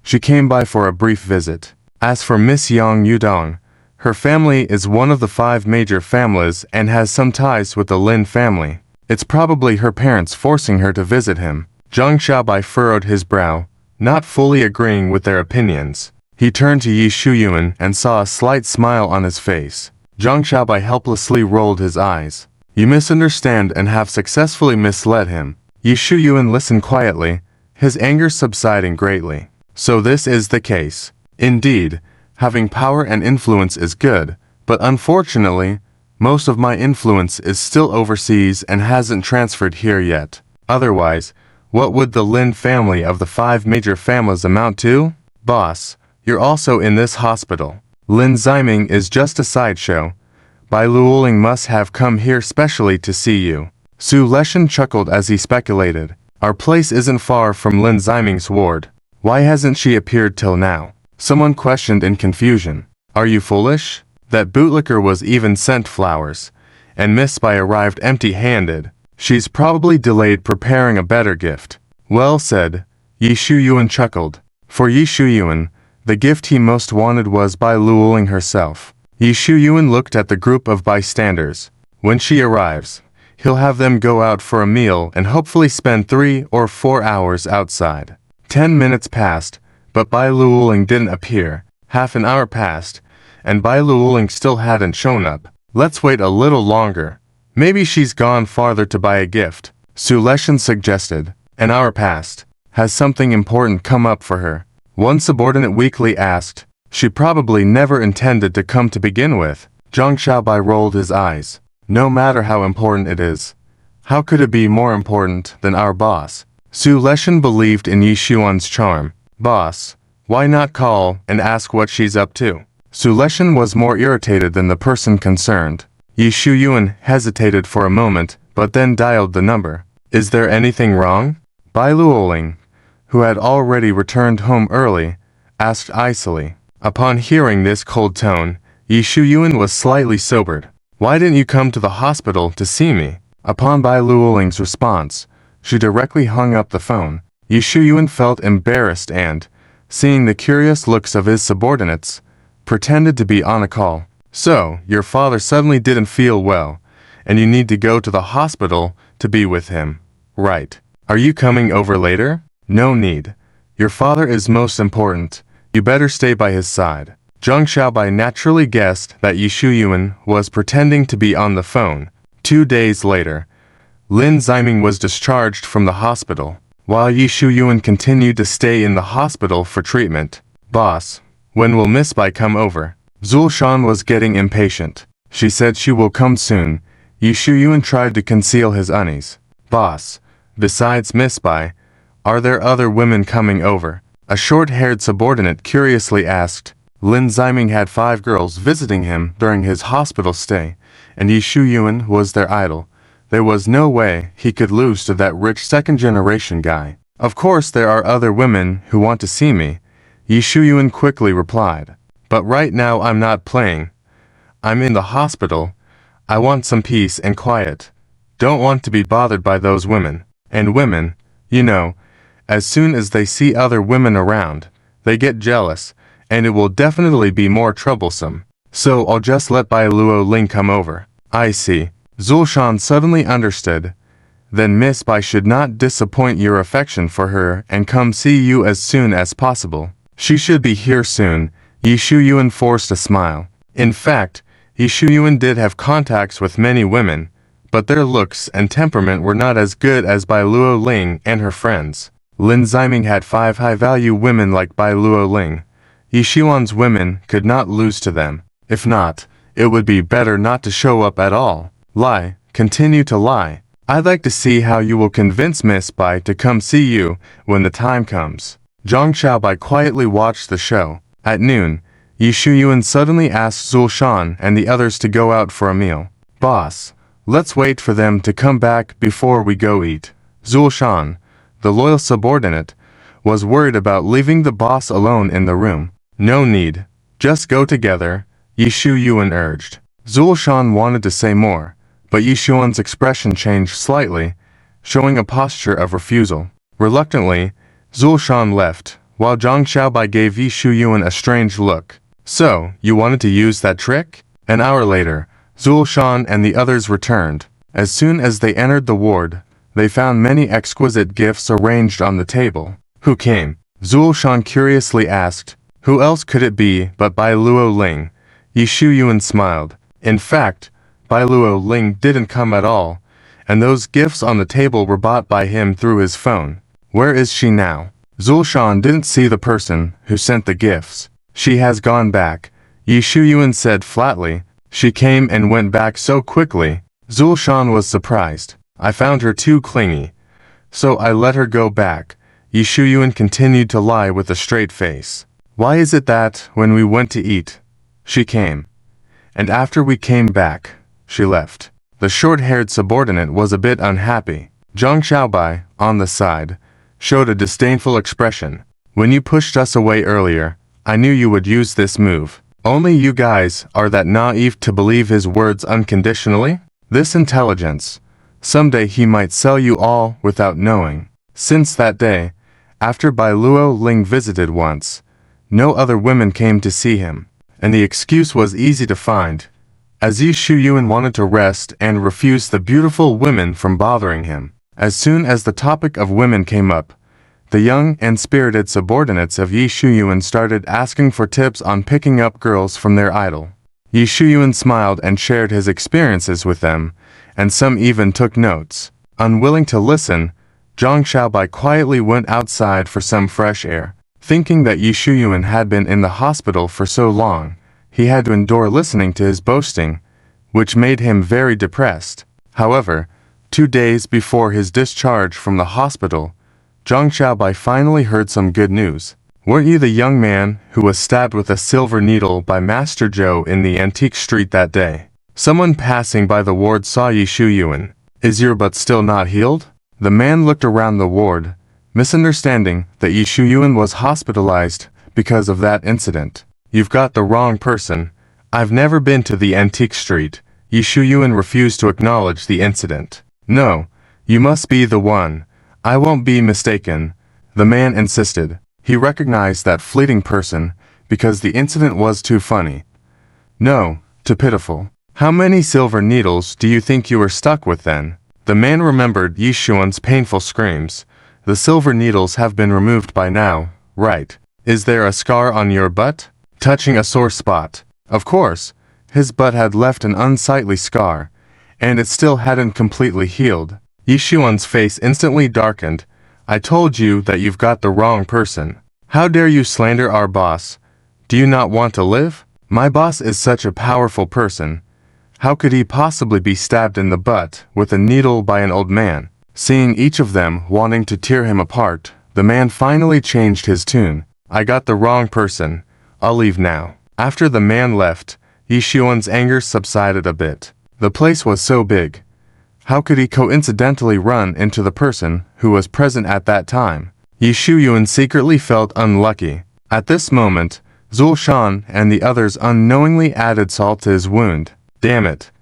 she came by for a brief visit. As for Miss Yang Yudong, her family is one of the 5 major families and has some ties with the Lin family. It's probably her parents forcing her to visit him. Zhang Xiaobai furrowed his brow, not fully agreeing with their opinions. He turned to Yi Yuan and saw a slight smile on his face. Zhang Xiaobai helplessly rolled his eyes. You misunderstand and have successfully misled him. Yi Yuan listened quietly, his anger subsiding greatly. So this is the case. Indeed, having power and influence is good, but unfortunately, most of my influence is still overseas and hasn't transferred here yet. Otherwise, what would the Lin family of the 5 major families amount to? Boss, you're also in this hospital. Lin Ziming is just a sideshow. Bai Luoling must have come here specially to see you. Su Leshan chuckled as he speculated. Our place isn't far from Lin Ziming's ward. Why hasn't she appeared till now? Someone questioned in confusion. Are you foolish? That bootlicker was even sent flowers, and Miss Bai arrived empty-handed. She's probably delayed preparing a better gift. Well said. Yi Yuan chuckled. For Yi Yuan, the gift he most wanted was Bai Luoling herself. Yi Yuan looked at the group of bystanders. When she arrives, he'll have them go out for a meal and hopefully spend 3 or 4 hours outside. 10 minutes passed, but Bai Luoling didn't appear. Half an hour passed, and Bai Luoling still hadn't shown up. Let's wait a little longer. Maybe she's gone farther to buy a gift, Su Leshan suggested. An hour passed. Has something important come up for her? One subordinate weakly asked. She probably never intended to come to begin with. Zhang Xiaobai rolled his eyes. No matter how important it is, how could it be more important than our boss? Su Leshan believed in Yi Yuan's charm. Boss, Why not call and ask what she's up to? Su Leshan was more irritated than the person concerned. Yi Shu Yuan hesitated for a moment, but then dialed the number. Is there anything wrong? Bai Luoling, who had already returned home early, asked icily. Upon hearing this cold tone, Yi Shu Yuan was slightly sobered. Why didn't you come to the hospital to see me? Upon Bai Luoling's response, she directly hung up the phone. Yi Shu Yuan felt embarrassed and, seeing the curious looks of his subordinates, pretended to be on a call. So, your father suddenly didn't feel well, and you need to go to the hospital to be with him. Right. Are you coming over later? No need. Your father is most important. You better stay by his side. Zhang Xiaobai naturally guessed that Yi Shu Yuan was pretending to be on the phone. 2 days later, Lin Ziming was discharged from the hospital, while Yi Shu Yuan continued to stay in the hospital for treatment. Boss, when will Miss Bai come over? Zul Shan was getting impatient. She said she will come soon. Yi Shu Yuan tried to conceal his unease. Boss, besides Miss Bai, are there other women coming over? A short-haired subordinate curiously asked. Lin Ziming had 5 girls visiting him during his hospital stay, and Yi Shu Yuan was their idol. There was no way he could lose to that rich second-generation guy. Of course there are other women who want to see me, Yi Shu Yuan quickly replied. But right now I'm not playing. I'm in the hospital. I want some peace and quiet. Don't want to be bothered by those women. And women, you know, as soon as they see other women around, they get jealous, and it will definitely be more troublesome. So I'll just let Bai Luoling come over. I see. Zul Shan suddenly understood. Then Miss Bai should not disappoint your affection for her and come see you as soon as possible. She should be here soon. Yi Shu Yuan forced a smile. In fact, Yi Shu Yuan did have contacts with many women, but their looks and temperament were not as good as Bai Luoling and her friends. Lin Ziming had 5 high-value women like Bai Luoling. Yi Shu Yuan's women could not lose to them. If not, it would be better not to show up at all. Lie, continue to lie. I'd like to see how you will convince Miss Bai to come see you when the time comes. Zhang Xiaobai quietly watched the show. At noon, Yi Shu Yuan suddenly asked Zul Shan and the others to go out for a meal. Boss, let's wait for them to come back before we go eat. Zul Shan, the loyal subordinate, was worried about leaving the boss alone in the room. No need. Just go together, Yi Shu Yuan urged. Zul Shan wanted to say more, but Yi Shu Yuan's expression changed slightly, showing a posture of refusal. Reluctantly, Zul Shan left, while Zhang Xiaobai gave Yi Shu Yuan a strange look. So, you wanted to use that trick? An hour later, Zul Shan and the others returned. As soon as they entered the ward, they found many exquisite gifts arranged on the table. Who came? Zul Shan curiously asked. Who else could it be but Bai Luoling? Yi Shu Yuan smiled. In fact, Bai Luoling didn't come at all, and those gifts on the table were bought by him through his phone. Where is she now? Zul Shan didn't see the person who sent the gifts. She has gone back, Yi Shu Yuan said flatly. She came and went back so quickly. Zul Shan was surprised. I found her too clingy, so I let her go back. Yi Shu Yuan continued to lie with a straight face. Why is it that, when we went to eat, she came, and after we came back, she left? The short-haired subordinate was a bit unhappy. Zhang Xiaobai, on the side, showed a disdainful expression. When you pushed us away earlier, I knew you would use this move. Only you guys are that naive to believe his words unconditionally? This intelligence. Someday he might sell you all without knowing. Since that day, after Bai Luoling visited once, no other women came to see him, and the excuse was easy to find, as Yi Shu Yuan wanted to rest and refused the beautiful women from bothering him. As soon as the topic of women came up, the young and spirited subordinates of Yi Shu Yuan started asking for tips on picking up girls from their idol. Yi Shu Yuan smiled and shared his experiences with them, and some even took notes. Unwilling to listen, Zhang Xiaobai quietly went outside for some fresh air. Thinking that Yi Shu Yuan had been in the hospital for so long, he had to endure listening to his boasting, which made him very depressed. However, 2 days before his discharge from the hospital, Zhang Xiaobai finally heard some good news. Weren't you the young man who was stabbed with a silver needle by Master Zhou in the antique street that day? Someone passing by the ward saw Yi Shu Yuan. Is your butt still not healed? The man looked around the ward, misunderstanding that Yi Shu Yuan was hospitalized because of that incident. You've got the wrong person. I've never been to the antique street. Yi Shu Yuan refused to acknowledge the incident. No, you must be the one. I won't be mistaken, the man insisted. He recognized that fleeting person because the incident was too funny. No, too pitiful. How many silver needles do you think you were stuck with then? The man remembered Yi Shu Yuan's painful screams. The silver needles have been removed by now, right? Is there a scar on your butt? Touching a sore spot. Of course, his butt had left an unsightly scar, and it still hadn't completely healed. Yi Shu Yuan's face instantly darkened. I told you that you've got the wrong person. How dare you slander our boss? Do you not want to live? My boss is such a powerful person. How could he possibly be stabbed in the butt with a needle by an old man? Seeing each of them wanting to tear him apart, the man finally changed his tune. I got the wrong person. I'll leave now. After the man left, Yi Shu Yuan's anger subsided a bit. The place was so big. How could he coincidentally run into the person who was present at that time? Yi Shu Yuan secretly felt unlucky. At this moment, Zulshan and the others unknowingly added salt to his wound. Damn it.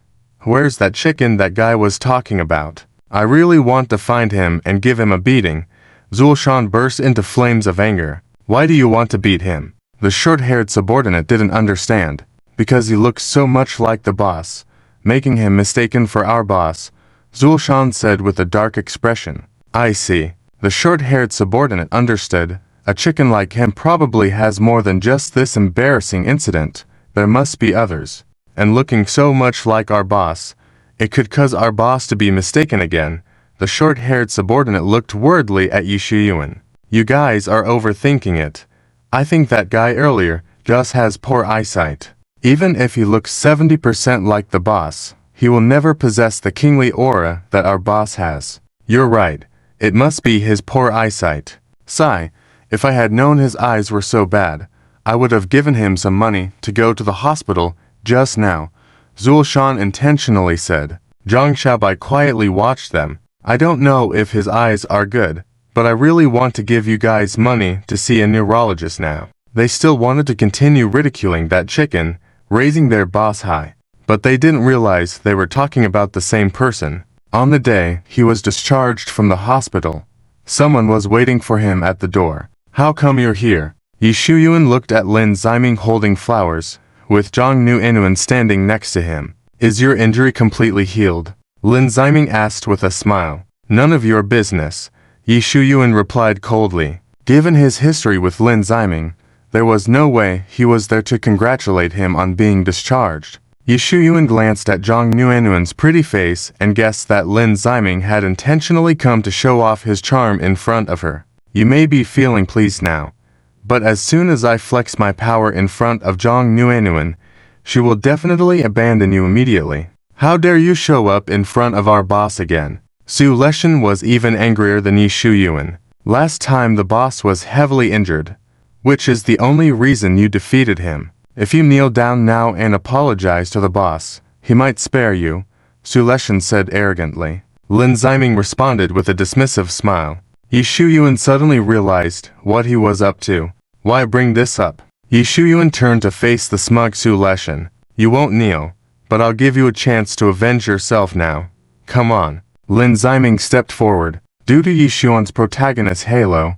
Where's that chicken that guy was talking about? I really want to find him and give him a beating. Zulshan burst into flames of anger. Why do you want to beat him? The short-haired subordinate didn't understand. Because he looked so much like the boss, making him mistaken for our boss, Zulshan said with a dark expression. I see. The short-haired subordinate understood. A chicken like him probably has more than just this embarrassing incident. There must be others. And looking so much like our boss, it could cause our boss to be mistaken again. The short-haired subordinate looked worriedly at Yi Shu Yuan. You guys are overthinking it. I think that guy earlier just has poor eyesight. Even if he looks 70% like the boss, he will never possess the kingly aura that our boss has. You're right. It must be his poor eyesight. Sigh, if I had known his eyes were so bad, I would have given him some money to go to the hospital just now, Zulshan intentionally said. Zhang Xiaobai quietly watched them. I don't know if his eyes are good, but I really want to give you guys money to see a neurologist now. They still wanted to continue ridiculing that chicken, raising their boss high. But they didn't realize they were talking about the same person. On the day he was discharged from the hospital, someone was waiting for him at the door. How come you're here? Yi Shu Yuan looked at Lin Ziming holding flowers, with Zhang Nuenuan standing next to him. Is your injury completely healed? Lin Ziming asked with a smile. None of your business, Yi Shu Yuan replied coldly. Given his history with Lin Ziming, there was no way he was there to congratulate him on being discharged. Yi Shu Yuan glanced at Zhang Nuenuan's pretty face and guessed that Lin Ziming had intentionally come to show off his charm in front of her. You may be feeling pleased now, but as soon as I flex my power in front of Zhang Nuenuan, she will definitely abandon you immediately. How dare you show up in front of our boss again? Su Leshan was even angrier than Yi Shu Yuan. Last time the boss was heavily injured, which is the only reason you defeated him. If you kneel down now and apologize to the boss, he might spare you, Su Leshan said arrogantly. Lin Ziming responded with a dismissive smile. Yi Shu Yuan suddenly realized what he was up to. Why bring this up? Yi Shu Yuan turned to face the smug Su Leshan. You won't kneel, but I'll give you a chance to avenge yourself now. Come on. Lin Ziming stepped forward. Due to Yi Shu Yuan's protagonist halo,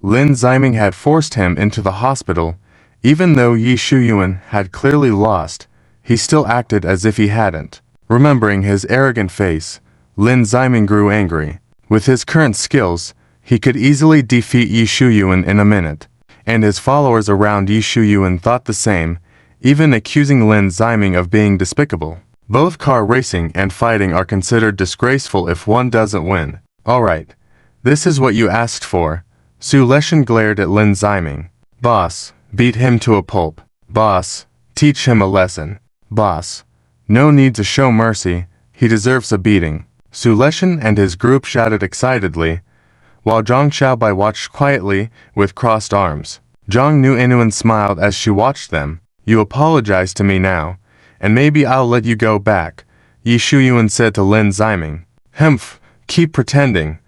Lin Ziming had forced him into the hospital. Even though Yi Shu Yuan had clearly lost, he still acted as if he hadn't. Remembering his arrogant face, Lin Ziming grew angry. With his current skills, he could easily defeat Yi Shu Yuan in a minute, and his followers around Yi Shu Yuan thought the same, even accusing Lin Ziming of being despicable. Both car racing and fighting are considered disgraceful if one doesn't win. Alright, this is what you asked for. Su Leshan glared at Lin Ziming. Boss, beat him to a pulp. Boss, teach him a lesson. Boss, no need to show mercy, he deserves a beating. Su Leshan and his group shouted excitedly, while Zhang Xiaobai watched quietly with crossed arms. Zhang Nuanyuan smiled as she watched them. You apologize to me now, and maybe I'll let you go back, Yi Shuyuan said to Lin Ziming. Humph, keep pretending.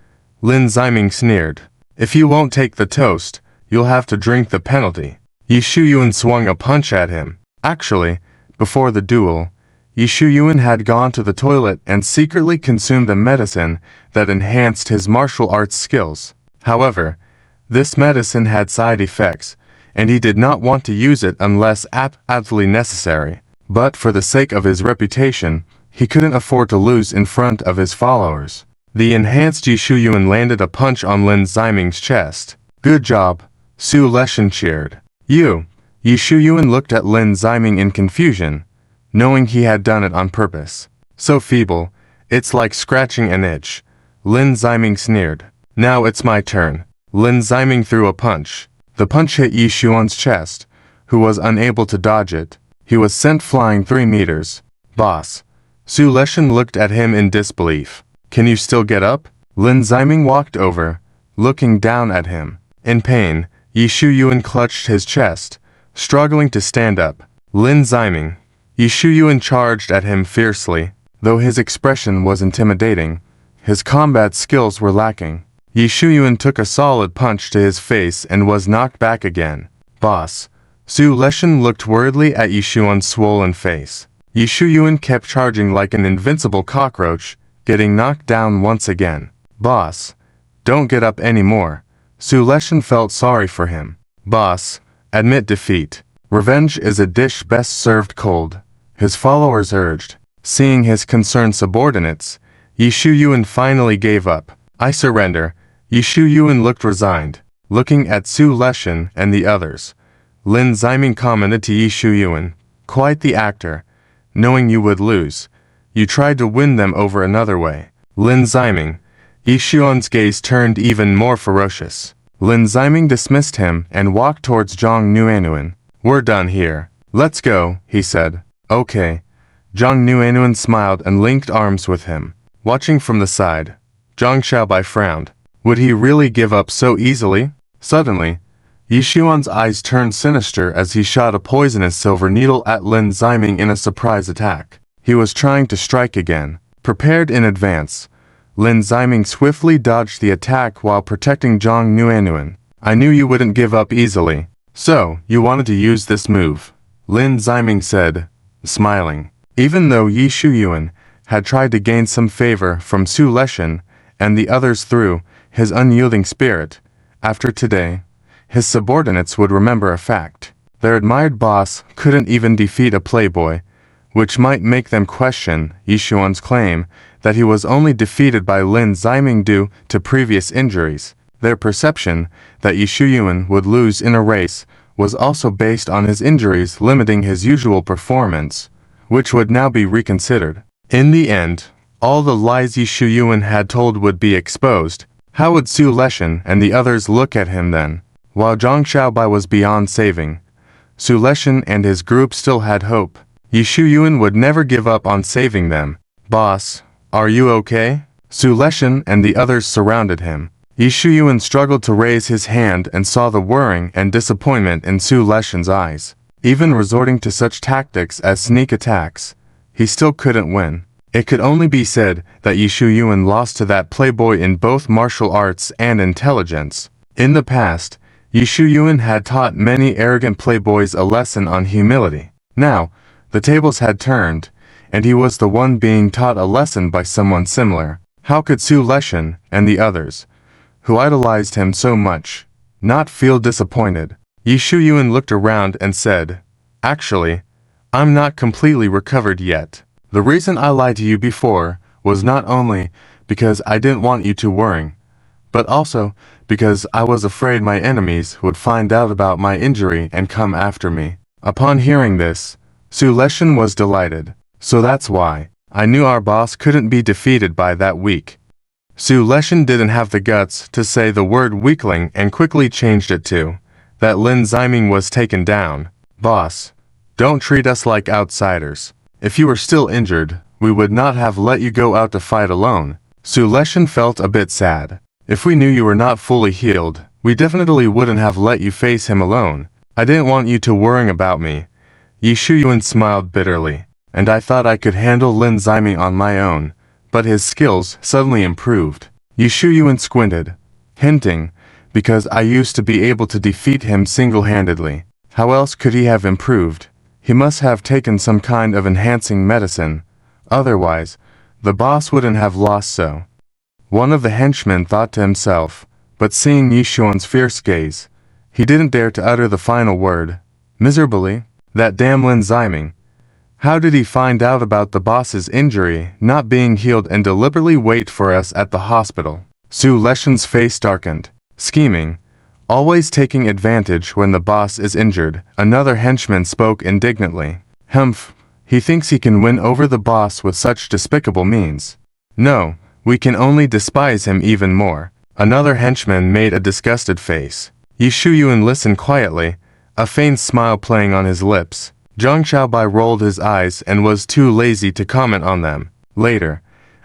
Lin Ziming sneered. If you won't take the toast, you'll have to drink the penalty. Yi Shuyuan swung a punch at him. Actually, before the duel, Yi Shuyuan had gone to the toilet and secretly consumed a medicine that enhanced his martial arts skills. However, this medicine had side effects, and he did not want to use it unless absolutely necessary. But for the sake of his reputation, he couldn't afford to lose in front of his followers. The enhanced Yi Shuyuan landed a punch on Lin Ziming's chest. Good job, Su Leshan cheered. You. Yi Shuyuan looked at Lin Ziming in confusion, knowing he had done it on purpose. So feeble, it's like scratching an itch. Lin Ziming sneered. Now it's my turn. Lin Ziming threw a punch. The punch hit Yi Shuyuan's chest, who was unable to dodge it. He was sent flying 3 meters. Boss. Su Leshan looked at him in disbelief. Can you still get up? Lin Ziming walked over, looking down at him. In pain, Yi Shuyuan clutched his chest, struggling to stand up. Lin Ziming. Yi Shuyuan charged at him fiercely. Though his expression was intimidating, his combat skills were lacking. Yi Shuyuan took a solid punch to his face and was knocked back again. Boss. Su Leshan looked worriedly at Yi Shuyuan's swollen face. Yi Shuyuan kept charging like an invincible cockroach, getting knocked down once again. Boss. Don't get up anymore. Su Leshan felt sorry for him. Boss. Admit defeat. Revenge is a dish best served cold, his followers urged. Seeing his concerned subordinates, Yi Shuyuan finally gave up. I surrender. Yi Shuyuan looked resigned, looking at Su Leshan and the others. Lin Ziming commented to Yi Shuyuan. Quite the actor. Knowing you would lose, you tried to win them over another way. Lin Ziming. Yi Shuyuan's gaze turned even more ferocious. Lin Ziming dismissed him and walked towards Zhang Nuanyuan. We're done here. Let's go, he said. Okay. Zhang Nuanyuan smiled and linked arms with him. Watching from the side, Zhang Xiaobai frowned. Would he really give up so easily? Suddenly, Yi Shuyuan's eyes turned sinister as he shot a poisonous silver needle at Lin Ziming in a surprise attack. He was trying to strike again. Prepared in advance, Lin Ziming swiftly dodged the attack while protecting Zhang Nuanyuan. I knew you wouldn't give up easily. So, you wanted to use this move, Lin Ziming said, smiling. Even though Yi Shuyuan had tried to gain some favor from Su Leshan and the others through his unyielding spirit, after today, his subordinates would remember a fact. Their admired boss couldn't even defeat a playboy, which might make them question Yi Shuyuan's claim that he was only defeated by Lin Ziming due to previous injuries. Their perception that Yi Shuyuan would lose in a race was also based on his injuries limiting his usual performance, which would now be reconsidered. In the end, all the lies Yi Shuyuan had told would be exposed. How would Su Leshan and the others look at him then? While Zhang Xiaobai was beyond saving, Su Leshan and his group still had hope. Yi Shuyuan would never give up on saving them. Boss, are you okay? Su Leshan and the others surrounded him. Yi Shuyuan struggled to raise his hand and saw the worrying and disappointment in Su Leshan's eyes. Even resorting to such tactics as sneak attacks, he still couldn't win. It could only be said that Yi Shuyuan lost to that playboy in both martial arts and intelligence. In the past, Yi Shuyuan had taught many arrogant playboys a lesson on humility. Now, the tables had turned, and he was the one being taught a lesson by someone similar. How could Su Leshan and the others, who idolized him so much, not feel disappointed? Yi Shuyuan looked around and said, Actually, I'm not completely recovered yet. The reason I lied to you before was not only because I didn't want you to worry, but also because I was afraid my enemies would find out about my injury and come after me. Upon hearing this, Su Leshan was delighted. So that's why I knew our boss couldn't be defeated by that weak. Su Leshan didn't have the guts to say the word weakling and quickly changed it to that Lin Ziming was taken down. Boss, don't treat us like outsiders. If you were still injured, we would not have let you go out to fight alone. Su Leshan felt a bit sad. If we knew you were not fully healed, We definitely wouldn't have let you face him alone. I didn't want you to worrying about me. Yi Shuyuan smiled bitterly. And I thought I could handle Lin Ziming on my own, but his skills suddenly improved. Yi Shuyuan squinted, hinting, because I used to be able to defeat him single-handedly. How else could he have improved? He must have taken some kind of enhancing medicine. Otherwise, the boss wouldn't have lost so. One of the henchmen thought to himself, but seeing Yi Shuyuan's fierce gaze, he didn't dare to utter the final word. Miserably, that damn Lin Ziming. How did he find out about the boss's injury not being healed and deliberately wait for us at the hospital? Su Leshen's face darkened. Scheming. Always taking advantage when the boss is injured, another henchman spoke indignantly. Humph, he thinks he can win over the boss with such despicable means. No, we can only despise him even more. Another henchman made a disgusted face. Yi Shuyuan listened quietly, a faint smile playing on his lips. Zhang Xiaobai rolled his eyes and was too lazy to comment on them. Later,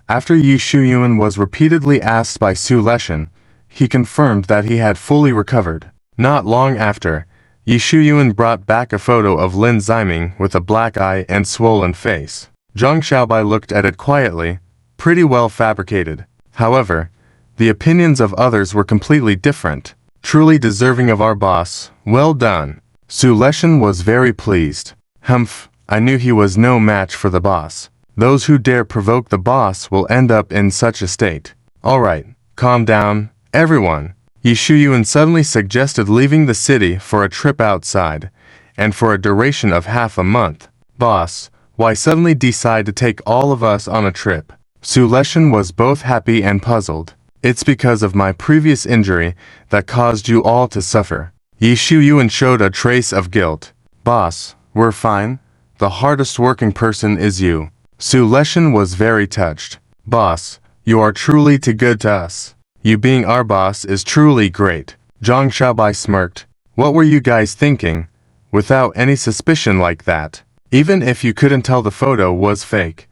after Yi Shuyuan was repeatedly asked by Su Leshen, he confirmed that he had fully recovered. Not long after, Yi Shuyuan brought back a photo of Lin Ziming with a black eye and swollen face. Zhang Xiaobai looked at it quietly, pretty well fabricated. However, the opinions of others were completely different. Truly deserving of our boss, well done. Su Leshen was very pleased. Humph, I knew he was no match for the boss. Those who dare provoke the boss will end up in such a state. Alright, calm down, everyone. Yi Shuyuan suddenly suggested leaving the city for a trip outside, and for a duration of half a month. Boss, why suddenly decide to take all of us on a trip? Su Leshen was both happy and puzzled. It's because of my previous injury that caused you all to suffer. Yi Shuyuan showed a trace of guilt. Boss, we're fine. The hardest working person is you. Su Leshen was very touched. Boss, you are truly too good to us. You being our boss is truly great. Zhang Xiaobai smirked. What were you guys thinking? Without any suspicion like that. Even if you couldn't tell the photo was fake.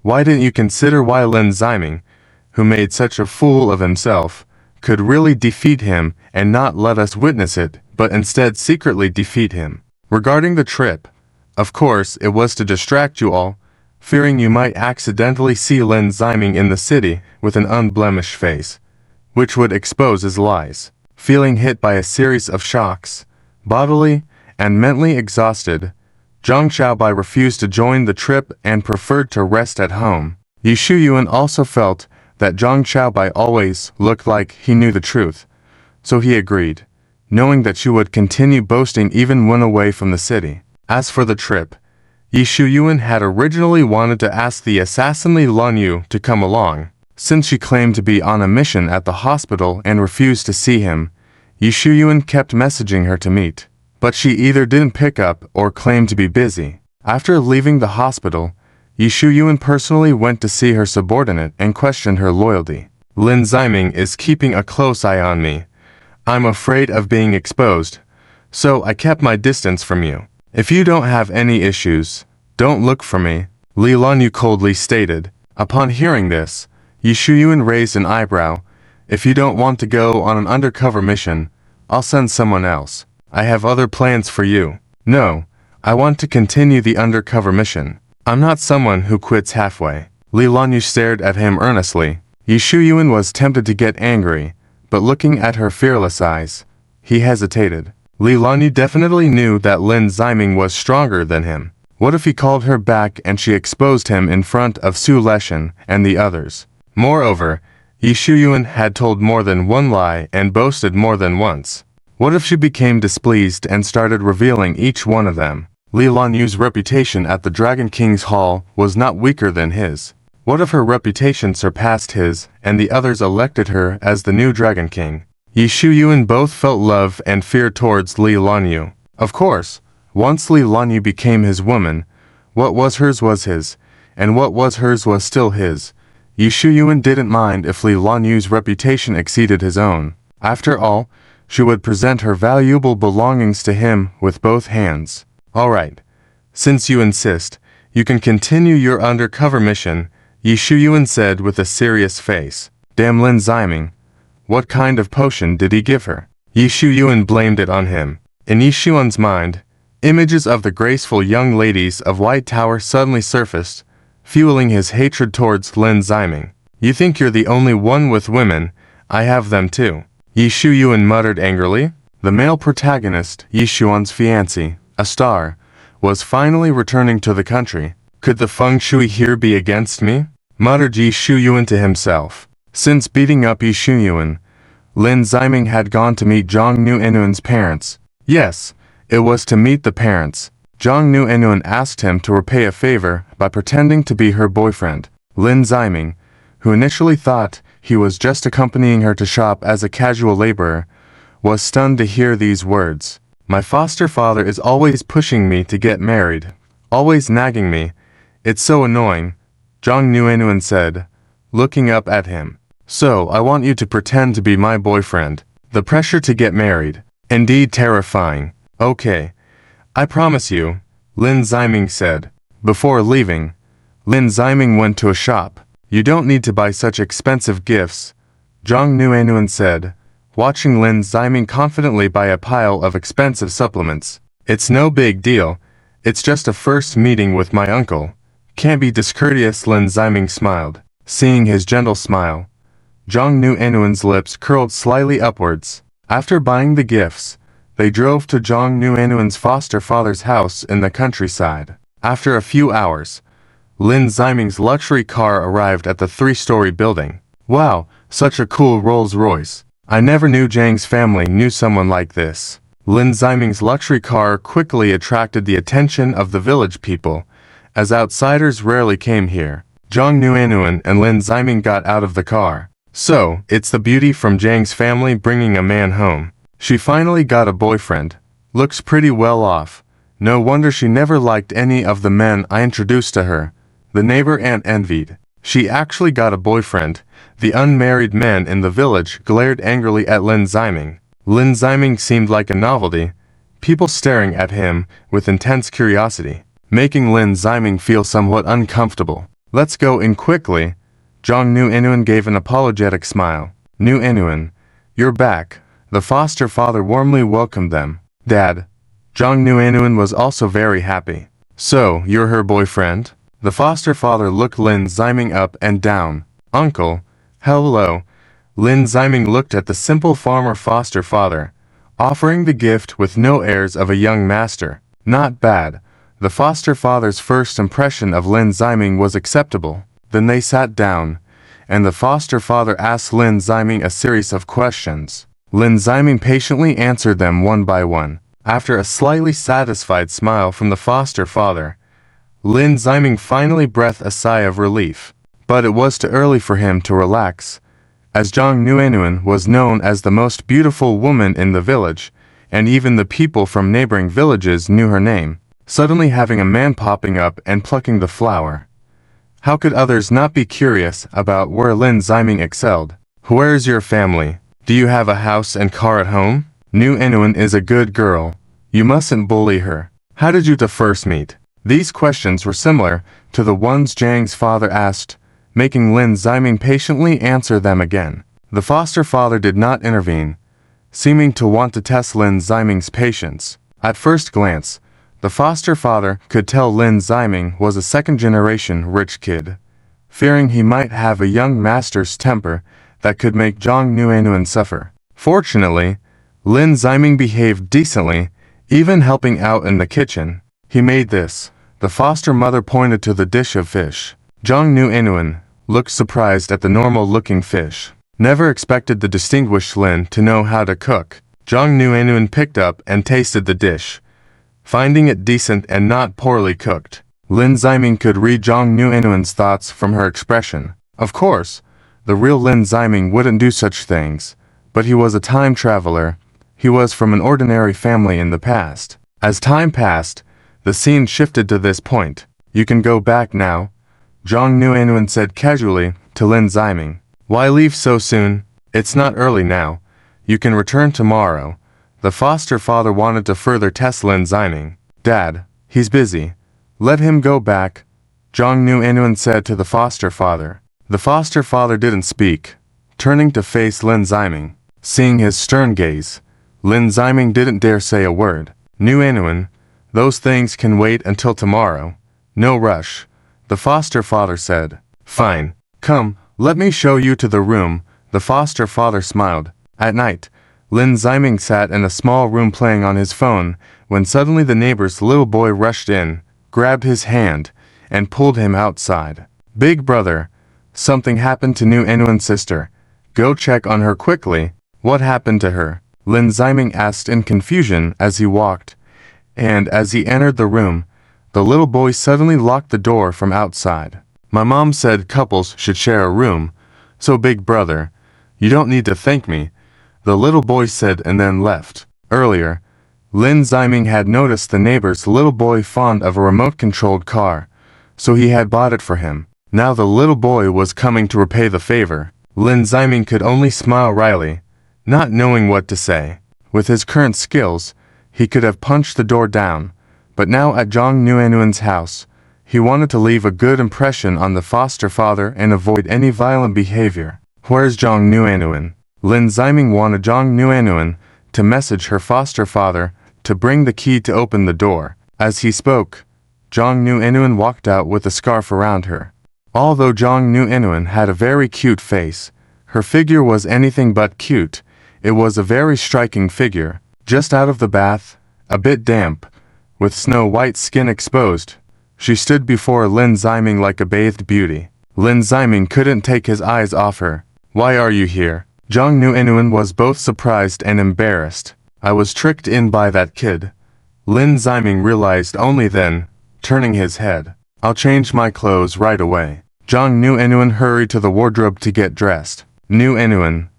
Why didn't you consider why Lin Ziming, who made such a fool of himself, could really defeat him and not let us witness it, but instead secretly defeat him? Regarding the trip, of course it was to distract you all, fearing you might accidentally see Lin Ziming in the city with an unblemished face, which would expose his lies. Feeling hit by a series of shocks, bodily and mentally exhausted, Zhang Xiaobai refused to join the trip and preferred to rest at home. Yi Shuyuan also felt that Zhang Xiaobai always looked like he knew the truth, so he agreed, knowing that she would continue boasting even when away from the city. As for the trip, Yi Shuyuan had originally wanted to ask the assassin Leilan Yu to come along. Since she claimed to be on a mission at the hospital and refused to see him, Yi Shuyuan kept messaging her to meet. But she either didn't pick up or claimed to be busy. After leaving the hospital, Yi Shuyuan personally went to see her subordinate and questioned her loyalty. Lin Ziming is keeping a close eye on me. I'm afraid of being exposed, so I kept my distance from you. If you don't have any issues, don't look for me, Leilan Yu coldly stated. Upon hearing this, Yi Shuyuan raised an eyebrow. If you don't want to go on an undercover mission, I'll send someone else. I have other plans for you. No, I want to continue the undercover mission. I'm not someone who quits halfway. Leilan Yu stared at him earnestly. Yi Shuyuan was tempted to get angry, but looking at her fearless eyes, he hesitated. Leilan Yu definitely knew that Lin Ziming was stronger than him. What if he called her back and she exposed him in front of Su Leshen and the others? Moreover, Yi Shuyuan had told more than one lie and boasted more than once. What if she became displeased and started revealing each one of them? Leilan Yu's reputation at the Dragon King's Hall was not weaker than his. What if her reputation surpassed his, and the others elected her as the new Dragon King? Yi Shuyuan both felt love and fear towards Leilan Yu. Of course, once Leilan Yu became his woman, what was hers was his, and what was hers was still his. Yi Shuyuan didn't mind if Leilan Yu's reputation exceeded his own. After all, she would present her valuable belongings to him with both hands. Alright. Since you insist, you can continue your undercover mission, Yi Shuyuan said with a serious face. Damn Lin Ziming. What kind of potion did he give her? Yi Shuyuan blamed it on him. In Yi Shuyuan's mind, images of the graceful young ladies of White Tower suddenly surfaced, fueling his hatred towards Lin Ziming. You think you're the only one with women, I have them too. Yi Shuyuan muttered angrily. The male protagonist, Yi Shuyuan's fiancé, a star, was finally returning to the country. Could the feng shui here be against me? Muttered Yi Shuyuan to himself. Since beating up Yi Shuyuan, Lin Ziming had gone to meet Zhang Nu-Enuan's parents. Yes, it was to meet the parents. Zhang Nu-Enuan asked him to repay a favor by pretending to be her boyfriend. Lin Ziming, who initially thought he was just accompanying her to shop as a casual laborer, was stunned to hear these words. My foster father is always pushing me to get married, always nagging me. It's so annoying, Zhang Nu-Enuan said, looking up at him. So I want you to pretend to be my boyfriend. The pressure to get married. Indeed terrifying. Okay. I promise you, Lin Ziming said. Before leaving, Lin Ziming went to a shop. You don't need to buy such expensive gifts, Zhang Nu-Enuan said, watching Lin Ziming confidently buy a pile of expensive supplements. It's no big deal. It's just a first meeting with my uncle. Can't be discourteous, Lin Ziming smiled. Seeing his gentle smile, Zhang Nu-Enuan's lips curled slightly upwards. After buying the gifts, they drove to Zhang Nu-Enuan's foster father's house in the countryside. After a few hours, Lin Ziming's luxury car arrived at the 3-story building. Wow, such a cool Rolls-Royce. I never knew Zhang's family knew someone like this. Lin Ziming's luxury car quickly attracted the attention of the village people, as outsiders rarely came here. Zhang Nu-Enuan and Lin Ziming got out of the car. So, it's the beauty from Zhang's family bringing a man home. She finally got a boyfriend. Looks pretty well off. No wonder she never liked any of the men I introduced to her. The neighbor aunt envied. She actually got a boyfriend. The unmarried men in the village glared angrily at Lin Ziming. Lin Ziming seemed like a novelty, people staring at him with intense curiosity, making Lin Ziming feel somewhat uncomfortable. Let's go in quickly. Zhang Nu-Enuan gave an apologetic smile. Nu-Enuan, you're back. The foster father warmly welcomed them. Dad. Zhang Nu-Enuan was also very happy. So, you're her boyfriend? The foster father looked Lin Ziming up and down. Uncle. Hello. Lin Ziming looked at the simple farmer foster father, offering the gift with no airs of a young master. Not bad. The foster father's first impression of Lin Ziming was acceptable. Then they sat down, and the foster father asked Lin Ziming a series of questions. Lin Ziming patiently answered them one by one. After a slightly satisfied smile from the foster father, Lin Ziming finally breathed a sigh of relief. But it was too early for him to relax, as Zhang Nu-Enuan was known as the most beautiful woman in the village, and even the people from neighboring villages knew her name. Suddenly having a man popping up and plucking the flower. How could others not be curious about where Lin Ziming excelled? Where's your family? Do you have a house and car at home? Nu-Enuan is a good girl. You mustn't bully her. How did you two first meet? These questions were similar to the ones Zhang's father asked, making Lin Ziming patiently answer them again. The foster father did not intervene, seeming to want to test Lin Ziming's patience. At first glance, the foster father could tell Lin Ziming was a second-generation rich kid, fearing he might have a young master's temper that could make Zhang Nu-Enuan suffer. Fortunately, Lin Ziming behaved decently, even helping out in the kitchen. He made this. The foster mother pointed to the dish of fish. Zhang Nu-Enuan looked surprised at the normal-looking fish. Never expected the distinguished Lin to know how to cook. Zhang Nu-Enuan picked up and tasted the dish, finding it decent and not poorly cooked. Lin Ziming could read Zhang Nu-Enuan's thoughts from her expression. Of course, the real Lin Ziming wouldn't do such things, but he was a time traveler. He was from an ordinary family in the past. As time passed, the scene shifted to this point. You can go back now, Zhang Nu-Enuan said casually to Lin Ziming. Why leave so soon? It's not early now. You can return tomorrow. The foster father wanted to further test Lin Ziming. Dad, he's busy. Let him go back, Zhang Nu-Enuan said to the foster father. The foster father didn't speak, turning to face Lin Ziming. Seeing his stern gaze, Lin Ziming didn't dare say a word. Yu Yuan, those things can wait until tomorrow. No rush, the foster father said. Fine. Come, let me show you to the room, the foster father smiled. At night, Lin Ziming sat in a small room playing on his phone, when suddenly the neighbor's little boy rushed in, grabbed his hand, and pulled him outside. Big brother, something happened to Yu Yuan's sister. Go check on her quickly. What happened to her? Lin Ziming asked in confusion as he walked, and as he entered the room, the little boy suddenly locked the door from outside. My mom said couples should share a room, so big brother, you don't need to thank me, the little boy said and then left. Earlier, Lin Ziming had noticed the neighbor's little boy fond of a remote-controlled car, so he had bought it for him. Now the little boy was coming to repay the favor. Lin Ziming could only smile wryly, not knowing what to say. With his current skills, he could have punched the door down, but now at Yu Yuan's house, he wanted to leave a good impression on the foster father and avoid any violent behavior. Where's Yu Yuan? Lin Ziming wanted Yu Yuan to message her foster father to bring the key to open the door. As he spoke, Yu Yuan walked out with a scarf around her. Although Yu Yuan had a very cute face, her figure was anything but cute. It was a very striking figure, just out of the bath, a bit damp, with snow-white skin exposed. She stood before Lin Ziming like a bathed beauty. Lin Ziming couldn't take his eyes off her. Why are you here? Yu Yuan was both surprised and embarrassed. I was tricked in by that kid. Lin Ziming realized only then, turning his head. I'll change my clothes right away. Yu Yuan hurried to the wardrobe to get dressed. Yu Yuan,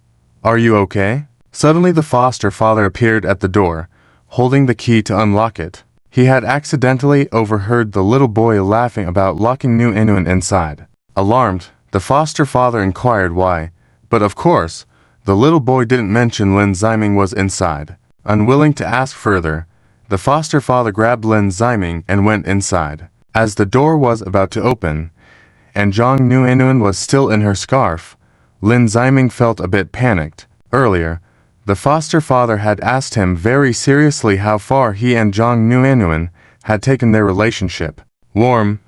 are you okay? Suddenly the foster father appeared at the door, holding the key to unlock it. He had accidentally overheard the little boy laughing about locking Yu Yuan inside. Alarmed, the foster father inquired why, but of course, the little boy didn't mention Lin Ziming was inside. Unwilling to ask further, the foster father grabbed Lin Ziming and went inside. As the door was about to open, and Yu Yuan was still in her scarf, Lin Ziming felt a bit panicked. Earlier, the foster father had asked him very seriously how far he and Yu Yuan had taken their relationship. Warm.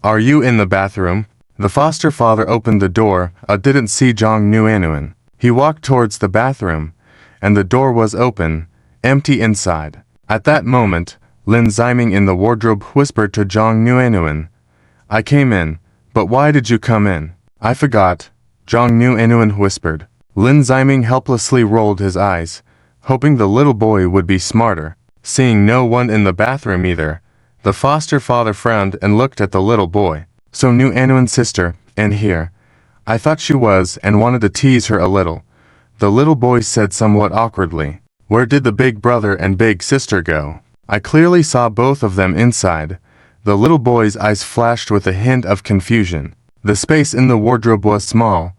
Are you in the bathroom? The foster father opened the door, didn't see Yu Yuan. He walked towards the bathroom, and the door was open, empty inside. At that moment, Lin Ziming in the wardrobe whispered to Yu Yuan, I came in, but why did you come in? I forgot, Yu Yuan whispered. Lin Ziming helplessly rolled his eyes, hoping the little boy would be smarter. Seeing no one in the bathroom either, the foster father frowned and looked at the little boy. So Yu Yuan's sister, in here. I thought she was and wanted to tease her a little. The little boy said somewhat awkwardly. Where did the big brother and big sister go? I clearly saw both of them inside. The little boy's eyes flashed with a hint of confusion. The space in the wardrobe was small.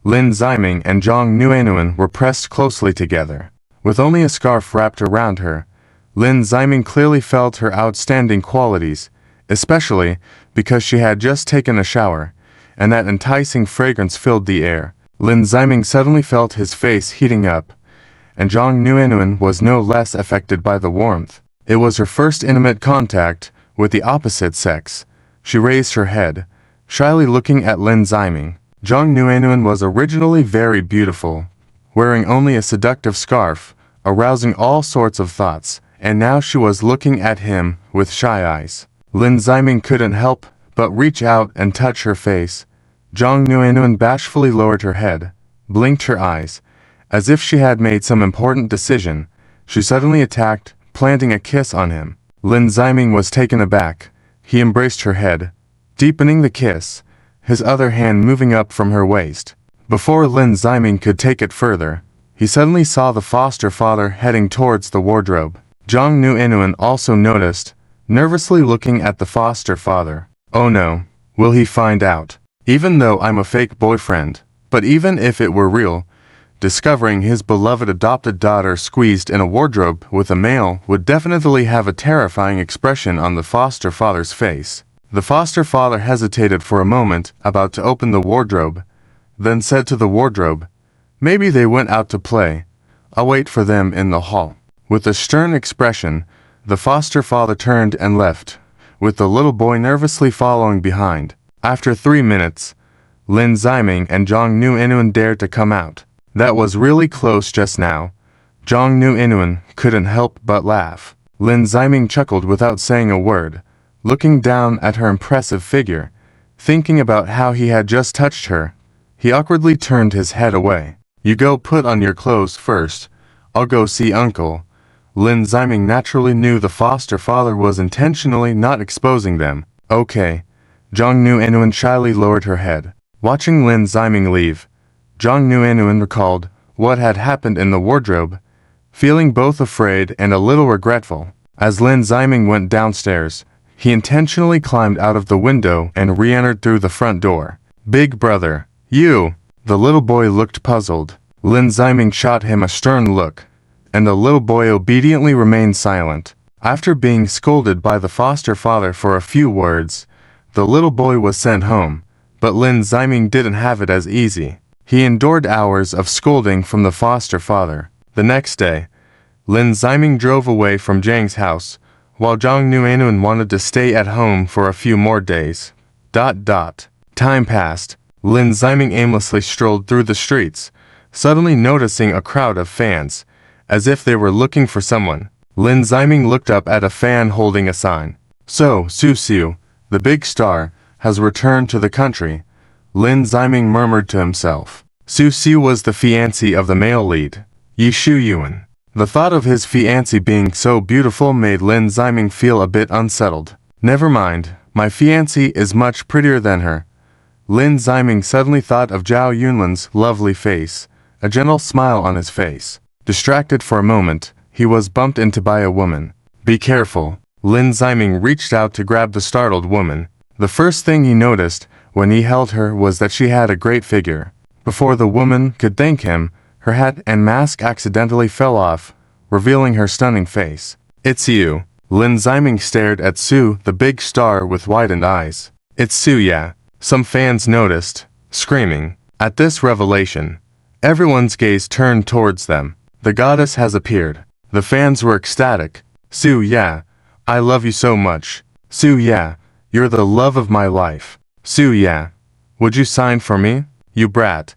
Lin Ziming and Yu Yuan were pressed closely together. With only a scarf wrapped around her, Lin Ziming clearly felt her outstanding qualities, especially because she had just taken a shower, and that enticing fragrance filled the air. Lin Ziming suddenly felt his face heating up, and Yu Yuan was no less affected by the warmth. It was her first intimate contact with the opposite sex. She raised her head, shyly looking at Lin Ziming. Yu Yuan was originally very beautiful, wearing only a seductive scarf, arousing all sorts of thoughts, and now she was looking at him with shy eyes. Lin Ziming couldn't help but reach out and touch her face. Yu Yuan bashfully lowered her head, blinked her eyes, as if she had made some important decision. She suddenly attacked, planting a kiss on him. Lin Ziming was taken aback. He embraced her head, deepening the kiss, his other hand moving up from her waist. Before Lin Ziming could take it further, he suddenly saw the foster father heading towards the wardrobe. Yu Yuan also noticed, nervously looking at the foster father. Oh no, will he find out? Even though I'm a fake boyfriend, but even if it were real, discovering his beloved adopted daughter squeezed in a wardrobe with a male would definitely have a terrifying expression on the foster father's face. The foster father hesitated for a moment, about to open the wardrobe, then said to the wardrobe, maybe they went out to play. I'll wait for them in the hall." With a stern expression, the foster father turned and left, with the little boy nervously following behind. After 3 minutes, Lin Ziming and Zhang Nu Inuan dared to come out. "That was really close just now." Zhang Nu Inuan couldn't help but laugh. Lin Ziming chuckled without saying a word, looking down at her impressive figure. Thinking about how he had just touched her, he awkwardly turned his head away. "You go put on your clothes first. I'll go see Uncle." Lin Ziming naturally knew the foster father was intentionally not exposing them. "Okay." Zhang Nu Inuan shyly lowered her head. Watching Lin Ziming leave, Zhang Nu Inuan recalled what had happened in the wardrobe, feeling both afraid and a little regretful. As Lin Ziming went downstairs, he intentionally climbed out of the window and re-entered through the front door. "Big brother, you!" The little boy looked puzzled. Lin Ziming shot him a stern look, and the little boy obediently remained silent. After being scolded by the foster father for a few words, the little boy was sent home, but Lin Ziming didn't have it as easy. He endured hours of scolding from the foster father. The next day, Lin Ziming drove away from Zhang's house, while Zhang Nuanun wanted to stay at home for a few more days. Time passed. Lin Ziming aimlessly strolled through the streets, suddenly noticing a crowd of fans, as if they were looking for someone. Lin Ziming looked up at a fan holding a sign. "So, Susu, the big star, has returned to the country," Lin Ziming murmured to himself. Susu was the fiancée of the male lead, Yu Yuan. The thought of his fiancée being so beautiful made Lin Ziming feel a bit unsettled. "Never mind, my fiancée is much prettier than her." Lin Ziming suddenly thought of Zhao Yunlin's lovely face, a gentle smile on his face. Distracted for a moment, he was bumped into by a woman. "Be careful." Lin Ziming reached out to grab the startled woman. The first thing he noticed when he held her was that she had a great figure. Before the woman could thank him, her hat and mask accidentally fell off, revealing her stunning face. "It's you." Lin Ziming stared at Su, the big star with widened eyes. "It's Su, yeah." Some fans noticed, screaming. At this revelation, everyone's gaze turned towards them. The goddess has appeared. The fans were ecstatic. "Su, yeah. I love you so much. Su, yeah. You're the love of my life. Su, yeah. Would you sign for me? You brat.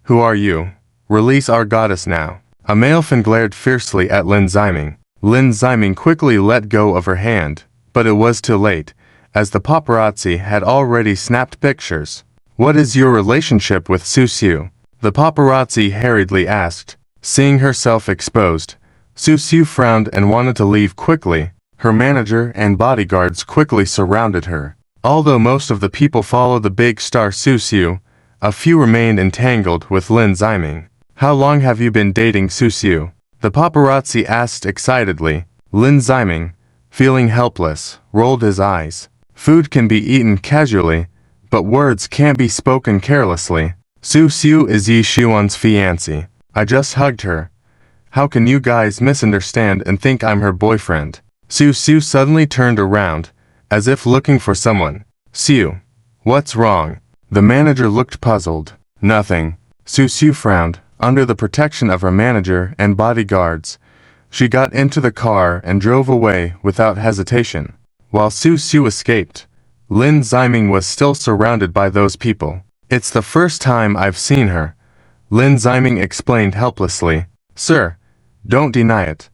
Who are you? Release our goddess now." A male fan glared fiercely at Lin Ziming. Lin Ziming quickly let go of her hand, but it was too late, as the paparazzi had already snapped pictures. "What is your relationship with Susu?" the paparazzi hurriedly asked. Seeing herself exposed, Susu frowned and wanted to leave quickly. Her manager and bodyguards quickly surrounded her. Although most of the people followed the big star Susu, a few remained entangled with Lin Ziming. "How long have you been dating Susu?" the paparazzi asked excitedly. Lin Ziming, feeling helpless, rolled his eyes. Food can be eaten casually, but words can't be spoken carelessly. "Susu is Yi Xuan's fiancée. I just hugged her. How can you guys misunderstand and think I'm her boyfriend?" Susu suddenly turned around, as if looking for someone. "Su, what's wrong?" The manager looked puzzled. "Nothing." Susu frowned. Under the protection of her manager and bodyguards, she got into the car and drove away without hesitation. While Susu escaped, Lin Ziming was still surrounded by those people. "It's the first time I've seen her," Lin Ziming explained helplessly. "Sir, don't deny it."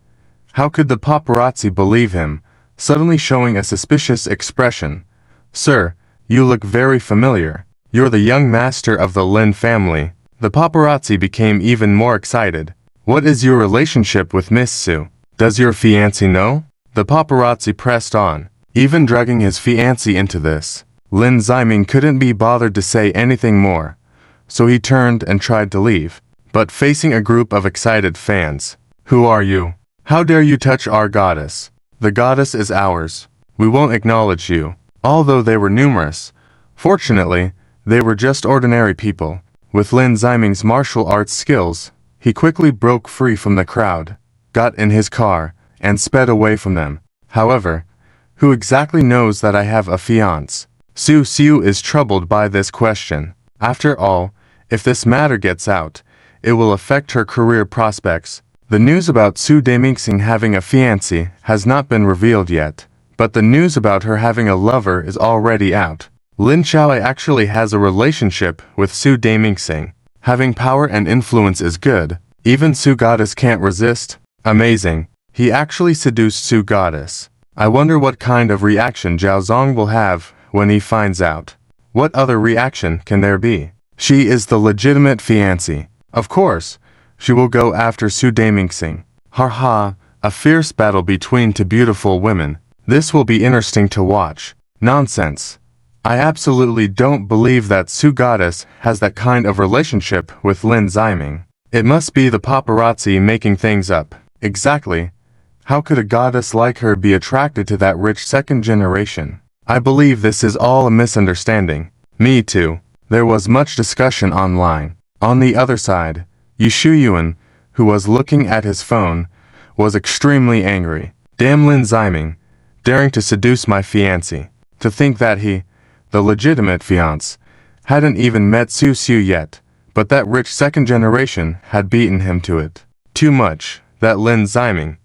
How could the paparazzi believe him, suddenly showing a suspicious expression? "Sir, you look very familiar. You're the young master of the Lin family." The paparazzi became even more excited. "What is your relationship with Miss Su? Does your fiancé know?" The paparazzi pressed on, even dragging his fiancée into this. Lin Ziming couldn't be bothered to say anything more, so he turned and tried to leave, but facing a group of excited fans. "Who are you? How dare you touch our goddess? The goddess is ours. We won't acknowledge you." Although they were numerous, fortunately, they were just ordinary people. With Lin Ziming's martial arts skills, he quickly broke free from the crowd, got in his car, and sped away from them. However, who exactly knows that I have a fiancé? Susu is troubled by this question. After all, if this matter gets out, it will affect her career prospects. The news about Su Demingxing having a fiancé has not been revealed yet, but the news about her having a lover is already out. Lin Xiaoai actually has a relationship with Su Demingxing. Having power and influence is good. Even Su Goddess can't resist. Amazing. He actually seduced Su Goddess. I wonder what kind of reaction Zhao Zong will have when he finds out. What other reaction can there be? She is the legitimate fiancé. Of course, she will go after Su Demingxing. Ha, a fierce battle between two beautiful women. This will be interesting to watch. Nonsense. I absolutely don't believe that Su Goddess has that kind of relationship with Lin Ziming. It must be the paparazzi making things up. Exactly. How could a goddess like her be attracted to that rich second generation? I believe this is all a misunderstanding. Me too. There was much discussion online. On the other side, Yu Yuan, who was looking at his phone, was extremely angry. Damn Lin Ziming, daring to seduce my fiancé. To think that he, the legitimate fiancé, hadn't even met Susu yet, but that rich second generation had beaten him to it. Too much, that Lin Ziming,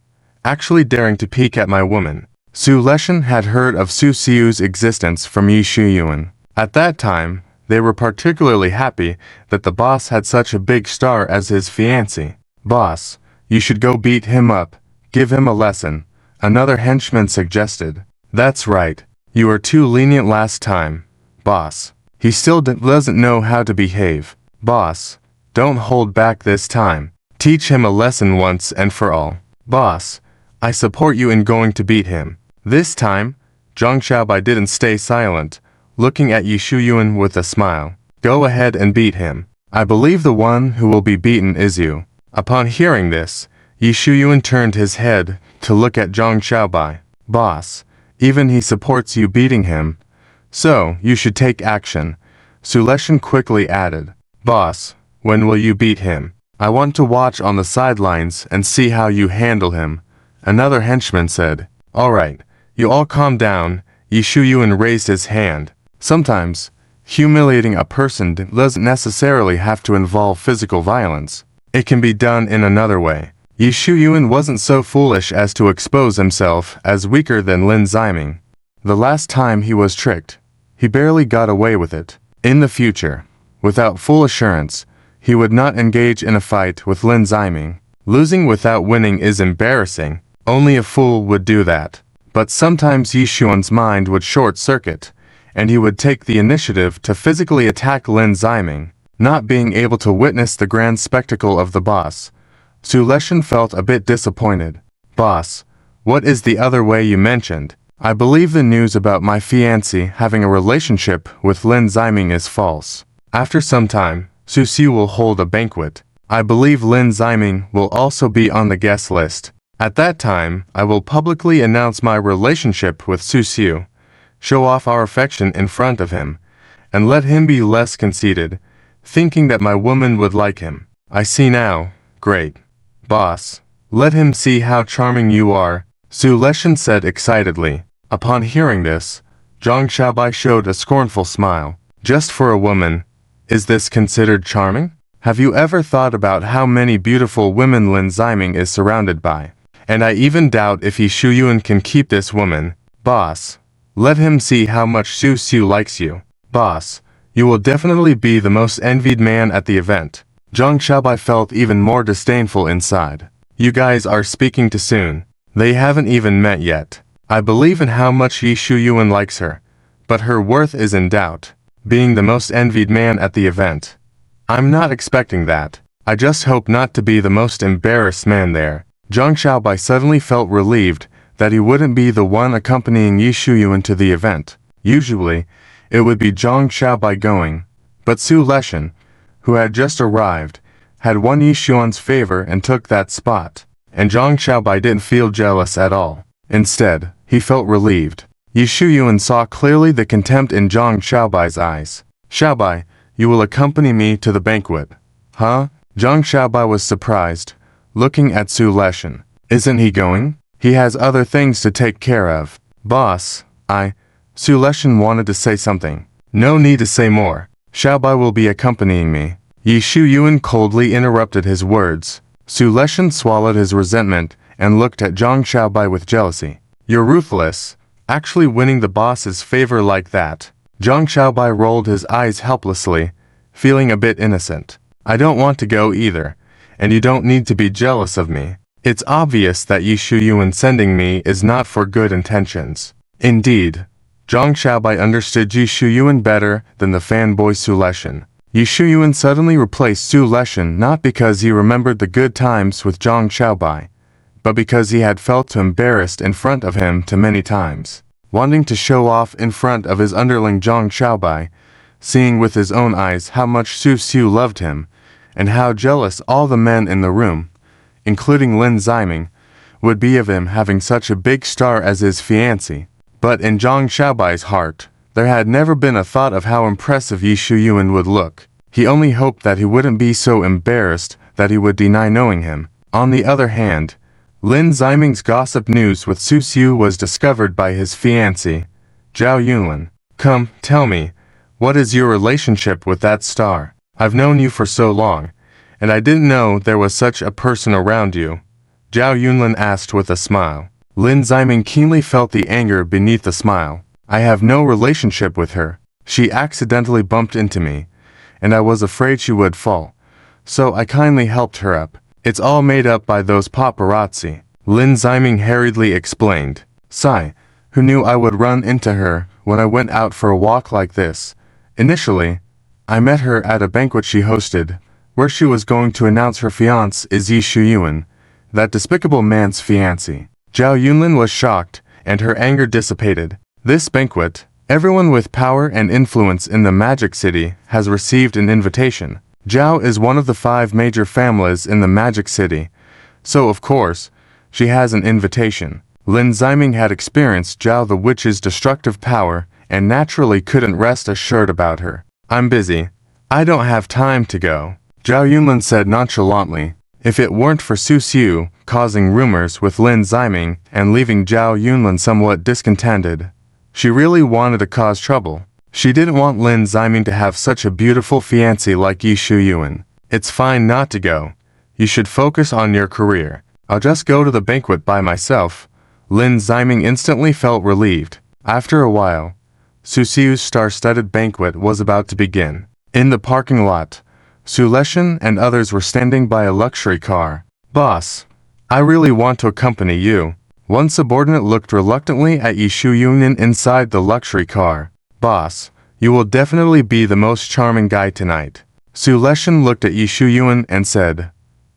actually daring to peek at my woman. Su Leshan had heard of Susu's existence from Yu Yuan. At that time, they were particularly happy that the boss had such a big star as his fiancé. Boss, you should go beat him up, give him a lesson, another henchman suggested. That's right, you were too lenient last time. Boss, he still doesn't know how to behave. Boss, don't hold back this time. Teach him a lesson once and for all. Boss, I support you in going to beat him. This time, Zhang Xiaobai didn't stay silent, looking at Yu Yuan with a smile. Go ahead and beat him. I believe the one who will be beaten is you. Upon hearing this, Yu Yuan turned his head to look at Zhang Xiaobai. Boss, even he supports you beating him. So, you should take action. Su Leshan quickly added. Boss, when will you beat him? I want to watch on the sidelines and see how you handle him. Another henchman said. Alright, you all calm down. Yu Yuan raised his hand. Sometimes, humiliating a person doesn't necessarily have to involve physical violence. It can be done in another way. Yu Yuan wasn't so foolish as to expose himself as weaker than Lin Ziming. The last time he was tricked, he barely got away with it. In the future, without full assurance, he would not engage in a fight with Lin Ziming. Losing without winning is embarrassing. Only a fool would do that. But sometimes Yu Yuan's mind would short-circuit, and he would take the initiative to physically attack Lin Ziming. Not being able to witness the grand spectacle of the boss, Su Leshan felt a bit disappointed. Boss, what is the other way you mentioned? I believe the news about my fiancé having a relationship with Lin Ziming is false. After some time, Susu will hold a banquet. I believe Lin Ziming will also be on the guest list. At that time, I will publicly announce my relationship with Susu, show off our affection in front of him, and let him be less conceited, thinking that my woman would like him. I see now. Great. Boss, let him see how charming you are, Su Leshan said excitedly. Upon hearing this, Zhang Xiaobai showed a scornful smile. Just for a woman, is this considered charming? Have you ever thought about how many beautiful women Lin Ziming is surrounded by? And I even doubt if Yu Yuan can keep this woman. Boss, let him see how much Susu likes you. Boss, you will definitely be the most envied man at the event. Zhang Xiaobai felt even more disdainful inside. You guys are speaking too soon. They haven't even met yet. I believe in how much Yu Yuan likes her, but her worth is in doubt. Being the most envied man at the event. I'm not expecting that. I just hope not to be the most embarrassed man there. Zhang Xiaobai suddenly felt relieved that he wouldn't be the one accompanying Yu Yuan to the event. Usually, it would be Zhang Xiaobai going, but Su Leshan, who had just arrived, had won Yu Yuan's favor and took that spot, and Zhang Xiaobai didn't feel jealous at all. Instead, he felt relieved. Yu Yuan saw clearly the contempt in Zhang Xiaobai's eyes. Xiaobai, you will accompany me to the banquet. Huh? Zhang Xiaobai was surprised, looking at Su Leshan. Isn't he going? He has other things to take care of. Boss, Su Leshan wanted to say something. No need to say more. Xiaobai will be accompanying me. Yu Yuan coldly interrupted his words. Su Leshan swallowed his resentment and looked at Zhang Xiaobai with jealousy. You're ruthless, actually winning the boss's favor like that. Zhang Xiaobai rolled his eyes helplessly, feeling a bit innocent. I don't want to go either, and you don't need to be jealous of me. It's obvious that Yi Shuyuan sending me is not for good intentions. Indeed, Zhang Xiaobai understood Yi Shuyuan better than the fanboy Su Leshan. Yi Shuyuan suddenly replaced Su Leshan not because he remembered the good times with Zhang Xiaobai, but because he had felt embarrassed in front of him too many times. Wanting to show off in front of his underling Zhang Xiaobai, seeing with his own eyes how much Susu loved him, and how jealous all the men in the room, including Lin Ziming, would be of him having such a big star as his fiancé. But in Zhang Xiaobai's heart, there had never been a thought of how impressive Yi Shuyuan would look. He only hoped that he wouldn't be so embarrassed that he would deny knowing him. On the other hand, Lin Ziming's gossip news with Susu was discovered by his fiancé, Zhao Yunlin. Come, tell me, what is your relationship with that star? I've known you for so long, and I didn't know there was such a person around you. Zhao Yunlin asked with a smile. Lin Ziming keenly felt the anger beneath the smile. I have no relationship with her. She accidentally bumped into me, and I was afraid she would fall, so I kindly helped her up. It's all made up by those paparazzi. Lin Ziming hurriedly explained. Sigh, who knew I would run into her when I went out for a walk like this? Initially, I met her at a banquet she hosted, where she was going to announce her fiancé is Yi Shuyuan, that despicable man's fiancé. Zhao Yunlin was shocked, and her anger dissipated. This banquet, everyone with power and influence in the Magic City has received an invitation. Zhao is one of the 5 major families in the Magic City, so of course, she has an invitation. Lin Ziming had experienced Zhao the witch's destructive power and naturally couldn't rest assured about her. I'm busy. I don't have time to go, Zhao Yunlin said nonchalantly. If it weren't for Susu causing rumors with Lin Ziming and leaving Zhao Yunlin somewhat discontented, she really wanted to cause trouble. She didn't want Lin Ziming to have such a beautiful fiancé like Yi Shuyuan. It's fine not to go. You should focus on your career. I'll just go to the banquet by myself. Lin Ziming instantly felt relieved. After a while, Susu's star-studded banquet was about to begin. In the parking lot, Su Leshan and others were standing by a luxury car. Boss, I really want to accompany you. One subordinate looked reluctantly at Yi Shuyuan inside the luxury car. Boss, you will definitely be the most charming guy tonight. Su Leshan looked at Yi Shuyuan and said,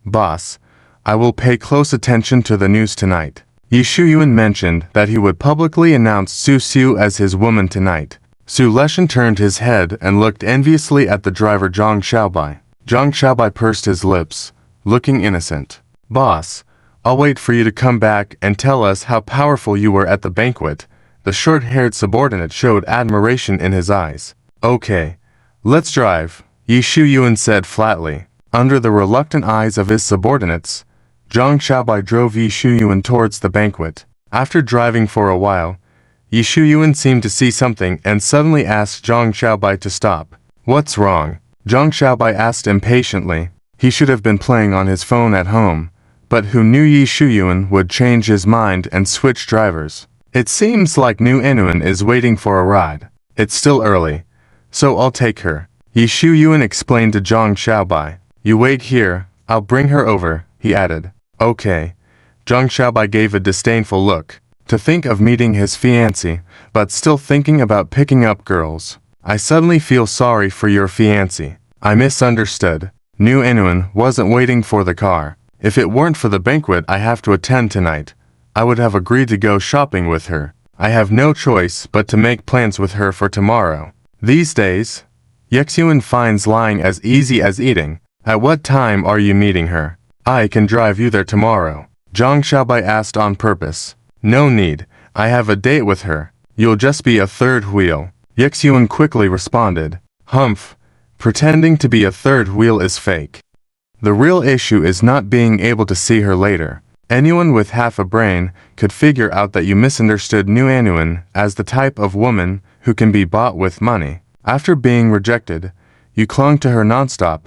Boss, I will pay close attention to the news tonight. Yi Shuyuan mentioned that he would publicly announce Susu as his woman tonight. Su Leshan turned his head and looked enviously at the driver Zhang Xiaobai. Zhang Xiaobai pursed his lips, looking innocent. Boss, I'll wait for you to come back and tell us how powerful you were at the banquet. The short-haired subordinate showed admiration in his eyes. Okay, let's drive, Yi Shuyuan said flatly. Under the reluctant eyes of his subordinates, Zhang Xiaobai drove Yi Shuyuan towards the banquet. After driving for a while, Yi Shuyuan seemed to see something and suddenly asked Zhang Xiaobai to stop. What's wrong? Zhang Xiaobai asked impatiently. He should have been playing on his phone at home, but who knew Yi Shuyuan would change his mind and switch drivers? It seems like New Enuan is waiting for a ride. It's still early, so I'll take her, Yi Shuyuan explained to Zhang Xiaobai. You wait here, I'll bring her over, he added. Okay. Zhang Xiaobai gave a disdainful look. To think of meeting his fiancé, but still thinking about picking up girls. I suddenly feel sorry for your fiancé. I misunderstood. New Enuan wasn't waiting for the car. If it weren't for the banquet I have to attend tonight, I would have agreed to go shopping with her. I have no choice but to make plans with her for tomorrow. These days, Yexuan finds lying as easy as eating. At what time are you meeting her? I can drive you there tomorrow, Zhang Xiaobai asked on purpose. No need, I have a date with her. You'll just be a third wheel, Yexuan quickly responded. Humph, pretending to be a third wheel is fake. The real issue is not being able to see her later. Anyone with half a brain could figure out that you misunderstood New Enuan as the type of woman who can be bought with money. After being rejected, you clung to her nonstop,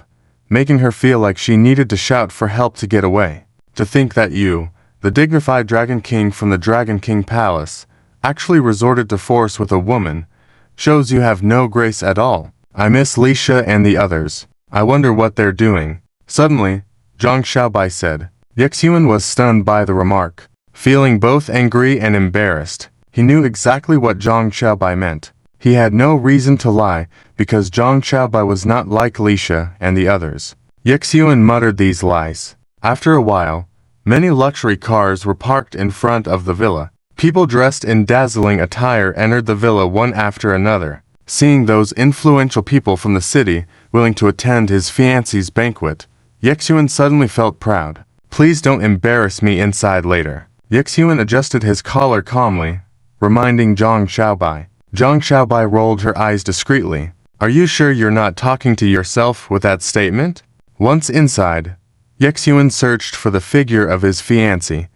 making her feel like she needed to shout for help to get away. To think that you, the dignified Dragon King from the Dragon King Palace, actually resorted to force with a woman, shows you have no grace at all. I miss Lisha and the others. I wonder what they're doing. Suddenly, Zhang Xiaobai said. Yexuan was stunned by the remark. Feeling both angry and embarrassed, he knew exactly what Zhang Xiaobai meant. He had no reason to lie, because Zhang Xiaobai was not like Lisha and the others. Yexuan muttered these lies. After a while, many luxury cars were parked in front of the villa. People dressed in dazzling attire entered the villa one after another. Seeing those influential people from the city willing to attend his fiancée's banquet, Yexuan suddenly felt proud. Please don't embarrass me inside later. Yexuan adjusted his collar calmly, reminding Zhang Xiaobai. Zhang Xiaobai rolled her eyes discreetly. Are you sure you're not talking to yourself with that statement? Once inside, Yexuan searched for the figure of his fiancée,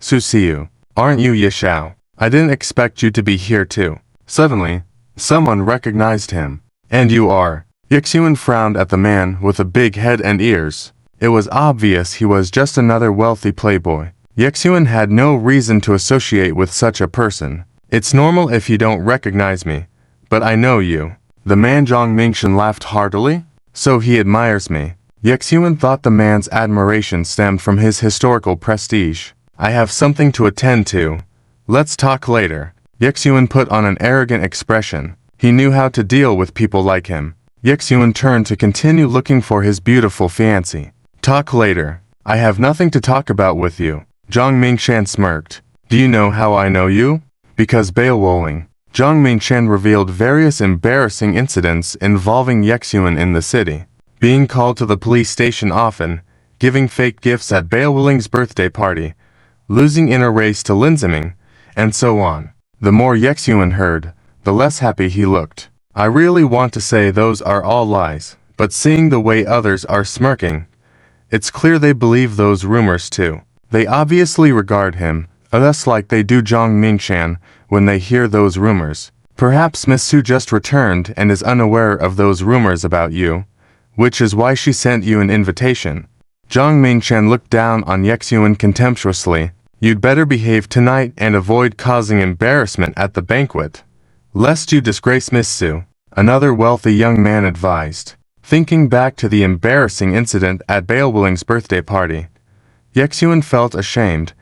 Susu. Aren't you Ye Xiao? I didn't expect you to be here too. Suddenly, someone recognized him. And you are. Yexuan frowned at the man with a big head and ears. It was obvious he was just another wealthy playboy. Yexuan had no reason to associate with such a person. It's normal if you don't recognize me, but I know you. The man Zhang Mingshan laughed heartily. So he admires me. Yexuan thought the man's admiration stemmed from his historical prestige. I have something to attend to. Let's talk later. Yexuan put on an arrogant expression. He knew how to deal with people like him. Yexuan turned to continue looking for his beautiful fiancée. Talk later. I have nothing to talk about with you. Zhang Mingshan smirked. Do you know how I know you? Because Beowulling. Zhang Mingshan revealed various embarrassing incidents involving Yexuan in the city. Being called to the police station often, giving fake gifts at Beowulling's birthday party, losing in a race to Lin Ziming, and so on. The more Yexuan heard, the less happy he looked. I really want to say those are all lies, but seeing the way others are smirking, it's clear they believe those rumors too. They obviously regard him, less like they do Zhang Mingshan when they hear those rumors. Perhaps Miss Su just returned and is unaware of those rumors about you, which is why she sent you an invitation. Zhang Mingshan looked down on Yexuan contemptuously. You'd better behave tonight and avoid causing embarrassment at the banquet, lest you disgrace Miss Su, another wealthy young man advised. Thinking back to the embarrassing incident at Beowulling's birthday party, Yexuan felt ashamed,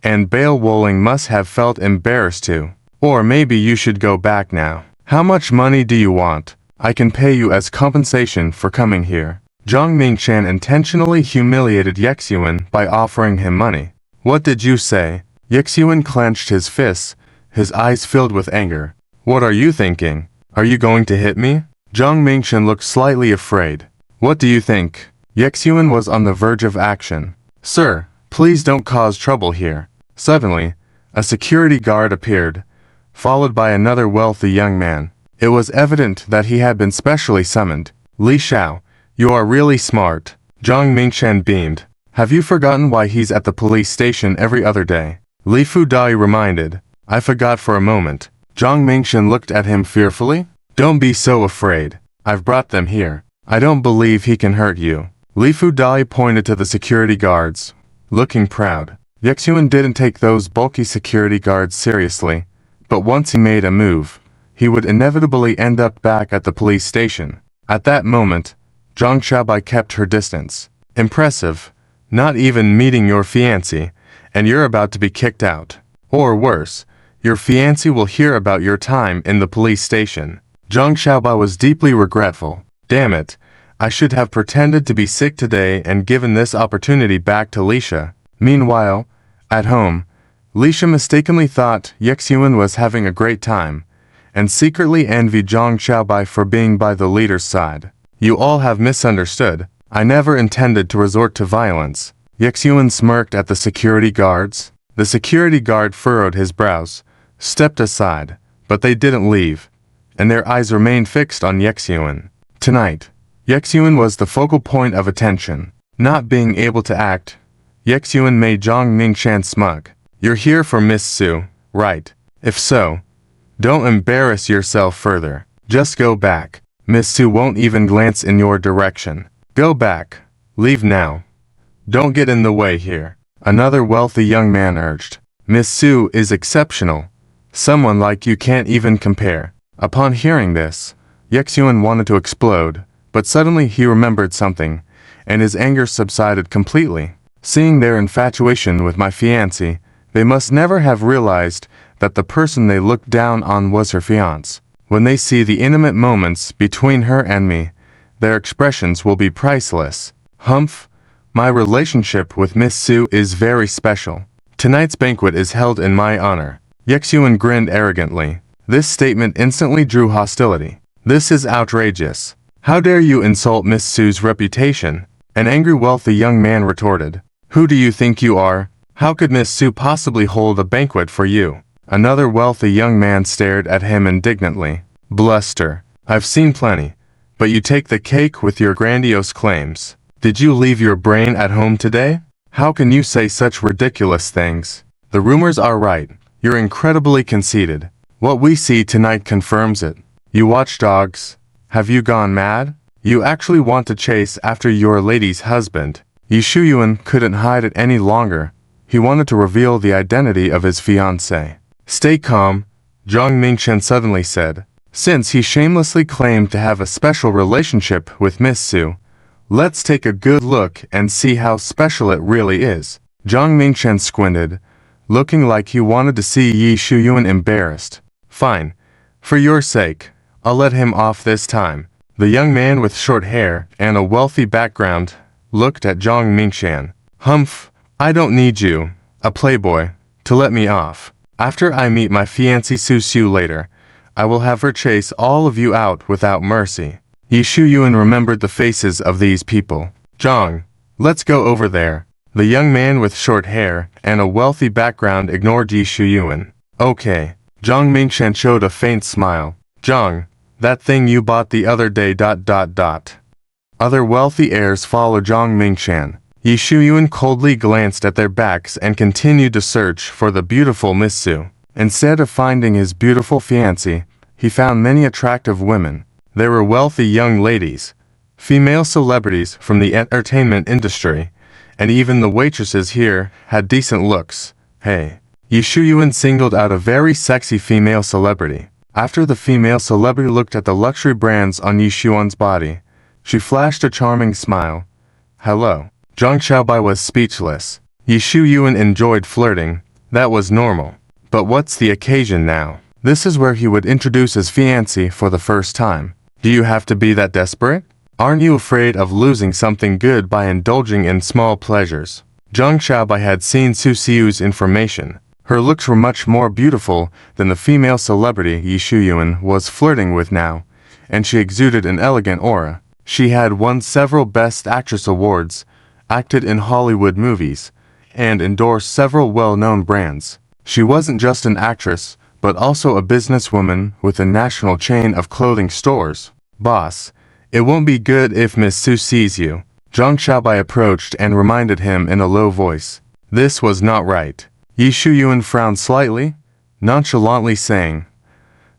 and Beowulling must have felt embarrassed too. Or maybe you should go back now. How much money do you want? I can pay you as compensation for coming here. Zhang Mingshan intentionally humiliated Yexuan by offering him money. What did you say? Yexuan clenched his fists, his eyes filled with anger. What are you thinking? Are you going to hit me? Zhang Mingshan looked slightly afraid. What do you think? Yexuan was on the verge of action. Sir, please don't cause trouble here. Suddenly, a security guard appeared, followed by another wealthy young man. It was evident that he had been specially summoned. Li Xiao, you are really smart. Zhang Mingshan beamed. Have you forgotten why he's at the police station every other day? Li Fudai reminded. I forgot for a moment. Zhang Mingshan looked at him fearfully. Don't be so afraid. I've brought them here. I don't believe he can hurt you. Li Fudai pointed to the security guards, looking proud. Yexuan didn't take those bulky security guards seriously, but once he made a move, he would inevitably end up back at the police station. At that moment, Zhang Xiaobai kept her distance. Impressive. Not even meeting your fiancé, and you're about to be kicked out. Or worse, your fiancé will hear about your time in the police station. Zhang Xiaobai was deeply regretful. Damn it, I should have pretended to be sick today and given this opportunity back to Lisha. Meanwhile, at home, Lisha mistakenly thought Yexuan was having a great time, and secretly envied Zhang Xiaobai for being by the leader's side. You all have misunderstood. I never intended to resort to violence. Yexuan smirked at the security guards. The security guard furrowed his brows, stepped aside, but they didn't leave, and their eyes remained fixed on Yexuan. Tonight, Yexuan was the focal point of attention. Not being able to act, Yexuan made Zhang Mingshan smug. You're here for Miss Su, right? If so, don't embarrass yourself further. Just go back. Miss Su won't even glance in your direction. Go back. Leave now. Don't get in the way here. Another wealthy young man urged. Miss Su is exceptional. Someone like you can't even compare. Upon hearing this, Yuan wanted to explode, but suddenly he remembered something, and his anger subsided completely. Seeing their infatuation with my fiancé, they must never have realized that the person they looked down on was her fiancé. When they see the intimate moments between her and me, their expressions will be priceless. Humph, my relationship with Miss Su is very special. Tonight's banquet is held in my honor. Yuan grinned arrogantly. This statement instantly drew hostility. This is outrageous. How dare you insult Miss Su's reputation? An angry wealthy young man retorted. Who do you think you are? How could Miss Su possibly hold a banquet for you? Another wealthy young man stared at him indignantly. Bluster. I've seen plenty. But you take the cake with your grandiose claims. Did you leave your brain at home today? How can you say such ridiculous things? The rumors are right. You're incredibly conceited. What we see tonight confirms it. You watchdogs. Have you gone mad? You actually want to chase after your lady's husband. Yuan couldn't hide it any longer. He wanted to reveal the identity of his fiancée. Stay calm, Zhang Mingchen suddenly said. Since he shamelessly claimed to have a special relationship with Miss Su, let's take a good look and see how special it really is. Zhang Mingchen squinted, looking like he wanted to see Yuan embarrassed. Fine. For your sake, I'll let him off this time. The young man with short hair and a wealthy background looked at Zhang Mingchen. Humph, I don't need you, a playboy, to let me off. After I meet my fiancée Susu later, I will have her chase all of you out without mercy. Yuan remembered the faces of these people. Zhang, let's go over there. The young man with short hair and a wealthy background ignored Yuan. Okay. Zhang Mingchen showed a faint smile. Zhang, that thing you bought the other day ... Other wealthy heirs followed Zhang Mingchen. Yuan coldly glanced at their backs and continued to search for the beautiful Miss Su. Instead of finding his beautiful fiancée, he found many attractive women. They were wealthy young ladies, female celebrities from the entertainment industry, and even the waitresses here had decent looks. Hey. Yuan singled out a very sexy female celebrity. After the female celebrity looked at the luxury brands on Yuan's body, she flashed a charming smile. Hello. Zhang Xiaobai was speechless. Yuan enjoyed flirting. That was normal. But what's the occasion now? This is where he would introduce his fiancée for the first time. Do you have to be that desperate? Aren't you afraid of losing something good by indulging in small pleasures? Zhang Xiaobai had seen Susu's information. Her looks were much more beautiful than the female celebrity Yuan was flirting with now, and she exuded an elegant aura. She had won several Best Actress awards, acted in Hollywood movies, and endorsed several well-known brands. She wasn't just an actress, but also a businesswoman with a national chain of clothing stores. Boss, it won't be good if Miss Su sees you. Zhang Xiaobai approached and reminded him in a low voice. This was not right. Yuan frowned slightly, nonchalantly saying,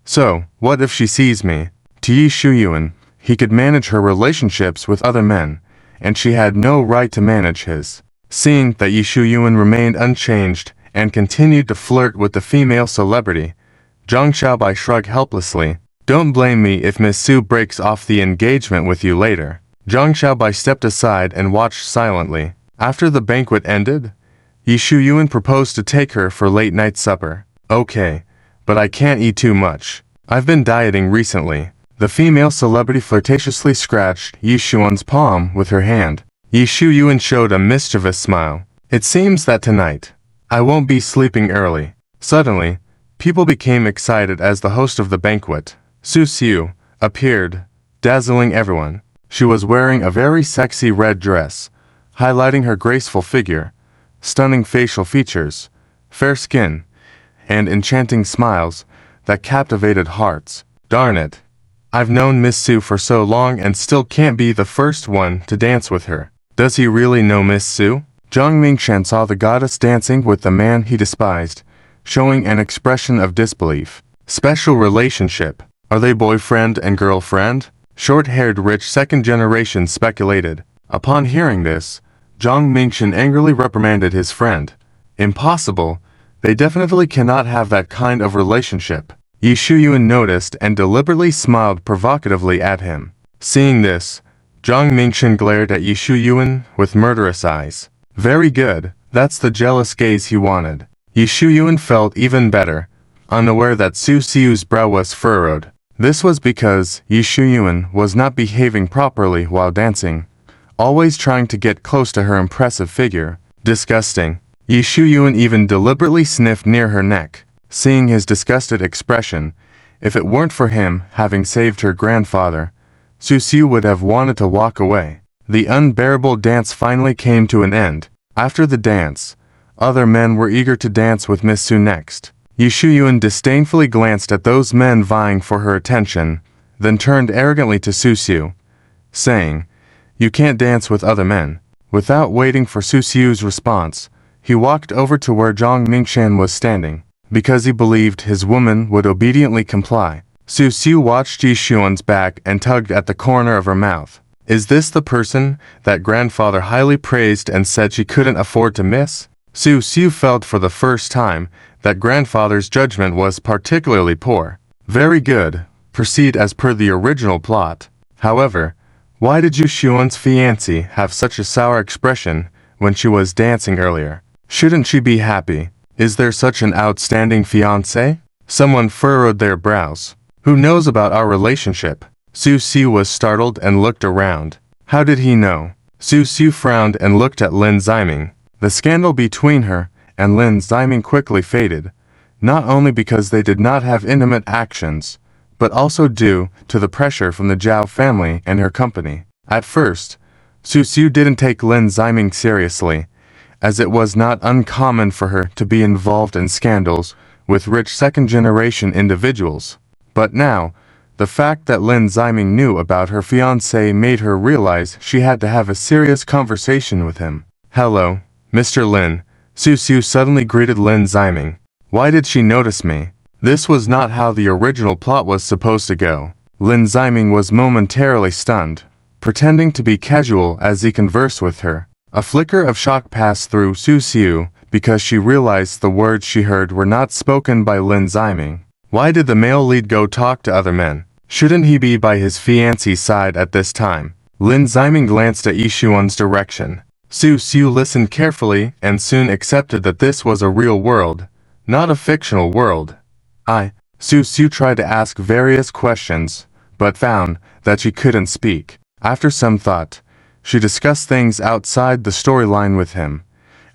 So, what if she sees me? To Yuan, he could manage her relationships with other men, and she had no right to manage his. Seeing that Yuan remained unchanged and continued to flirt with the female celebrity, Zhang Xiaobai shrugged helplessly. Don't blame me if Miss Su breaks off the engagement with you later. Zhang Xiaobai stepped aside and watched silently. After the banquet ended, Yuan proposed to take her for late-night supper. Okay, but I can't eat too much. I've been dieting recently. The female celebrity flirtatiously scratched Yuan's palm with her hand. Yuan showed a mischievous smile. It seems that tonight, I won't be sleeping early. Suddenly, people became excited as the host of the banquet, Susu, appeared, dazzling everyone. She was wearing a very sexy red dress, highlighting her graceful figure, stunning facial features, fair skin, and enchanting smiles that captivated hearts. Darn it. I've known Miss Su for so long and still can't be the first one to dance with her. Does he really know Miss Su? Zhang Mingchen saw the goddess dancing with the man he despised, showing an expression of disbelief. Special relationship. Are they boyfriend and girlfriend? short-haired rich second generation speculated. Upon hearing this, Zhang Mingchen angrily reprimanded his friend. Impossible. They definitely cannot have that kind of relationship. Yi Shuyuan noticed and deliberately smiled provocatively at him. Seeing this, Zhang Mingchen glared at Yi Shuyuan with murderous eyes. Very good, that's the jealous gaze he wanted. Yi Shuyuan felt even better, unaware that Susu's brow was furrowed. This was because Yi Shuyuan was not behaving properly while dancing, always trying to get close to her impressive figure. Disgusting. Yi Shuyuan even deliberately sniffed near her neck. Seeing his disgusted expression, if it weren't for him having saved her grandfather, Susu would have wanted to walk away. The unbearable dance finally came to an end. After the dance, other men were eager to dance with Miss Su next. Yi Shuyuan disdainfully glanced at those men vying for her attention, then turned arrogantly to Susu, saying, "You can't dance with other men." Without waiting for Susu's response, he walked over to where Zhang Mingchen was standing. Because he believed his woman would obediently comply, Susu watched Yi Shuyuan's back and tugged at the corner of her mouth. Is this the person that grandfather highly praised and said she couldn't afford to miss? Susu felt for the first time that grandfather's judgment was particularly poor. Very good, proceed as per the original plot. However, why did Yi Shuyuan's fiancée have such a sour expression when she was dancing earlier? Shouldn't she be happy? Is there such an outstanding fiancé? Someone furrowed their brows. Who knows about our relationship? Susu was startled and looked around. How did he know? Susu frowned and looked at Lin Ziming. The scandal between her and Lin Ziming quickly faded, not only because they did not have intimate actions, but also due to the pressure from the Zhao family and her company. At first, Susu didn't take Lin Ziming seriously, as it was not uncommon for her to be involved in scandals with rich second-generation individuals. But now, the fact that Lin Ziming knew about her fiancé made her realize she had to have a serious conversation with him. "Hello, Mr. Lin," Susu suddenly greeted Lin Ziming. "Why did she notice me?" This was not how the original plot was supposed to go. Lin Ziming was momentarily stunned, pretending to be casual as he conversed with her. A flicker of shock passed through Susu because she realized the words she heard were not spoken by Lin Ziming. Why did the male lead go talk to other men? Shouldn't he be by his fiancée's side at this time? Lin Ziming glanced at Yi Shuyuan's direction. Susu listened carefully and soon accepted that this was a real world, not a fictional world. Susu tried to ask various questions, but found that she couldn't speak. After some thought, she discussed things outside the storyline with him,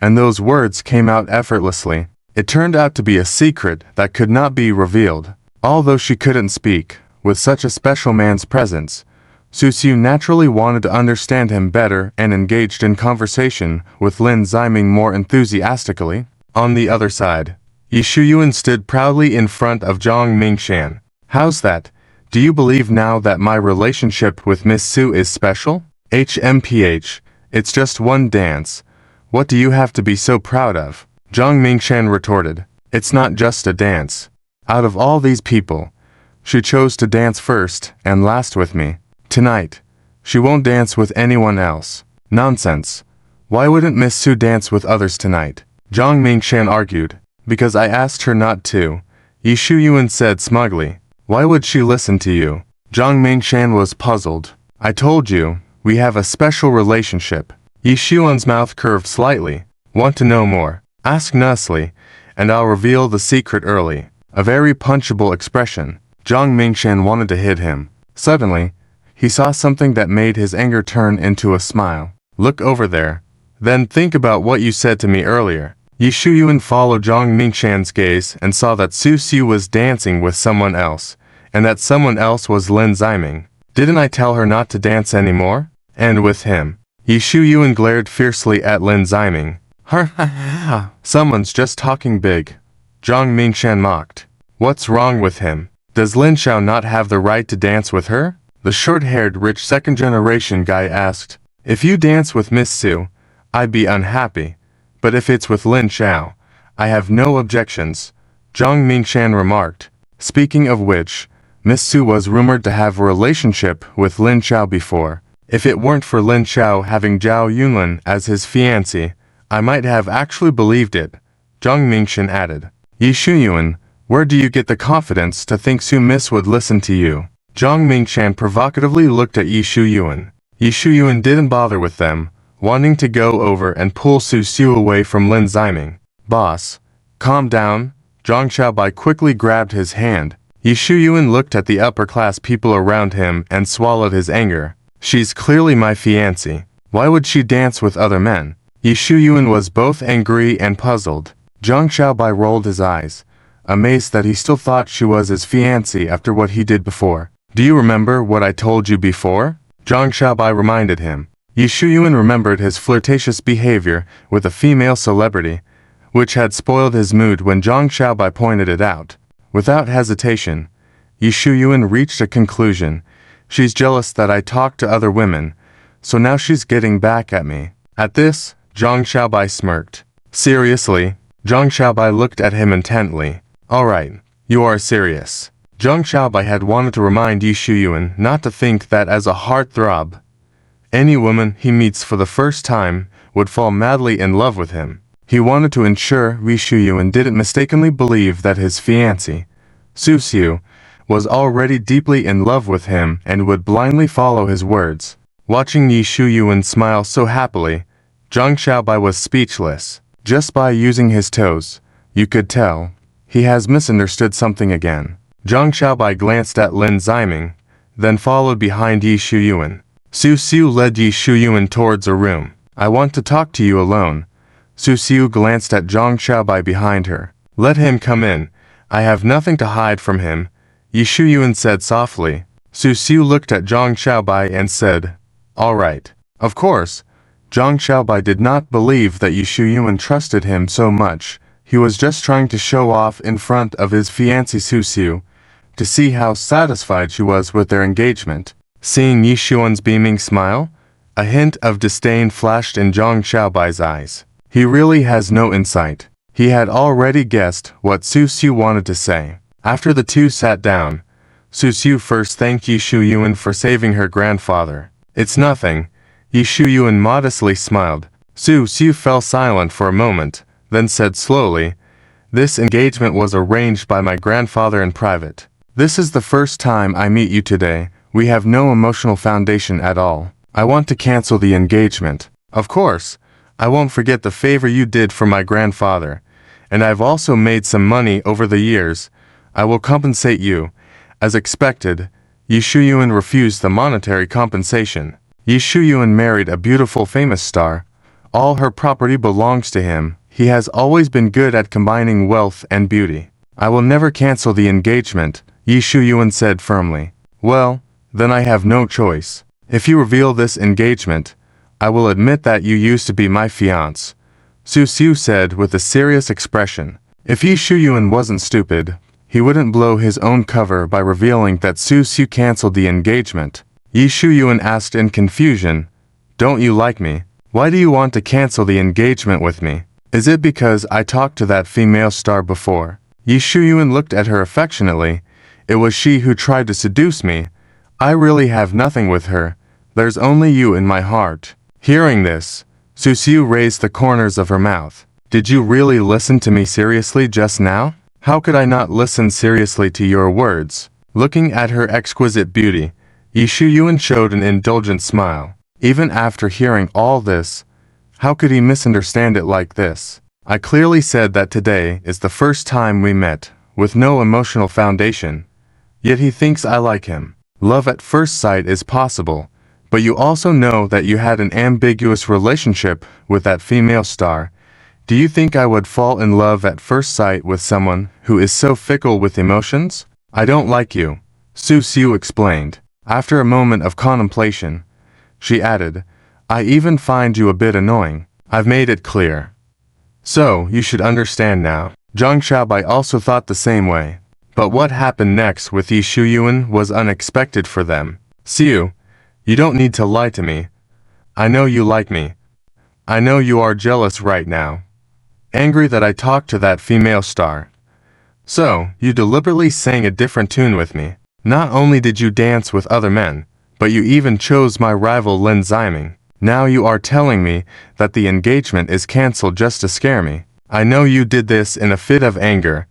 and those words came out effortlessly. It turned out to be a secret that could not be revealed. Although she couldn't speak, with such a special man's presence, Susu naturally wanted to understand him better and engaged in conversation with Lin Ziming more enthusiastically. On the other side, Yi Shuyuan stood proudly in front of Zhang Mingchen. "How's that? Do you believe now that my relationship with Miss Su is special?" "HMPH, it's just one dance. What do you have to be so proud of?" Zhang Mingchen retorted. "It's not just a dance. Out of all these people, she chose to dance first and last with me. Tonight, she won't dance with anyone else." "Nonsense. Why wouldn't Miss Su dance with others tonight?" Zhang Mingchen argued. "Because I asked her not to," Yi Shuyuan said smugly. "Why would she listen to you?" Zhang Mingchen was puzzled. "I told you, we have a special relationship." Yi Shuyuan's mouth curved slightly. "Want to know more? Ask nicely, and I'll reveal the secret early." A very punchable expression. Zhang Mingchen wanted to hit him. Suddenly, he saw something that made his anger turn into a smile. "Look over there. Then think about what you said to me earlier." Yi Shuyuan followed Zhang Mingchen's gaze and saw that Susu was dancing with someone else, and that someone else was Lin Ziming. "Didn't I tell her not to dance anymore? And with him?" Yi Shuyuan glared fiercely at Lin Ziming. "Ha, someone's just talking big," Zhang Mingchen mocked. "What's wrong with him? Does Lin Xiao not have the right to dance with her?" The short-haired rich second-generation guy asked. "If you dance with Miss Su, I'd be unhappy. But if it's with Lin Xiao, I have no objections," Zhang Mingchen remarked. "Speaking of which, Miss Su was rumored to have a relationship with Lin Xiao before. If it weren't for Lin Xiao having Zhao Yunlin as his fiancé, I might have actually believed it, Zhang Mingshan added. Yi Shuyuan, where do you get the confidence to think Su Miss would listen to you? Zhang Mingshan provocatively looked at Yi Shuyuan. Yi Shuyuan didn't bother with them, wanting to go over and pull Susu away from Lin Ziming. Boss, calm down. Zhang Xiaobai quickly grabbed his hand. Yi Shuyuan looked at the upper-class people around him and swallowed his anger. She's clearly my fiancée. Why would she dance with other men? Yi Shuyuan was both angry and puzzled. Zhang Xiaobai rolled his eyes, amazed that he still thought she was his fiancée after what he did before. Do you remember what I told you before? Zhang Xiaobai reminded him. Yi Shuyuan remembered his flirtatious behavior with a female celebrity, which had spoiled his mood when Zhang Xiaobai pointed it out. Without hesitation, Yi Shuyuan reached a conclusion. She's jealous that I talked to other women, so now she's getting back at me. At this, Zhang Xiaobai smirked. Seriously? Zhang Xiaobai looked at him intently. Alright, you are serious. Zhang Xiaobai had wanted to remind Yi Shuyuan not to think that as a heartthrob, any woman he meets for the first time would fall madly in love with him. He wanted to ensure Yi Shuyuan didn't mistakenly believe that his fiancée, Susu, was already deeply in love with him and would blindly follow his words. Watching Yi Shuyuan smile so happily, Zhang Xiaobai was speechless. Just by using his toes, you could tell he has misunderstood something again. Zhang Xiaobai glanced at Lin Ziming, then followed behind Yi Shuyuan. Susu led Yi Shuyuan towards a room. I want to talk to you alone. Susu glanced at Zhang Xiaobai behind her. Let him come in. I have nothing to hide from him, Yi Shuyuan said softly. Susu looked at Zhang Xiaobai and said, all right. Of course, Zhang Xiaobai did not believe that Yi Shuyuan trusted him so much. He was just trying to show off in front of his fiancée Susu, to see how satisfied she was with their engagement. Seeing Yi Shuyuan's beaming smile, a hint of disdain flashed in Zhang Xiaobai's eyes. He really has no insight. He had already guessed what Susu wanted to say. After the two sat down, Susu first thanked Yi Shuyuan for saving her grandfather. It's nothing. Yi Shuyuan modestly smiled. Susu fell silent for a moment, then said slowly, this engagement was arranged by my grandfather in private. This is the first time I meet you today. We have no emotional foundation at all. I want to cancel the engagement. Of course, I won't forget the favor you did for my grandfather, and I've also made some money over the years. I will compensate you. As expected, Yi Shuyuan refused the monetary compensation. Yi Shuyuan married a beautiful famous star. All her property belongs to him. He has always been good at combining wealth and beauty. I will never cancel the engagement, Yi Shuyuan said firmly. Well, then I have no choice. If you reveal this engagement, I will admit that you used to be my fiancé, Susu said with a serious expression. If Yi Shuyuan wasn't stupid, he wouldn't blow his own cover by revealing that Susu canceled the engagement. Yi Shuyuan asked in confusion, don't you like me? Why do you want to cancel the engagement with me? Is it because I talked to that female star before? Yi Shuyuan looked at her affectionately. It was she who tried to seduce me. I really have nothing with her. There's only you in my heart. Hearing this, Susu raised the corners of her mouth. Did you really listen to me seriously just now? How could I not listen seriously to your words? Looking at her exquisite beauty, Yi Shuyuan showed an indulgent smile. Even after hearing all this, how could he misunderstand it like this? I clearly said that today is the first time we met, with no emotional foundation. Yet he thinks I like him. Love at first sight is possible, but you also know that you had an ambiguous relationship with that female star. Do you think I would fall in love at first sight with someone who is so fickle with emotions? I don't like you, Susu explained. After a moment of contemplation, she added, I even find you a bit annoying. I've made it clear. So, you should understand now. Zhang Xiaobai also thought the same way. But what happened next with Yi Shuyuan was unexpected for them. Siu, you don't need to lie to me. I know you like me. I know you are jealous right now. Angry that I talked to that female star. So, you deliberately sang a different tune with me. Not only did you dance with other men, but you even chose my rival Lin Ziming. Now you are telling me that the engagement is cancelled just to scare me. I know you did this in a fit of anger.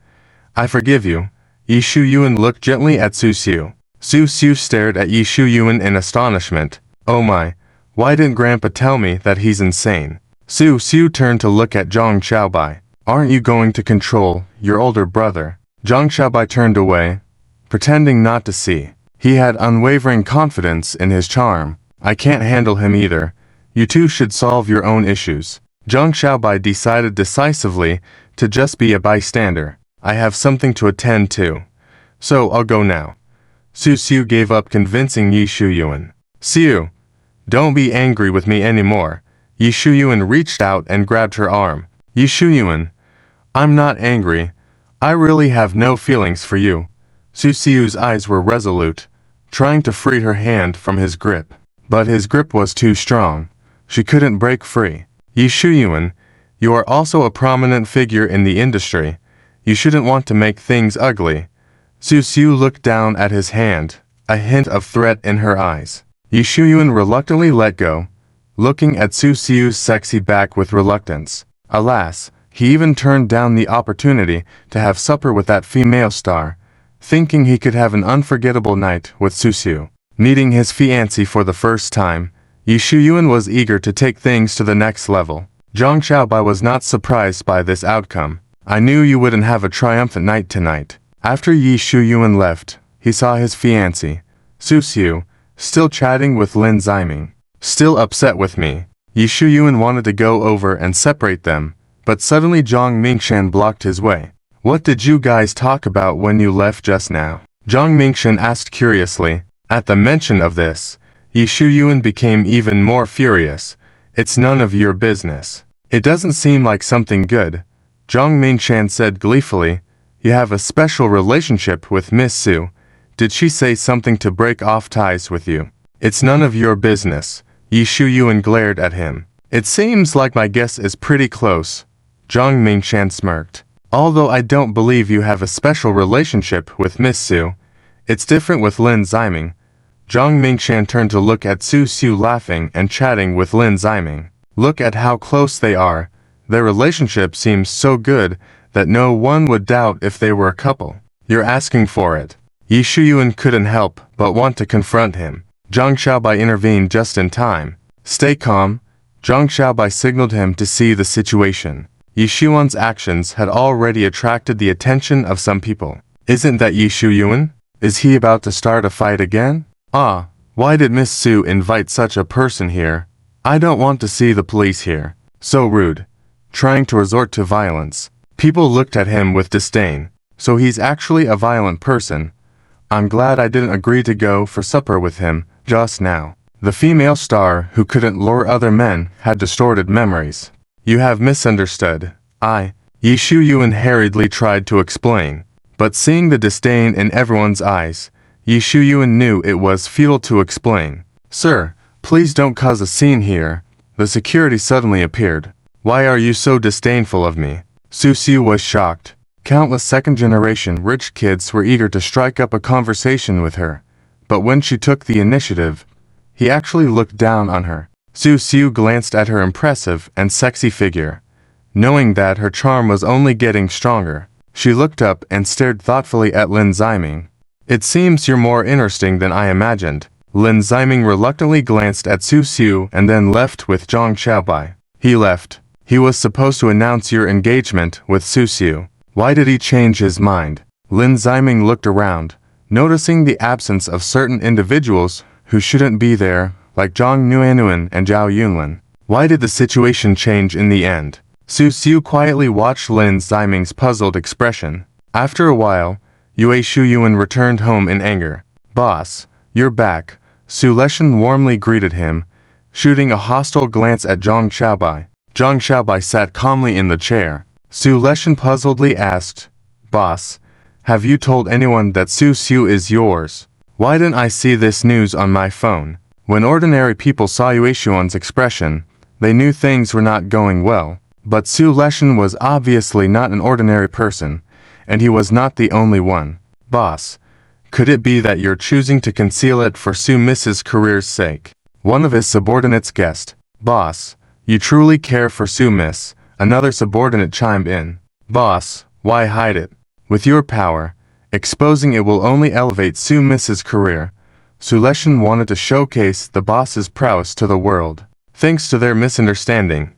I forgive you. Yi Shu Yuan looked gently at Susu. Susu stared at Yi Shu Yuan in astonishment. Oh my, why didn't Grandpa tell me that he's insane? Susu turned to look at Zhang Xiaobai. Aren't you going to control your older brother? Zhang Xiaobai turned away, pretending not to see. He had unwavering confidence in his charm. I can't handle him either. You two should solve your own issues. Zhang Xiaobai decided decisively to just be a bystander. I have something to attend to, so I'll go now. Susu gave up convincing Yi Shu Yuan. Siu, don't be angry with me anymore. Yi Shu Yuan reached out and grabbed her arm. Yi Shu Yuan, I'm not angry. I really have no feelings for you. Susu's eyes were resolute, trying to free her hand from his grip. But his grip was too strong. She couldn't break free. Yi Shu Yuan, you are also a prominent figure in the industry. You shouldn't want to make things ugly. Susu looked down at his hand, a hint of threat in her eyes. Yi Shu Yuan reluctantly let go, looking at Susu's sexy back with reluctance. Alas, he even turned down the opportunity to have supper with that female star, thinking he could have an unforgettable night with Susu. Meeting his fiancée for the first time, Yi Shu Yuan was eager to take things to the next level. Zhang Xiaobai was not surprised by this outcome. I knew you wouldn't have a triumphant night tonight. After Yi Shu Yuan left, he saw his fiancée, Susu, still chatting with Lin Ziming. Still upset with me. Yi Shu Yuan wanted to go over and separate them, but suddenly Zhang Mingshan blocked his way. What did you guys talk about when you left just now? Zhang Mingshan asked curiously. At the mention of this, Yi Shu Yuan became even more furious. It's none of your business. It doesn't seem like something good. Zhang Mingshan said gleefully. You have a special relationship with Miss Su. Did she say something to break off ties with you? It's none of your business. Yi Shu Yuan glared at him. It seems like my guess is pretty close. Zhang Mingshan smirked. Although I don't believe you have a special relationship with Miss Su, it's different with Lin Ziming. Zhang Mingshan turned to look at Susu laughing and chatting with Lin Ziming. Look at how close they are. Their relationship seems so good that no one would doubt if they were a couple. You're asking for it. Yi Shu Yuan couldn't help but want to confront him. Zhang Xiaobai intervened just in time. Stay calm. Zhang Xiaobai signaled him to see the situation. Yi Shu Yuan's actions had already attracted the attention of some people. Isn't that Yi Shu Yuan? Is he about to start a fight again? Ah, why did Miss Su invite such a person here? I don't want to see the police here. So rude. Trying to resort to violence. People looked at him with disdain. So he's actually a violent person. I'm glad I didn't agree to go for supper with him just now. The female star who couldn't lure other men had distorted memories. You have misunderstood. Yi Shu Yuan hurriedly tried to explain. But seeing the disdain in everyone's eyes, Yi Shu Yuan knew it was futile to explain. Sir, please don't cause a scene here. The security suddenly appeared. Why are you so disdainful of me? Susu was shocked. Countless second-generation rich kids were eager to strike up a conversation with her. But when she took the initiative, he actually looked down on her. Susu glanced at her impressive and sexy figure. Knowing that her charm was only getting stronger, she looked up and stared thoughtfully at Lin Ziming. It seems you're more interesting than I imagined. Lin Ziming reluctantly glanced at Susu and then left with Zhang Xiaobai. He left. He was supposed to announce your engagement with Susu. Why did he change his mind? Lin Ziming looked around, noticing the absence of certain individuals who shouldn't be there, like Zhang Nuanuan and Zhao Yunlin. Why did the situation change in the end? Susu quietly watched Lin Ziming's puzzled expression. After a while, Yi Shu Yuan returned home in anger. Boss, you're back. Su Leshan warmly greeted him, shooting a hostile glance at Zhang Xiaobai. Zhang Xiaobai sat calmly in the chair. Su Leshan puzzledly asked, Boss, have you told anyone that Susu is yours? Why didn't I see this news on my phone? When ordinary people saw Yi Shu Yuan's expression, they knew things were not going well. But Su Leshan was obviously not an ordinary person, and he was not the only one. Boss, Could it be that you're choosing to conceal it for Su Miss's career's sake? One of his subordinates guessed. Boss, you truly care for Su Miss, another subordinate chimed in. Boss, why hide it? With your power, exposing it will only elevate Su Miss's career. Su Leshan wanted to showcase the boss's prowess to the world. Thanks to their misunderstanding,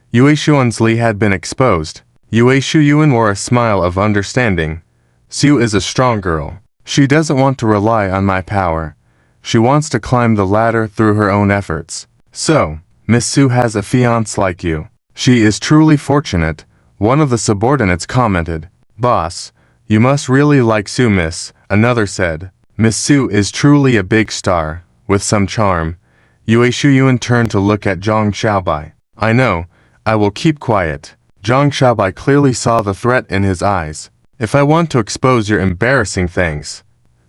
Yue Xuan's Li had been exposed. Yue Yuan wore a smile of understanding. Su is a strong girl. She doesn't want to rely on my power. She wants to climb the ladder through her own efforts. So, Miss Su has a fiancé like you. She is truly fortunate, one of the subordinates commented. Boss, you must really like Su Miss, another said. Miss Su is truly a big star, with some charm. Yue Yuan turned to look at Zhang Xiaobai. I know, I will keep quiet. Zhang Xiaobai clearly saw the threat in his eyes. If I want to expose your embarrassing things,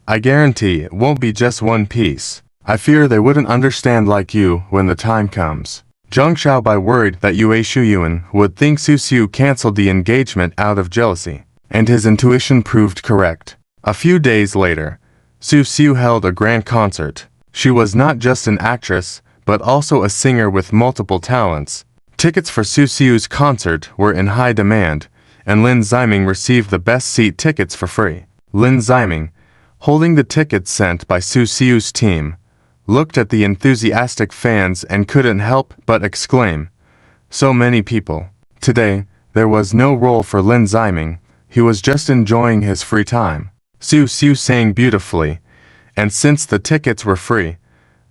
I guarantee it won't be just one piece. I fear they wouldn't understand like you when the time comes. Zhang Xiaobai worried that Yue Yuan would think Susu canceled the engagement out of jealousy, and his intuition proved correct. A few days later, Susu held a grand concert. She was not just an actress, but also a singer with multiple talents. Tickets for Susu's concert were in high demand, and Lin Ziming received the best seat tickets for free. Lin Ziming, holding the tickets sent by Susu's team, looked at the enthusiastic fans and couldn't help but exclaim, so many people. Today, there was no role for Lin Ziming. He was just enjoying his free time. Susu sang beautifully, and since the tickets were free,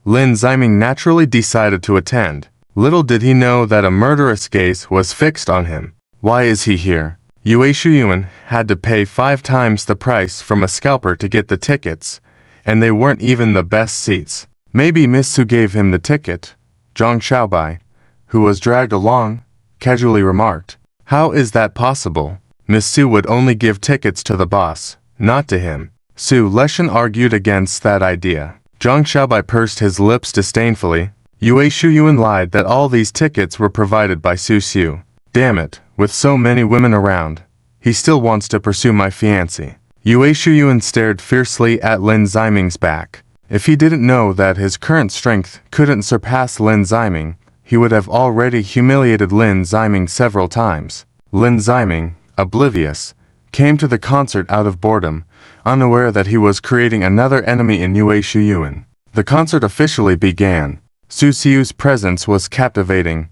Lin Ziming naturally decided to attend. Little did he know that a murderous gaze was fixed on him. Why is he here? Yue Yuan had to pay 5 times the price from a scalper to get the tickets, and they weren't even the best seats. Maybe Miss Su gave him the ticket, Zhang Xiaobai, who was dragged along, casually remarked. How is that possible? Miss Su would only give tickets to the boss, not to him. Su Leshan argued against that idea. Zhang Xiaobai pursed his lips disdainfully. Yue Yuan lied that all these tickets were provided by Susu. Damn it, with so many women around, he still wants to pursue my fiancé. Yue Yuan stared fiercely at Lin Ziming's back. If he didn't know that his current strength couldn't surpass Lin Ziming, he would have already humiliated Lin Ziming several times. Lin Ziming, oblivious, came to the concert out of boredom, unaware that he was creating another enemy in Yue Yuan. The concert officially began. Susu's presence was captivating,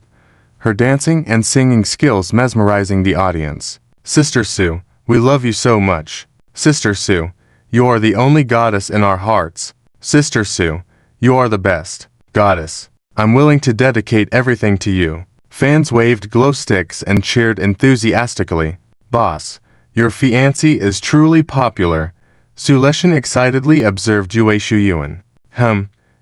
her dancing and singing skills mesmerizing the audience. Sister Su, we love you so much. Sister Su, you are the only goddess in our hearts. Sister Su, you are the best. Goddess, I'm willing to dedicate everything to you. Fans waved glow sticks and cheered enthusiastically. Boss, your fiancé is truly popular. Su Leshan excitedly observed Yue Yuan.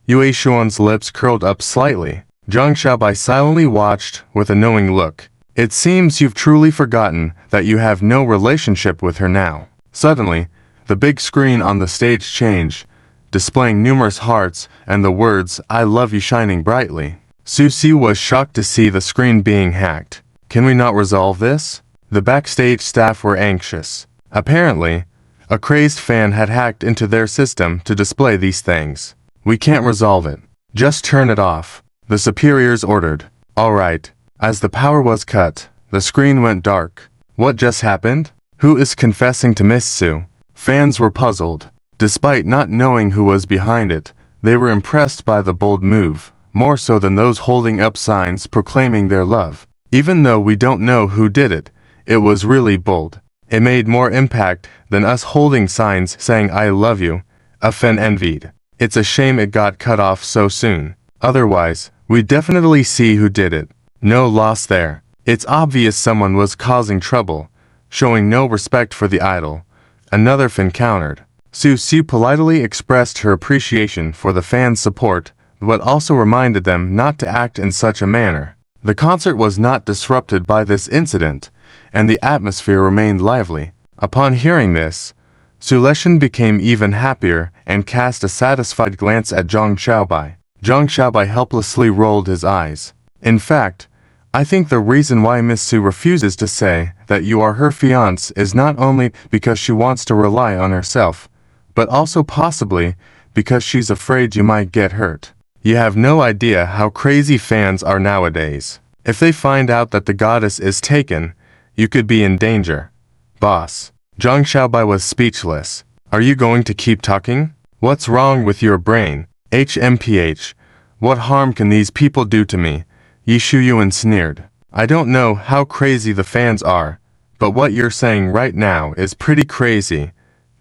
Yue Xuan's lips curled up slightly. Zhang Xiaobai silently watched with a knowing look. It seems you've truly forgotten that you have no relationship with her now. Suddenly, the big screen on the stage changed, displaying numerous hearts and the words, I love you shining brightly. Susu was shocked to see the screen being hacked. Can we not resolve this? The backstage staff were anxious. Apparently, a crazed fan had hacked into their system to display these things. We can't resolve it. Just turn it off, the superiors ordered. All right. As the power was cut, the screen went dark. What just happened? Who is confessing to Miss Su? Fans were puzzled. Despite not knowing who was behind it, they were impressed by the bold move, more so than those holding up signs proclaiming their love. Even though we don't know who did it, it was really bold. It made more impact than us holding signs saying I love you, a fan envied. It's a shame it got cut off so soon. Otherwise, we'd definitely see who did it. No loss there. It's obvious someone was causing trouble, showing no respect for the idol. Another fan countered. Susu politely expressed her appreciation for the fans' support, but also reminded them not to act in such a manner. The concert was not disrupted by this incident, and the atmosphere remained lively. Upon hearing this, Su Leshan became even happier and cast a satisfied glance at Zhang Xiaobai. Zhang Xiaobai helplessly rolled his eyes. In fact, I think the reason why Miss Su refuses to say that you are her fiancé is not only because she wants to rely on herself, but also possibly because she's afraid you might get hurt. You have no idea how crazy fans are nowadays. If they find out that the goddess is taken, you could be in danger. Boss. Zhang Xiaobai was speechless. Are you going to keep talking? What's wrong with your brain? HMPH. What harm can these people do to me? Yi Shuyuan sneered. I don't know how crazy the fans are, but what you're saying right now is pretty crazy.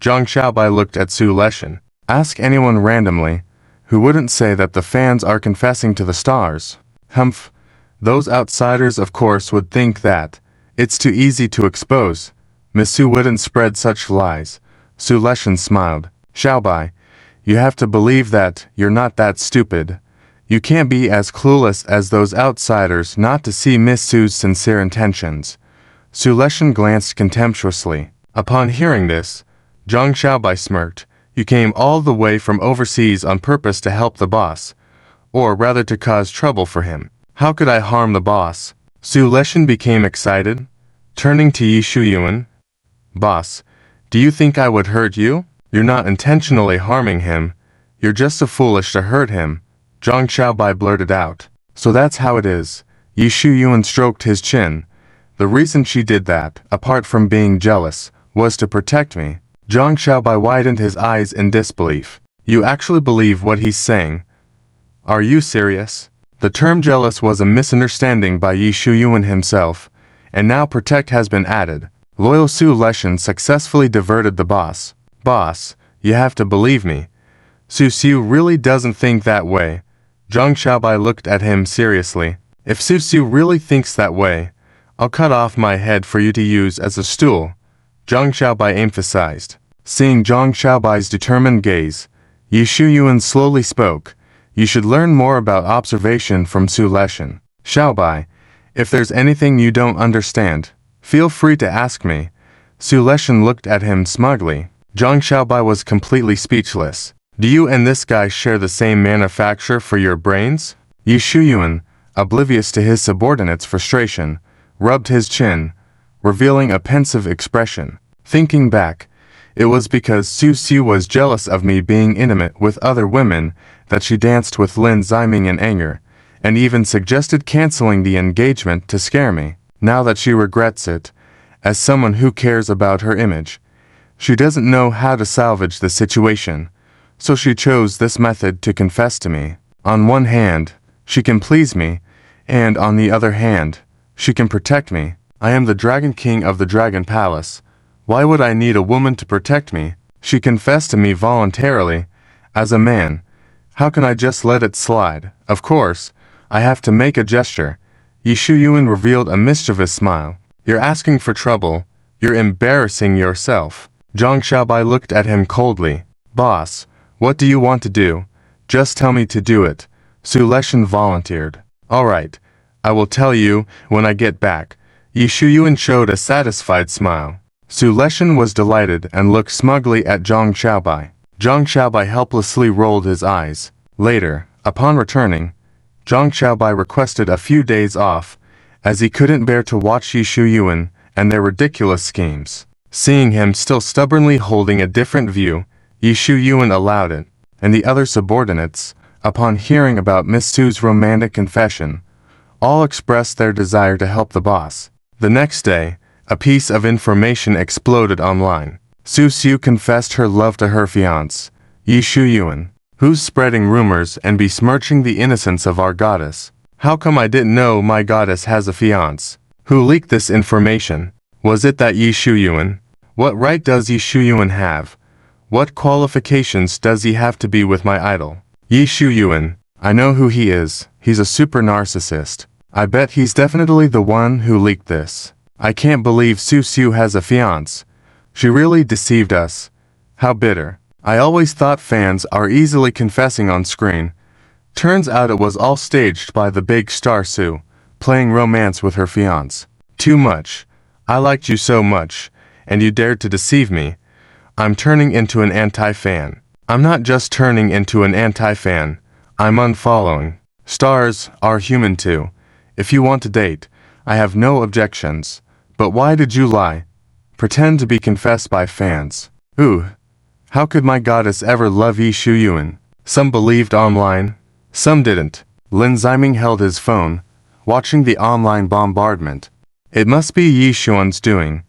Zhang Xiaobai looked at Su Leshan. Ask anyone randomly, who wouldn't say that the fans are confessing to the stars. Humph. Those outsiders of course would think that. It's too easy to expose. Miss Su wouldn't spread such lies. Su Leshan smiled. Xiaobai, you have to believe that you're not that stupid. You can't be as clueless as those outsiders not to see Miss Su's sincere intentions. Su Leshan glanced contemptuously. Upon hearing this, Zhang Xiaobai smirked. You came all the way from overseas on purpose to help the boss, or rather to cause trouble for him. How could I harm the boss? Su Leshan became excited, turning to Yi Shuyuan. Boss, do you think I would hurt you? You're not intentionally harming him. You're just so foolish to hurt him. Zhang Xiaobai blurted out. So that's how it is. Yi Shuyuan stroked his chin. The reason she did that, apart from being jealous, was to protect me. Zhang Xiaobai widened his eyes in disbelief. You actually believe what he's saying? Are you serious? The term jealous was a misunderstanding by Yi Shuyuan himself, and now protect has been added. Loyal Su Leshan successfully diverted the boss. Boss, you have to believe me. Susu really doesn't think that way. Zhang Xiaobai looked at him seriously. If Susu really thinks that way, I'll cut off my head for you to use as a stool. Zhang Xiaobai emphasized. Seeing Zhang Xiaobai's determined gaze, Yi Shuyuan slowly spoke. You should learn more about observation from Su Leshan. Xiaobai, if there's anything you don't understand, feel free to ask me. Su Leshan looked at him smugly. Zhang Xiaobai was completely speechless. Do you and this guy share the same manufacturer for your brains? Yi Shuyuan, oblivious to his subordinate's frustration, rubbed his chin, revealing a pensive expression. Thinking back, it was because Susu was jealous of me being intimate with other women that she danced with Lin Ziming in anger, and even suggested canceling the engagement to scare me. Now that she regrets it, as someone who cares about her image, she doesn't know how to salvage the situation, so she chose this method to confess to me. On one hand, she can please me, and on the other hand, she can protect me. I am the Dragon King of the Dragon Palace. Why would I need a woman to protect me? She confessed to me voluntarily. As a man, how can I just let it slide? Of course, I have to make a gesture. Yi Shuyuan revealed a mischievous smile. You're asking for trouble. You're embarrassing yourself. Zhang Xiaobai looked at him coldly. Boss, what do you want to do? Just tell me to do it. Su Leshan volunteered. All right, I will tell you when I get back. Yi Shuyuan showed a satisfied smile. Su Leshan was delighted and looked smugly at Zhang Xiaobai. Zhang Xiaobai helplessly rolled his eyes. Later, upon returning, Zhang Xiaobai requested a few days off, as he couldn't bear to watch Yi Shuyuan and their ridiculous schemes. Seeing him still stubbornly holding a different view, Yi Shuyuan allowed it, and the other subordinates, upon hearing about Miss Su's romantic confession, all expressed their desire to help the boss. The next day, a piece of information exploded online. Susu confessed her love to her fiancé, Yi Shuyuan. Who's spreading rumors and besmirching the innocence of our goddess? How come I didn't know my goddess has a fiancé? Who leaked this information? Was it that Yi Shuyuan? What right does Yi Shuyuan have? What qualifications does he have to be with my idol? Yi Shuyuan. I know who he is. He's a super narcissist. I bet he's definitely the one who leaked this. I can't believe Susu has a fiancé. She really deceived us. How bitter. I always thought fans are easily confessing on screen. Turns out it was all staged by the big star Su, playing romance with her fiancé. Too much. I liked you so much, and you dared to deceive me. I'm turning into an anti-fan. I'm not just turning into an anti-fan. I'm unfollowing. Stars are human too. If you want to date, I have no objections. But why did you lie? Pretend to be confessed by fans. Ooh. How could my goddess ever love Yi Shu Yuan? Some believed online, some didn't. Lin Ziming held his phone, watching the online bombardment. It must be Yi Xuan's doing.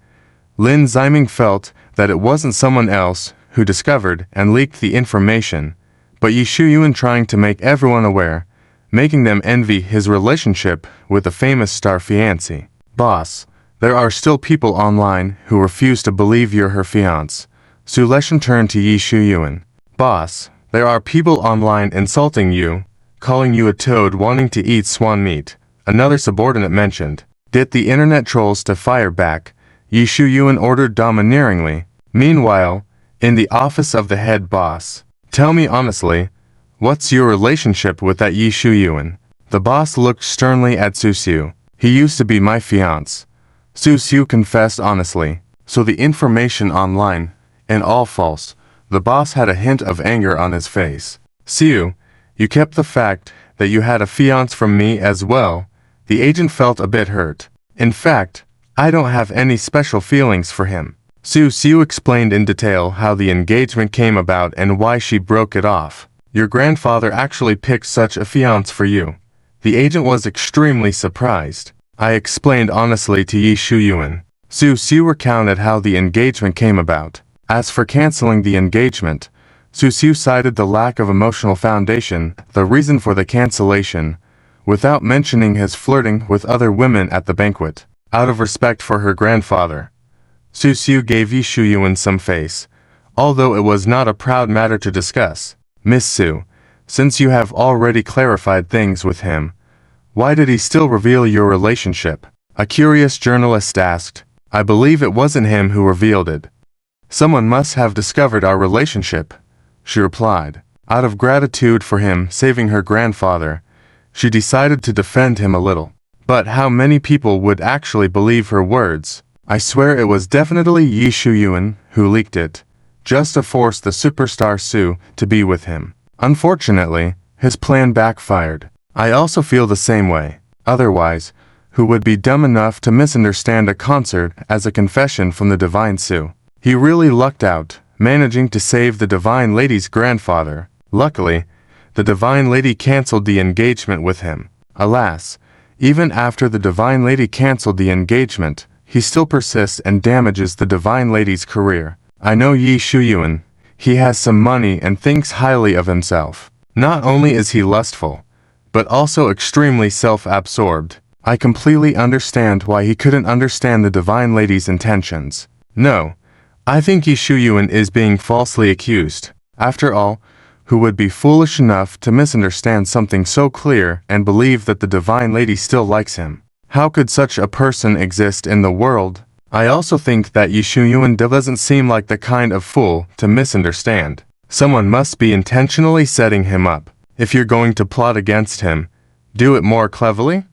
Lin Ziming felt that it wasn't someone else who discovered and leaked the information, but Yi Shu Yuan trying to make everyone aware, making them envy his relationship with the famous star fiancé. Boss, there are still people online who refuse to believe you're her fiancé. Su Leshan turned to Yi Shu Yuan. Boss, there are people online insulting you, calling you a toad wanting to eat swan meat, another subordinate mentioned. Get the internet trolls to fire back, Yi Shu Yuan ordered domineeringly. Meanwhile, in the office of the head boss, tell me honestly, what's your relationship with that Yi Shu Yuan? The boss looked sternly at Susu. He used to be my fiancé. Susu confessed honestly. So the information online, and all false. The boss had a hint of anger on his face. Siu, you kept the fact that you had a fiancé from me as well. The agent felt a bit hurt. In fact, I don't have any special feelings for him. Susu explained in detail how the engagement came about and why she broke it off. Your grandfather actually picked such a fiancé for you. The agent was extremely surprised. I explained honestly to Yi Shu Yuan. Susu recounted how the engagement came about. As for canceling the engagement, Susu cited the lack of emotional foundation, the reason for the cancellation, without mentioning his flirting with other women at the banquet. Out of respect for her grandfather, Susu gave Yi Shu Yuan some face, although it was not a proud matter to discuss. Miss Su, since you have already clarified things with him, why did he still reveal your relationship? A curious journalist asked. I believe it wasn't him who revealed it. Someone must have discovered our relationship, she replied. Out of gratitude for him saving her grandfather, she decided to defend him a little. But how many people would actually believe her words? I swear it was definitely Yi Shu Yuan who leaked it, just to force the superstar Su to be with him. Unfortunately, his plan backfired. I also feel the same way. Otherwise, who would be dumb enough to misunderstand a concert as a confession from the divine Su? He really lucked out, managing to save the divine lady's grandfather. Luckily, the divine lady cancelled the engagement with him. Alas, even after the divine lady cancelled the engagement, he still persists and damages the divine lady's career. I know Yi Shu Yuan. He has some money and thinks highly of himself. Not only is he lustful, but also extremely self-absorbed. I completely understand why he couldn't understand the divine lady's intentions. No, I think Yi Shu Yuan is being falsely accused. After all, who would be foolish enough to misunderstand something so clear and believe that the divine lady still likes him? How could such a person exist in the world? I also think that Yi Shu Yuan doesn't seem like the kind of fool to misunderstand. Someone must be intentionally setting him up. If you're going to plot against him, do it more cleverly?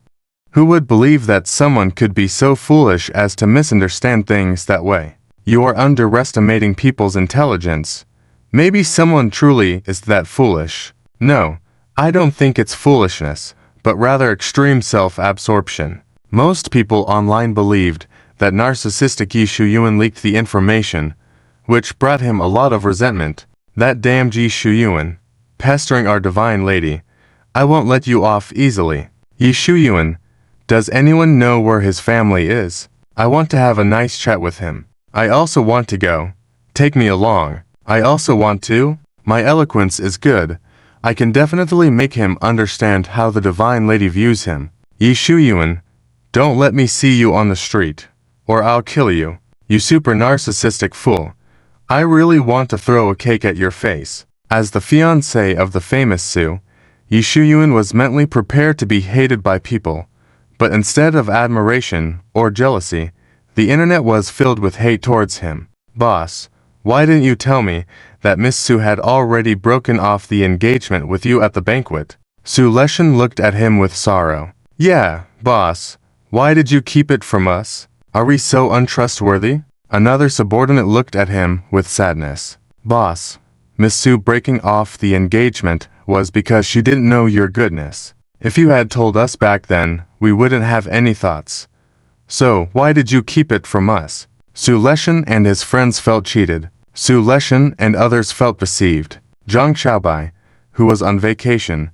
Who would believe that someone could be so foolish as to misunderstand things that way? You are underestimating people's intelligence. Maybe someone truly is that foolish. No, I don't think it's foolishness, but rather extreme self-absorption. Most people online believed that narcissistic Yi Shu Yuan leaked the information, which brought him a lot of resentment. That damned Yi Shu Yuan, pestering our divine lady. I won't let you off easily. Yi Shu Yuan, does anyone know where his family is? I want to have a nice chat with him. I also want to go. Take me along. I also want to. My eloquence is good. I can definitely make him understand how the divine lady views him. Yi Shu Yuan, don't let me see you on the street, or I'll kill you. You super narcissistic fool. I really want to throw a cake at your face. As the fiancé of the famous Su, Yi Shu Yuan was mentally prepared to be hated by people. But instead of admiration or jealousy, the internet was filled with hate towards him. Boss, why didn't you tell me that Miss Su had already broken off the engagement with you at the banquet? Su Leshan looked at him with sorrow. Yeah, boss, why did you keep it from us? Are we so untrustworthy? Another subordinate looked at him with sadness. Boss, Miss Su breaking off the engagement was because she didn't know your goodness. If you had told us back then, we wouldn't have any thoughts. So, why did you keep it from us? Su Leshan and his friends felt cheated. Su Leshan and others felt deceived. Zhang Xiaobai, who was on vacation,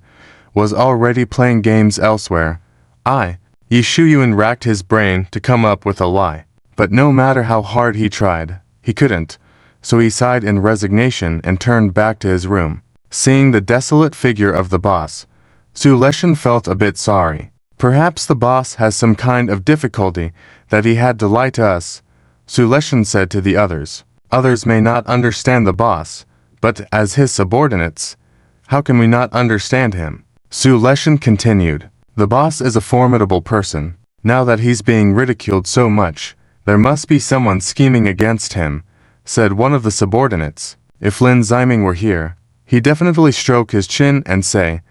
was already playing games elsewhere. Yi Shuyuan racked his brain to come up with a lie. But no matter how hard he tried, he couldn't, so he sighed in resignation and turned back to his room. Seeing the desolate figure of the boss, Su Leshan felt a bit sorry. Perhaps the boss has some kind of difficulty that he had to lie to us, Su Leshan said to the others. Others may not understand the boss, but as his subordinates, how can we not understand him? Su Leshan continued. The boss is a formidable person. Now that he's being ridiculed so much, there must be someone scheming against him, said one of the subordinates. If Lin Ziming were here, he'd definitely stroke his chin and say,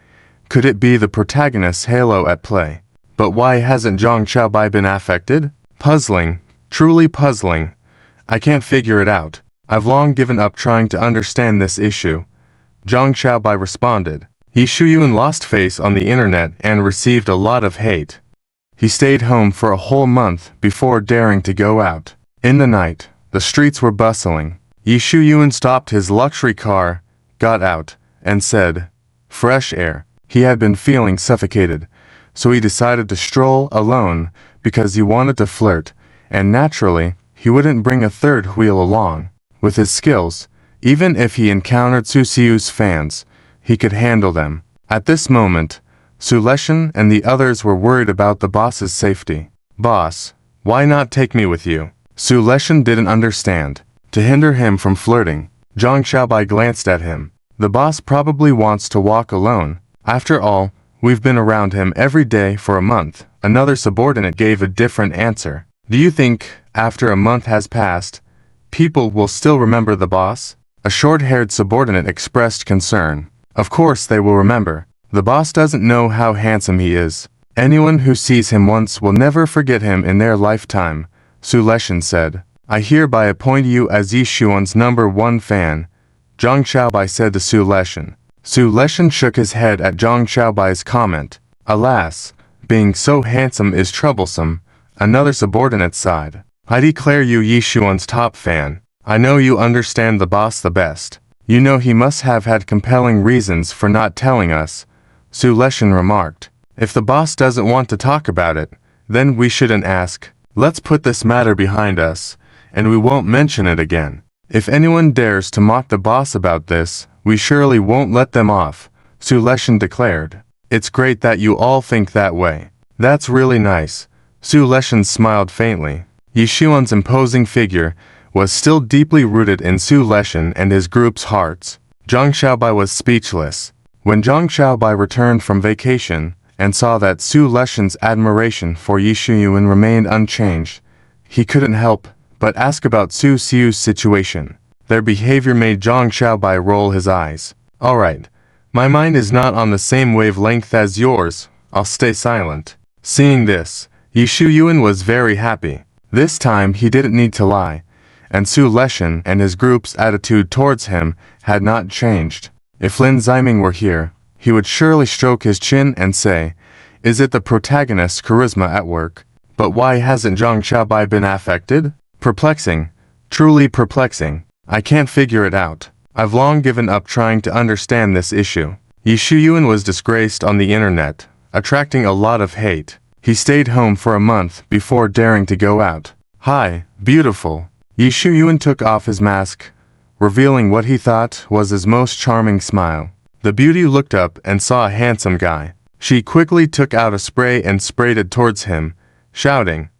could it be the protagonist's halo at play? But why hasn't Zhang Xiaobai been affected? Puzzling, truly puzzling. I can't figure it out. I've long given up trying to understand this issue. Zhang Xiaobai responded. Yi Shuyuan lost face on the internet and received a lot of hate. He stayed home for a whole month before daring to go out. In the night, the streets were bustling. Yi Shuyuan stopped his luxury car, got out, and said, fresh air. He had been feeling suffocated, so he decided to stroll alone because he wanted to flirt, and naturally, he wouldn't bring a third wheel along. With his skills, even if he encountered Susu's fans, he could handle them. At this moment, Su Leshan and the others were worried about the boss's safety. Boss, why not take me with you? Su Leshan didn't understand. To hinder him from flirting, Zhang Xiaobai glanced at him. The boss probably wants to walk alone. After all, we've been around him every day for a month. Another subordinate gave a different answer. Do you think, after a month has passed, people will still remember the boss? A short-haired subordinate expressed concern. Of course they will remember. The boss doesn't know how handsome he is. Anyone who sees him once will never forget him in their lifetime, Su Leshan said. I hereby appoint you as Yi Shuyuan's #1 fan, Zhang Xiaobai said to Su Leshan. Su Leshan shook his head at Zhang Xiaobai's comment. Alas, being so handsome is troublesome, another subordinate sighed. I declare you Yi Shuyuan's top fan. I know you understand the boss the best. You know he must have had compelling reasons for not telling us, Su Leshan remarked. If the boss doesn't want to talk about it, then we shouldn't ask. Let's put this matter behind us, and we won't mention it again. If anyone dares to mock the boss about this, we surely won't let them off, Su Leshan declared. It's great that you all think that way. That's really nice. Su Leshan smiled faintly. Yi Shuyuan's imposing figure was still deeply rooted in Su Leshan and his group's hearts. Zhang Xiaobai was speechless. When Zhang Xiaobai returned from vacation and saw that Su Leshan's admiration for Yi Shuyuan remained unchanged, he couldn't help but ask about Susu's situation. Their behavior made Zhang Xiaobai roll his eyes. Alright, my mind is not on the same wavelength as yours, I'll stay silent. Seeing this, Yi Shuyuan was very happy. This time he didn't need to lie, and Su Leshan and his group's attitude towards him had not changed. If Lin Ziming were here, he would surely stroke his chin and say, is it the protagonist's charisma at work? But why hasn't Zhang Xiaobai been affected? Perplexing. Truly perplexing. I can't figure it out. I've long given up trying to understand this issue. Yi Shuyuan was disgraced on the internet, attracting a lot of hate. He stayed home for a month before daring to go out. Hi, beautiful. Yi Shuyuan took off his mask, revealing what he thought was his most charming smile. The beauty looked up and saw a handsome guy. She quickly took out a spray and sprayed it towards him, shouting,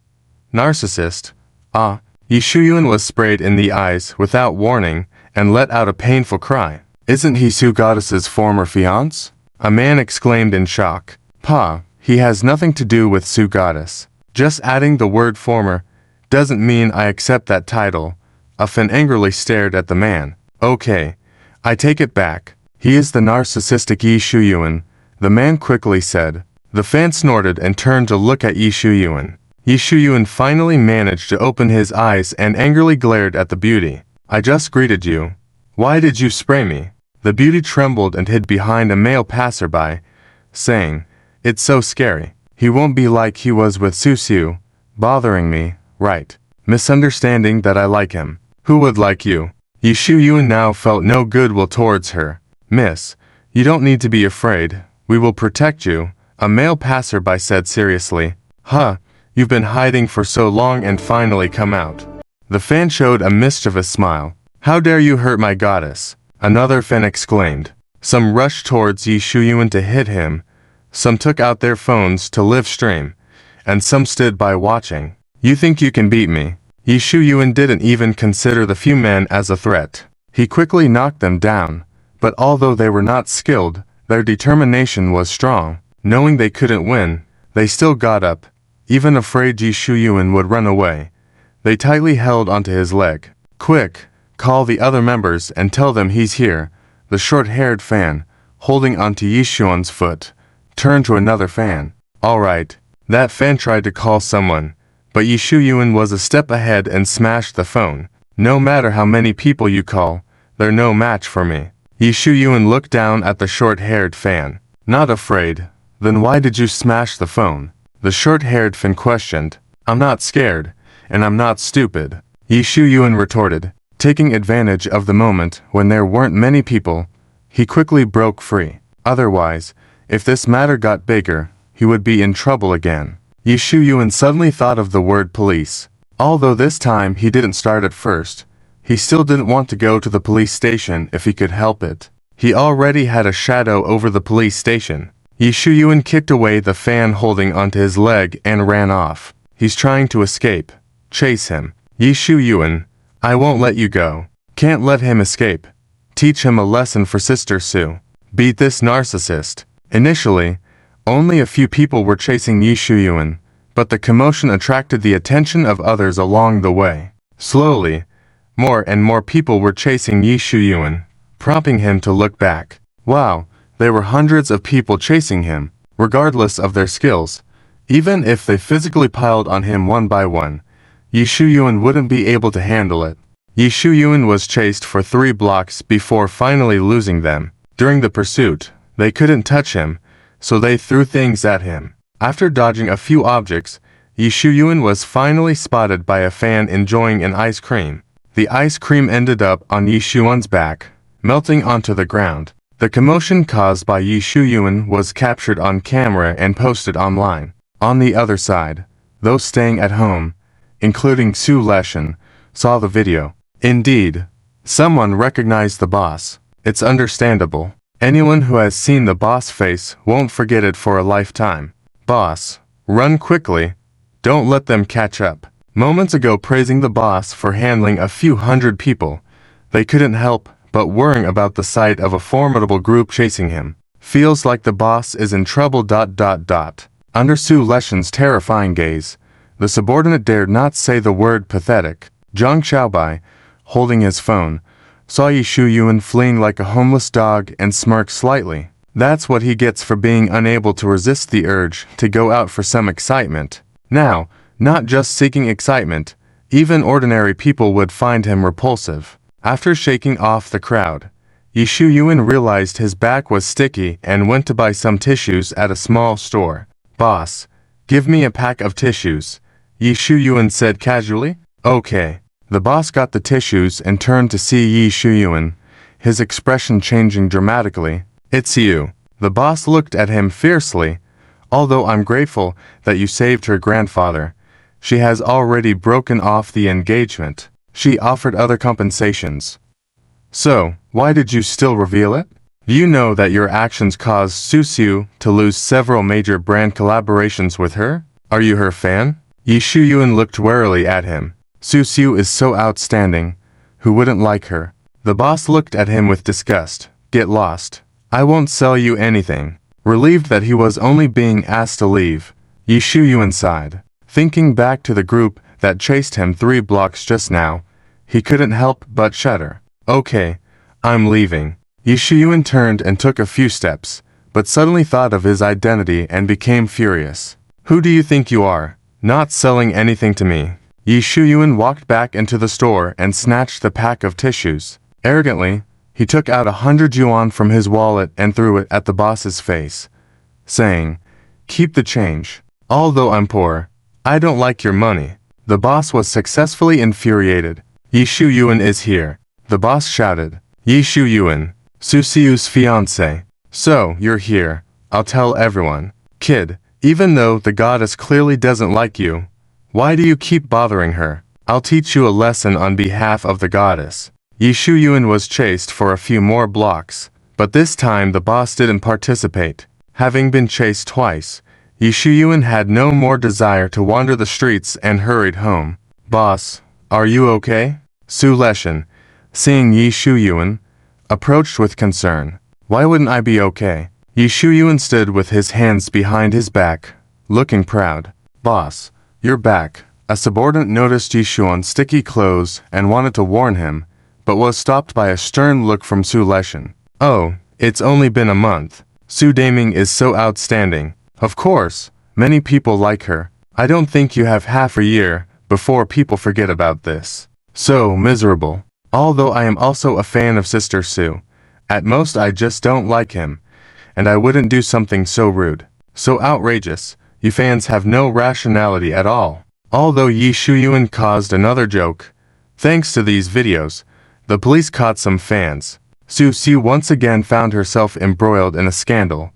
Narcissist. Ah, Yi Shuyuan was sprayed in the eyes without warning and let out a painful cry. Isn't he Su Goddess's former fiancé? A man exclaimed in shock. Pa, he has nothing to do with Su Goddess. Just adding the word former doesn't mean I accept that title. A fan angrily stared at the man. Okay, I take it back. He is the narcissistic Yi Shuyuan, the man quickly said. The fan snorted and turned to look at Yi Shuyuan. Yi Shuyuan finally managed to open his eyes and angrily glared at the beauty. I just greeted you. Why did you spray me? The beauty trembled and hid behind a male passerby, saying, It's so scary. He won't be like he was with Susu, bothering me, right? Misunderstanding that I like him. Who would like you? Yi Shu Yuan now felt no goodwill towards her. Miss, you don't need to be afraid. We will protect you, a male passerby said seriously. Huh, you've been hiding for so long and finally come out. The fan showed a mischievous smile. How dare you hurt my goddess? Another fan exclaimed. Some rushed towards Yi Shu Yuan to hit him. Some took out their phones to live stream. And some stood by watching. You think you can beat me? Yi Shu Yuan didn't even consider the few men as a threat. He quickly knocked them down. But although they were not skilled, their determination was strong. Knowing they couldn't win, they still got up. Even afraid Yi Shu Yuan would run away, they tightly held onto his leg. Quick, call the other members and tell them he's here. The short-haired fan, holding onto Yi Shu Yuan's foot, turned to another fan. All right. That fan tried to call someone, but Yi Shu Yuan was a step ahead and smashed the phone. No matter how many people you call, they're no match for me. Yi Shu Yuan looked down at the short-haired fan. Not afraid? Then why did you smash the phone? The short-haired fan questioned. I'm not scared, and I'm not stupid, Yi Shu Yuan retorted. Taking advantage of the moment when there weren't many people, he quickly broke free. Otherwise, if this matter got bigger, he would be in trouble again. Yi Shu Yuan suddenly thought of the word police. Although this time he didn't start at first, he still didn't want to go to the police station if he could help it. He already had a shadow over the police station. Yi Shu Yuan kicked away the fan holding onto his leg and ran off. He's trying to escape. Chase him. Yi Shu Yuan, I won't let you go. Can't let him escape. Teach him a lesson for Sister Su. Beat this narcissist. Initially, only a few people were chasing Yi Shu Yuan, but the commotion attracted the attention of others along the way. Slowly, more and more people were chasing Yi Shu Yuan, prompting him to look back. Wow, there were hundreds of people chasing him, regardless of their skills. Even if they physically piled on him one by one, Yi Shu Yuan wouldn't be able to handle it. Yi Shu Yuan was chased for 3 blocks before finally losing them. During the pursuit, they couldn't touch him, so they threw things at him. After dodging a few objects, Yi Shu Yuan was finally spotted by a fan enjoying an ice cream. The ice cream ended up on Yi Shu Yuan's back, melting onto the ground. The commotion caused by Yi Shu Yuan was captured on camera and posted online. On the other side, those staying at home, including Su Leshan, saw the video. Indeed, someone recognized the boss. It's understandable. Anyone who has seen the boss face won't forget it for a lifetime. Boss, run quickly. Don't let them catch up. Moments ago praising the boss for handling a few hundred people, they couldn't help but worrying about the sight of a formidable group chasing him. Feels like the boss is in trouble. Under Su Leshan's terrifying gaze, the subordinate dared not say the word pathetic. Zhang Xiaobai, holding his phone, saw Yi Shu Yuan fleeing like a homeless dog and smirked slightly. That's what he gets for being unable to resist the urge to go out for some excitement. Now, not just seeking excitement, even ordinary people would find him repulsive. After shaking off the crowd, Yi Shu Yuan realized his back was sticky and went to buy some tissues at a small store. Boss, give me a pack of tissues, Yi Shu Yuan said casually. Okay. The boss got the tissues and turned to see Yi Shu Yuan, his expression changing dramatically. It's you. The boss looked at him fiercely. Although I'm grateful that you saved her grandfather, she has already broken off the engagement. She offered other compensations. So, why did you still reveal it? You know that your actions caused Susu to lose several major brand collaborations with her? Are you her fan? Yi Shu Yuan looked warily at him. Susu is so outstanding. Who wouldn't like her? The boss looked at him with disgust. Get lost. I won't sell you anything. Relieved that he was only being asked to leave, Yi Shu Yuan sighed. Thinking back to the group that chased him 3 blocks just now, he couldn't help but shudder. Okay, I'm leaving. Yi Shu Yuan turned and took a few steps, but suddenly thought of his identity and became furious. Who do you think you are? Not selling anything to me. Yi Shu Yuan walked back into the store and snatched the pack of tissues. Arrogantly, he took out 100 yuan from his wallet and threw it at the boss's face, saying, Keep the change. Although I'm poor, I don't like your money. The boss was successfully infuriated. Yi Shu Yuan is here. the boss shouted. Yi Shu Yuan, Susu's fiancé. So, you're here. I'll tell everyone. Kid, even though the goddess clearly doesn't like you, why do you keep bothering her? I'll teach you a lesson on behalf of the goddess. Yi Shu Yuan was chased for a few more blocks, but this time the boss didn't participate. Having been chased twice, Yi Shu Yuan had no more desire to wander the streets and hurried home. Boss, are you okay? Su Leshan, seeing Yi Shu Yuan, approached with concern. Why wouldn't I be okay? Yi Shu Yuan stood with his hands behind his back, looking proud. Boss, you're back. A subordinate noticed Yi Shu Yuan's sticky clothes and wanted to warn him, but was stopped by a stern look from Su Leshan. Oh, it's only been a month. Su Daming is so outstanding. Of course, many people like her. I don't think you have half a year before people forget about this. So miserable. Although I am also a fan of Sister Su. At most I just don't like him. And I wouldn't do something so rude. So outrageous. You fans have no rationality at all. Although Yi Shu Yuan caused another joke. Thanks to these videos, the police caught some fans. Susu once again found herself embroiled in a scandal,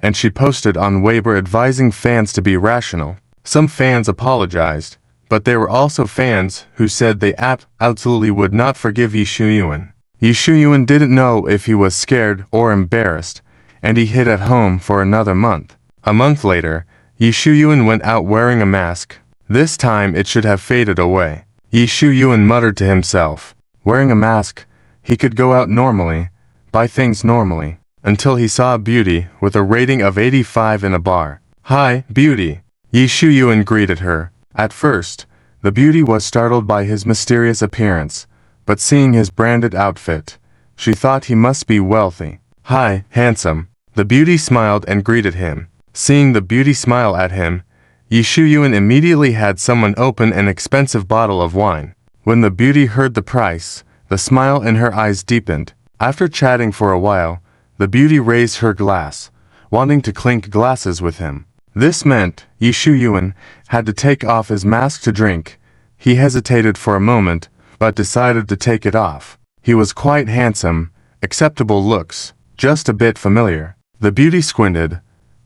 and she posted on Weibo advising fans to be rational. Some fans apologized, but there were also fans who said they absolutely would not forgive Yi Shu Yuan. Yi Shu Yuan didn't know if he was scared or embarrassed, and he hid at home for another month. A month later, Yi Shu Yuan went out wearing a mask. This time it should have faded away. Yi Shu Yuan muttered to himself. Wearing a mask, he could go out normally, buy things normally, until he saw a beauty with a rating of 85 in a bar. Hi, beauty. Yi Shu Yuan greeted her. At first, the beauty was startled by his mysterious appearance, but seeing his branded outfit, she thought he must be wealthy. Hi, handsome. The beauty smiled and greeted him. Seeing the beauty smile at him, Yi Shu Yuan immediately had someone open an expensive bottle of wine. When the beauty heard the price, the smile in her eyes deepened. After chatting for a while, the beauty raised her glass, wanting to clink glasses with him. This meant Yi Shu Yuan had to take off his mask to drink. He hesitated for a moment, but decided to take it off. He was quite handsome, acceptable looks, just a bit familiar. The beauty squinted.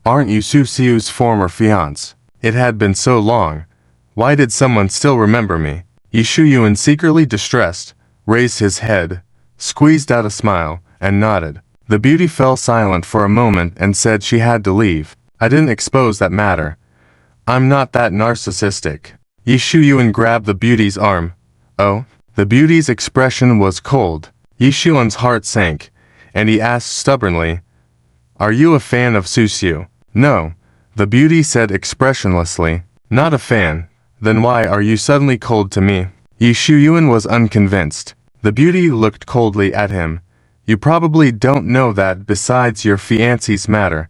Aren't you Susu's former fiancé? It had been so long. Why did someone still remember me? Yi Shu Yuan, secretly distressed, raised his head, squeezed out a smile, and nodded. The beauty fell silent for a moment and said she had to leave. I didn't expose that matter. I'm not that narcissistic. Yi Shu Yuan grabbed the beauty's arm. Oh? The beauty's expression was cold. Yi Shu Yuan's heart sank, and he asked stubbornly, Are you a fan of Susu? No. The beauty said expressionlessly. Not a fan. Then why are you suddenly cold to me? Yi Shu Yuan was unconvinced. The beauty looked coldly at him. You probably don't know that besides your fiancé's matter,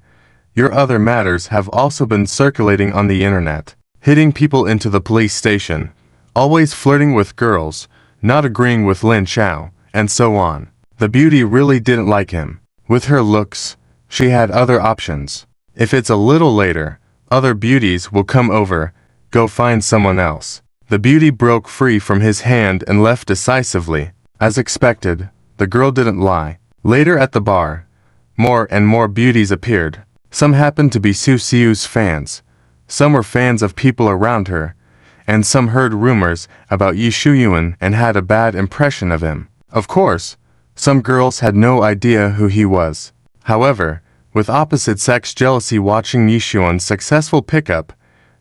your other matters have also been circulating on the internet. Hitting people into the police station, always flirting with girls, not agreeing with Lin Chao, and so on. The beauty really didn't like him. With her looks, she had other options. If it's a little later, other beauties will come over, go find someone else. The beauty broke free from his hand and left decisively. As expected, the girl didn't lie. Later at the bar, more and more beauties appeared. Some happened to be Susu's fans. Some were fans of people around her, and some heard rumors about Yi Shu Yuan and had a bad impression of him. Of course, some girls had no idea who he was. However, with opposite-sex jealousy watching Yi Shu Yuan's successful pickup,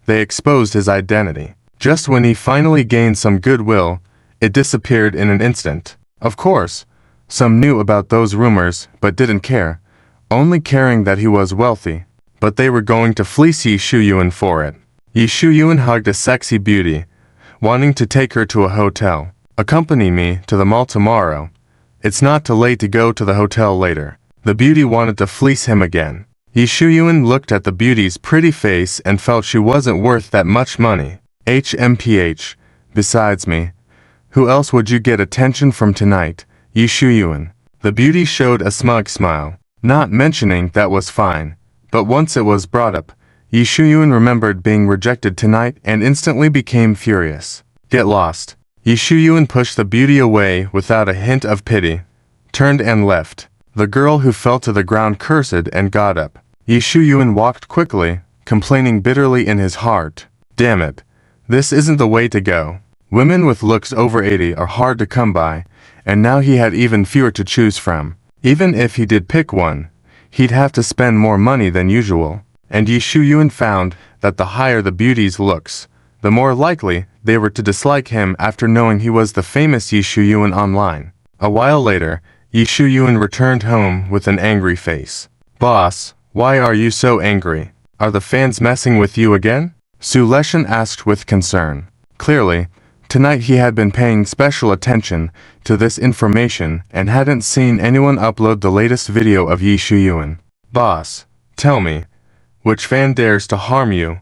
they exposed his identity. Just when he finally gained some goodwill, it disappeared in an instant. Of course, some knew about those rumors but didn't care, only caring that he was wealthy. But they were going to fleece Yi Shu Yuan for it. Yi Shu Yuan hugged a sexy beauty, wanting to take her to a hotel. Accompany me to the mall tomorrow. It's not too late to go to the hotel later. The beauty wanted to fleece him again. Yi Shu Yuan looked at the beauty's pretty face and felt she wasn't worth that much money. HMPH. Besides me, who else would you get attention from tonight? Yi Shu Yuan. The beauty showed a smug smile, not mentioning that was fine. But once it was brought up, Yi Shu Yuan remembered being rejected tonight and instantly became furious. Get lost. Yi Shuyuan pushed the beauty away without a hint of pity, turned and left. The girl who fell to the ground cursed and got up. Yi Shuyuan walked quickly, complaining bitterly in his heart. Damn it. This isn't the way to go. Women with looks over 80 are hard to come by, and now he had even fewer to choose from. Even if he did pick one, he'd have to spend more money than usual. And Yi Shuyuan found that the higher the beauty's looks, the more likely they were to dislike him after knowing he was the famous Yi Shuyuan online. A while later, Yi Shuyuan returned home with an angry face. Boss, why are you so angry? Are the fans messing with you again? Su Leshan asked with concern. Clearly, tonight he had been paying special attention to this information and hadn't seen anyone upload the latest video of Yi Shuyuan. Boss, tell me, which fan dares to harm you?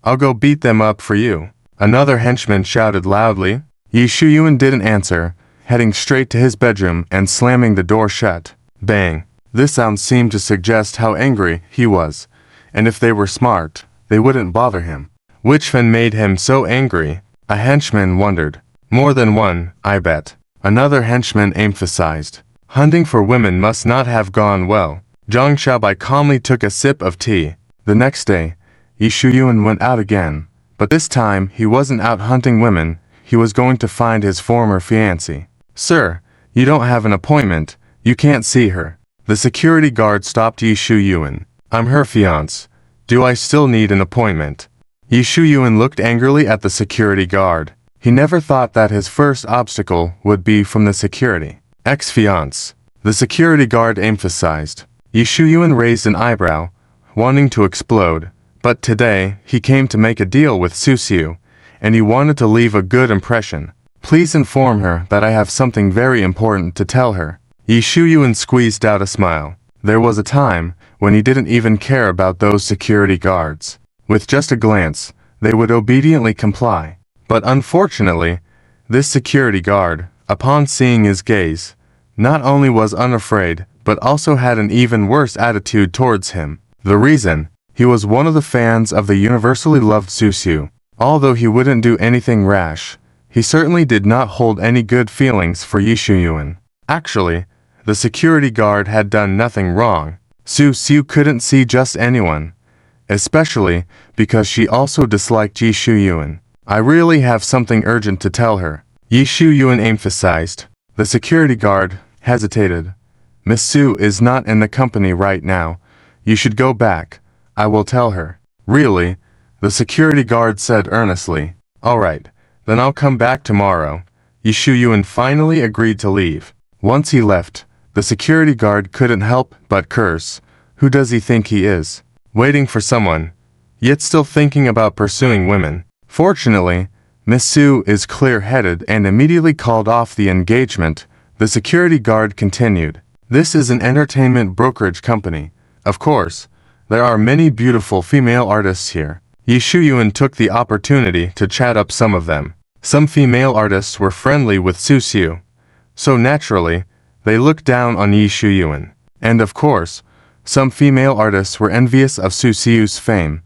I'll go beat them up for you. Another henchman shouted loudly. Yi Shuyuan didn't answer, heading straight to his bedroom and slamming the door shut. Bang. This sound seemed to suggest how angry he was, and if they were smart, they wouldn't bother him. Which fan made him so angry? A henchman wondered. More than one, I bet. Another henchman emphasized. Hunting for women must not have gone well. Zhang Xiaobai calmly took a sip of tea. The next day, Yi Shuyuan went out again, but this time he wasn't out hunting women, he was going to find his former fiancée. Sir, you don't have an appointment, you can't see her. The security guard stopped Yi Shuyuan. I'm her fiancé. Do I still need an appointment? Yi Shuyuan looked angrily at the security guard. He never thought that his first obstacle would be from the security. Ex-fiancé. The security guard emphasized. Yi Shuyuan raised an eyebrow, wanting to explode. But today, he came to make a deal with Susu, and he wanted to leave a good impression. Please inform her that I have something very important to tell her. Yi Shuyuan squeezed out a smile. There was a time when he didn't even care about those security guards. With just a glance, they would obediently comply. But unfortunately, this security guard, upon seeing his gaze, not only was unafraid, but also had an even worse attitude towards him. The reason? He was one of the fans of the universally loved Susu. Although he wouldn't do anything rash, he certainly did not hold any good feelings for Yi Shuyuan. Actually, the security guard had done nothing wrong. Susu couldn't see just anyone, especially because she also disliked Yi Shuyuan. I really have something urgent to tell her, Yi Shuyuan emphasized. The security guard hesitated. Miss Su is not in the company right now. You should go back. I will tell her. Really? The security guard said earnestly. All right, then I'll come back tomorrow. Yi Shuyuan finally agreed to leave. Once he left, the security guard couldn't help but curse. Who does he think he is? Waiting for someone, yet still thinking about pursuing women. Fortunately, Miss Su is clear-headed and immediately called off the engagement. The security guard continued. This is an entertainment brokerage company. Of course, there are many beautiful female artists here. Yi Shuyuan took the opportunity to chat up some of them. Some female artists were friendly with Susu, so naturally, they looked down on Yi Shuyuan. And of course, some female artists were envious of Susu's fame,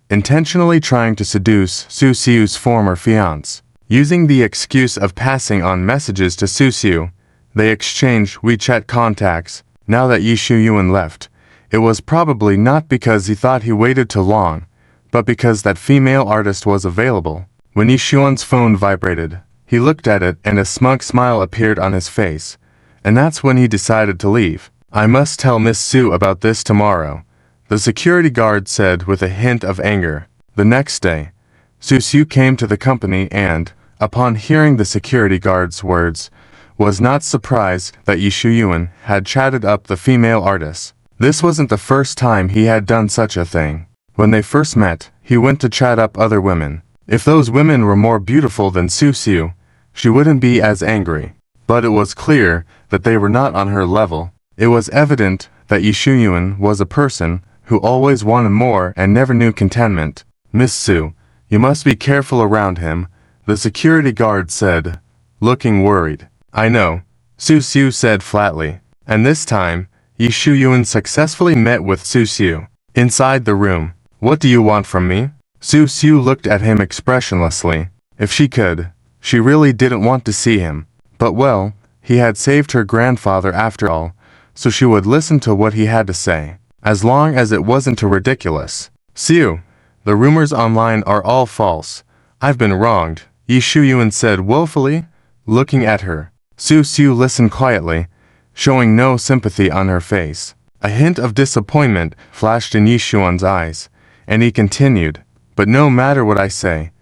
intentionally trying to seduce Susu's former fiancé. Using the excuse of passing on messages to Susu, they exchanged WeChat contacts. Now that Yi Shuyuan left, it was probably not because he thought he waited too long, but because that female artist was available. When Yi Shuyuan's phone vibrated, he looked at it and a smug smile appeared on his face, and that's when he decided to leave. I must tell Miss Su about this tomorrow, the security guard said with a hint of anger. The next day, Susu came to the company and, upon hearing the security guard's words, was not surprised that Yi Shuyuan had chatted up the female artists. This wasn't the first time he had done such a thing. When they first met, he went to chat up other women. If those women were more beautiful than Susu, she wouldn't be as angry. But it was clear that they were not on her level. It was evident that Yi Shuyuan was a person who always wanted more and never knew contentment. Miss Su, you must be careful around him, the security guard said, looking worried. I know, Susu said flatly. And this time, Yi Shuyuan successfully met with Susu. Inside the room, what do you want from me? Susu looked at him expressionlessly. If she could, She really didn't want to see him. But well, he had saved her grandfather after all, so she would listen to what he had to say, as long as it wasn't too ridiculous. Susu, the rumors online are all false. I've been wronged, Yi Shuyuan said woefully, looking at her. Susu listened quietly, showing no sympathy on her face. A hint of disappointment flashed in Yi Shuyuan's eyes, and he continued, but no matter what I say,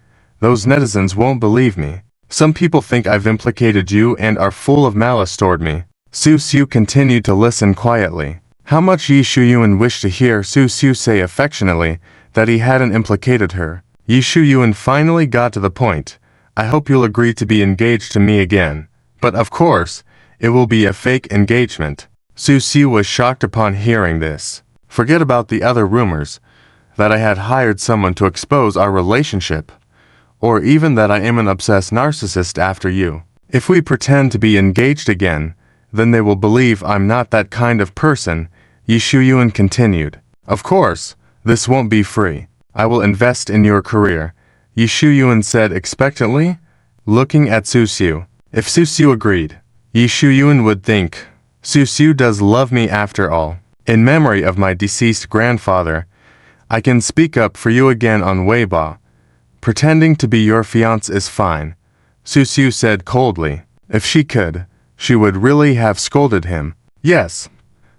those netizens won't believe me. Some people think I've implicated you and are full of malice toward me. Susu continued to listen quietly. How much Yi Shuyuan wished to hear Susu say affectionately that he hadn't implicated her. Yi Shuyuan finally got to the point. I hope you'll agree to be engaged to me again. But of course, it will be a fake engagement. Susu was shocked upon hearing this. Forget about the other rumors, that I had hired someone to expose our relationship, or even that I am an obsessed narcissist after you. If we pretend to be engaged again, then they will believe I'm not that kind of person, Yi Shuyuan continued. Of course, this won't be free. I will invest in your career, Yi Shuyuan said expectantly, looking at Susu. If Susu agreed, Yi Shuyuan would think, Susu does love me after all. In memory of my deceased grandfather, I can speak up for you again on Weibo. Pretending to be your fiancé is fine, Susu said coldly. If she could, she would really have scolded him. Yes,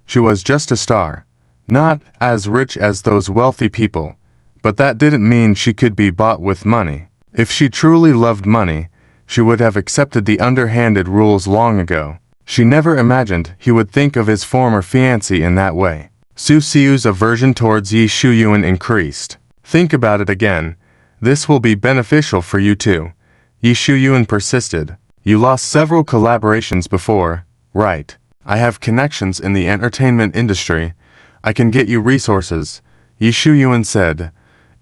she was just a star, not as rich as those wealthy people, but that didn't mean she could be bought with money. If she truly loved money, she would have accepted the underhanded rules long ago. She never imagined he would think of his former fiancé in that way. Susu's aversion towards Yi Shuyuan increased. Think about it again. This will be beneficial for you too, Yi Shuyuan persisted. You lost several collaborations before, right? I have connections in the entertainment industry. I can get you resources, Yi Shuyuan said,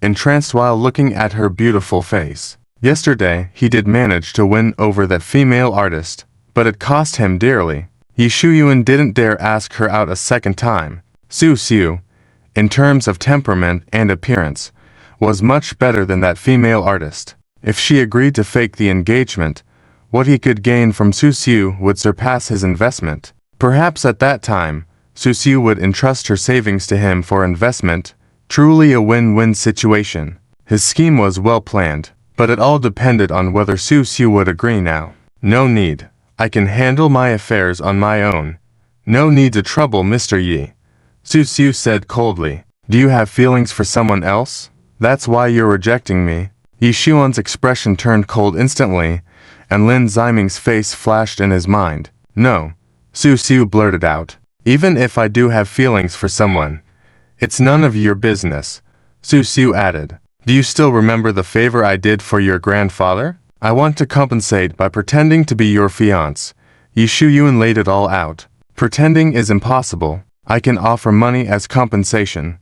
entranced while looking at her beautiful face. Yesterday, he did manage to win over that female artist, but it cost him dearly. Yi Shuyuan didn't dare ask her out a second time. Susu, in terms of temperament and appearance, was much better than that female artist. If she agreed to fake the engagement, what he could gain from Susu would surpass his investment. Perhaps at that time, Susu would entrust her savings to him for investment, truly a win-win situation. His scheme was well planned, but it all depended on whether Susu would agree now. No need. I can handle my affairs on my own. No need to trouble Mr. Yi, Susu said coldly. Do you have feelings for someone else? That's why you're rejecting me. Yi Shuyuan's expression turned cold instantly, and Lin Ziming's face flashed in his mind. No, Susu blurted out. Even if I do have feelings for someone, it's none of your business, Susu added. Do you still remember the favor I did for your grandfather? I want to compensate by pretending to be your fiancé. Yi Shuyuan laid it all out. Pretending is impossible. I can offer money as compensation.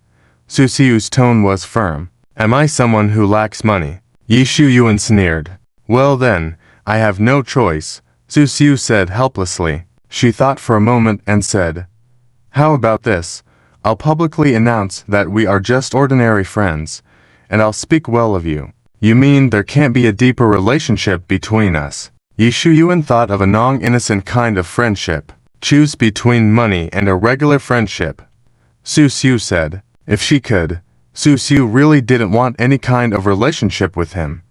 Susu's tone was firm. Am I someone who lacks money? Yi Shuyuan sneered. Well then, I have no choice, Susu said helplessly. She thought for a moment and said, how about this? I'll publicly announce that we are just ordinary friends, and I'll speak well of you. You mean there can't be a deeper relationship between us? Yi Shuyuan thought of a non-innocent kind of friendship. Choose between money and a regular friendship, Susu said. If she could, Susu really didn't want any kind of relationship with him.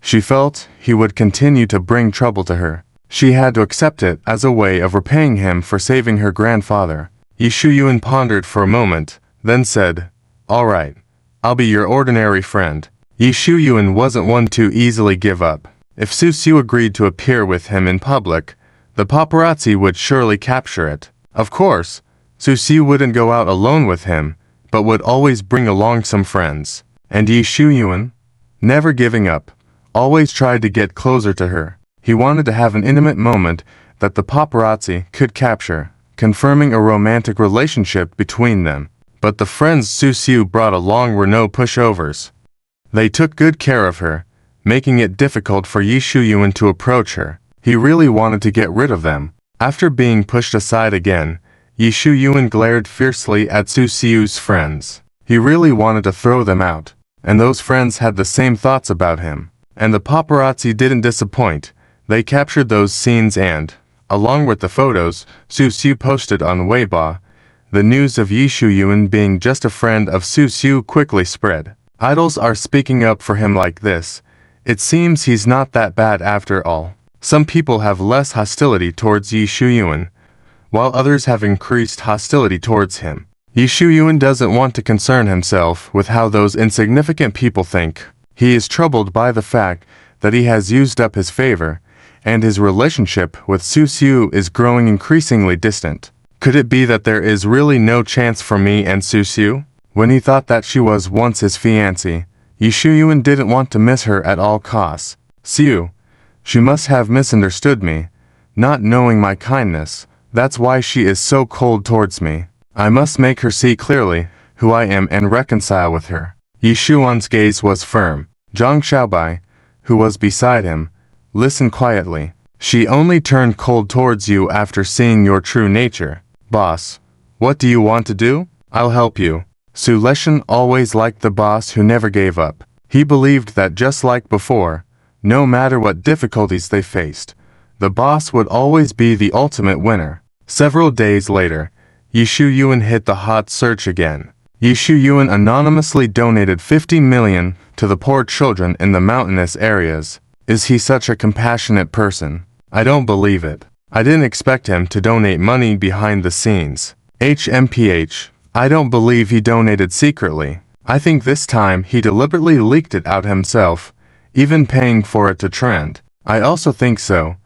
She felt he would continue to bring trouble to her. She had to accept it as a way of repaying him for saving her grandfather. Yi Shuyuan pondered for a moment, then said, all right, I'll be your ordinary friend. Yi Shuyuan wasn't one to easily give up. If Susu agreed to appear with him in public, the paparazzi would surely capture it. Of course, Susu wouldn't go out alone with him, but would always bring along some friends. And Yi Shuyuan, never giving up, always tried to get closer to her. He wanted to have an intimate moment that the paparazzi could capture, confirming a romantic relationship between them. But the friends Susu brought along were no pushovers. They took good care of her, making it difficult for Yi Shuyuan to approach her. He really wanted to get rid of them. After being pushed aside again, Yi Shuyuan glared fiercely at Susu's friends. He really wanted to throw them out, and those friends had the same thoughts about him. And the paparazzi didn't disappoint. They captured those scenes and, along with the photos, Susu posted on Weibo. The news of Yi Shuyuan being just a friend of Susu quickly spread. Idols are speaking up for him like this. It seems he's not that bad after all. Some people have less hostility towards Yi Shuyuan, while others have increased hostility towards him. Yi Shuyuan doesn't want to concern himself with how those insignificant people think. He is troubled by the fact that he has used up his favor, and his relationship with Susu is growing increasingly distant. Could it be that there is really no chance for me and Susu? When he thought that she was once his fiancée, Yi Shuyuan didn't want to miss her at all costs. She must have misunderstood me, not knowing my kindness. That's why she is so cold towards me. I must make her see clearly who I am and reconcile with her. Yi Shuyuan's gaze was firm. Zhang Xiaobai, who was beside him, listened quietly. She only turned cold towards you after seeing your true nature. Boss, what do you want to do? I'll help you. Su Leshan always liked the boss who never gave up. He believed that just like before, no matter what difficulties they faced, the boss would always be the ultimate winner. Several days later, Yi Shuyuan hit the hot search again. Yi Shuyuan anonymously donated 50 million to the poor children in the mountainous areas. Is he such a compassionate person? I don't believe it. I didn't expect him to donate money behind the scenes. HMPH. I don't believe he donated secretly. I think this time he deliberately leaked it out himself, even paying for it to trend. I also think so.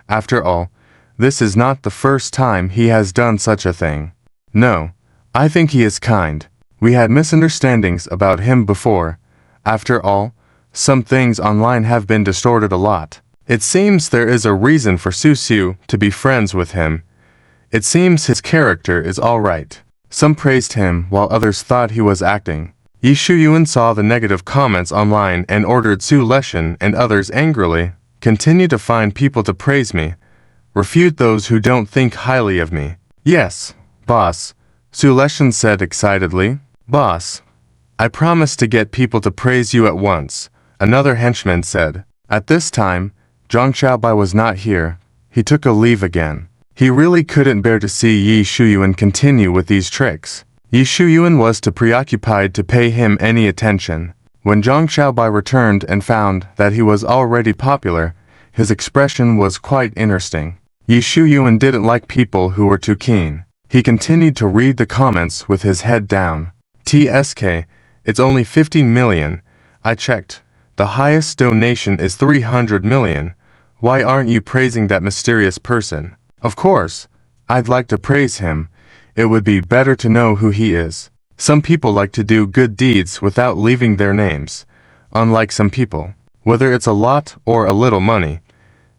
After all, this is not the first time he has done such a thing. No, I think he is kind. We had misunderstandings about him before. After all, some things online have been distorted a lot. It seems there is a reason for Susu to be friends with him. It seems his character is alright. Some praised him while others thought he was acting. Yi Shuyuan saw the negative comments online and ordered Su Leshan and others angrily. Continue to find people to praise me. Refute those who don't think highly of me. Yes, boss, Su Leshan said excitedly. Boss, I promise to get people to praise you at once, another henchman said. At this time, Zhang Xiaobai was not here. He took a leave again. He really couldn't bear to see Yi Shuyuan continue with these tricks. Yi Shuyuan was too preoccupied to pay him any attention. When Zhang Xiaobai returned and found that he was already popular, his expression was quite interesting. Yi Shuyuan didn't like people who were too keen. He continued to read the comments with his head down. TSK, it's only 50 million. I checked. The highest donation is 300 million. Why aren't you praising that mysterious person? Of course, I'd like to praise him. It would be better to know who he is. Some people like to do good deeds without leaving their names. Unlike some people, whether it's a lot or a little money,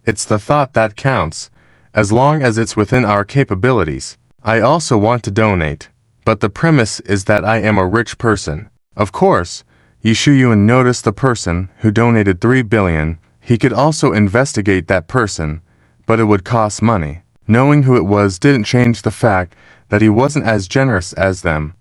it's the thought that counts, as long as it's within our capabilities. I also want to donate, but the premise is that I am a rich person. Of course, Yi Shuyuan noticed the person who donated 3 billion. He could also investigate that person, but it would cost money. Knowing who it was didn't change the fact that he wasn't as generous as them,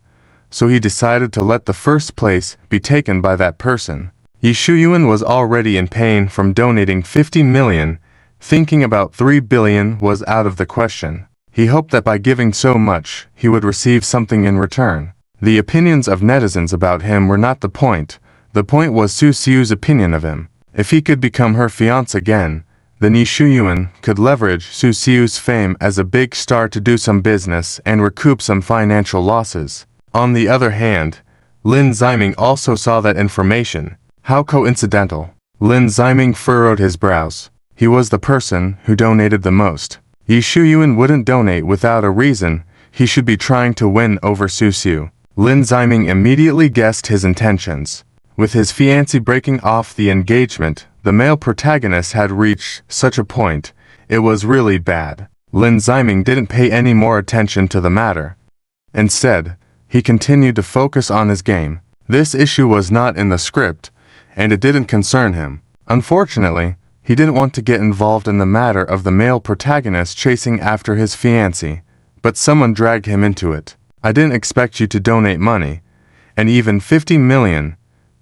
so he decided to let the first place be taken by that person. Yi Shuyuan was already in pain from donating 50 million. Thinking about 3 billion was out of the question. He hoped that by giving so much, he would receive something in return. The opinions of netizens about him were not the point. The point was Susu's opinion of him. If he could become her fiancé again, then Yi Shuyuan could leverage Susu's fame as a big star to do some business and recoup some financial losses. On the other hand, Lin Ziming also saw that information. How coincidental. Lin Ziming furrowed his brows. He was the person who donated the most. Yi Shuyuan wouldn't donate without a reason. He should be trying to win over Susu. Lin Ziming immediately guessed his intentions. With his fiancé breaking off the engagement, the male protagonist had reached such a point. It was really bad. Lin Ziming didn't pay any more attention to the matter. Instead, he continued to focus on his game. This issue was not in the script, and it didn't concern him. Unfortunately, he didn't want to get involved in the matter of the male protagonist chasing after his fiancé, but someone dragged him into it. I didn't expect you to donate money, and even 50 million.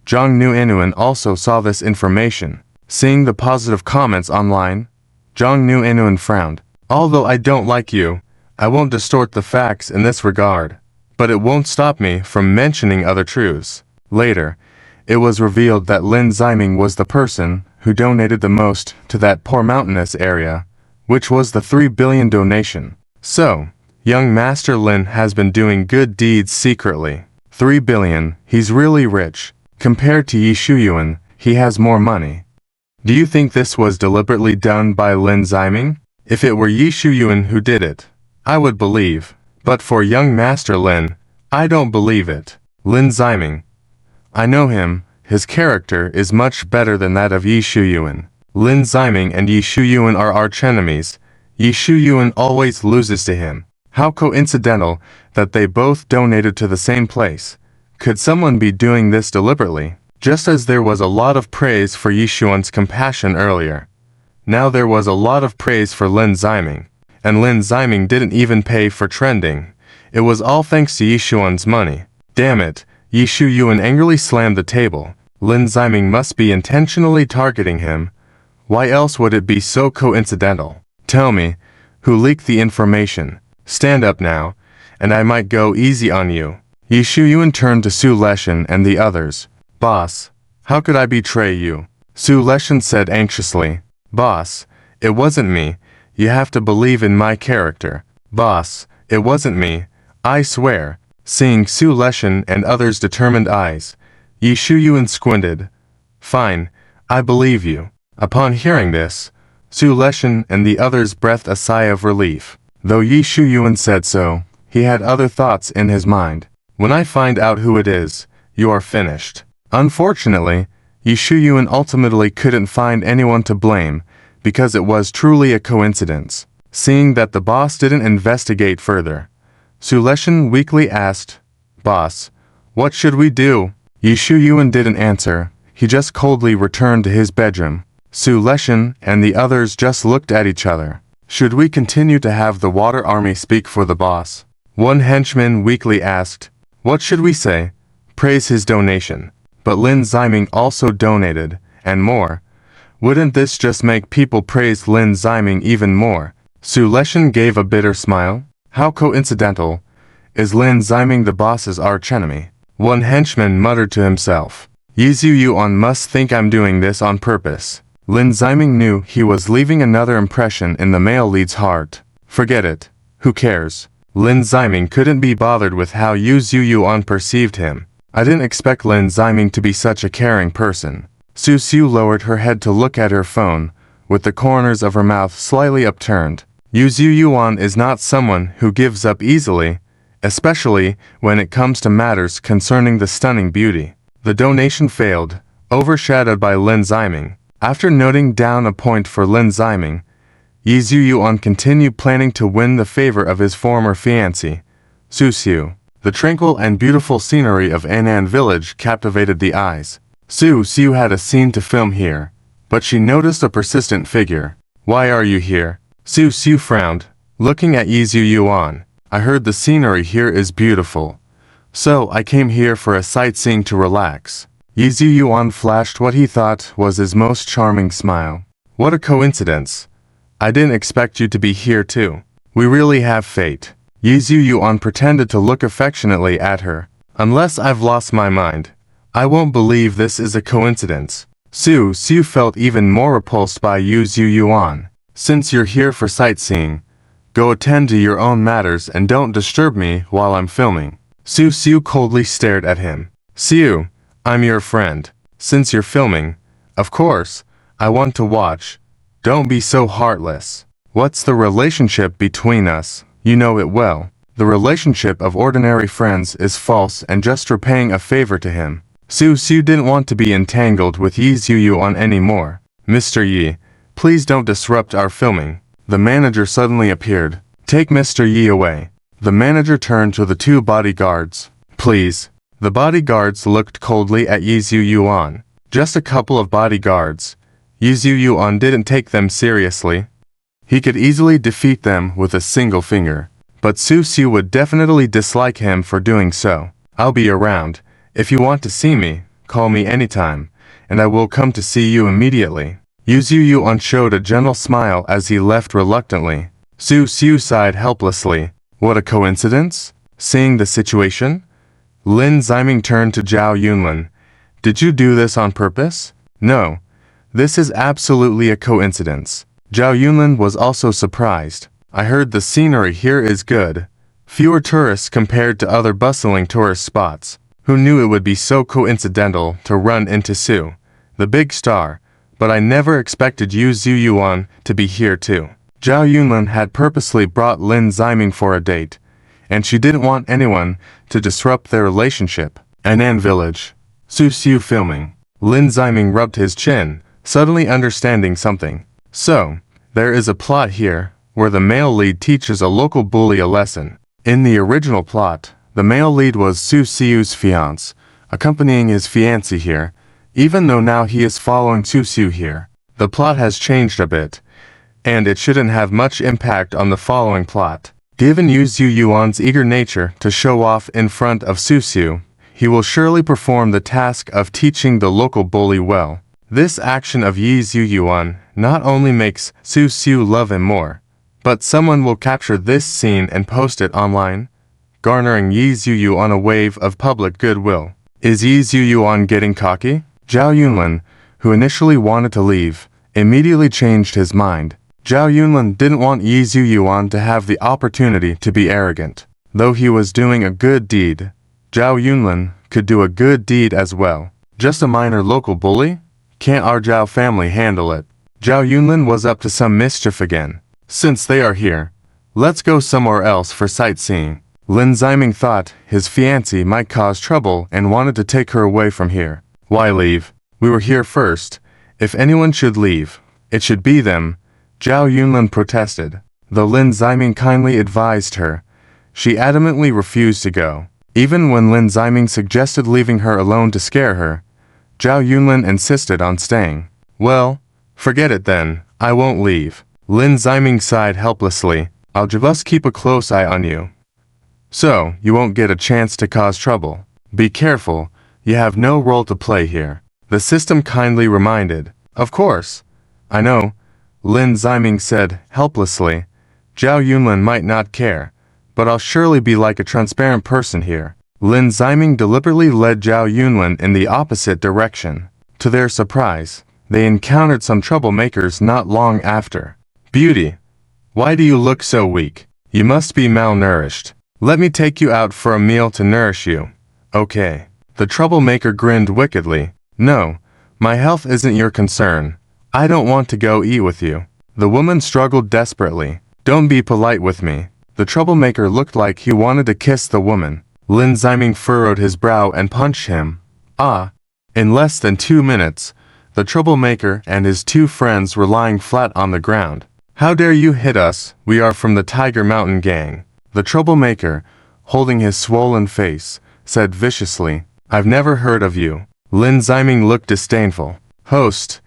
Zhang Nuinuan also saw this information. Seeing the positive comments online, Zhang Nu Enuan frowned. Although I don't like you, I won't distort the facts in this regard. But it won't stop me from mentioning other truths. Later, it was revealed that Lin Ziming was the person who donated the most to that poor mountainous area, which was the 3 billion donation. So, young Master Lin has been doing good deeds secretly. 3 billion, he's really rich. Compared to Yi Shuyuan, he has more money. Do you think this was deliberately done by Lin Ziming? If it were Yi Shuyuan who did it, I would believe. But for young Master Lin, I don't believe it. Lin Ziming. I know him, his character is much better than that of Yi Shuyuan. Lin Ziming and Yi Shuyuan are archenemies. Yi Shuyuan always loses to him. How coincidental that they both donated to the same place. Could someone be doing this deliberately? Just as there was a lot of praise for Yi Shuyuan's compassion earlier. Now there was a lot of praise for Lin Ziming. And Lin Ziming didn't even pay for trending. It was all thanks to Yi Shuyuan's money. Damn it, Yi Shuyuan angrily slammed the table. Lin Ziming must be intentionally targeting him. Why else would it be so coincidental? Tell me, who leaked the information? Stand up now, and I might go easy on you. Yi Shuyuan turned to Su Leshan and the others. Boss, how could I betray you? Su Leshan said anxiously. Boss, it wasn't me. You have to believe in my character. Boss, it wasn't me. I swear. Seeing Su Leshan and others' determined eyes, Yi Shuyuan squinted. Fine, I believe you. Upon hearing this, Su Leshan and the others breathed a sigh of relief. Though Yi Shuyuan said so, he had other thoughts in his mind. When I find out who it is, you are finished. Unfortunately, Yi Shuyuan ultimately couldn't find anyone to blame, because it was truly a coincidence. Seeing that the boss didn't investigate further, Su Leshan weakly asked, Boss, what should we do? Yi Shuyuan didn't answer, he just coldly returned to his bedroom. Su Leshan and the others just looked at each other. Should we continue to have the water army speak for the boss? One henchman weakly asked, What should we say? Praise his donation. But Lin Ziming also donated, and more. Wouldn't this just make people praise Lin Ziming even more? Su Leshan gave a bitter smile. How coincidental. Is Lin Ziming the boss's archenemy? One henchman muttered to himself. Yi Yuan must think I'm doing this on purpose. Lin Ziming knew he was leaving another impression in the male lead's heart. Forget it. Who cares? Lin Ziming couldn't be bothered with how Yi Yuan perceived him. I didn't expect Lin Ziming to be such a caring person. Susu lowered her head to look at her phone, with the corners of her mouth slightly upturned. Yi Yuan is not someone who gives up easily, especially when it comes to matters concerning the stunning beauty. The donation failed, overshadowed by Lin Ziming. After noting down a point for Lin Ziming, Yi Yuan continued planning to win the favor of his former fiancée, Susu. The tranquil and beautiful scenery of Anan village captivated the eyes. Susu had a scene to film here, but she noticed a persistent figure. Why are you here? Susu frowned, looking at Yi Yuan. I heard the scenery here is beautiful, so I came here for a sightseeing to relax. Yi Yuan flashed what he thought was his most charming smile. What a coincidence. I didn't expect you to be here too. We really have fate. Yi Yuan pretended to look affectionately at her. Unless I've lost my mind, I won't believe this is a coincidence. Susu felt even more repulsed by Yi Yuan. Since you're here for sightseeing, go attend to your own matters and don't disturb me while I'm filming. Susu coldly stared at him. Siu, I'm your friend. Since you're filming, of course, I want to watch. Don't be so heartless. What's the relationship between us? You know it well. The relationship of ordinary friends is false and just repaying a favor to him. Susu didn't want to be entangled with Yi Yuan anymore. Mr. Yi, please don't disrupt our filming. The manager suddenly appeared. Take Mr. Yi away. The manager turned to the two bodyguards. Please. The bodyguards looked coldly at Yi Yuan. Just a couple of bodyguards. Yi Yuan didn't take them seriously. He could easily defeat them with a single finger. But Susu would definitely dislike him for doing so. I'll be around. If you want to see me, call me anytime, and I will come to see you immediately. Yu Yuan showed a gentle smile as he left reluctantly. Susu sighed helplessly. What a coincidence? Seeing the situation? Lin Ziming turned to Zhao Yunlin. Did you do this on purpose? No. This is absolutely a coincidence. Zhao Yunlin was also surprised. I heard the scenery here is good. Fewer tourists compared to other bustling tourist spots. Who knew it would be so coincidental to run into Su, the big star, but I never expected Yu Yuan to be here too. Zhao Yunlin had purposely brought Lin Ziming for a date, and she didn't want anyone to disrupt their relationship. Anan Village. Susu filming. Lin Ziming rubbed his chin, suddenly understanding something. So, there is a plot here, where the male lead teaches a local bully a lesson. In the original plot, the male lead was Susu's fiancé, accompanying his fiancée here, even though now he is following Susu here. The plot has changed a bit, and it shouldn't have much impact on the following plot. Given Yu Yuan's eager nature to show off in front of Susu, he will surely perform the task of teaching the local bully well. This action of Yu Yuan not only makes Susu love him more, but someone will capture this scene and post it online, garnering Yu Yuan a wave of public goodwill. Is Yu Yuan getting cocky? Zhao Yunlin, who initially wanted to leave, immediately changed his mind. Zhao Yunlin didn't want Yu Yuan to have the opportunity to be arrogant. Though he was doing a good deed, Zhao Yunlin could do a good deed as well. Just a minor local bully? Can't our Zhao family handle it? Zhao Yunlin was up to some mischief again. Since they are here, let's go somewhere else for sightseeing. Lin Ziming thought his fiancée might cause trouble and wanted to take her away from here. Why leave? We were here first. If anyone should leave, it should be them. Zhao Yunlin protested. Though Lin Ziming kindly advised her, she adamantly refused to go. Even when Lin Ziming suggested leaving her alone to scare her, Zhao Yunlin insisted on staying. Well, forget it then, I won't leave. Lin Ziming sighed helplessly. I'll just keep a close eye on you. So, you won't get a chance to cause trouble. Be careful, you have no role to play here. The system kindly reminded. Of course. I know, Lin Ziming said helplessly. Zhao Yunlin might not care, but I'll surely be like a transparent person here. Lin Ziming deliberately led Zhao Yunlin in the opposite direction. To their surprise, they encountered some troublemakers not long after. Beauty, why do you look so weak? You must be malnourished. Let me take you out for a meal to nourish you. Okay. The troublemaker grinned wickedly. No, my health isn't your concern. I don't want to go eat with you. The woman struggled desperately. Don't be polite with me. The troublemaker looked like he wanted to kiss the woman. Lin Ziming furrowed his brow and punched him. Ah. In less than 2 minutes, the troublemaker and his 2 friends were lying flat on the ground. How dare you hit us? We are from the Tiger Mountain gang. The troublemaker, holding his swollen face, said viciously. I've never heard of you. Lin Ziming looked disdainful. Host,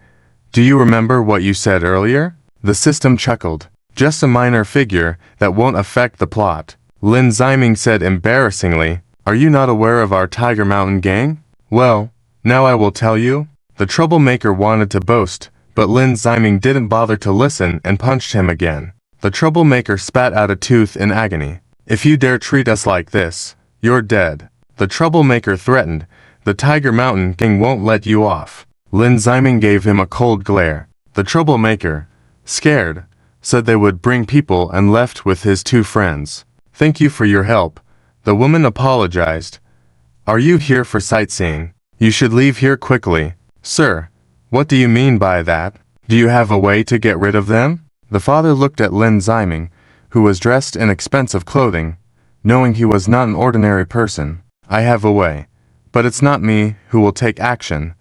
do you remember what you said earlier? The system chuckled. Just a minor figure that won't affect the plot. Lin Ziming said embarrassingly. Are you not aware of our Tiger Mountain gang? Well, now I will tell you. The troublemaker wanted to boast, but Lin Ziming didn't bother to listen and punched him again. The troublemaker spat out a tooth in agony. If you dare treat us like this, you're dead. The troublemaker threatened. The Tiger Mountain gang won't let you off. Lin Ziming gave him a cold glare. The troublemaker, scared, said they would bring people and left with his 2 friends. Thank you for your help. The woman apologized. Are you here for sightseeing? You should leave here quickly. Sir, what do you mean by that? Do you have a way to get rid of them? The father looked at Lin Ziming, who was dressed in expensive clothing, knowing he was not an ordinary person. I have a way, but it's not me who will take action,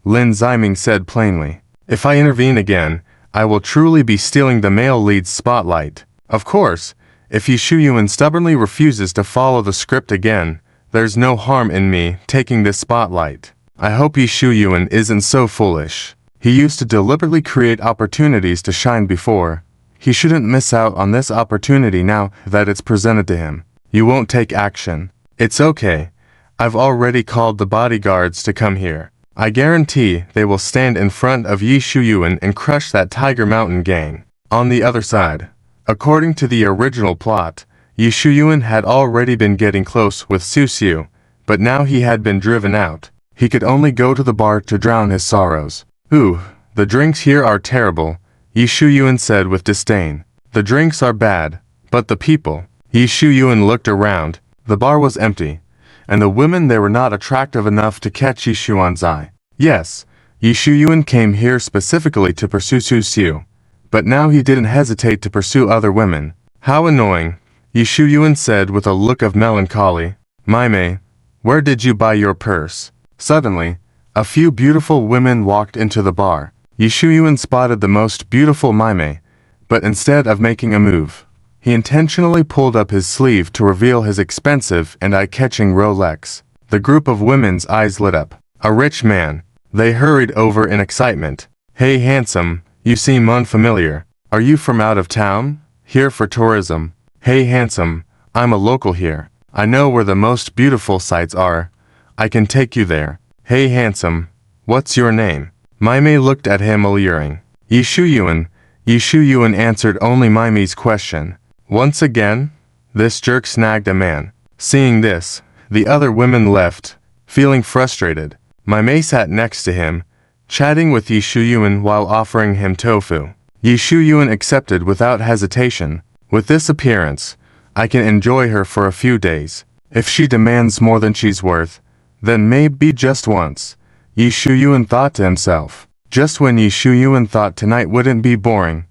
Lin Ziming said plainly. If I intervene again, I will truly be stealing the male lead's spotlight. Of course, if Yu Yuan stubbornly refuses to follow the script again, there's no harm in me taking this spotlight. I hope Yu Yuan isn't so foolish. He used to deliberately create opportunities to shine before. He shouldn't miss out on this opportunity now that it's presented to him. You won't take action. It's okay. I've already called the bodyguards to come here. I guarantee they will stand in front of Yu Yuan and crush that Tiger Mountain gang. On the other side, according to the original plot, Yu Yuan had already been getting close with Susu, but now he had been driven out. He could only go to the bar to drown his sorrows. Ooh, the drinks here are terrible, Yu Yuan said with disdain. The drinks are bad, but the people. Yu Yuan looked around. The bar was empty, and the women there were not attractive enough to catch Yu Yuan's eye. Yes, Yu Yuan came here specifically to pursue Susu, but now he didn't hesitate to pursue other women. How annoying, Yu Yuan said with a look of melancholy. Maimei, where did you buy your purse? Suddenly, a few beautiful women walked into the bar. Yu Yuan spotted the most beautiful Maimei, but instead of making a move, he intentionally pulled up his sleeve to reveal his expensive and eye-catching Rolex. The group of women's eyes lit up. A rich man. They hurried over in excitement. Hey handsome, you seem unfamiliar. Are you from out of town? Here for tourism? Hey handsome, I'm a local here. I know where the most beautiful sights are. I can take you there. Hey handsome, what's your name? Maimei looked at him alluring. Yu Yuan. Yu Yuan answered only Maimei's question. Once again, this jerk snagged a man. Seeing this, the other women left, feeling frustrated. Maimei sat next to him, chatting with Yu Yuan while offering him tofu. Yu Yuan accepted without hesitation. With this appearance, I can enjoy her for a few days. If she demands more than she's worth, then maybe just once, Yu Yuan thought to himself. Just when Yu Yuan thought tonight wouldn't be boring,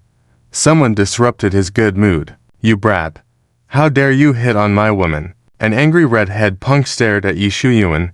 someone disrupted his good mood. You brat. How dare you hit on my woman? An angry redhead punk stared at Yu Yuan,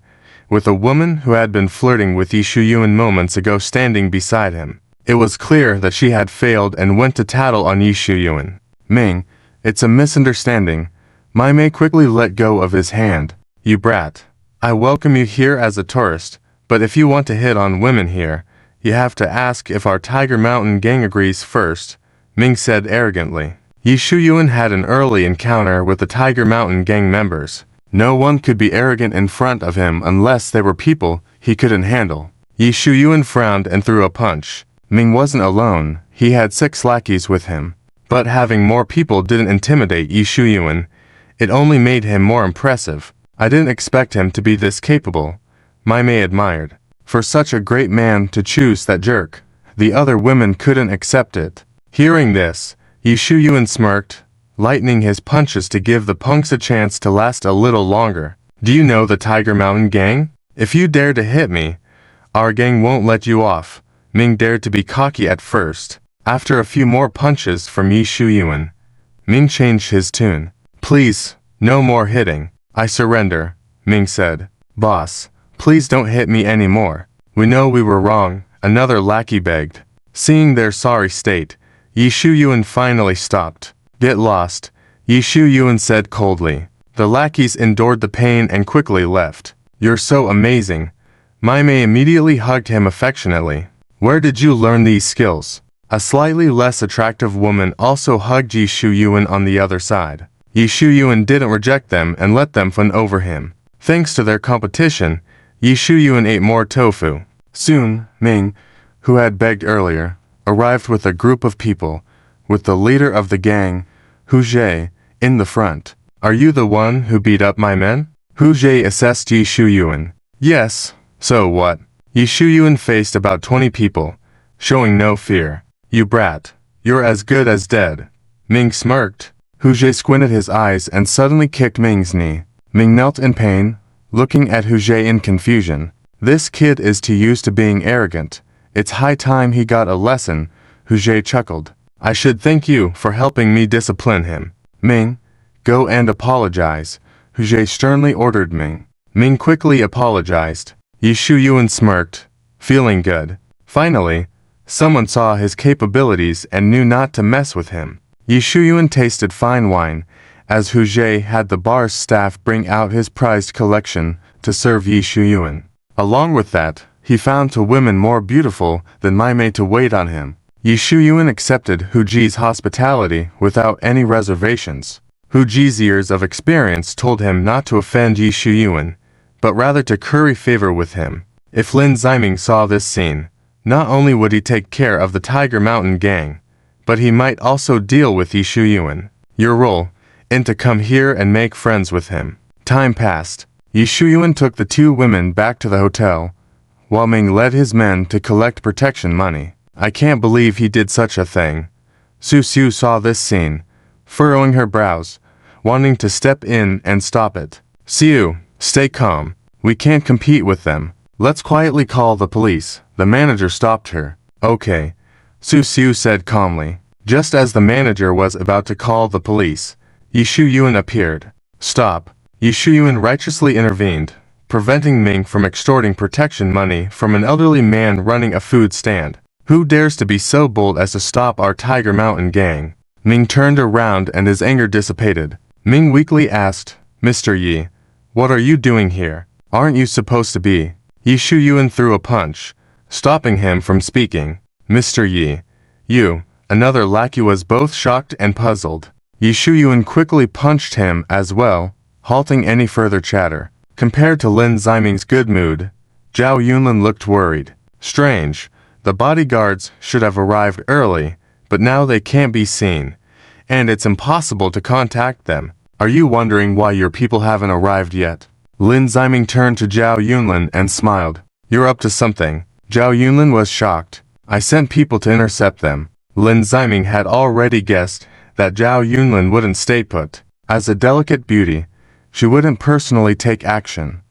with a woman who had been flirting with Yu Yuan moments ago standing beside him. It was clear that she had failed and went to tattle on Yu Yuan. Ming, it's a misunderstanding. Maimei quickly let go of his hand. You brat. I welcome you here as a tourist, but if you want to hit on women here, you have to ask if our Tiger Mountain gang agrees first, Ming said arrogantly. Yu Yuan had an early encounter with the Tiger Mountain gang members. No one could be arrogant in front of him unless they were people he couldn't handle. Yu Yuan frowned and threw a punch. Ming wasn't alone, he had 6 lackeys with him. But having more people didn't intimidate Yu Yuan, it only made him more impressive. I didn't expect him to be this capable, Maimei admired. For such a great man to choose that jerk, the other women couldn't accept it. Hearing this, Yu Yuan smirked, lightening his punches to give the punks a chance to last a little longer. Do you know the Tiger Mountain gang? If you dare to hit me, our gang won't let you off. Ming dared to be cocky at first. After a few more punches from Yu Yuan, Ming changed his tune. Please, no more hitting. I surrender, Ming said. Boss, please don't hit me anymore. We know we were wrong, another lackey begged. Seeing their sorry state, Yu Yuan finally stopped. Get lost, Yu Yuan said coldly. The lackeys endured the pain and quickly left. You're so amazing. Maimei immediately hugged him affectionately. Where did you learn these skills? A slightly less attractive woman also hugged Yu Yuan on the other side. Yu Yuan didn't reject them and let them fawn over him. Thanks to their competition, Yu Yuan ate more tofu. Soon, Ming, who had begged earlier, arrived with a group of people, with the leader of the gang, Jade, in the front. Are you the one who beat up my men? Jade assessed Yu Yuan. Yes, so what? Yu Yuan faced about 20 people, showing no fear. You brat, you're as good as dead. Ming smirked. Jade squinted his eyes and suddenly kicked Ming's knee. Ming knelt in pain, looking at Jade in confusion. This kid is too used to being arrogant. It's high time he got a lesson, Jade chuckled. I should thank you for helping me discipline him. Ming, go and apologize, Jade sternly ordered Ming. Ming quickly apologized. Yu Yuan smirked, feeling good. Finally, someone saw his capabilities and knew not to mess with him. Yu Yuan tasted fine wine, as Jade had the bar's staff bring out his prized collection to serve Yu Yuan. Along with that, he found 2 women more beautiful than Maimei to wait on him. Yu Yuan accepted Jade's hospitality without any reservations. Jade's years of experience told him not to offend Yu Yuan, but rather to curry favor with him. If Lin Ziming saw this scene, not only would he take care of the Tiger Mountain gang, but he might also deal with Yu Yuan. Your role is to come here and make friends with him. Time passed. Yu Yuan took the two women back to the hotel, while Ming led his men to collect protection money. I can't believe he did such a thing. Susu saw this scene, furrowing her brows, wanting to step in and stop it. Siu, stay calm. We can't compete with them. Let's quietly call the police. The manager stopped her. Okay, Susu said calmly. Just as the manager was about to call the police, Yu Yuan appeared. Stop. Yu Yuan righteously intervened, preventing Ming from extorting protection money from an elderly man running a food stand. Who dares to be so bold as to stop our Tiger Mountain gang? Ming turned around and his anger dissipated. Ming weakly asked, Mr. Yi, what are you doing here? Aren't you supposed to be? Yu Yuan threw a punch, stopping him from speaking. Mr. Yi, you, another lackey, was both shocked and puzzled. Yu Yuan quickly punched him as well, halting any further chatter. Compared to Lin Ziming's good mood, Zhao Yunlin looked worried. Strange, the bodyguards should have arrived early, but now they can't be seen, and it's impossible to contact them. Are you wondering why your people haven't arrived yet? Lin Ziming turned to Zhao Yunlin and smiled. You're up to something. Zhao Yunlin was shocked. I sent people to intercept them. Lin Ziming had already guessed that Zhao Yunlin wouldn't stay put. As a delicate beauty, she wouldn't personally take action.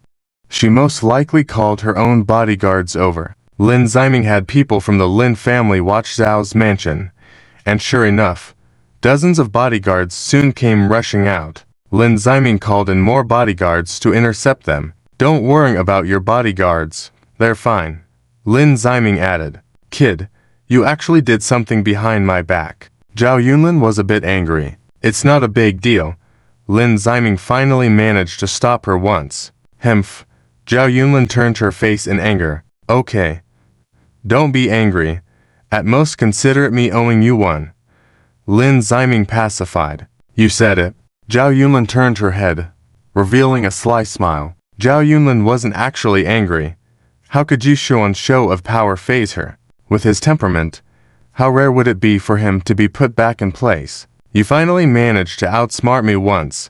She most likely called her own bodyguards over. Lin Ziming had people from the Lin family watch Zhao's mansion, and sure enough, dozens of bodyguards soon came rushing out. Lin Ziming called in more bodyguards to intercept them. Don't worry about your bodyguards, they're fine. Lin Ziming added. Kid, you actually did something behind my back. Zhao Yunlin was a bit angry. It's not a big deal. Lin Ziming finally managed to stop her once. Hemph. Zhao Yunlin turned her face in anger. Okay. Don't be angry. At most consider me owing you one. Lin Ziming pacified. You said it. Zhao Yunlin turned her head, revealing a sly smile. Zhao Yunlin wasn't actually angry. How could Yu Yuan's show of power faze her? With his temperament, how rare would it be for him to be put back in place? You finally managed to outsmart me once.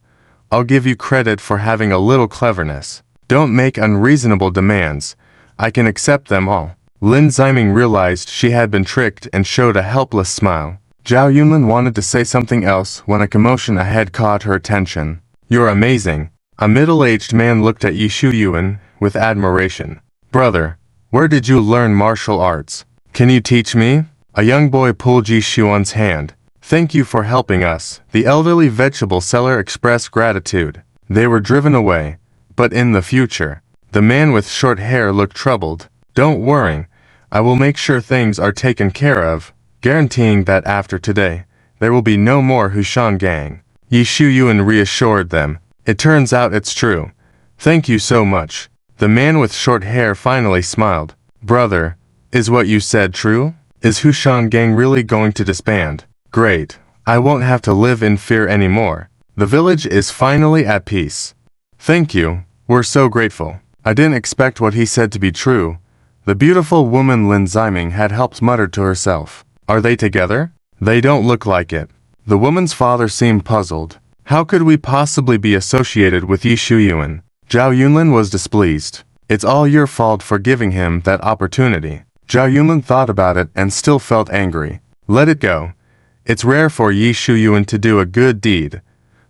I'll give you credit for having a little cleverness. Don't make unreasonable demands. I can accept them all. Lin Ziming realized she had been tricked and showed a helpless smile. Zhao Yunlin wanted to say something else when a commotion ahead caught her attention. You're amazing. A middle-aged man looked at Yu Yuan with admiration. Brother, where did you learn martial arts? Can you teach me? A young boy pulled Yu Yuan's hand. Thank you for helping us. The elderly vegetable seller expressed gratitude. They were driven away. But in the future, the man with short hair looked troubled. Don't worry. I will make sure things are taken care of, guaranteeing that after today, there will be no more Hushan gang. Yu Yuan reassured them. It turns out it's true. Thank you so much. The man with short hair finally smiled. Brother, is what you said true? Is Hushan gang really going to disband? Great. I won't have to live in fear anymore. The village is finally at peace. Thank you. We're so grateful. I didn't expect what he said to be true. The beautiful woman Lin Ziming had helped mutter to herself. Are they together? They don't look like it. The woman's father seemed puzzled. How could we possibly be associated with Yu Yuan? Zhao Yunlin was displeased. It's all your fault for giving him that opportunity. Zhao Yunlin thought about it and still felt angry. Let it go. It's rare for Yu Yuan to do a good deed.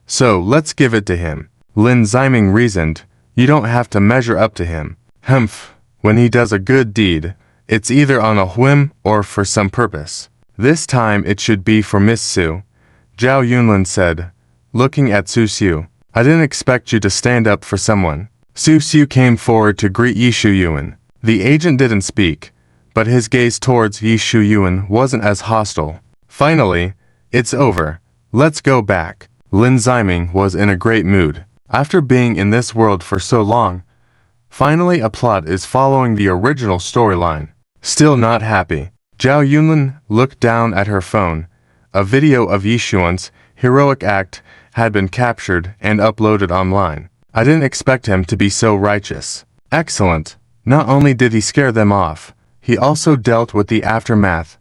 So let's give it to him. Lin Ziming reasoned. You don't have to measure up to him. Humph. When he does a good deed, it's either on a whim or for some purpose. This time it should be for Miss Su. Zhao Yunlin said, looking at Susu. I didn't expect you to stand up for someone. Susu came forward to greet Yu Yuan. The agent didn't speak, but his gaze towards Yu Yuan wasn't as hostile. Finally, it's over. Let's go back. Lin Ziming was in a great mood. After being in this world for so long, finally a plot is following the original storyline. Still not happy. Zhao Yunlin looked down at her phone. A video of Yu Yuan's heroic act had been captured and uploaded online. I didn't expect him to be so righteous. Excellent. Not only did he scare them off, he also dealt with the aftermath,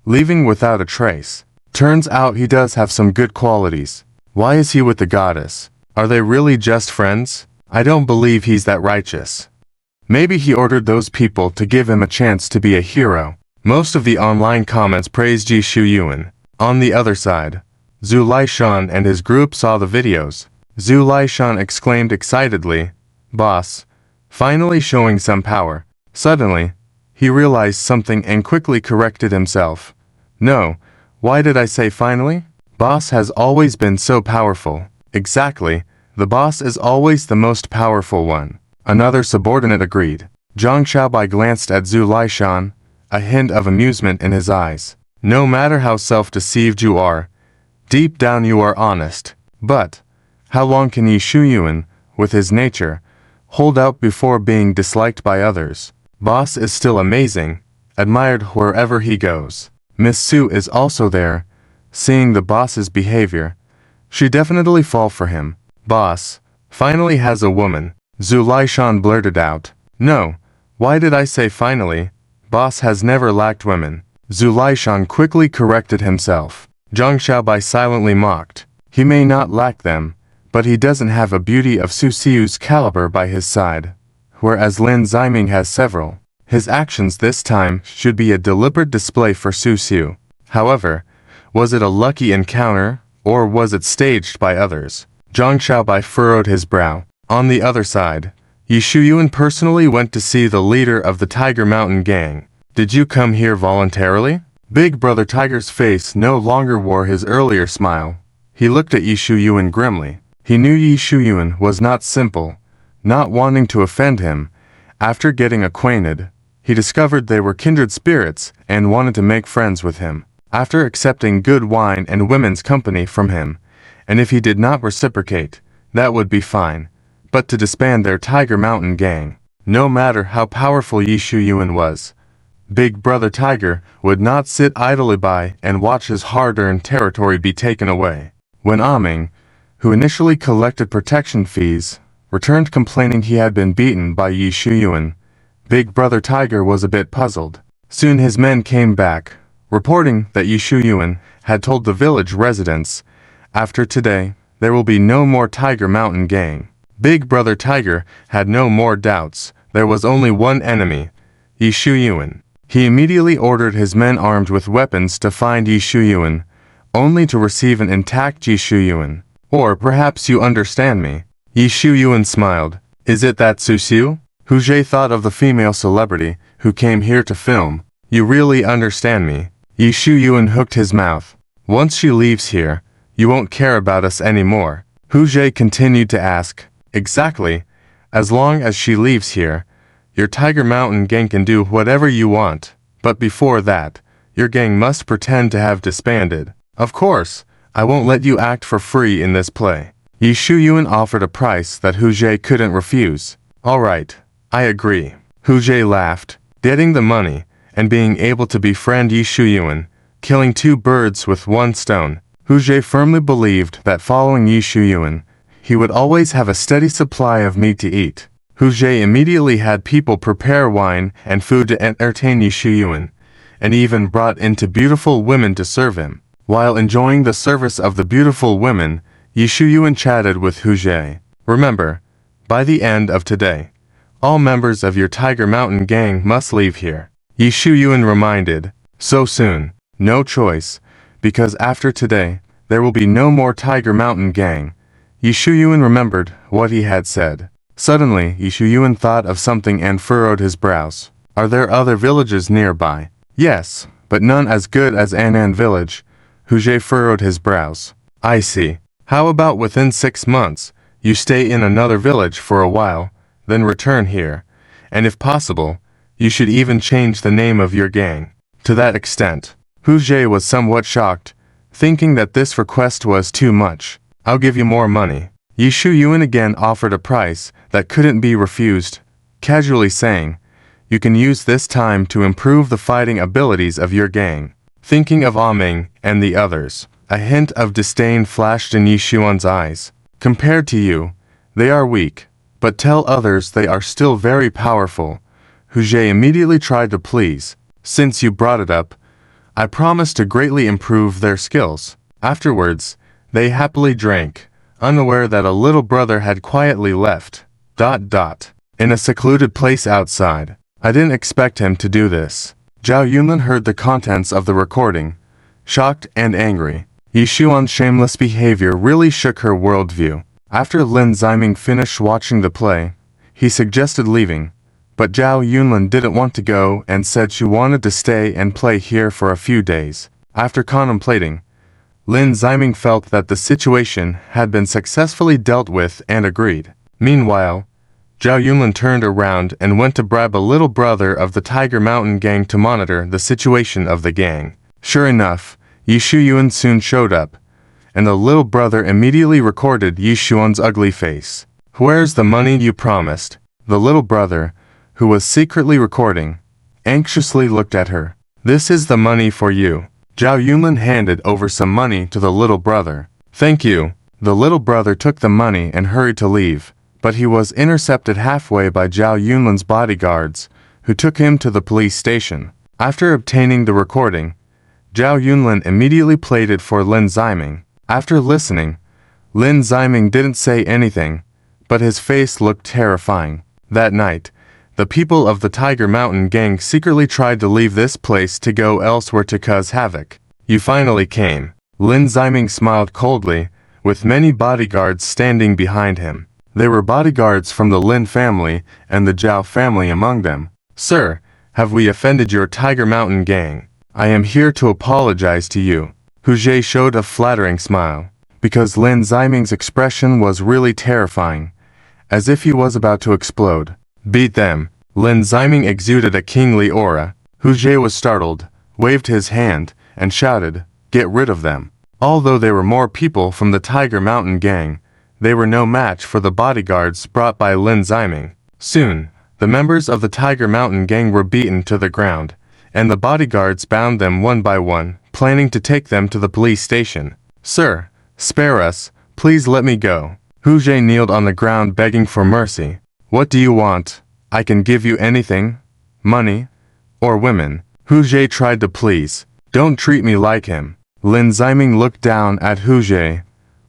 leaving without a trace. Turns out he does have some good qualities. Why is he with the goddess? Are they really just friends? I don't believe he's that righteous. Maybe he ordered those people to give him a chance to be a hero. Most of the online comments praised Yi Shu Yuan. On the other side, Zhu Laishan and his group saw the videos. Zhu Laishan exclaimed excitedly, "Boss, finally showing some power." Suddenly, he realized something and quickly corrected himself. No, why did I say finally? Boss has always been so powerful. Exactly, the boss is always the most powerful one. Another subordinate agreed. Zhang Xiaobai glanced at Zhu Laishan, a hint of amusement in his eyes. No matter how self-deceived you are, deep down you are honest. But how long can Yi Shu Yuan, with his nature, hold out before being disliked by others? Boss is still amazing, admired wherever he goes. Miss Su is also there, seeing the boss's behavior. She definitely fall for him. Boss finally has a woman. Zhu Laishan blurted out. No, why did I say finally? Boss has never lacked women. Zhu Laishan quickly corrected himself. Zhang Xiaobai silently mocked. He may not lack them, but he doesn't have a beauty of Susu's caliber by his side, whereas Lin Ziming has several. His actions this time should be a deliberate display for Susu. However, was it a lucky encounter, or was it staged by others? Zhang Xiaobai furrowed his brow. On the other side, Yi Shu Yuan personally went to see the leader of the Tiger Mountain gang. Did you come here voluntarily? Big Brother Tiger's face no longer wore his earlier smile. He looked at Yi Shu Yuan grimly. He knew Yi Shu Yuan was not simple, not wanting to offend him. After getting acquainted, he discovered they were kindred spirits and wanted to make friends with him. After accepting good wine and women's company from him, and if he did not reciprocate, that would be fine. But to disband their Tiger Mountain gang, no matter how powerful Yi Shu Yuan was, Big Brother Tiger would not sit idly by and watch his hard-earned territory be taken away. When Aming, who initially collected protection fees, returned complaining he had been beaten by Yi Shu Yuan, Big Brother Tiger was a bit puzzled. Soon his men came back, reporting that Yi Shu Yuan had told the village residents, "After today, there will be no more Tiger Mountain gang." Big Brother Tiger had no more doubts. There was only one enemy, Yi Shu Yuan. He immediately ordered his men armed with weapons to find Yi Shu Yuan, only to receive an intact Yi Shu Yuan. Or perhaps you understand me. Yi Shu Yuan smiled. Is it that Susu? Hu Jie thought of the female celebrity who came here to film. You really understand me. Yi Shu Yuan hooked his mouth. Once she leaves here, you won't care about us anymore. Hu Jie continued to ask. Exactly. As long as she leaves here, your Tiger Mountain gang can do whatever you want. But before that, your gang must pretend to have disbanded. Of course, I won't let you act for free in this play. Yi Shu Yuan offered a price that Hu Jie couldn't refuse. All right, I agree. Hu Jie laughed. Getting the money, and being able to befriend Yi Shu Yuan, killing two birds with one stone. Hu Jie firmly believed that following Yi Shu Yuan, he would always have a steady supply of meat to eat. Hu Jie immediately had people prepare wine and food to entertain Yi Shu Yuan, and even brought in beautiful women to serve him. While enjoying the service of the beautiful women, Yi Shu Yuan chatted with Hu Jie. Remember, by the end of today, all members of your Tiger Mountain gang must leave here. Yi Shu Yuan reminded. So soon? No choice, because after today, there will be no more Tiger Mountain gang. Yi Shu Yuan remembered what he had said. Suddenly, Yi Shu Yuan thought of something and furrowed his brows. Are there other villages nearby? Yes, but none as good as Anan village. Hu Jie furrowed his brows. I see. How about within 6 months, you stay in another village for a while, then return here, and if possible, you should even change the name of your gang. To that extent, Hu Jie was somewhat shocked, thinking that this request was too much. I'll give you more money. Yi Shu Yuan again offered a price that couldn't be refused, casually saying, you can use this time to improve the fighting abilities of your gang. Thinking of Aming and the others, a hint of disdain flashed in Yi Shu Yuan's eyes. Compared to you, they are weak, but tell others they are still very powerful. Jade immediately tried to please. Since you brought it up, I promise to greatly improve their skills. Afterwards, they happily drank, unaware that a little brother had quietly left. In a secluded place outside. I didn't expect him to do this. Zhao Yunlin heard the contents of the recording, shocked and angry. Yi Xuan's shameless behavior really shook her worldview. After Lin Ziming finished watching the play, he suggested leaving, but Zhao Yunlin didn't want to go and said she wanted to stay and play here for a few days. After contemplating, Lin Ziming felt that the situation had been successfully dealt with and agreed. Meanwhile, Zhao Yunlin turned around and went to bribe a little brother of the Tiger Mountain gang to monitor the situation of the gang. Sure enough, Yi Yuan soon showed up, and the little brother immediately recorded Yi Xuan's ugly face. "Where's the money you promised?" The little brother, who was secretly recording, anxiously looked at her. "This is the money for you." Zhao Yunlin handed over some money to the little brother. "Thank you." The little brother took the money and hurried to leave, but he was intercepted halfway by Zhao Yunlin's bodyguards, who took him to the police station. After obtaining the recording, Zhao Yunlin immediately played it for Lin Ziming. After listening, Lin Ziming didn't say anything, but his face looked terrifying. That night, the people of the Tiger Mountain gang secretly tried to leave this place to go elsewhere to cause havoc. "You finally came." Lin Ziming smiled coldly, with many bodyguards standing behind him. There were bodyguards from the Lin family and the Zhao family among them. "Sir, have we offended your Tiger Mountain gang? I am here to apologize to you." Jade showed a flattering smile, because Lin Ziming's expression was really terrifying, as if he was about to explode. "Beat them." Lin Ziming exuded a kingly aura. Jade was startled, waved his hand, and shouted, "Get rid of them." Although there were more people from the Tiger Mountain gang, they were no match for the bodyguards brought by Lin Ziming. Soon, the members of the Tiger Mountain gang were beaten to the ground, and the bodyguards bound them one by one, planning to take them to the police station. "Sir, spare us, please let me go." Jade kneeled on the ground begging for mercy. "What do you want? I can give you anything. Money? Or women?" Jade tried to please. "Don't treat me like him." Lin Ziming looked down at Jade,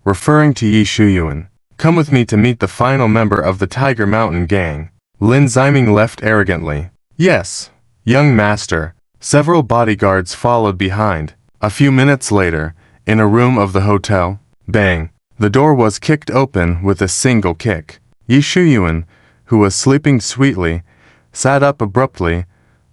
referring to Yi Yuan. "Come with me to meet the final member of the Tiger Mountain gang." Lin Ziming left arrogantly. "Yes, young master." Several bodyguards followed behind. A few minutes later, in a room of the hotel, bang, the door was kicked open with a single kick. Yi Yuan, who was sleeping sweetly, sat up abruptly,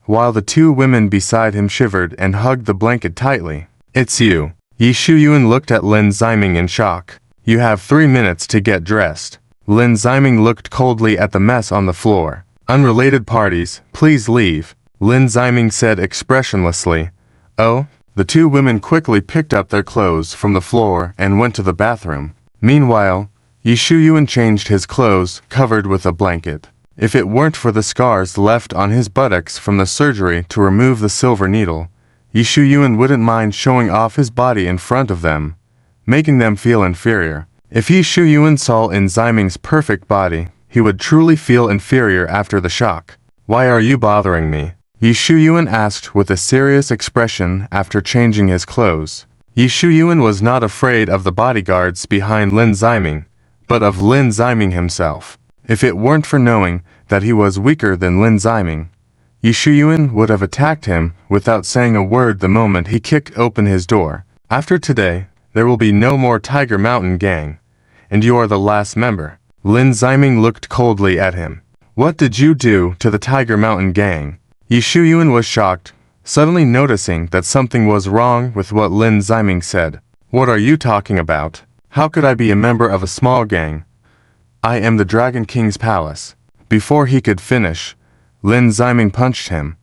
while the two women beside him shivered and hugged the blanket tightly. "It's you." Yi Yuan looked at Lin Ziming in shock. "You have 3 minutes to get dressed." Lin Ziming looked coldly at the mess on the floor. "Unrelated parties, please leave," Lin Ziming said expressionlessly. "Oh?" The two women quickly picked up their clothes from the floor and went to the bathroom. Meanwhile, Yi Yuan changed his clothes, covered with a blanket. If it weren't for the scars left on his buttocks from the surgery to remove the silver needle, Yi Yuan wouldn't mind showing off his body in front of them, making them feel inferior. If Yi Yuan saw Lin Ziming's perfect body, he would truly feel inferior after the shock. "Why are you bothering me?" Yi Yuan asked with a serious expression after changing his clothes. Yi Yuan was not afraid of the bodyguards behind Lin Ziming, but of Lin Ziming himself. If it weren't for knowing that he was weaker than Lin Ziming, Yi Yuan would have attacked him without saying a word the moment he kicked open his door. "After today, there will be no more Tiger Mountain gang, and you are the last member." Lin Ziming looked coldly at him. "What did you do to the Tiger Mountain gang?" Yi Yuan was shocked, suddenly noticing that something was wrong with what Lin Ziming said. "What are you talking about? How could I be a member of a small gang? I am the Dragon King's palace." Before he could finish, Lin Ziming punched him.